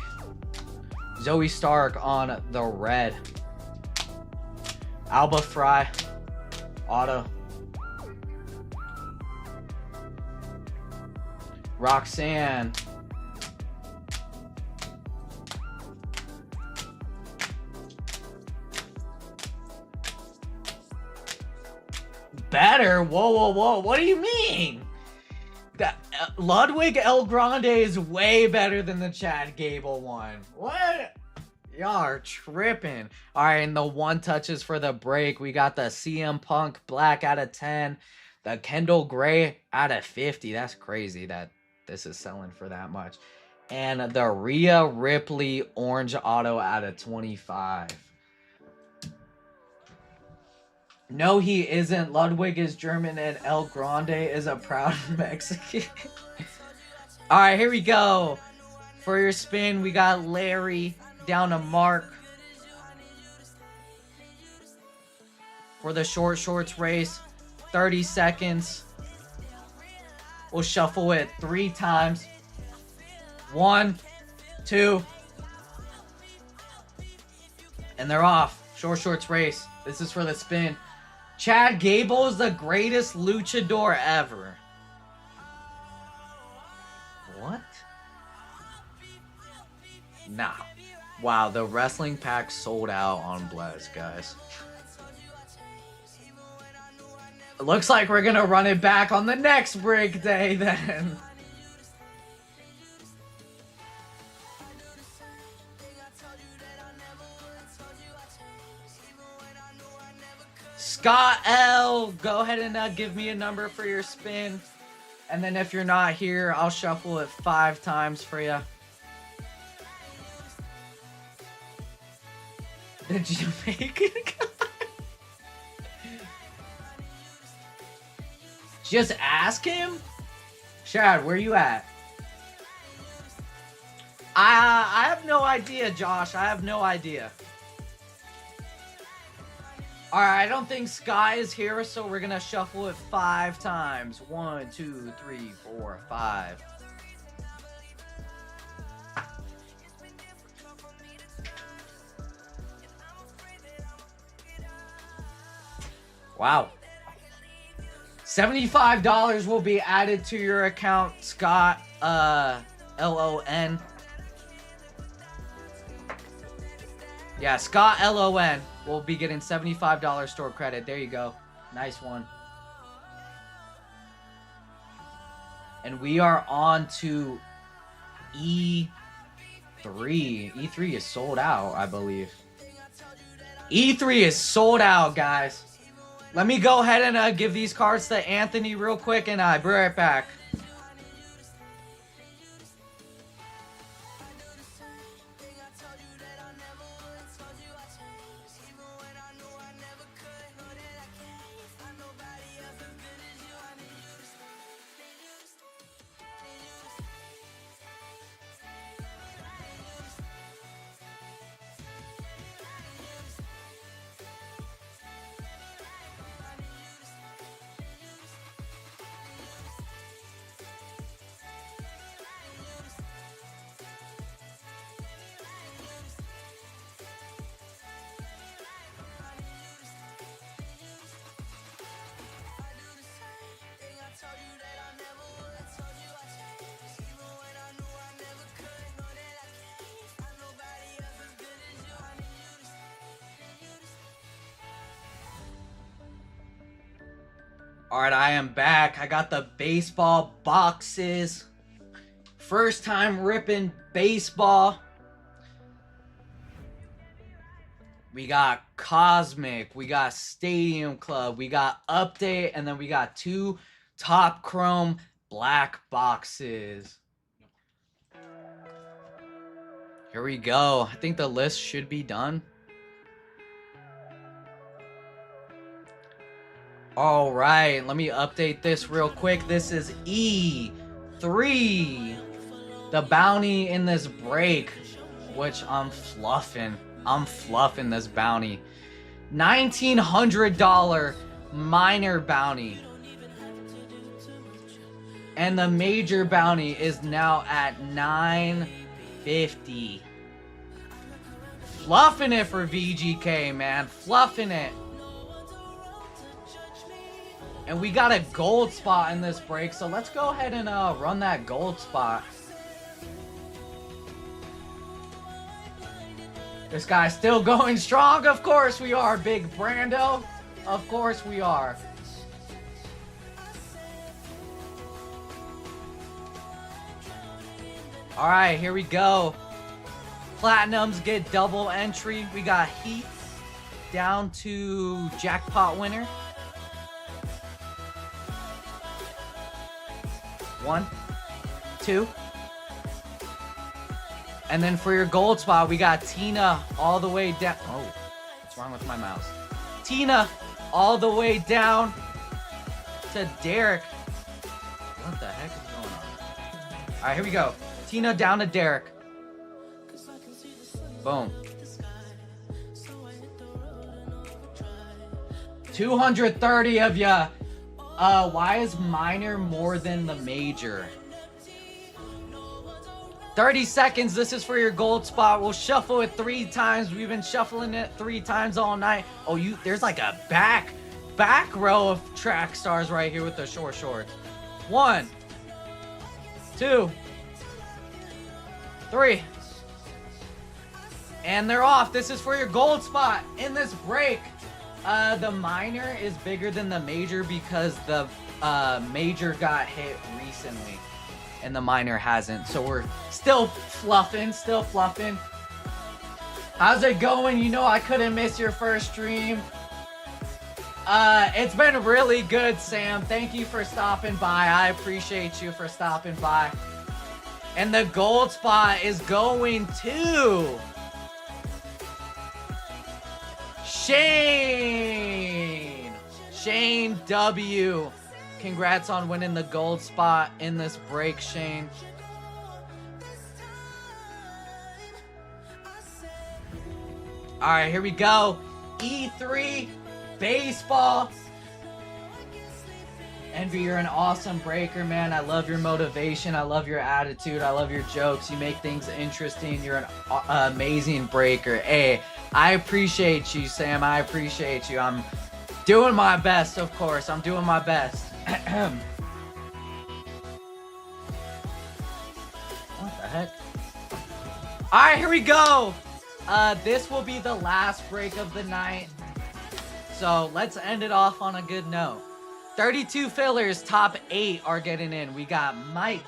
Speaker 1: Zoe Stark on the red. Alba Fry, auto. Roxanne. Better? Whoa, whoa, whoa. What do you mean? That Ludwig El Grande is way better than the Chad Gable one. What? Y'all are tripping. All right, and the one touches for the break. We got the CM Punk Black out of 10. The Kendall Gray out of 50. That's crazy that this is selling for that much. And the Rhea Ripley Orange Auto out of 25. No, he isn't. Ludwig is German and El Grande is a proud Mexican. All right, here we go. For your spin, we got Larry down to Mark. For the short shorts race, 30 seconds. We'll shuffle it 3 times. 1, 2. And they're off. Short shorts race. This is for the spin. Chad Gable is the greatest luchador ever. What? Nah. Wow, the wrestling pack sold out on Blez, guys. It looks like we're gonna run it back on the next break day then. Scott L, go ahead and give me a number for your spin. And then if you're not here, I'll shuffle it 5 times for you. The Jamaican guy. Just ask him? Chad, where you at? I have no idea, Josh. I have no idea. Alright, I don't think Sky is here, so we're gonna shuffle it 5 times. 1, 2, 3, 4, 5. Wow. $75 will be added to your account, Scott, L-O-N. Yeah, Scott, L-O-N. We'll be getting $75 store credit. There you go. Nice one. And we are on to E3. E3 is sold out, I believe. E3 is sold out, guys. Let me go ahead and give these cards to Anthony real quick, and I'll be right back. All right, I am back. I got the baseball boxes. First time ripping baseball. We got Cosmic, we got Stadium Club, we got Update, and then we got 2 top chrome black boxes. Here we go. I think the list should be done. All right, let me update this real quick. This is E3. The bounty in this break, which I'm fluffing. I'm fluffing this bounty. $1,900 minor bounty. And the major bounty is now at $950. Fluffing it for VGK, man. Fluffing it. And we got a gold spot in this break, so let's go ahead and run that gold spot. This guy's still going strong. Of course we are, Big Brando. Of course we are. All right, here we go. Platinums get double entry. We got Heat down to jackpot winner. 1, 2. And then for your gold spot, we got Tina all the way down. Oh, what's wrong with my mouse? Tina all the way down to Derek. What the heck is going on? All right, here we go. Tina down to Derek. Boom. 230 of ya. Why is minor more than the major? 30 seconds. This is for your gold spot. We'll shuffle it 3 times. We've been shuffling it 3 times all night. Oh, there's like a back row of track stars right here with the short shorts. 1, 2, 3. And they're off. This is for your gold spot in this break. The minor is bigger than the major because the major got hit recently and the minor hasn't. So we're still fluffing. How's it going? You know I couldn't miss your first stream. It's been really good, Sam. Thank you for stopping by. I appreciate you for stopping by. And the gold spot is going to Shane W. Congrats on winning the gold spot in this break, Shane. All right, here we go. E3 baseball. Envy, you're an awesome breaker, man. I love your motivation. I love your attitude. I love your jokes. You make things interesting. You're an amazing breaker. Hey, I appreciate you, Sam. I appreciate you. I'm doing my best, of course. I'm doing my best. What the heck? All right, here we go. This will be the last break of the night. So let's end it off on a good note. 32 fillers, top 8 are getting in. We got Mike,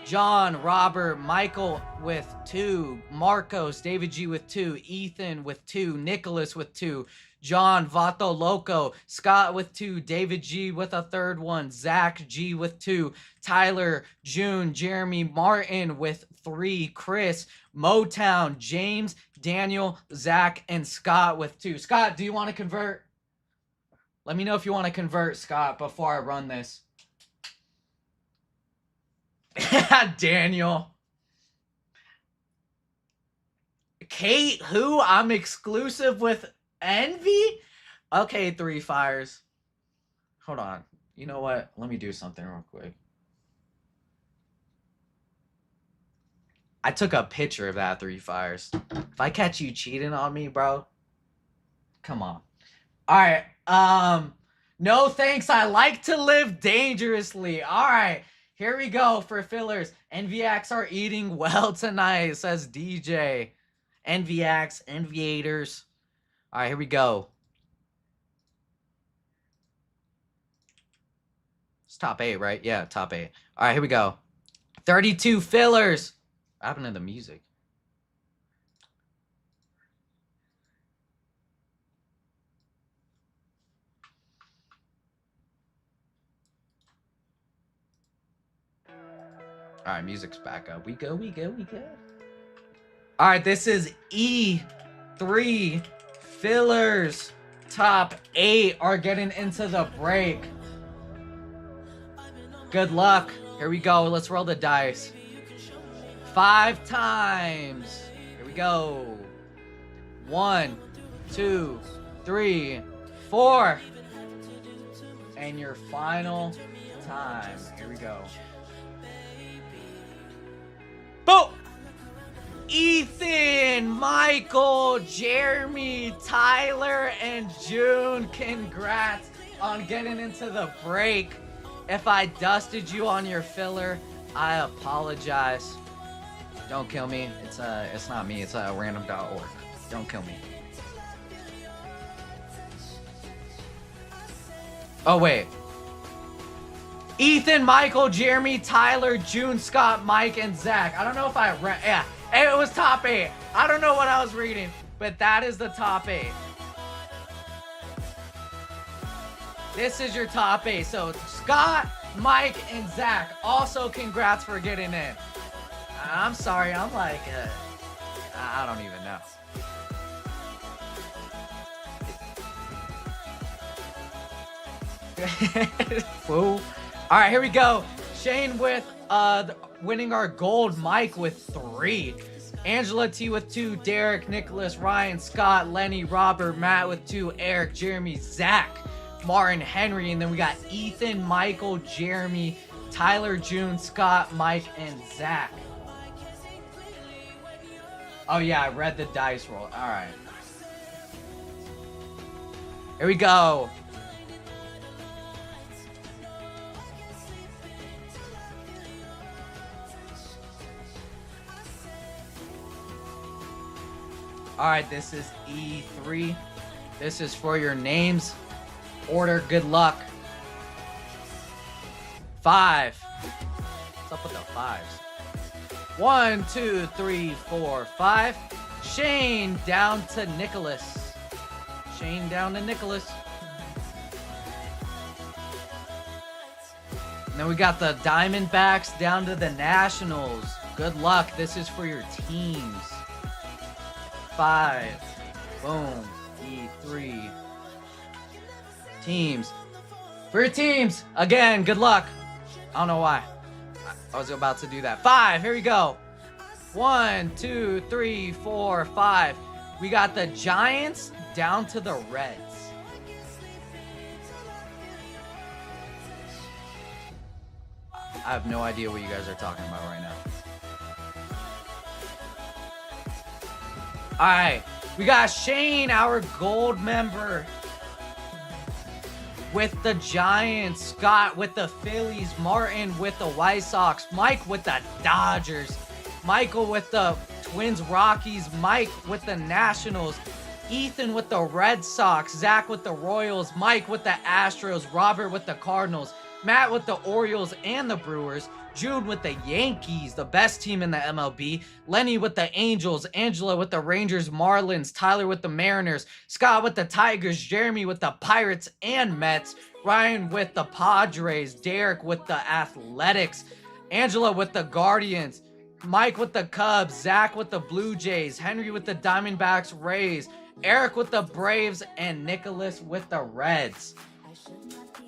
Speaker 1: John, Robert, Michael with 2, Marcos, David G with 2, Ethan with 2, Nicholas with 2, John, Vato Loco, Scott with 2, David G with a 3rd one, Zach G with 2, Tyler, June, Jeremy, Martin with 3, Chris, Motown, James, Daniel, Zach, and Scott with 2. Scott, do you want to convert? Let me know if you want to convert, Scott, before I run this. Daniel. Kate, who? I'm exclusive with Envy? Okay, 3 fires. Hold on. You know what? Let me do something real quick. I took a picture of that 3 fires. If I catch you cheating on me, bro, come on. All right. No thanks. I like to live dangerously. All right. Here we go for fillers. NVX are eating well tonight, says DJ. NVX, Enviators. All right, here we go. It's top 8, right? Yeah, top 8. All right, here we go. 32 fillers. What happened to the music? All right, music's back up. We go. All right, this is E3 fillers. Top 8 are getting into the break. Good luck. Here we go. Let's roll the dice. 5 times. Here we go. 1, 2, 3, 4. And your final time. Here we go. Boom! Ethan, Michael, Jeremy, Tyler, and June, congrats on getting into the break. If I dusted you on your filler, I apologize. Don't kill me. It's not me. It's random.org. Don't kill me. Oh, wait. Ethan, Michael, Jeremy, Tyler, June, Scott, Mike, and Zach. I don't know if I read. Yeah, it was top 8. I don't know what I was reading, but that is the top 8. This is your top 8. So Scott, Mike, and Zach. Also, congrats for getting in. I'm sorry. I'm like, I don't even know. Fool. All right, here we go. Shane with winning our gold. Mike with 3. Angela T with 2. Derek, Nicholas, Ryan, Scott, Lenny, Robert, Matt with 2. Eric, Jeremy, Zach, Martin, Henry. And then we got Ethan, Michael, Jeremy, Tyler, June, Scott, Mike, and Zach. Oh, yeah, I read the dice roll. All right. Here we go. All right, this is E3. This is for your names. Order, good luck. 5. What's up with the 5s? 1, 2, 3, 4, 5. Shane down to Nicholas. Shane down to Nicholas. And then we got the Diamondbacks down to the Nationals. Good luck. This is for your teams. 5. Boom. E3. Teams. For your teams. Again, good luck. I don't know why. I was about to do that. 5. Here we go. 1, 2, 3, 4, 5. We got the Giants down to the Reds. I have no idea what you guys are talking about right now. All right, we got Shane, our gold member, with the Giants, Scott with the Phillies, Martin with the White Sox, Mike with the Dodgers, Michael with the Twins, Rockies, Mike with the Nationals, Ethan with the Red Sox, Zach with the Royals, Mike with the Astros, Robert with the Cardinals, Matt with the Orioles and the Brewers, June with the Yankees, the best team in the MLB, Lenny with the Angels, Angela with the Rangers, Marlins, Tyler with the Mariners, Scott with the Tigers, Jeremy with the Pirates and Mets, Ryan with the Padres, Derek with the Athletics, Angela with the Guardians, Mike with the Cubs, Zach with the Blue Jays, Henry with the Diamondbacks, Rays, Eric with the Braves, and Nicholas with the Reds.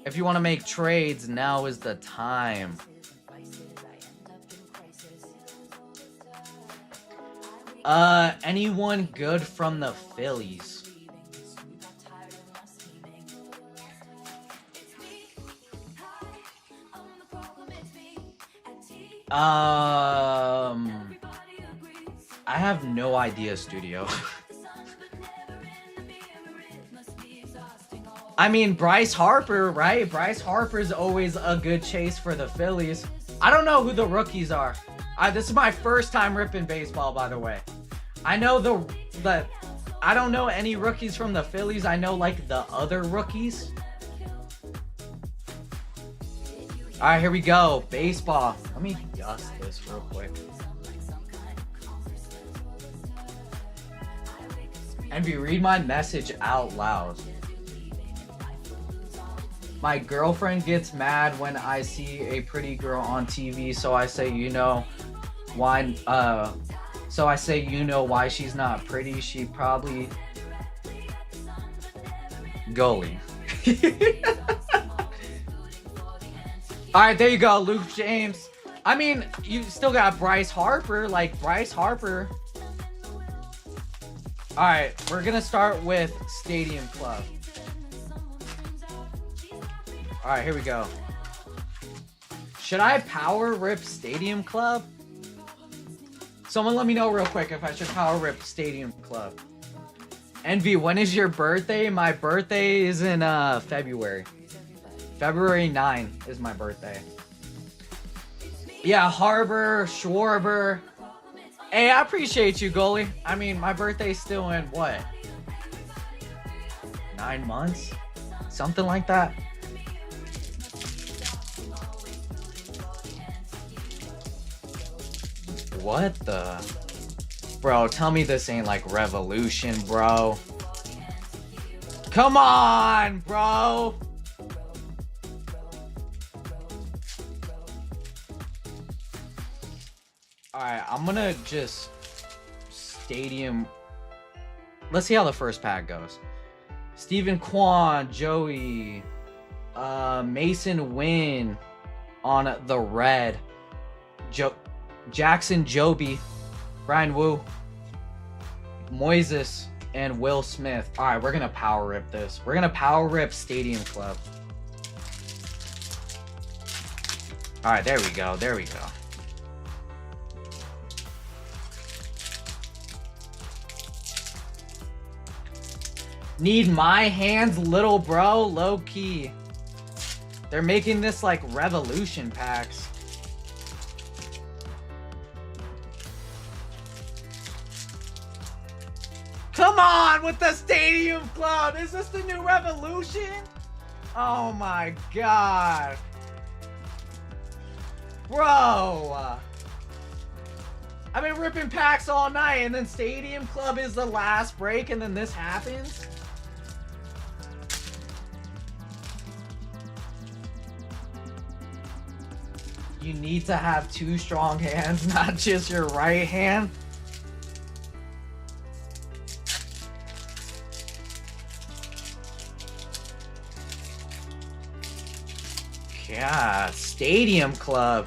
Speaker 1: If you want to make trades, now is the time. Anyone good from the Phillies? I have no idea, studio. I mean, Bryce Harper, right? Bryce Harper's always a good chase for the Phillies. I don't know who the rookies are. This is my first time ripping baseball, by the way. I know I don't know any rookies from the Phillies. I know, like, the other rookies. All right, here we go. Baseball. Let me dust this real quick. Envy, read my message out loud. My girlfriend gets mad when I see a pretty girl on TV, so I say, you know why she's not pretty. She probably goalie. All right, there you go, Luke James. I mean, you still got Bryce Harper, like Bryce Harper. All right, we're gonna start with Stadium Club. All right, here we go. Should I power rip Stadium Club? Someone let me know real quick if I should power rip Stadium Club. Envy, when is your birthday? My birthday is in February. February 9 is my birthday. Yeah, Harbor, Schwarber. Hey, I appreciate you, goalie. I mean, my birthday's still in what? 9 months? Something like that. What the? Bro, tell me this ain't like Revolution, bro. Come on, bro. Alright, I'm gonna just Stadium. Let's see how the first pack goes. Stephen Kwan, Joey, Mason Wynn on the red. Jackson Joby, Brian Wu, Moises, and Will Smith. All right, we're gonna power rip this. We're gonna power rip Stadium Club. All right, there we go. There we go. Need my hands, little bro, low key. They're making this like Revolution packs. Come on with the Stadium Club. Is this the new Revolution? Oh my god. Bro. I've been ripping packs all night and then Stadium Club is the last break and then this happens? You need to have two strong hands, not just your right hand. Yeah, Stadium Club.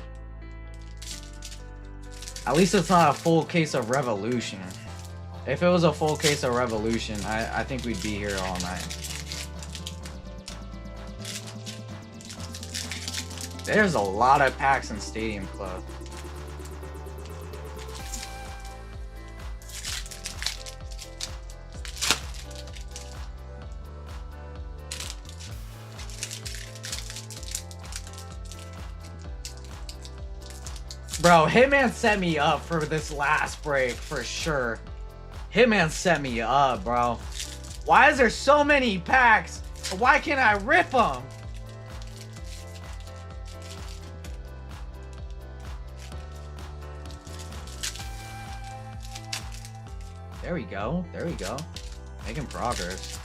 Speaker 1: At least it's not a full case of Revolution. If it was a full case of Revolution, I think we'd be here all night. There's a lot of packs in Stadium Club. Bro, Hitman set me up for this last break for sure. Hitman set me up, bro. Why is there so many packs? Why can't I rip them? There we go. There we go. Making progress.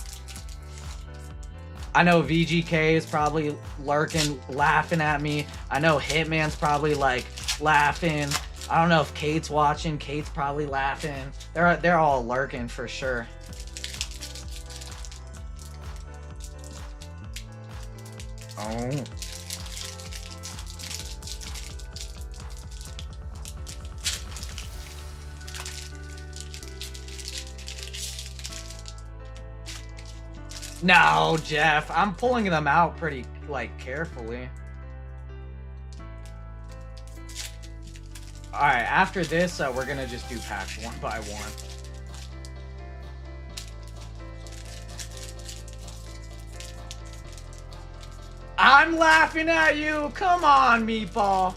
Speaker 1: I know VGK is probably lurking, laughing at me. I know Hitman's probably like laughing. I don't know if Kate's watching. Kate's probably laughing. They're all lurking for sure. Oh. No, Jeff. I'm pulling them out pretty, like, carefully. Alright, after this, we're gonna just do packs one by one. I'm laughing at you! Come on, Meatball!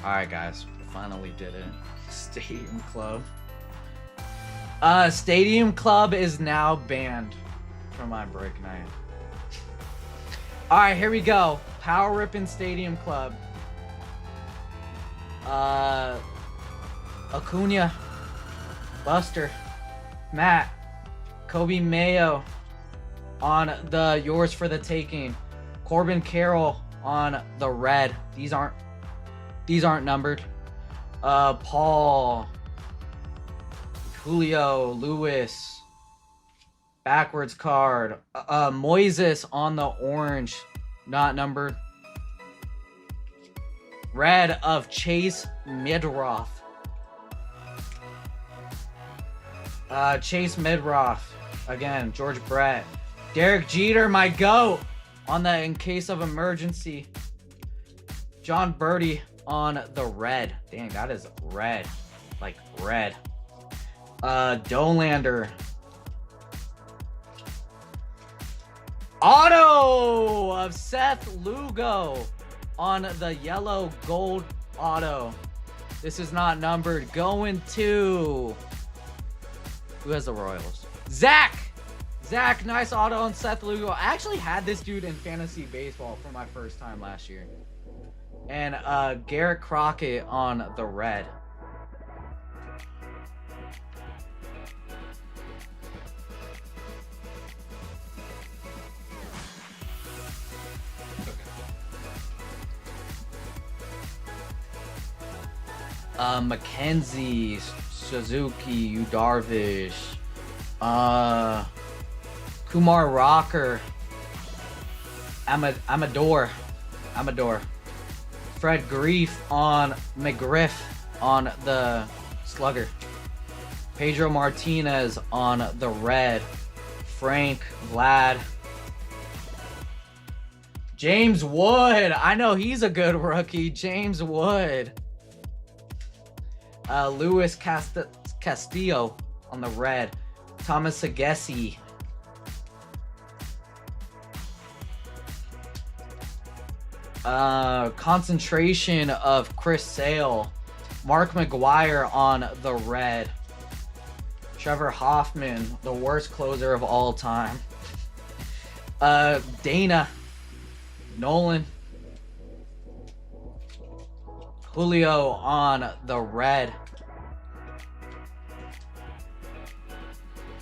Speaker 1: Alright, guys. We finally did it. Stadium Club. Stadium Club is now banned from my break night. Alright, here we go. Power Rippin' Stadium Club. Acuna. Buster. Matt. Kobe Mayo on the Yours for the Taking. Corbin Carroll on the red. These aren't numbered. Paul. Julio Lewis. Backwards card. Moises on the orange. Not numbered. Red of Chase Midroth. Chase Midroth. Again, George Brett. Derek Jeter, my GOAT, on the In Case of Emergency. John Birdie on the red. Dang, that is red. Like red. Dolander. Auto of Seth Lugo on the yellow gold auto. This is not numbered. Going to... Who has the Royals? Zach, nice auto on Seth Lugo. I actually had this dude in fantasy baseball for my first time last year. And Garrett Crockett on the red. Mackenzie, Suzuki, Yu Darvish, Kumar Rocker, Amador, Fred Grief on McGriff on the slugger, Pedro Martinez on the red, Frank, Vlad, James Wood. I know he's a good rookie. James Wood. Luis Castillo on the red. Thomas Agassi. Concentration of Chris Sale. Mark McGuire on the red. Trevor Hoffman, the worst closer of all time. Dana. Nolan. Julio on the red.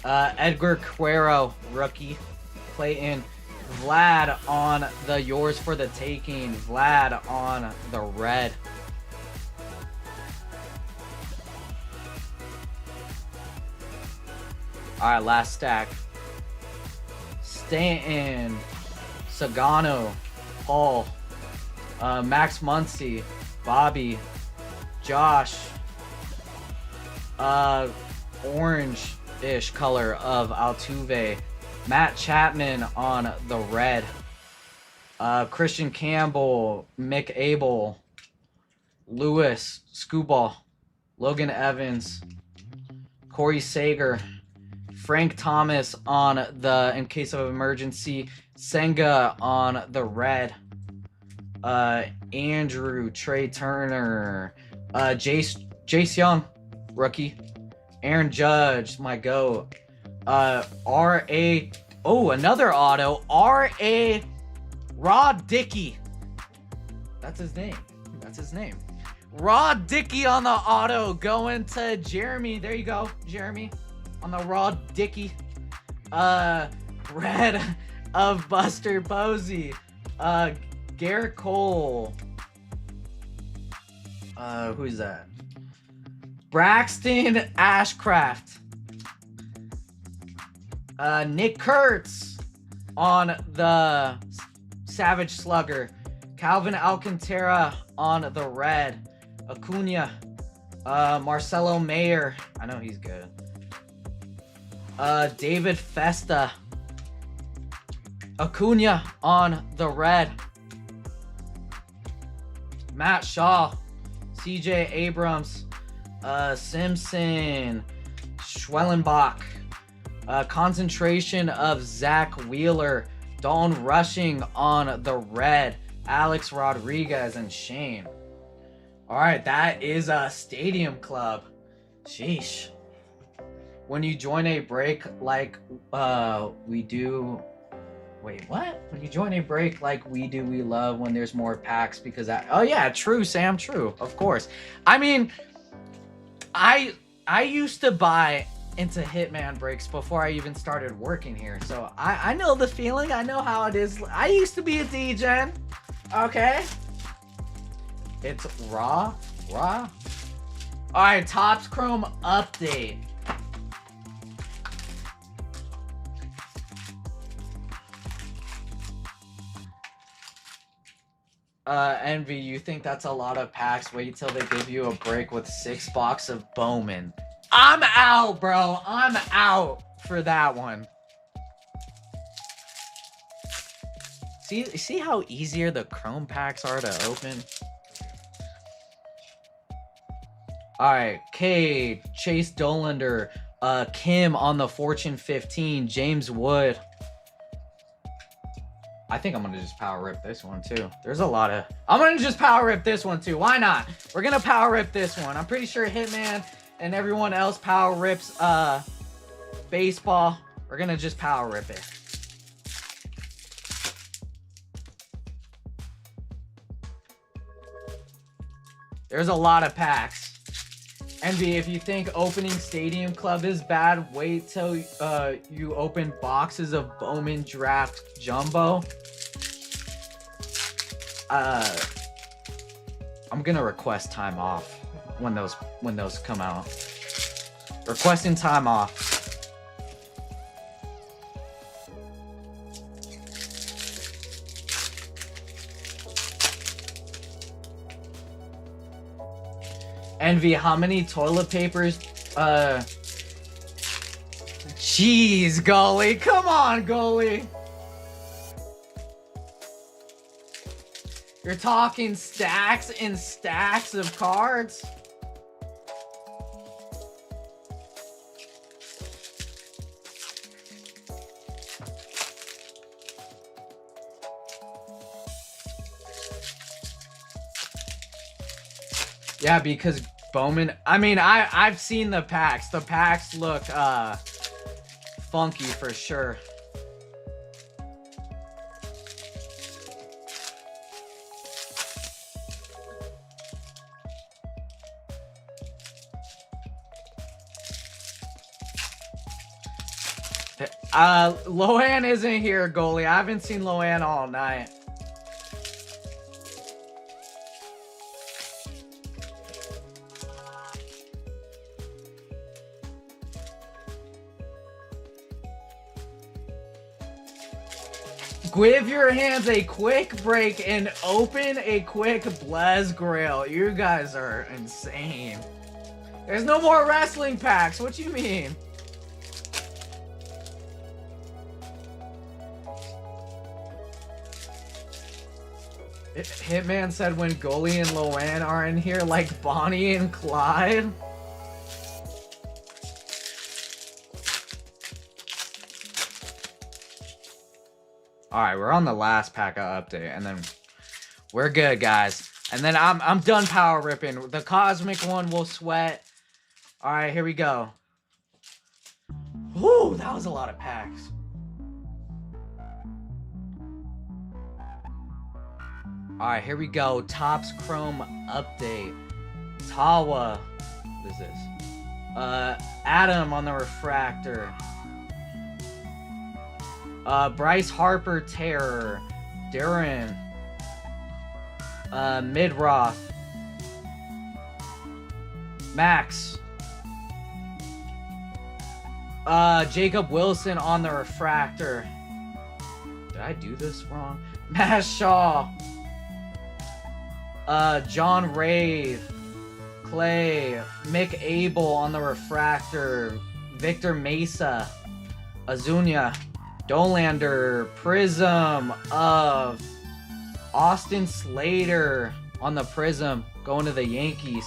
Speaker 1: Edgar Cuero, rookie. Clayton. Vlad on the Yours for the Taking. Vlad on the red. Alright, last stack. Stanton. Sagano. Paul. Max Muncy. Bobby. Josh. Orange-ish color of Altuve. Matt Chapman on the red. Christian Campbell. Mick Abel. Lewis. Scooball. Logan Evans. Corey Sager. Frank Thomas on the In Case of Emergency. Senga on the red. Andrew, Trey Turner, Jace Young, rookie, Aaron Judge, my GOAT, R.A. Oh, another auto, R.A. Rod Dickey. That's his name. Rod Dickey on the auto, going to Jeremy. There you go, Jeremy, on the Rod Dickey. Red of Buster Posey. Garrett Cole. Who's that? Braxton Ashcraft. Nick Kurtz on the Savage Slugger. Calvin Alcantara on the red. Acuna. Marcelo Mayer. I know he's good. David Festa. Acuna on the red. Matt Shaw, CJ Abrams, Simpson, Schwellenbach, concentration of Zach Wheeler, Dalton Rushing on the red, Alex Rodriguez, and Shane All right, that is a Stadium Club. Sheesh. When you join a break like we do. Wait, what? When you join a break like we do, we love when there's more packs because oh yeah, true, Sam, true. Of course. I mean, I used to buy into Hitman breaks before I even started working here. So I know the feeling. I know how it is. I used to be a DJ. Okay. It's raw. All right, Topps Chrome update. Envy, you think that's a lot of packs? Wait till they give you a break with 6 box of Bowman. I'm out, bro. I'm out for that one. See how easier the Chrome packs are to open? All right, Cade, Chase Dolander, Kim on the Fortune 15, James Wood. I think I'm gonna just power rip this one too. There's a lot of. I'm gonna just power rip this one too. Why not? We're gonna power rip this one. I'm pretty sure Hitman and everyone else power rips baseball. We're gonna just power rip it. There's a lot of packs. Envy, if you think opening Stadium Club is bad, wait till you open boxes of Bowman Draft Jumbo. I'm gonna request time off when those come out. Requesting time off. Envy, how many toilet papers? Jeez, goalie. Come on, goalie. You're talking stacks and stacks of cards? Yeah, because Bowman, I mean, I've seen the packs. The packs look funky for sure. Loan isn't here, goalie. I haven't seen Loan all night. Give your hands a quick break and open a quick Blez Grail. You guys are insane. There's no more wrestling packs. What you mean? Hitman said when Goalie and Loan are in here like Bonnie and Clyde. All right, we're on the last pack of update, and then we're good, guys. And then I'm done power ripping. The cosmic one will sweat. All right, here we go. Woo, that was a lot of packs. All right, here we go. Topps Chrome update. Tawa. What is this? Adam on the refractor. Bryce Harper, Terror. Duran. Midroth. Max. Jacob Wilson on the refractor. Did I do this wrong? Matt Shaw. John Rave. Clay. Mick Abel on the refractor. Victor Mesa. Azunia. Dolander. Prism of Austin Slater on the Prism, going to the Yankees.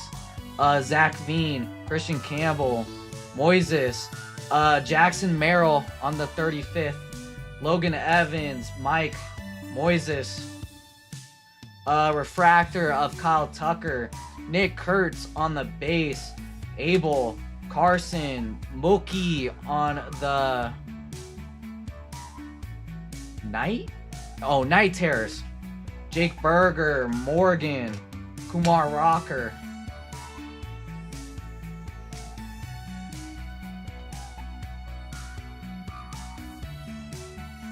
Speaker 1: Zach Veen, Christian Campbell, Moises, Jackson Merrill on the 35th, Logan Evans, Mike, Moises, Refractor of Kyle Tucker. Nick Kurtz on the base. Abel Carson. Mookie on the Night? Oh, Night Terrace. Jake Berger. Morgan. Kumar Rocker.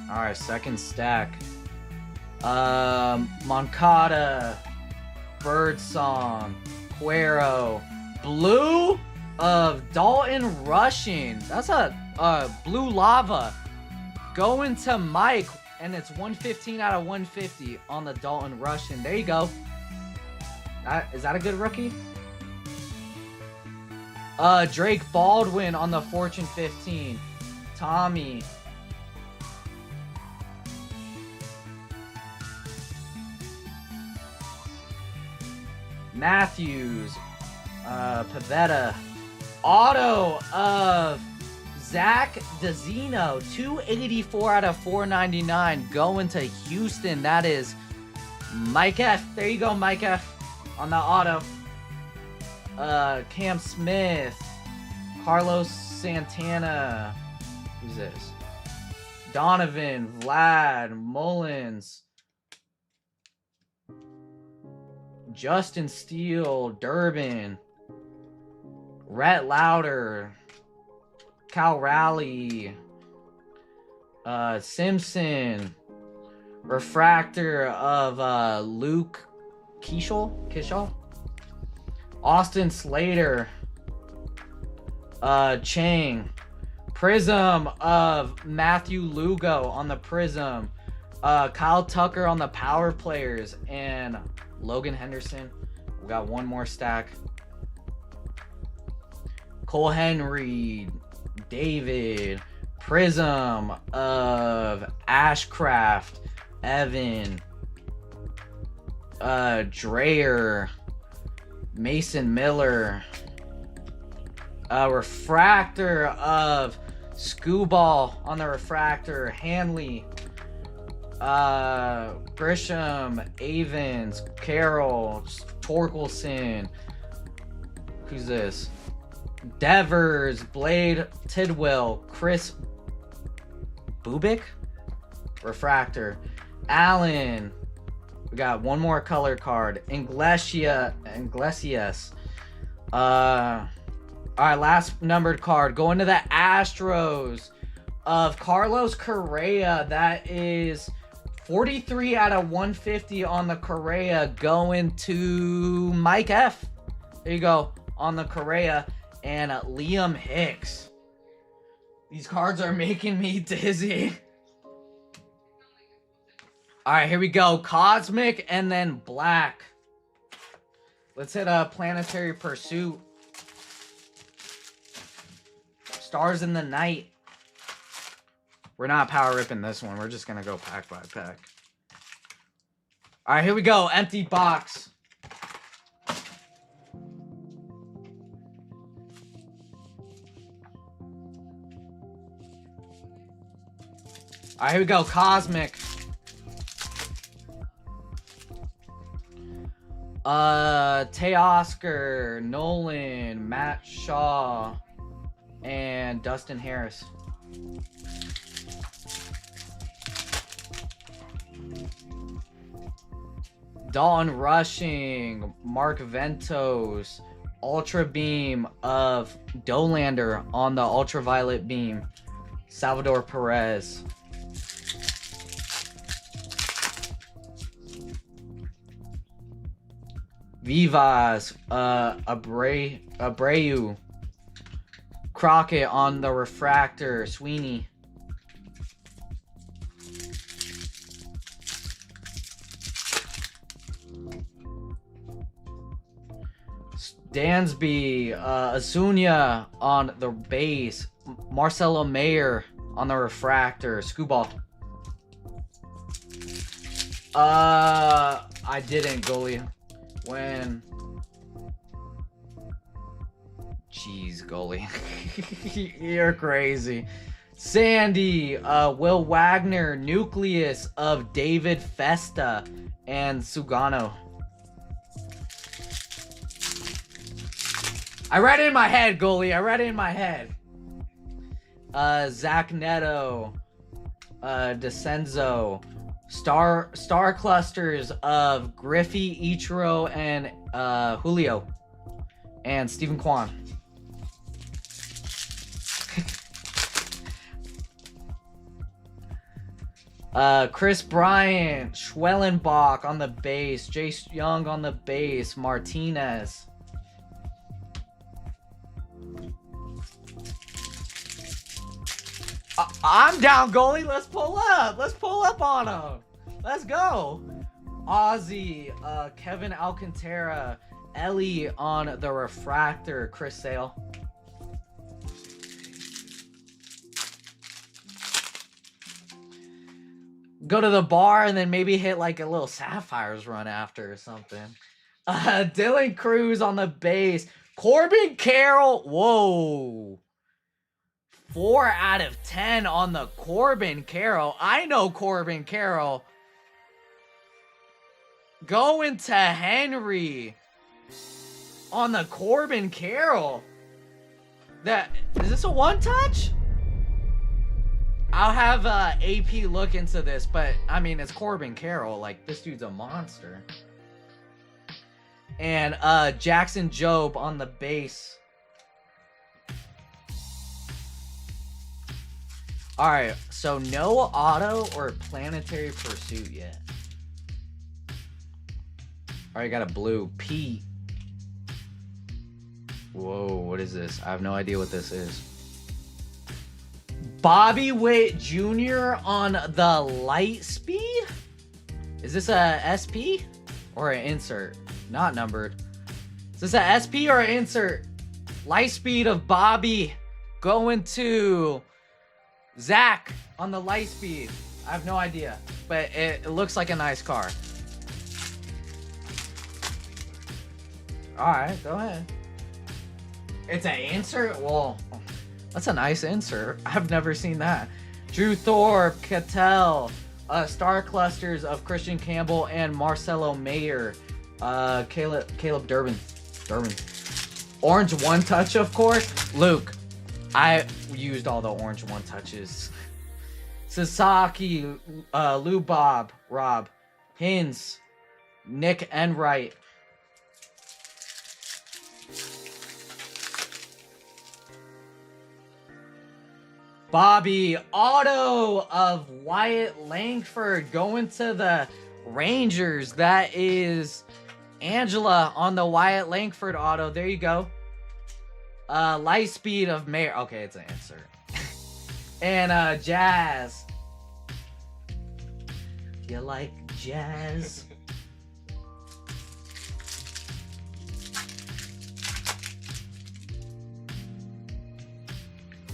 Speaker 1: Alright, second stack. Moncada, Birdsong, Cuero, blue of Dalton Rushing. That's a blue lava. Going to Mike, and it's 115 out of 150 on the Dalton Rushing. There you go. Is that a good rookie? Drake Baldwin on the Fortune 15. Tommy. Matthews, Pavetta, auto of Zach DeZino, 284 out of 499, going to Houston. That is Mike F. There you go, Mike F. on the auto. Cam Smith, Carlos Santana, who's this? Donovan, Vlad, Mullins, Justin Steele, Durbin, Rhett Lauder, Cal Raleigh, Simpson, refractor of Luke Kishel, Austin Slater, Chang, Prism of Matthew Lugo on the Prism, Kyle Tucker on the Power Players, and Logan Henderson. We got one more stack. Cole Henry, David, Prism of Ashcraft, Evan, Dreyer, Mason Miller, refractor of Scooball on the refractor, Hanley, Grisham, Avens, Carroll, Torkelson. Who's this? Devers, Blade, Tidwell, Chris Bubik, refractor, Allen. We got one more color card, Iglesias. All right, last numbered card. Going to the Astros of Carlos Correa. That is 43 out of 150 on the Correa, going to Mike F. There you go, on the Correa. And Liam Hicks. These cards are making me dizzy. All right, here we go. Cosmic and then Black. Let's hit a Planetary Pursuit. Stars in the Night. We're not power ripping this one. We're just going to go pack by pack. All right, here we go. Empty box. All right, here we go. Cosmic. Teoscar, Nolan, Matt Shaw, and Dustin Harris. Dalton Rushing, Mark Ventos, Ultra Beam of Dolander on the Ultraviolet Beam, Salvador Perez. Vivas, Abreu, Crockett on the refractor, Sweeney. Dansby, Azunia on the base, Marcelo Mayer on the refractor, Scooball. I didn't, goalie. When? Jeez, goalie. You're crazy. Sandy, Will Wagner, Nucleus of David Festa, and Sugano. I read it in my head, goalie. I read it in my head. Zach Neto, Descenzo, Star Clusters of Griffey, Ichiro, and Julio, and Stephen Kwan. Chris Bryant, Schwellenbach on the base, Jace Young on the base, Martinez. I'm down, goalie. Let's pull up. Let's pull up on him. Let's go. Ozzy, Kevin Alcantara, Ellie on the refractor, Chris Sale. Go to the bar and then maybe hit like a little Sapphires run after or something. Dylan Cruz on the base. Corbin Carroll. Whoa. 4 out of 10 on the Corbin Carroll. I know Corbin Carroll. Going to Henry on the Corbin Carroll. Is this a one-touch? I'll have AP look into this, but I mean, it's Corbin Carroll. Like, this dude's a monster. And Jackson Jobe on the base. Alright, so no auto or planetary pursuit yet. Alright, got a blue. Pete. Whoa, what is this? I have no idea what this is. Bobby Witt Jr. on the light speed? Is this a SP or an insert? Not numbered. Is this a SP or an insert? Light speed of Bobby going to Zach on the light speed. I have no idea, but it looks like a nice car. All right, go ahead. It's an insert? Well, that's a nice insert. I've never seen that. Drew Thorpe, Cattell, Star Clusters of Christian Campbell and Marcelo Mayer. Caleb Durbin. Orange one touch, of course. Luke, I used all the orange one touches. Sasaki, Lou Bob, Rob, Hins, Nick Enright. Bobby Auto of Wyatt Langford going to the Rangers. That is Angela on the Wyatt Langford auto. There you go. Light speed of Mayor. Okay, it's an insert. And Jazz. You like jazz?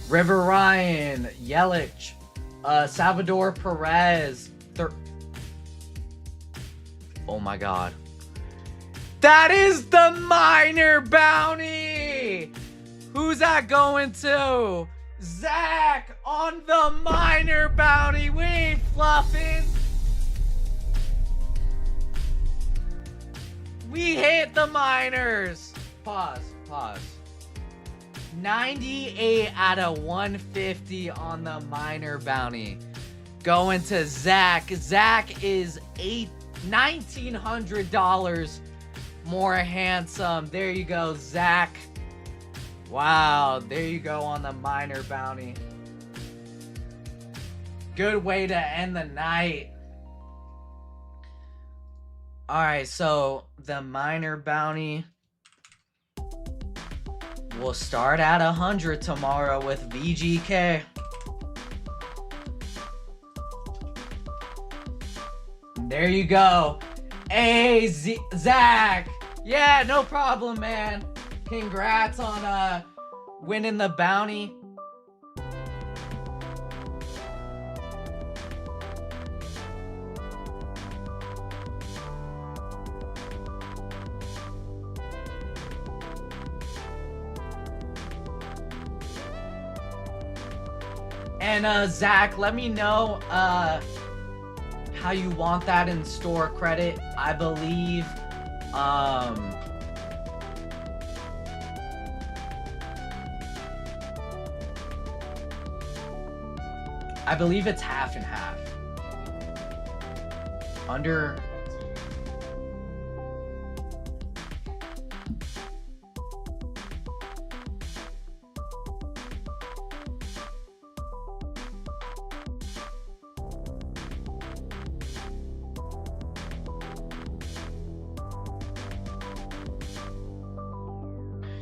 Speaker 1: River Ryan, Yelich, Salvador Perez. Oh my God. That is the minor bounty. Who's that going to? Zach on the minor bounty. We ain't fluffing. We hit the minors. Pause. 98 out of 150 on the minor bounty. Going to Zach. Zach is $1,900 more handsome. There you go, Zach. Wow, there you go on the minor bounty. Good way to end the night. Alright, so the minor bounty will start at 100 tomorrow with VGK. There you go. Hey, Zach. Yeah, no problem, man. Congrats on winning the bounty. And Zach, let me know how you want that in store credit. I believe it's half and half. Under.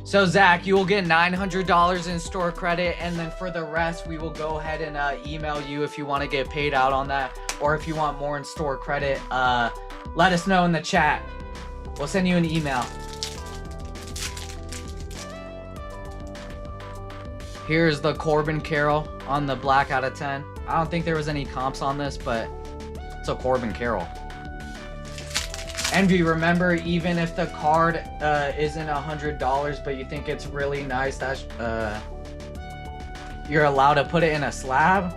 Speaker 1: So Zach, you will get $900 in store credit, and then for the rest, we will go ahead and email you if you want to get paid out on that, or if you want more in store credit. Let us know in the chat. We'll send you an email. Here's the Corbin Carroll on the black out of 10. I don't think there was any comps on this, but it's a Corbin Carroll. Envy, remember, even if the card isn't $100, but you think it's really nice, that's you're allowed to put it in a slab.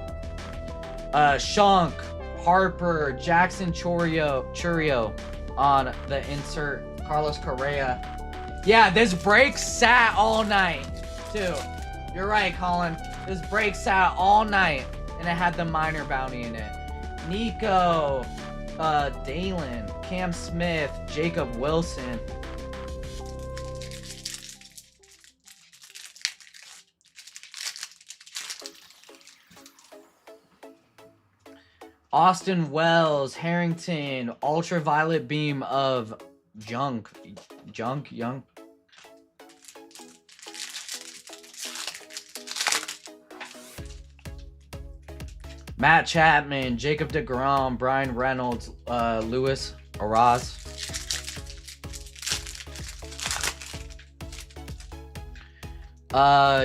Speaker 1: Shunk, Harper, Jackson Churio on the insert. Carlos Correa. Yeah, this break sat all night too. You're right, Colin. This break sat all night, and it had the minor bounty in it. Nico, Dalen, Cam Smith, Jacob Wilson. Austin Wells, Harrington, ultraviolet beam of Young. Matt Chapman, Jacob DeGrom, Brian Reynolds, Luis Araz.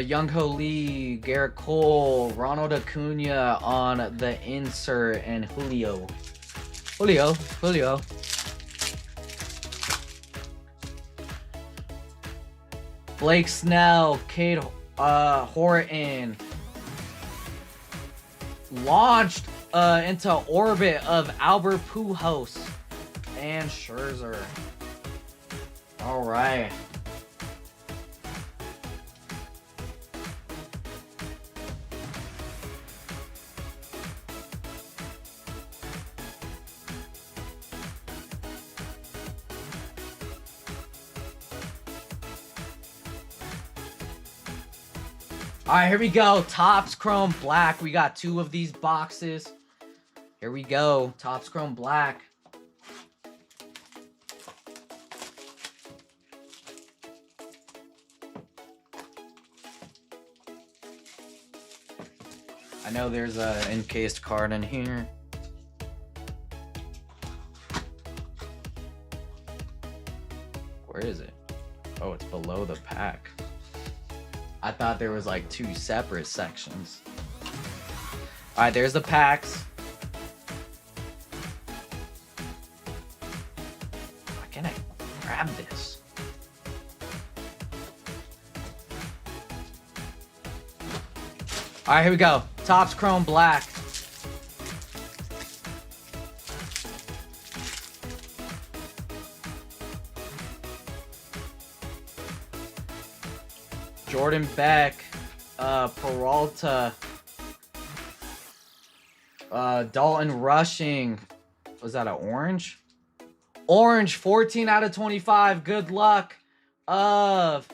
Speaker 1: Young Ho Lee, Garrett Cole, Ronald Acuna on the insert, and Julio. Blake Snell, Cade Horton. Launched into orbit of Albert Pujols and Scherzer. All right. All right, here we go. Topps Chrome Black. We got 2 of these boxes. Here we go. Topps Chrome Black. I know there's an encased card in here. Where is it? Oh, it's below the pack. I thought there was like 2 separate sections. All right, there's the packs. Why can't I grab this? All right, here we go. Topps Chrome Black. Jordan Beck, Peralta, Dalton Rushing. Was that an orange? Orange, 14 out of 25. Good luck. Of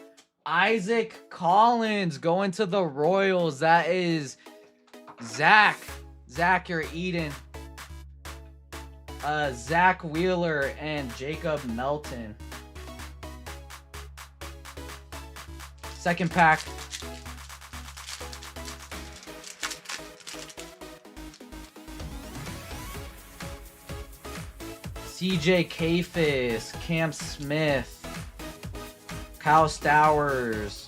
Speaker 1: Isaac Collins going to the Royals. That is Zach. Zach, you're eating. Zach Wheeler and Jacob Melton. Second pack. CJ Kafis, Cam Smith, Kyle Stowers,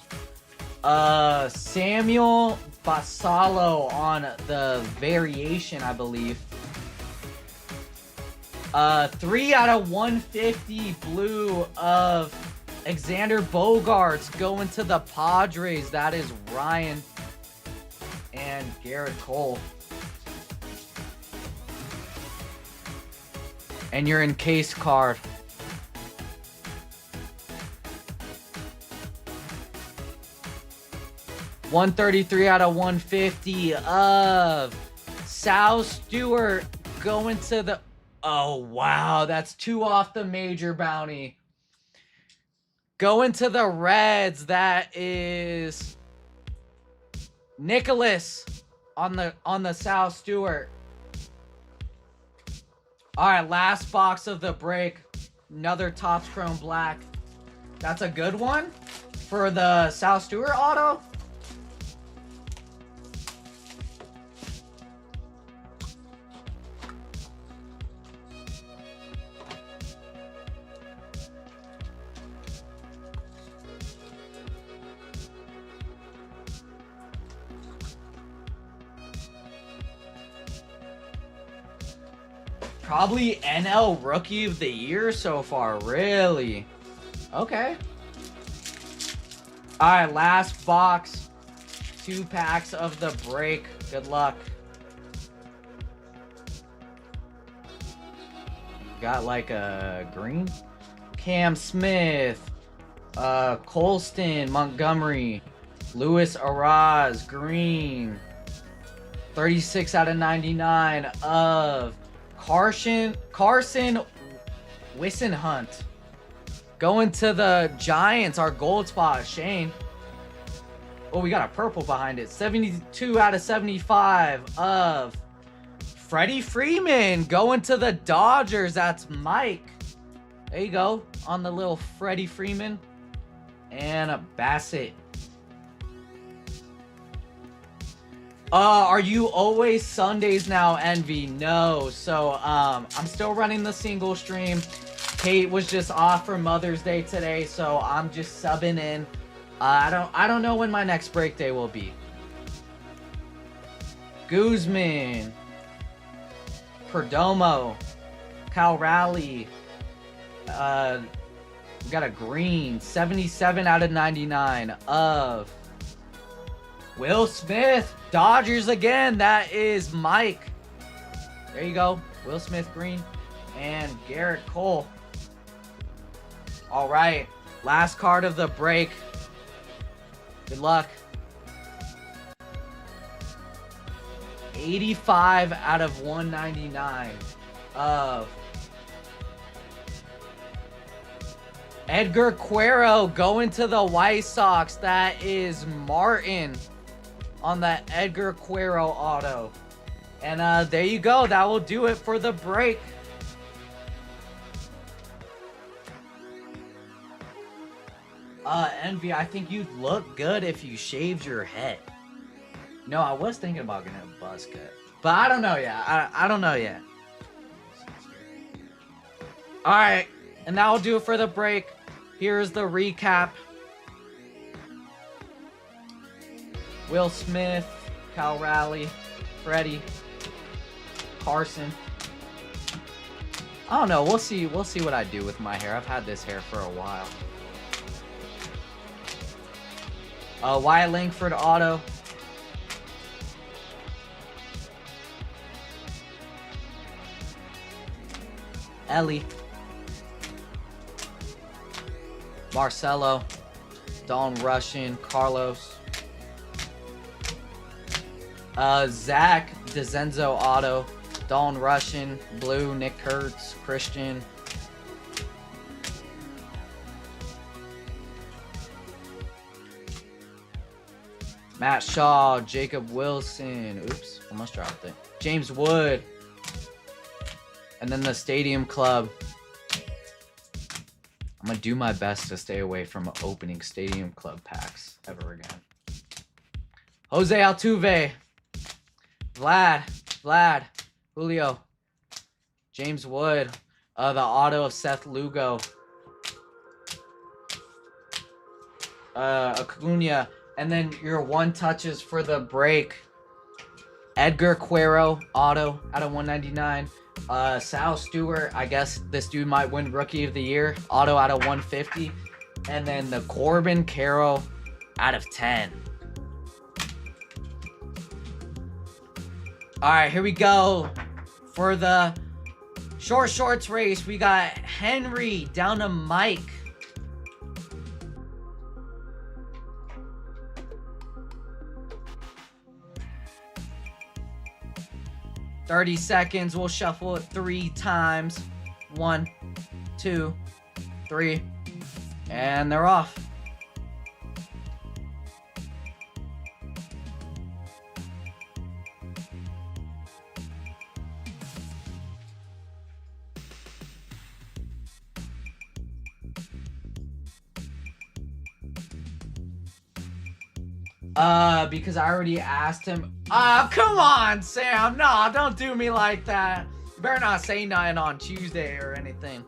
Speaker 1: Samuel Basalo on the variation, I believe. 3 out of 150 blue of Xander Bogaerts going to the Padres. That is Ryan. And and Garrett Cole. And your encased card. $133 out of 150 of Sal Stewart going to the... Oh, wow. That's 2 off the major bounty. Going to the Reds. That is Nicholas on the Sal Stewart. All right, last box of the break. Another Topps Chrome Black. That's a good one for the Sal Stewart auto. Probably NL Rookie of the Year so far, really? Okay. All right, last box. 2 packs of the break. Good luck. Got like a green. Cam Smith. Colston, Montgomery. Luis Araz, green. 36 out of 99 of Carson Wissenhunt. Going to the Giants, our gold spot, Shane. Oh, we got a purple behind it. 72 out of 75 of Freddie Freeman. Going to the Dodgers, that's Mike. There you go, on the little Freddie Freeman. And a Bassett. Are you always Sundays now, Envy? No. So, I'm still running the single stream. Kate was just off for Mother's Day today, so I'm just subbing in. I don't know when my next break day will be. Guzman. Perdomo. Cal Raleigh. We got a green. 77 out of 99 of Will Smith. Dodgers again. That is Mike. There you go. Will Smith green. And Garrett Cole. All right. Last card of the break. Good luck. 85 out of 199 of Edgar Quero going to the White Sox. That is Martin on that Edgar Quero auto. And there you go. That will do it for the break. Envy, I think you'd look good if you shaved your head. No, I was thinking about getting a buzz cut, but I don't know yet. I don't know yet. All right, and that will do it for the break. Here's the recap. Will Smith, Cal Raleigh, Freddie, Carson. I don't know. We'll see what I do with my hair. I've had this hair for a while. Wyatt Langford auto. Ellie. Marcelo. Dawn Russian. Carlos. Zach DeZenzo auto. Dawn Russian. Blue. Nick Kurtz. Christian. Matt Shaw, Jacob Wilson, oops, almost dropped it. James Wood, and then the Stadium Club. I'm gonna do my best to stay away from opening Stadium Club packs ever again. Jose Altuve, Vlad, Julio, James Wood, the auto of Seth Lugo, Acuna. And then your one touches for the break. Edgar Quero, auto out of 199. Sal Stewart, I guess this dude might win Rookie of the Year. Auto out of 150. And then the Corbin Carroll out of 10. All right, here we go. For the short shorts race, we got Henry down to Mike. "30 seconds. We'll shuffle it 3 times. 1, 2, 3. And they're off. Because I already asked him. Come on, Sam. No, don't do me like that. You better not say nothing on Tuesday or anything.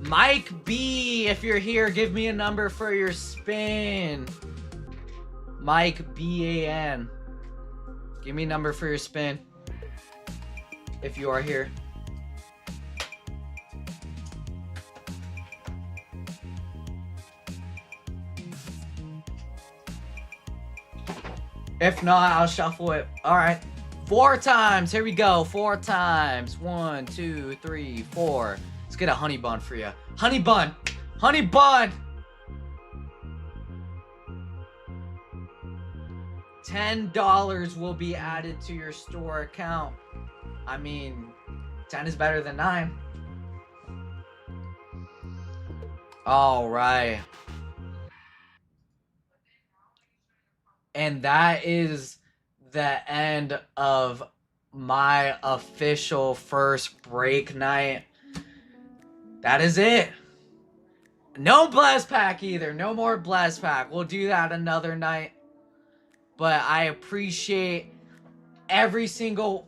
Speaker 1: Mike B, if you're here, give me a number for your spin. Mike B-A-N. Give me a number for your spin. If you are here. If not, I'll shuffle it. All right. 4 times. Here we go. 4 times. 1, 2, 3, 4. Let's get a honey bun for you. Honey bun. Honey bun. $10 will be added to your store account. I mean, 10 is better than 9. All right. And that is the end of my official first break night. That is it. No blast pack either. No more blast pack. We'll do that another night. But I appreciate every single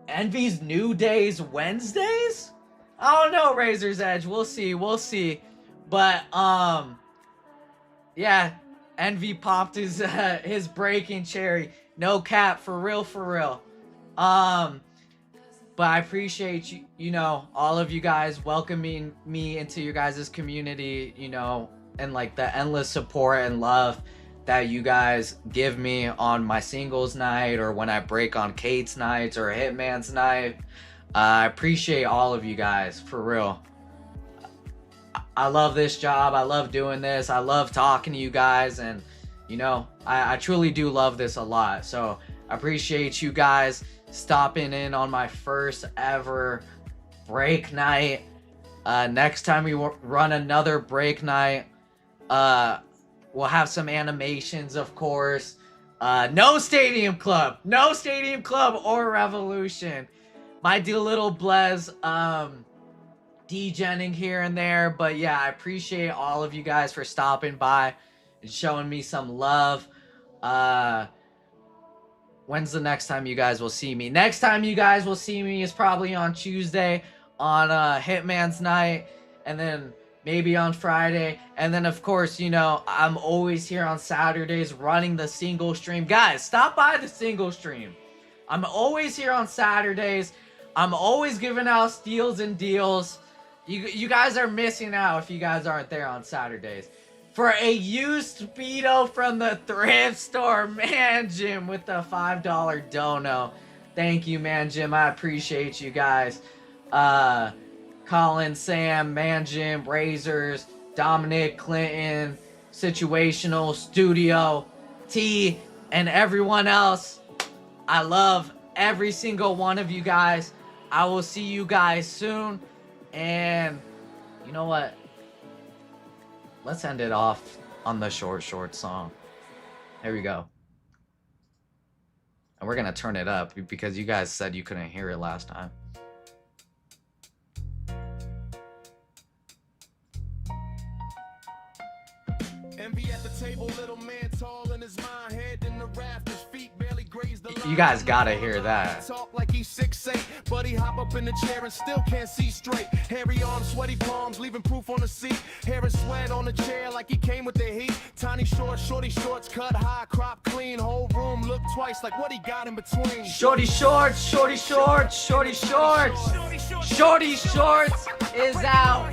Speaker 1: Envy's New Days Wednesdays? I don't know, Razor's Edge. We'll see. We'll see. But yeah. Envy popped his breaking cherry. No cap, for real, for real. But I appreciate you know, all of you guys welcoming me into your guys' community, you know, and like the endless support and love that you guys give me on my singles night or when I break on Kate's nights or Hitman's night. I appreciate all of you guys, for real. I love this job. I love doing this. I love talking to you guys. And, you know, I truly do love this a lot. So I appreciate you guys stopping in on my first ever break night. Next time we run another break night, we'll have some animations, of course. No Stadium Club. No Stadium Club or Revolution. Might do a little Blez, degenning here and there, but yeah, I appreciate all of you guys for stopping by and showing me some love. When's the next time you guys will see me? Next time you guys will see me is probably on Tuesday on Hitman's night, and then maybe on Friday, and then of course, you know, I'm always here on Saturdays running the single stream. Guys, stop by the single stream. I'm always here on Saturdays. I'm always giving out steals and deals. You guys are missing out if you guys aren't there on Saturdays. For a used Speedo from the thrift store, Man Jim with the $5 dono. Thank you, Man Jim. I appreciate you guys. Colin, Sam, Man Jim, Razors, Dominic, Clinton, Situational, Studio, T, and everyone else. I love every single one of you guys. I will see you guys soon. And you know what? Let's end it off on the short song. Here we go. And we're going to turn it up because you guys said you couldn't hear it last time. Envy at the table, little man tall in his mind, head in the rafters, feet barely graze the line. You guys gotta hear that. Talk like he's 6'8", but he hop up in the chair and still can't see straight. Hairy arms, sweaty palms, leaving proof on the seat. Hair and sweat on the chair like he came with the heat. Tiny shorts, shorty shorts, cut high, crop clean. Whole room look twice like what he got in between. Shorty shorts, shorty shorts, shorty shorts. Shorty shorts is out.